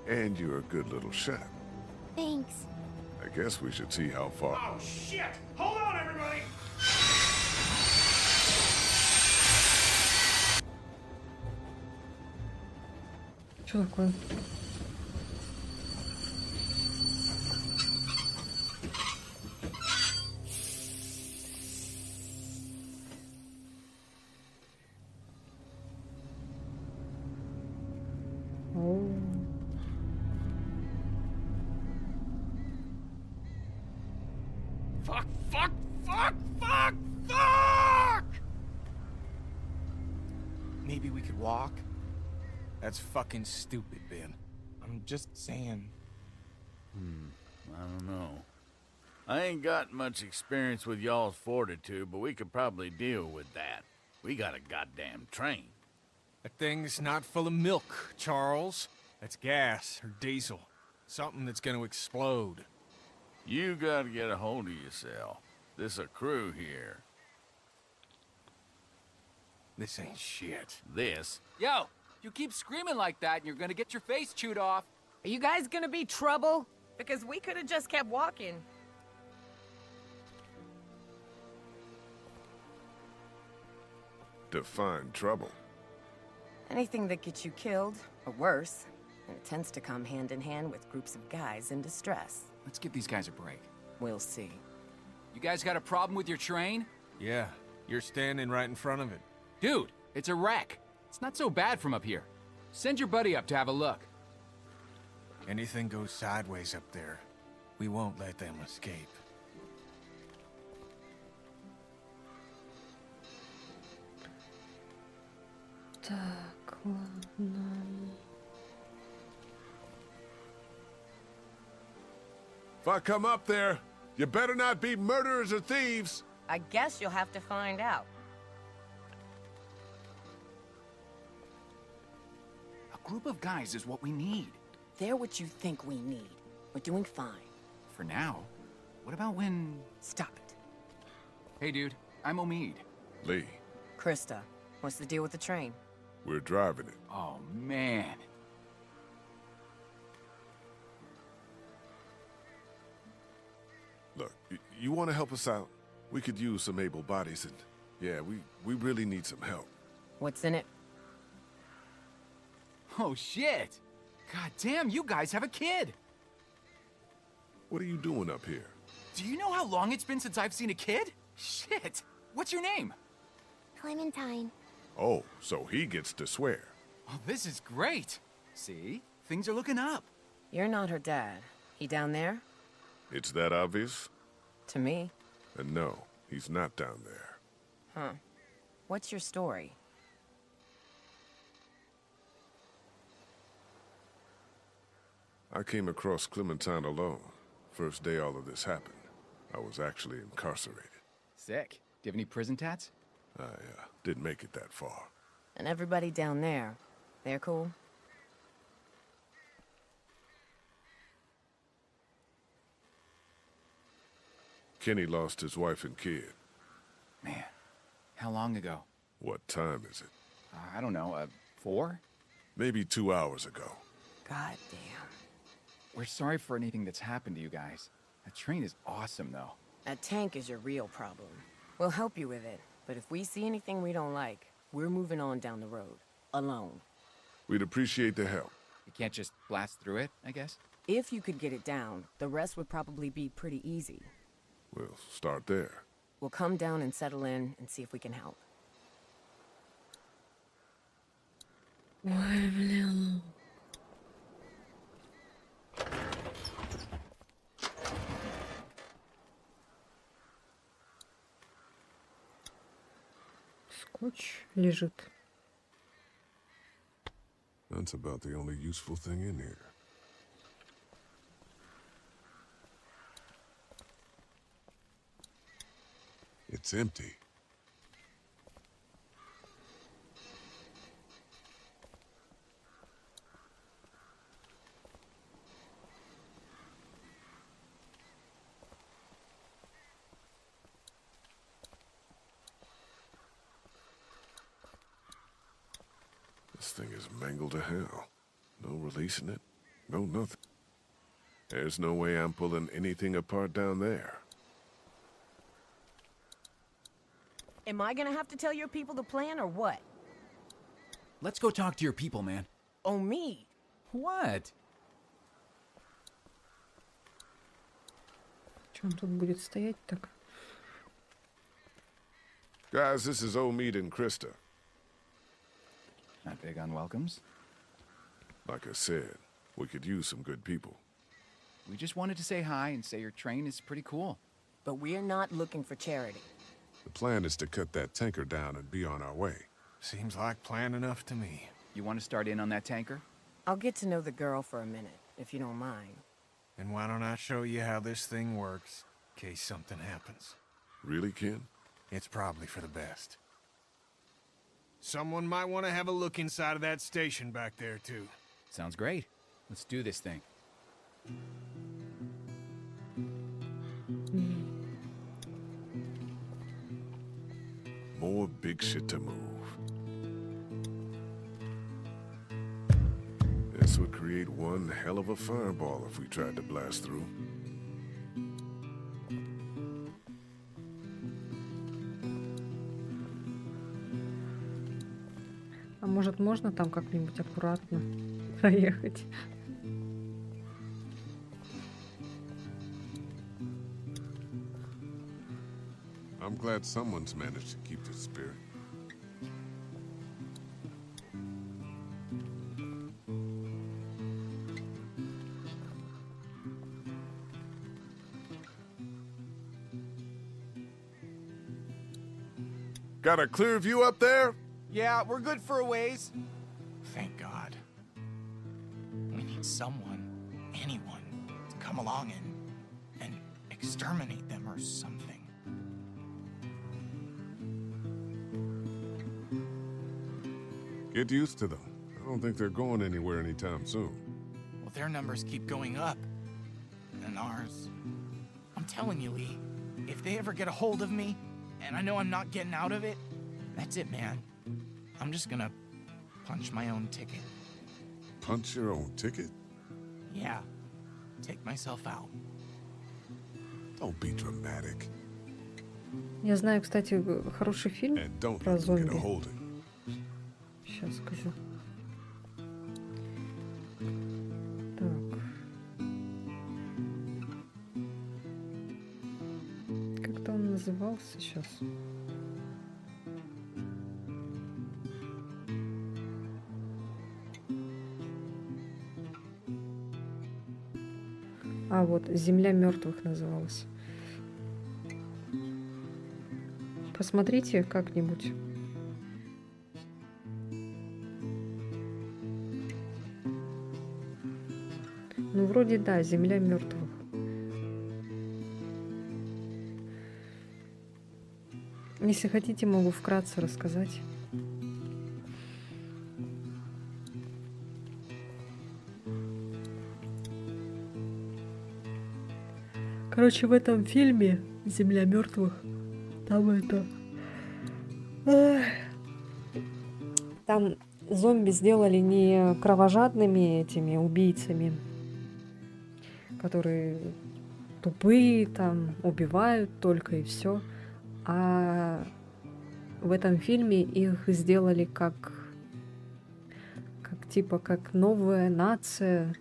And you're a good little shot. Thanks. I guess we should see how far. Oh, shit! Hold on, everybody! Что такое? О. Fuck, fuck, fuck, fuck, fuck! Maybe we could walk? That's fucking stupid, Ben. I'm just saying. I don't know. I ain't got much experience with y'all's fortitude, but we could probably deal with that. We got a goddamn train. That thing's not full of milk, Charles. That's gas or diesel. Something that's gonna explode. You gotta get a hold of yourself. This a crew here. This ain't shit. This? Yo, you keep screaming like that and you're gonna get your face chewed off. Are you guys gonna be trouble? Because we could have just kept walking. Define trouble. Anything that gets you killed, or worse. And it tends to come hand in hand with groups of guys in distress. Let's give these guys a break. We'll see. You guys got a problem with your train? Yeah, you're standing right in front of it. Dude, it's a wreck. It's not so bad from up here. Send your buddy up to have a look. Anything goes sideways up there, we won't let them escape. Так, ладно. If I come up there, you better not be murderers or thieves. I guess you'll have to find out. A group of guys is what we need. They're what you think we need. We're doing fine. For now. What about when... Stop it. Hey, dude. I'm Omid. Lee, Krista, what's the deal with the train? we're driving it. Oh, man. Look, you want to help us out? We could use some able bodies and... Yeah, we really need some help. What's in it? Oh, shit. God damn, you guys have a kid. What are you doing up here? Do you know how long it's been since I've seen a kid? Shit. What's your name? Clementine. Oh, so he gets to swear. Oh, this is great. See? Things are looking up. You're not her dad. He down there? It's that obvious? To me. And no, he's not down there. Huh. What's your story? I came across Clementine alone. First day all of this happened. I was actually incarcerated. Sick. Do you have any prison tats? I didn't make it that far. And everybody down there, they're cool? Kenny lost his wife and kid. Man, How long ago? What time is it? I don't know, 4? Maybe 2 hours ago. God damn. We're sorry for anything that's happened to you guys. That train is awesome, though. That tank is your real problem. We'll help you with it, but if we see anything we don't like, we're moving on down the road. Alone. We'd appreciate the help. You can't just blast through it, I guess? If you could get it down, the rest would probably be pretty easy. We'll start there. We'll come down and settle in and see if we can help. Ой, блин. Скотч лежит. That's about the only useful thing in here. It's empty. This thing is mangled to hell. No releasing it, no nothing. There's no way I'm pulling anything apart down there. Am I gonna have to tell your people the plan or what? Let's go talk to your people, man. Oh, me? What? Че он тут будет стоять так? Guys, this is Omid and Krista. Not big on welcomes. Like I said, we could use some good people. We just wanted to say hi and say your train is pretty cool. But we're not looking for charity. The plan is to cut that tanker down and be on our way. Seems like plan enough to me. You want to start in on that tanker? I'll get to know the girl for a minute, if you don't mind. And why don't I show you how this thing works, in case something happens? Really, Ken? It's probably for the best. Someone might want to have a look inside of that station back there, too. Sounds great. Let's do this thing. More big shit to move. This would create one hell of a fireball if we tried to blast through. А может, можно там как-нибудь аккуратно проехать? I'm glad someone's managed to keep the spirit. Got a clear view up there? Yeah, we're good for a ways. Thank God. We need someone, anyone, to come along and exterminate them or something. Get used to them. I don't think they're going anywhere anytime soon. Well, their numbers keep going up. And ours. I'm telling you, Lee, if they ever get a hold of me, and I know I'm not getting out of it, that's it, man. I'm just gonna punch my own ticket. Punch your own ticket? Yeah. Take myself out. Don't be dramatic. Я знаю, кстати, хороший фильм про зомби. Сейчас скажу. Так. Как-то он назывался сейчас. А вот «Земля мертвых» называлась. Посмотрите как-нибудь. Ну, вроде да, «Земля мертвых». Если хотите, могу вкратце рассказать. Короче, в этом фильме «Земля мертвых» там это Эх. Там зомби сделали не кровожадными этими убийцами, которые тупые, там, убивают только и все. А в этом фильме их сделали как типа как новая нация.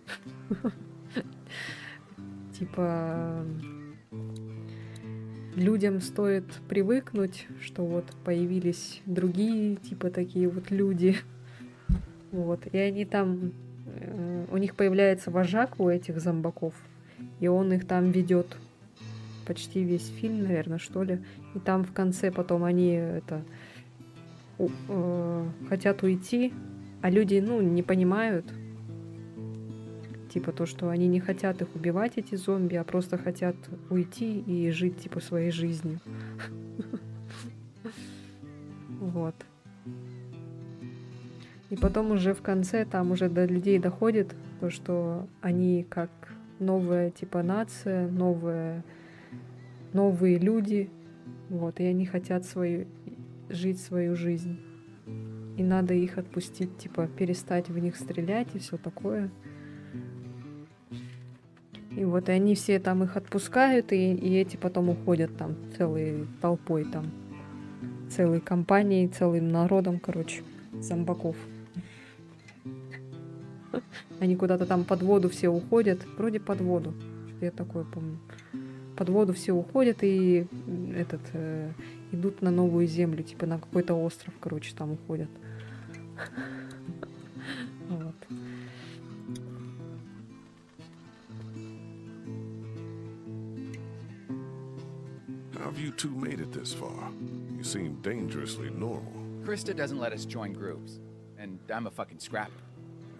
Типа людям стоит привыкнуть, что вот появились другие, типа такие вот люди. Вот. И они там... У них появляется вожак у этих зомбаков, и он их там ведет почти весь фильм, наверное, что ли. И там в конце потом они хотят уйти, а люди, ну, не понимают. Типа то, что они не хотят их убивать, эти зомби, а просто хотят уйти и жить, типа, своей жизнью. Вот. И потом уже в конце там уже до людей доходит то, что они как новая, типа, нация, новые люди. Вот. И они хотят жить свою жизнь. И надо их отпустить, типа, перестать в них стрелять и все такое. И вот и они все там их отпускают, и эти потом уходят там целой толпой, там целой компанией, целым народом, короче, зомбаков. Они куда-то там под воду все уходят, вроде под воду, что я такое помню. Под воду все уходят и идут на новую землю, типа на какой-то остров, короче, там уходят. Вот. How have you two made it this far? You seem dangerously normal. Krista doesn't let us join groups, and I'm a fucking scrapper.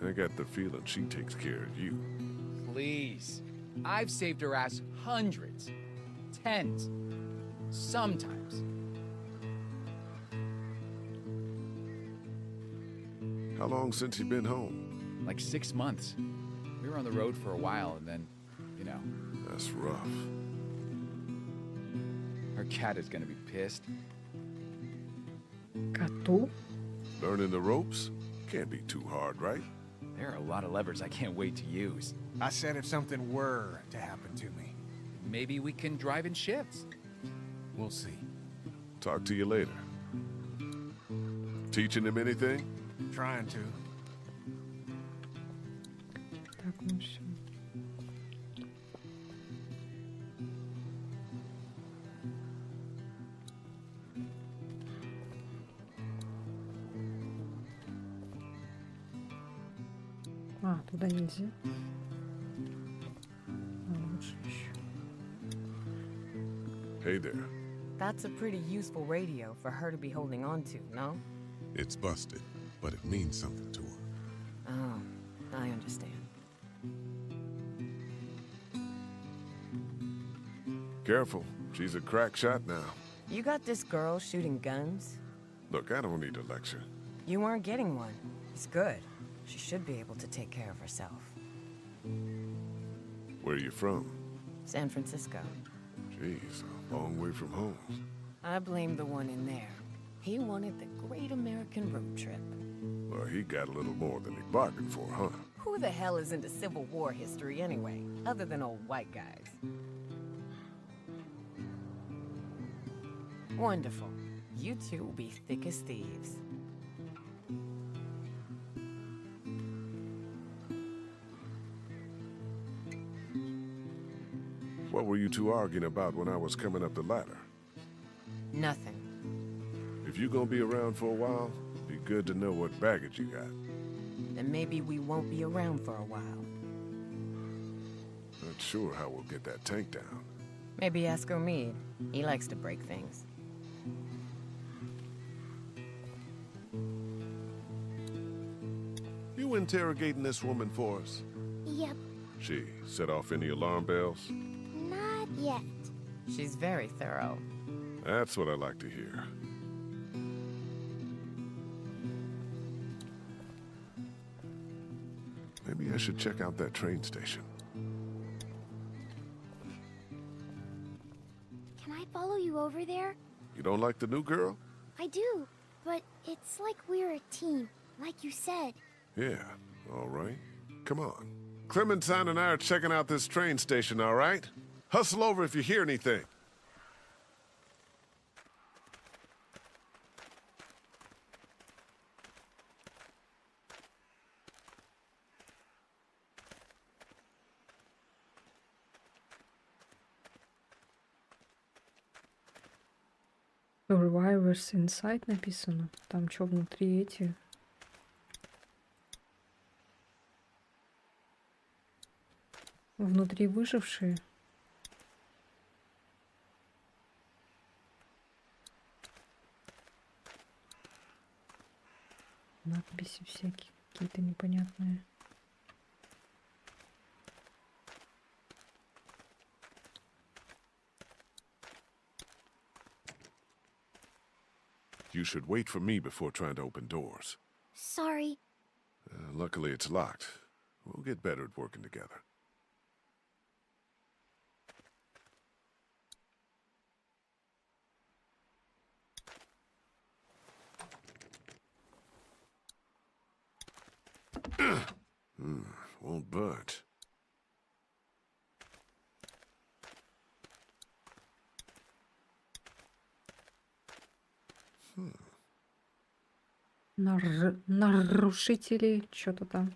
I got the feeling she takes care of you. Please. I've saved her ass hundreds, tens, sometimes. How long since you been home? Like 6 months. We were on the road for a while, and then, you know. That's rough. Her cat is gonna be pissed. Коту? Learning the ropes? Can't be too hard, right? There are a lot of levers I can't wait to use. I said if something were to happen to me. Maybe we can drive in shifts. We'll see. Talk to you later. Teaching him anything? Trying to. Так, ну все. А, туда нельзя. Лучше еще. Hey there. That's a pretty useful radio for her to be holding on to, no? It's busted, but it means something to her. Oh, I understand. Careful, she's a crack shot now. You got this girl shooting guns? Look, I don't need a lecture. You weren't getting one. It's good. She should be able to take care of herself. Where are you from? San Francisco. Jeez, a long way from home. I blame the one in there. He wanted the great American road trip. Well, he got a little more than he bargained for, huh? Who the hell is into Civil War history anyway, other than old white guys? Wonderful. You two will be thick as thieves. What were you two arguing about when I was coming up the ladder? Nothing. If you're gonna be around for a while, be good to know what baggage you got. Then maybe we won't be around for a while. Not sure how we'll get that tank down. Maybe ask Omid. He likes to break things. You interrogating this woman for us? Yep, She set off any alarm bells? not yet. She's very thorough. That's what I like to hear. Maybe I should check out that train station. Can I follow you over there? You don't like the new girl? I I do, but it's like we're a team, like you said. Yeah, all right. Come on. Clementine and I are checking out this train station, all right? Hustle over if you hear anything. Survivors Inside написано. Там что внутри эти? Внутри выжившие. Надписи всякие, какие-то непонятные. You should wait for me before trying to open doors. Sorry. Luckily, it's locked. We'll get better at working together. Won't budge. Нарушители, что-то там.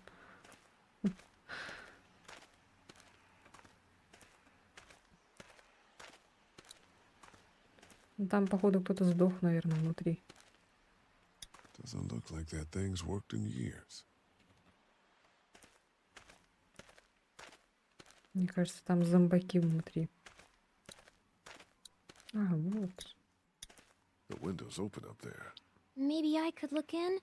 Там, походу, кто-то сдох, наверное, внутри. Doesn't look like that thing's worked in years. Мне кажется, там зомбаки внутри. А, вот. The window's open up there. Maybe I could look in?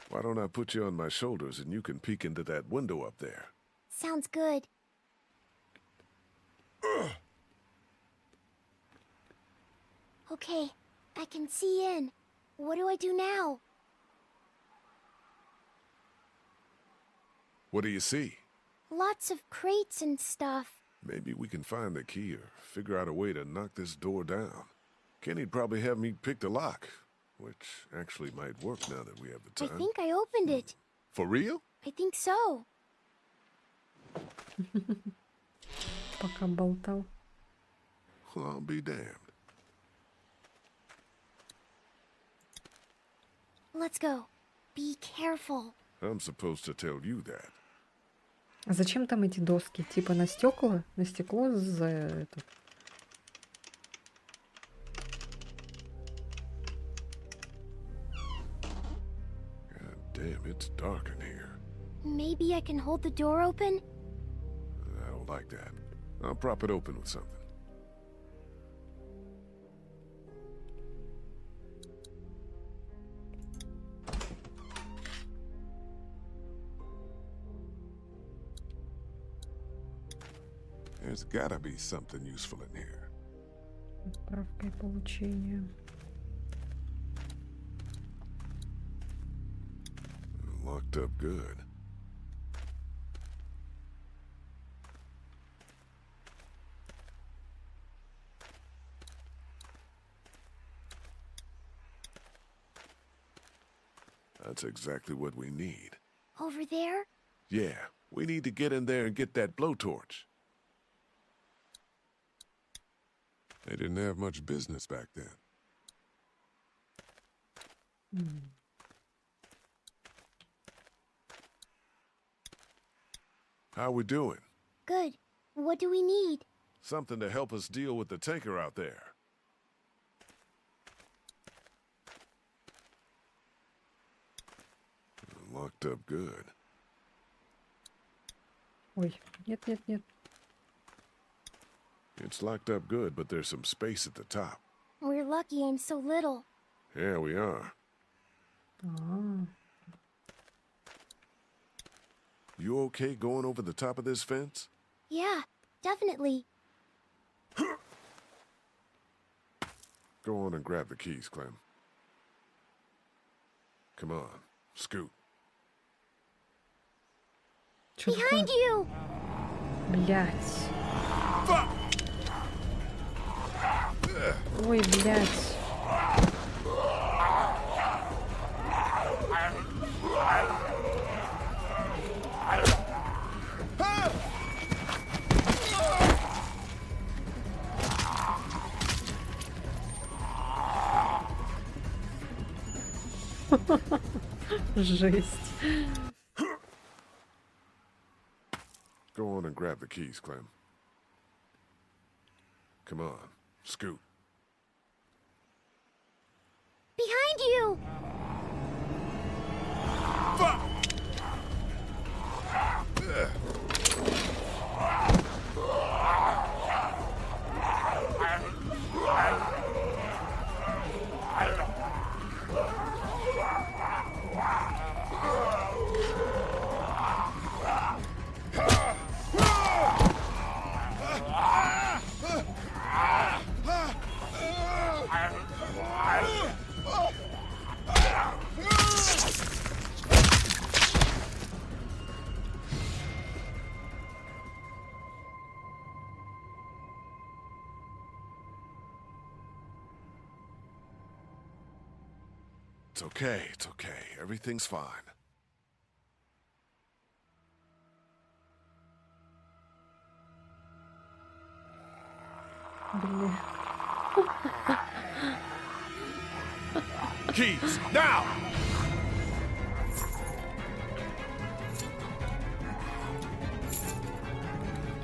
Why don't I put you on my shoulders and you can peek into that window up there? Sounds good. Okay, I can see in. What do I do now? What do you see? Lots of crates and stuff. Maybe we can find the key or figure out a way to knock this door down. Kenny'd probably have me pick the lock, which actually might work now that we have the I time. think I opened it. For real? I think so. Пока болтал. Well, I'll be damned. Let's go. Be careful. I'm supposed to tell you that. А зачем там эти доски? Типа на стекла? На стекло за этот. God damn, it's dark in here. Maybe I can hold the door open? I don't like that. I'll prop it open with something. There's gotta be something useful in here. Отправка и получение. Locked up good. That's exactly what we need. Over there? Yeah, we need to get in there and get that blowtorch. They didn't have much business back then. How we doing? Good. What do we need? Something to help us deal with the tanker out there. Locked up good. Ой, нет. It's locked up good, but there's some space at the top. We're lucky I'm so little. Yeah, we are. You okay going over the top of this fence? Yeah, definitely. Go on and grab the keys, Clem. Come on, scoot. Behind you! Блять. Ой, блядь. Жесть. Go on and grab the keys, Clem. Come on, scoot. Behind you! Fuck! It's okay, it's okay. Everything's fine. Блин. Keys, now!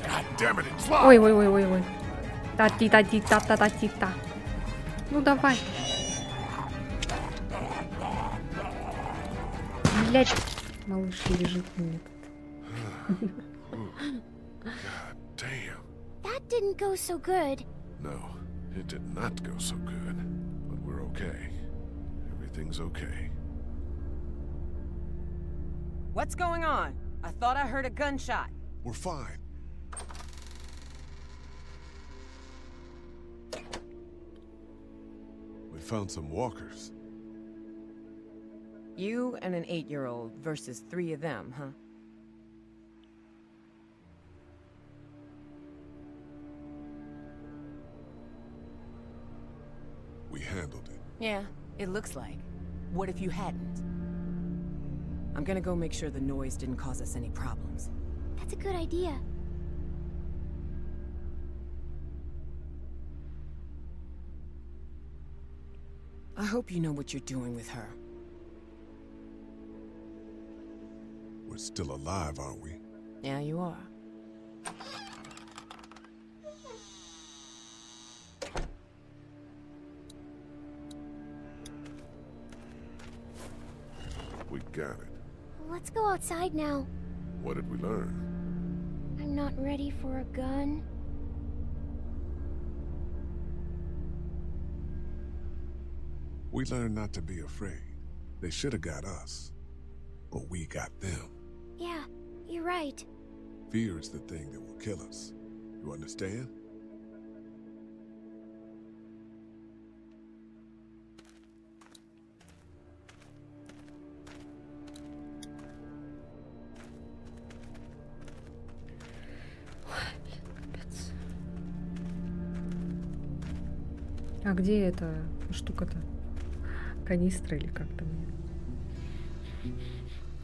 God damn it, it's locked! Ой, ой, ой, ой, ой. Та-ти-та-ти-та-та-та-ти-та. Ну давай. Блять. Малыш лежит мне тут. God damn. That didn't go so good. No, it did not go so good. But we're okay. Everything's okay. What's going on? I thought I heard a gunshot. We're fine. We found some walkers. You and an 8-year-old versus 3 of them, huh? We handled it. Yeah, it looks like. What if you hadn't? I'm gonna go make sure the noise didn't cause us any problems. That's a good idea. I hope you know what you're doing with her. We're still alive, aren't we? Yeah, you are. We got it. Let's go outside now. What did we learn? I'm not ready for a gun. We learned not to be afraid. They should have got us. But we got them. Yeah, you're right. Fear is the thing that will kill us. You understand? А где эта штука-то? Канистра или как там?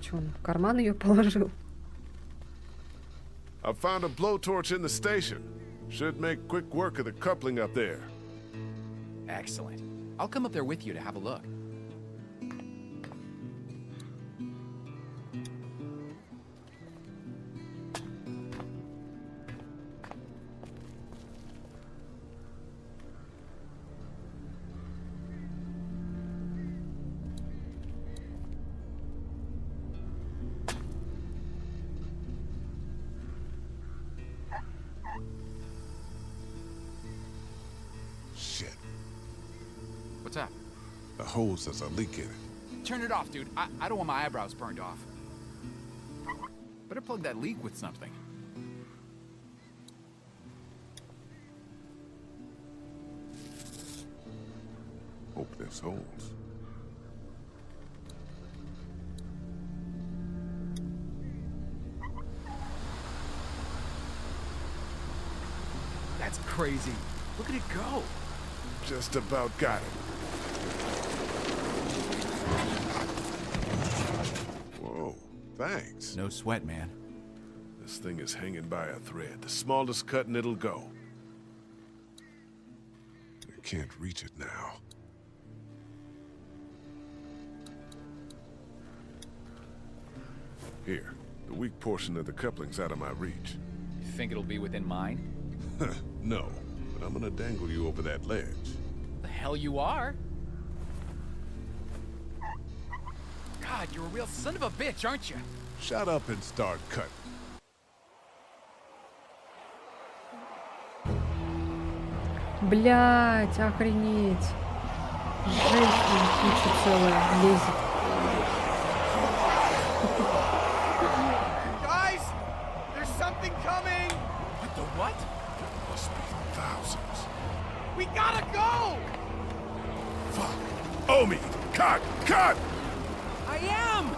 Че, он в карман ее положил? I found a blowtorch in the station. Should make quick work of the coupling up there. Excellent. I'll come up there with you to have a look. Shit. What's up? The hose has a leak in it. Turn it off, dude. I don't want my eyebrows burned off. Better plug that leak with something. Hope this holds. That's crazy. Look at it go. Just about got it. Whoa, thanks. No sweat, man. This thing is hanging by a thread. The smallest cut and it'll go. I can't reach it now. Here, the weak portion of the coupling's out of my reach. You think it'll be within mine? No, but I'm gonna dangle you over that ledge. The hell you are? God, you're a real son of a bitch, aren't you? Shut up and start cutting. Блять, охренеть. Жесть, куча целая лезет. Guys, there's something coming. What the what? There must be thousands. We gotta go. Fuck. Omi, cut! Cut! I am!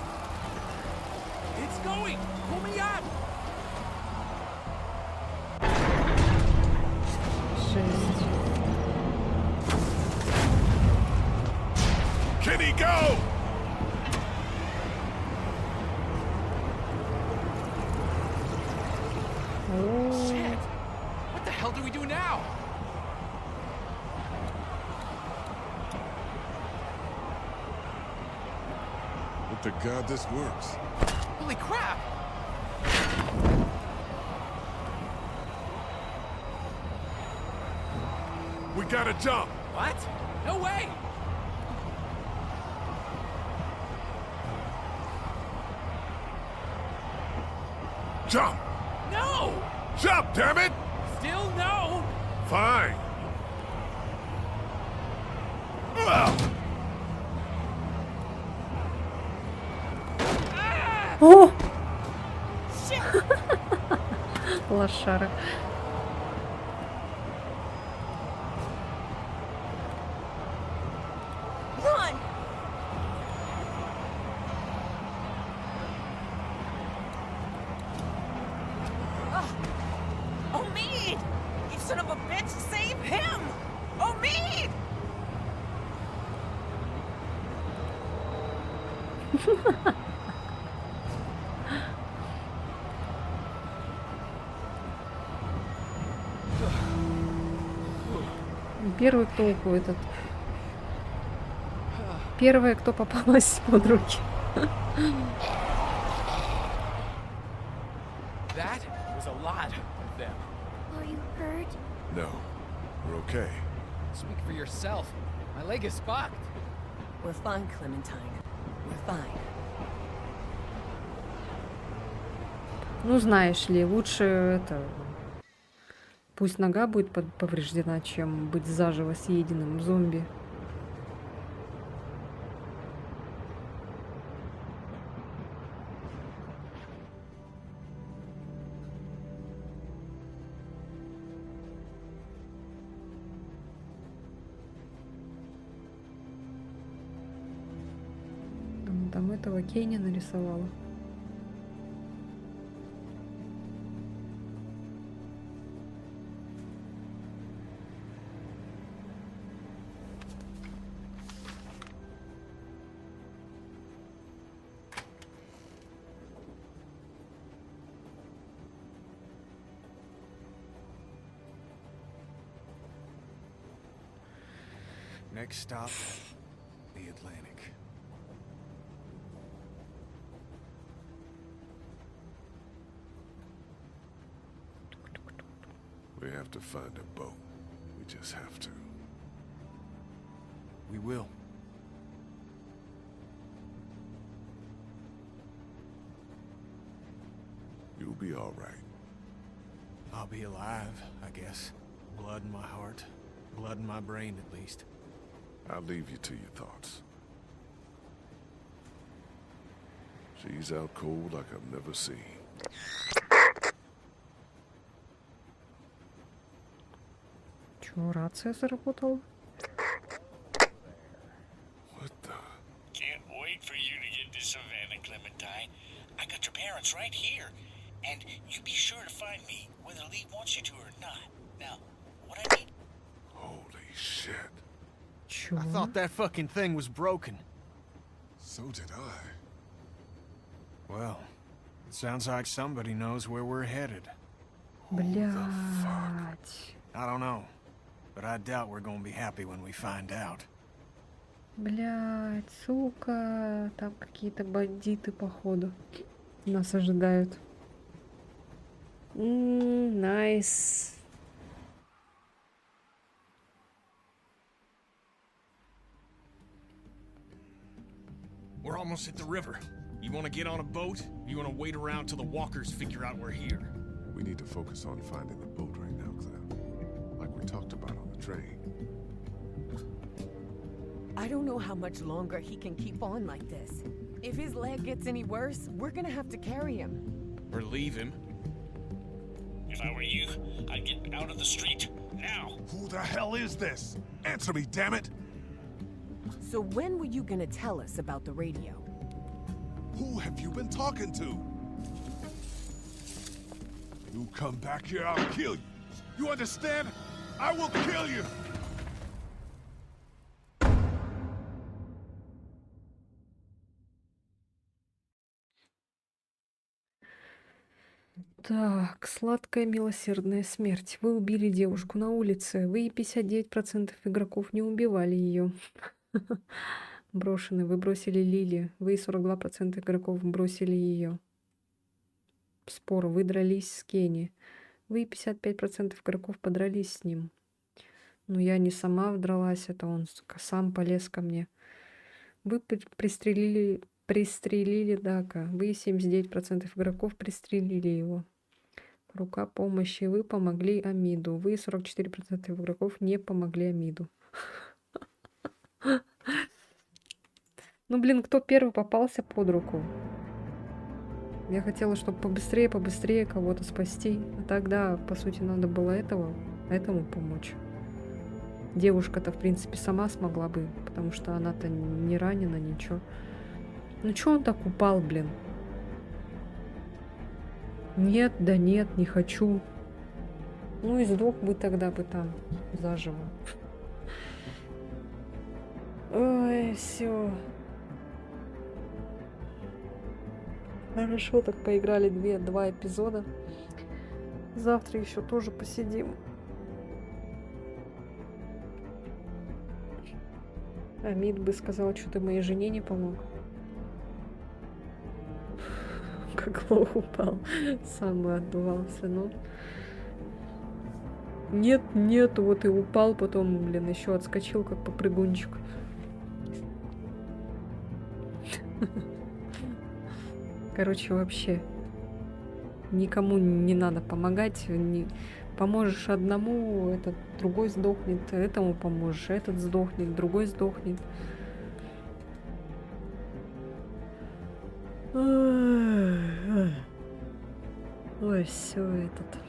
It's going! Pull me up! Жесть. Kitty, go! Shit! What the hell do we do now? Hope to God this works. Holy crap! We gotta jump! What? No way! Jump! No! Jump, damn it! Still no! Fine. О! Лошара. Run! Omid! You son of a bitch, save him! Omid! Первый, кто этот. Первая, кто попалась под руки. That was a lot of them. Are you hurt? No, we're okay. Speak for yourself. My leg is fucked. We're fine, Clementine. We're fine. Ну, знаешь ли, лучше это... Пусть нога будет повреждена, чем быть заживо съеденным зомби. Там этого Кенни нарисовала. Next stop, the Atlantic. We have to find a boat. We just have to. We will. You'll be all right. I'll be alive, I guess. Blood in my heart. Blood in my brain, at least. I'll leave you to your thoughts. She's out cold like I've never seen. Чё, рация заработала? What the? Can't wait for you to get to Savannah, Clementine. I got your parents right here. And you be sure to find me, whether Lee wants you to or not. Now, what I need... Holy shit. I thought that fucking thing was broken. So did I. Well, it sounds like somebody knows where we're headed. Блядь. I don't know, but I doubt we're gonna be happy when we find out. Блядь, сука. Там какие-то бандиты, походу, нас ожидают. Найс. We're almost at the river. You want to get on a boat? Or you want to wait around till the walkers figure out we're here? We need to focus on finding the boat right now, Clem. Like we talked about on the train. I don't know how much longer he can keep on like this. If his leg gets any worse, we're gonna have to carry him. Or leave him? If I were you, I'd get out of the street now. Who the hell is this? Answer me, damn it! So when were you gonna tell us about the radio? Who have you been talking to? You come back here, I'll kill you. You understand? I will kill you! Так, сладкая милосердная смерть. Вы убили девушку на улице. Вы и 59% игроков не убивали ее. Брошены. Вы бросили Лили. Вы и 42% игроков бросили ее. Спор. Вы дрались с Кенни. Вы и 55% игроков подрались с ним. Но я не сама дралась, это он сам полез ко мне. Вы пристрелили Дака. Вы и 79% игроков пристрелили его. Рука помощи. Вы помогли Амиду. Вы и 44% игроков не помогли Амиду. Ну, блин, кто первый попался под руку? Я хотела, чтобы побыстрее кого-то спасти. А тогда, по сути, надо было этому помочь. Девушка-то, в принципе, сама смогла бы, потому что она-то не ранена, ничего. Ну, чё он так упал, блин? Нет, да нет, не хочу. Ну и сдох бы тогда бы там заживо. Ой, все. Хорошо, так поиграли два эпизода. Завтра еще тоже посидим. Амид бы сказал, что ты моей жене не помог. Как лох упал. Сам бы отдувался, ну. Нет, вот и упал, потом, блин, еще отскочил, как попрыгунчик. Короче, вообще никому не надо помогать. Поможешь одному, этот другой сдохнет, этому поможешь, этот сдохнет, другой сдохнет. Ой, все этот.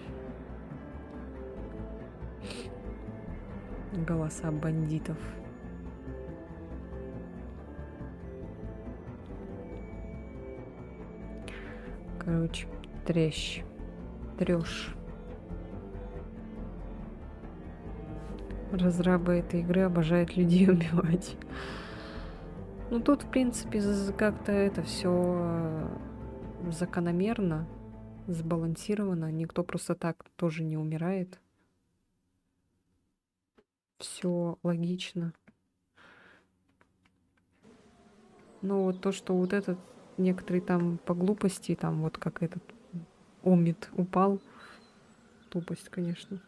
Голоса бандитов. Короче, трещ. Разрабы этой игры обожают людей убивать. Ну тут, в принципе, как-то это все закономерно, сбалансировано. Никто просто так тоже не умирает. Все логично. Ну вот то, что вот этот некоторые там по глупости, там вот как этот Омид упал. Тупость, конечно.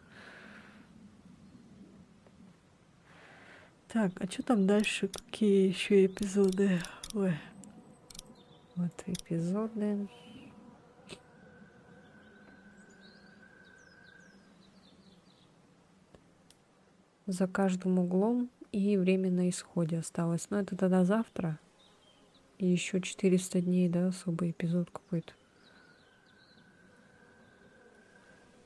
Так, а что там дальше? Какие еще эпизоды? Ой. Вот эпизоды. За каждым углом и время на исходе осталось. Но это тогда завтра. И еще 400 дней, да, особый эпизод какой-то.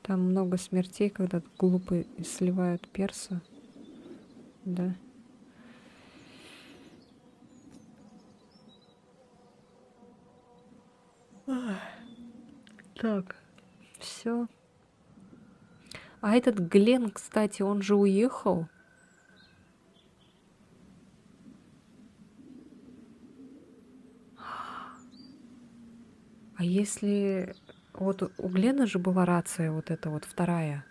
Там много смертей, когда глупые сливают перса. Да. Так, все. А этот Глен, кстати, он же уехал. А если... Вот у Глена же была рация, вот эта вот вторая.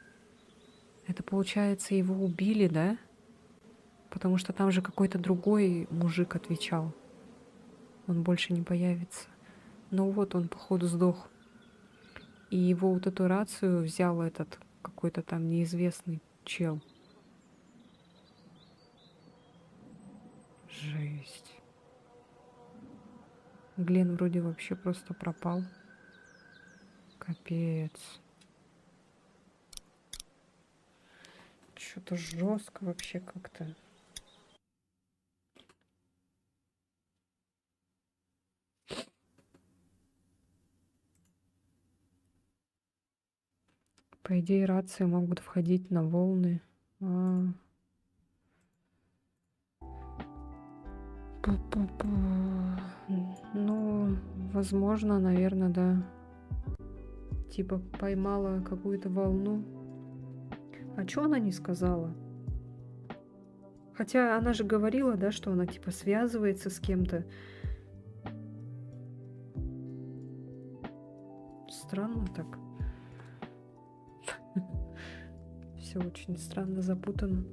Это, получается, его убили, да? Потому что там же какой-то другой мужик отвечал. Он больше не появится. Ну вот он, походу, сдох. И его вот эту рацию взял этот какой-то там неизвестный чел. Жесть. Глен вроде вообще просто пропал. Капец. Что-то жестко вообще как-то. По идее, рации могут входить на волны. Пу-пу-пу. Ну, возможно, наверное, да. Типа поймала какую-то волну. А чё она не сказала? Хотя она же говорила, да, что она типа связывается с кем-то. Странно так. Все очень странно, запутано.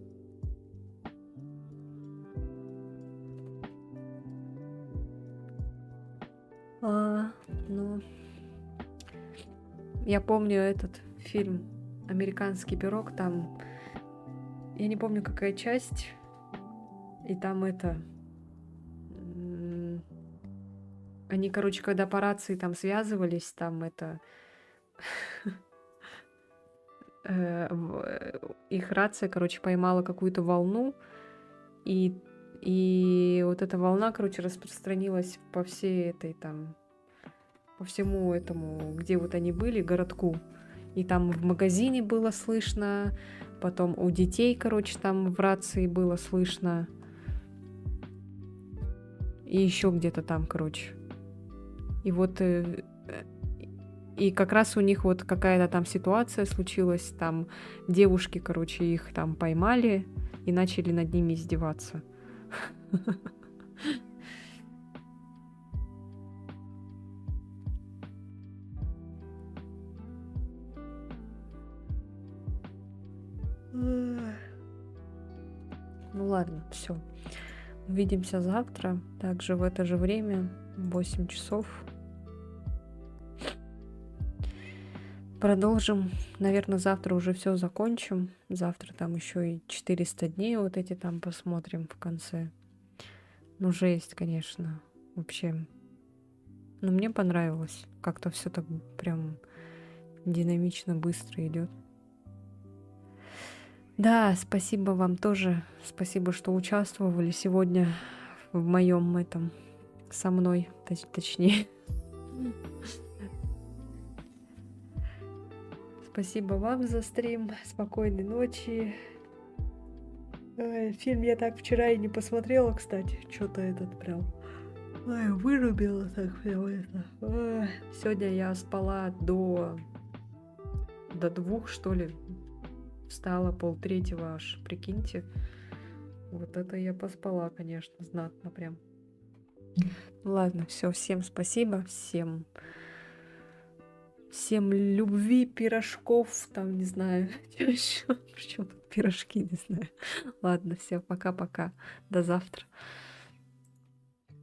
Ну, я помню этот фильм «Американский пирог», там, я не помню, какая часть, и там это, они, короче, когда по рации там связывались, там это, их рация, короче, поймала какую-то волну, и вот эта волна, короче, распространилась по всей этой там, по всему этому, где вот они были, городку. И там в магазине было слышно, потом у детей, короче, там в рации было слышно. И еще где-то там, короче. И вот, и как раз у них вот какая-то там ситуация случилась, там девушки, короче, их там поймали и начали над ними издеваться. Ну ладно, все. Увидимся завтра, также в это же время, в 8 часов. Продолжим. Наверное, завтра уже все закончим. Завтра там еще и 400 дней вот эти там посмотрим в конце. Ну, жесть, конечно. Вообще. Но мне понравилось. Как-то все так прям динамично, быстро идет. Да, спасибо вам тоже. Спасибо, что участвовали сегодня в моем этом, со мной, точнее. Спасибо вам за стрим. Спокойной ночи. Фильм я так вчера и не посмотрела, кстати. Что-то этот прям вырубила так прям это. Сегодня я спала до 2, что ли. Встала 2:30 аж, прикиньте. Вот это я поспала, конечно, знатно прям. Ладно, все, всем спасибо, всем любви, пирожков, там, не знаю, что еще, причем пирожки, не знаю. Ладно, все, пока-пока, до завтра.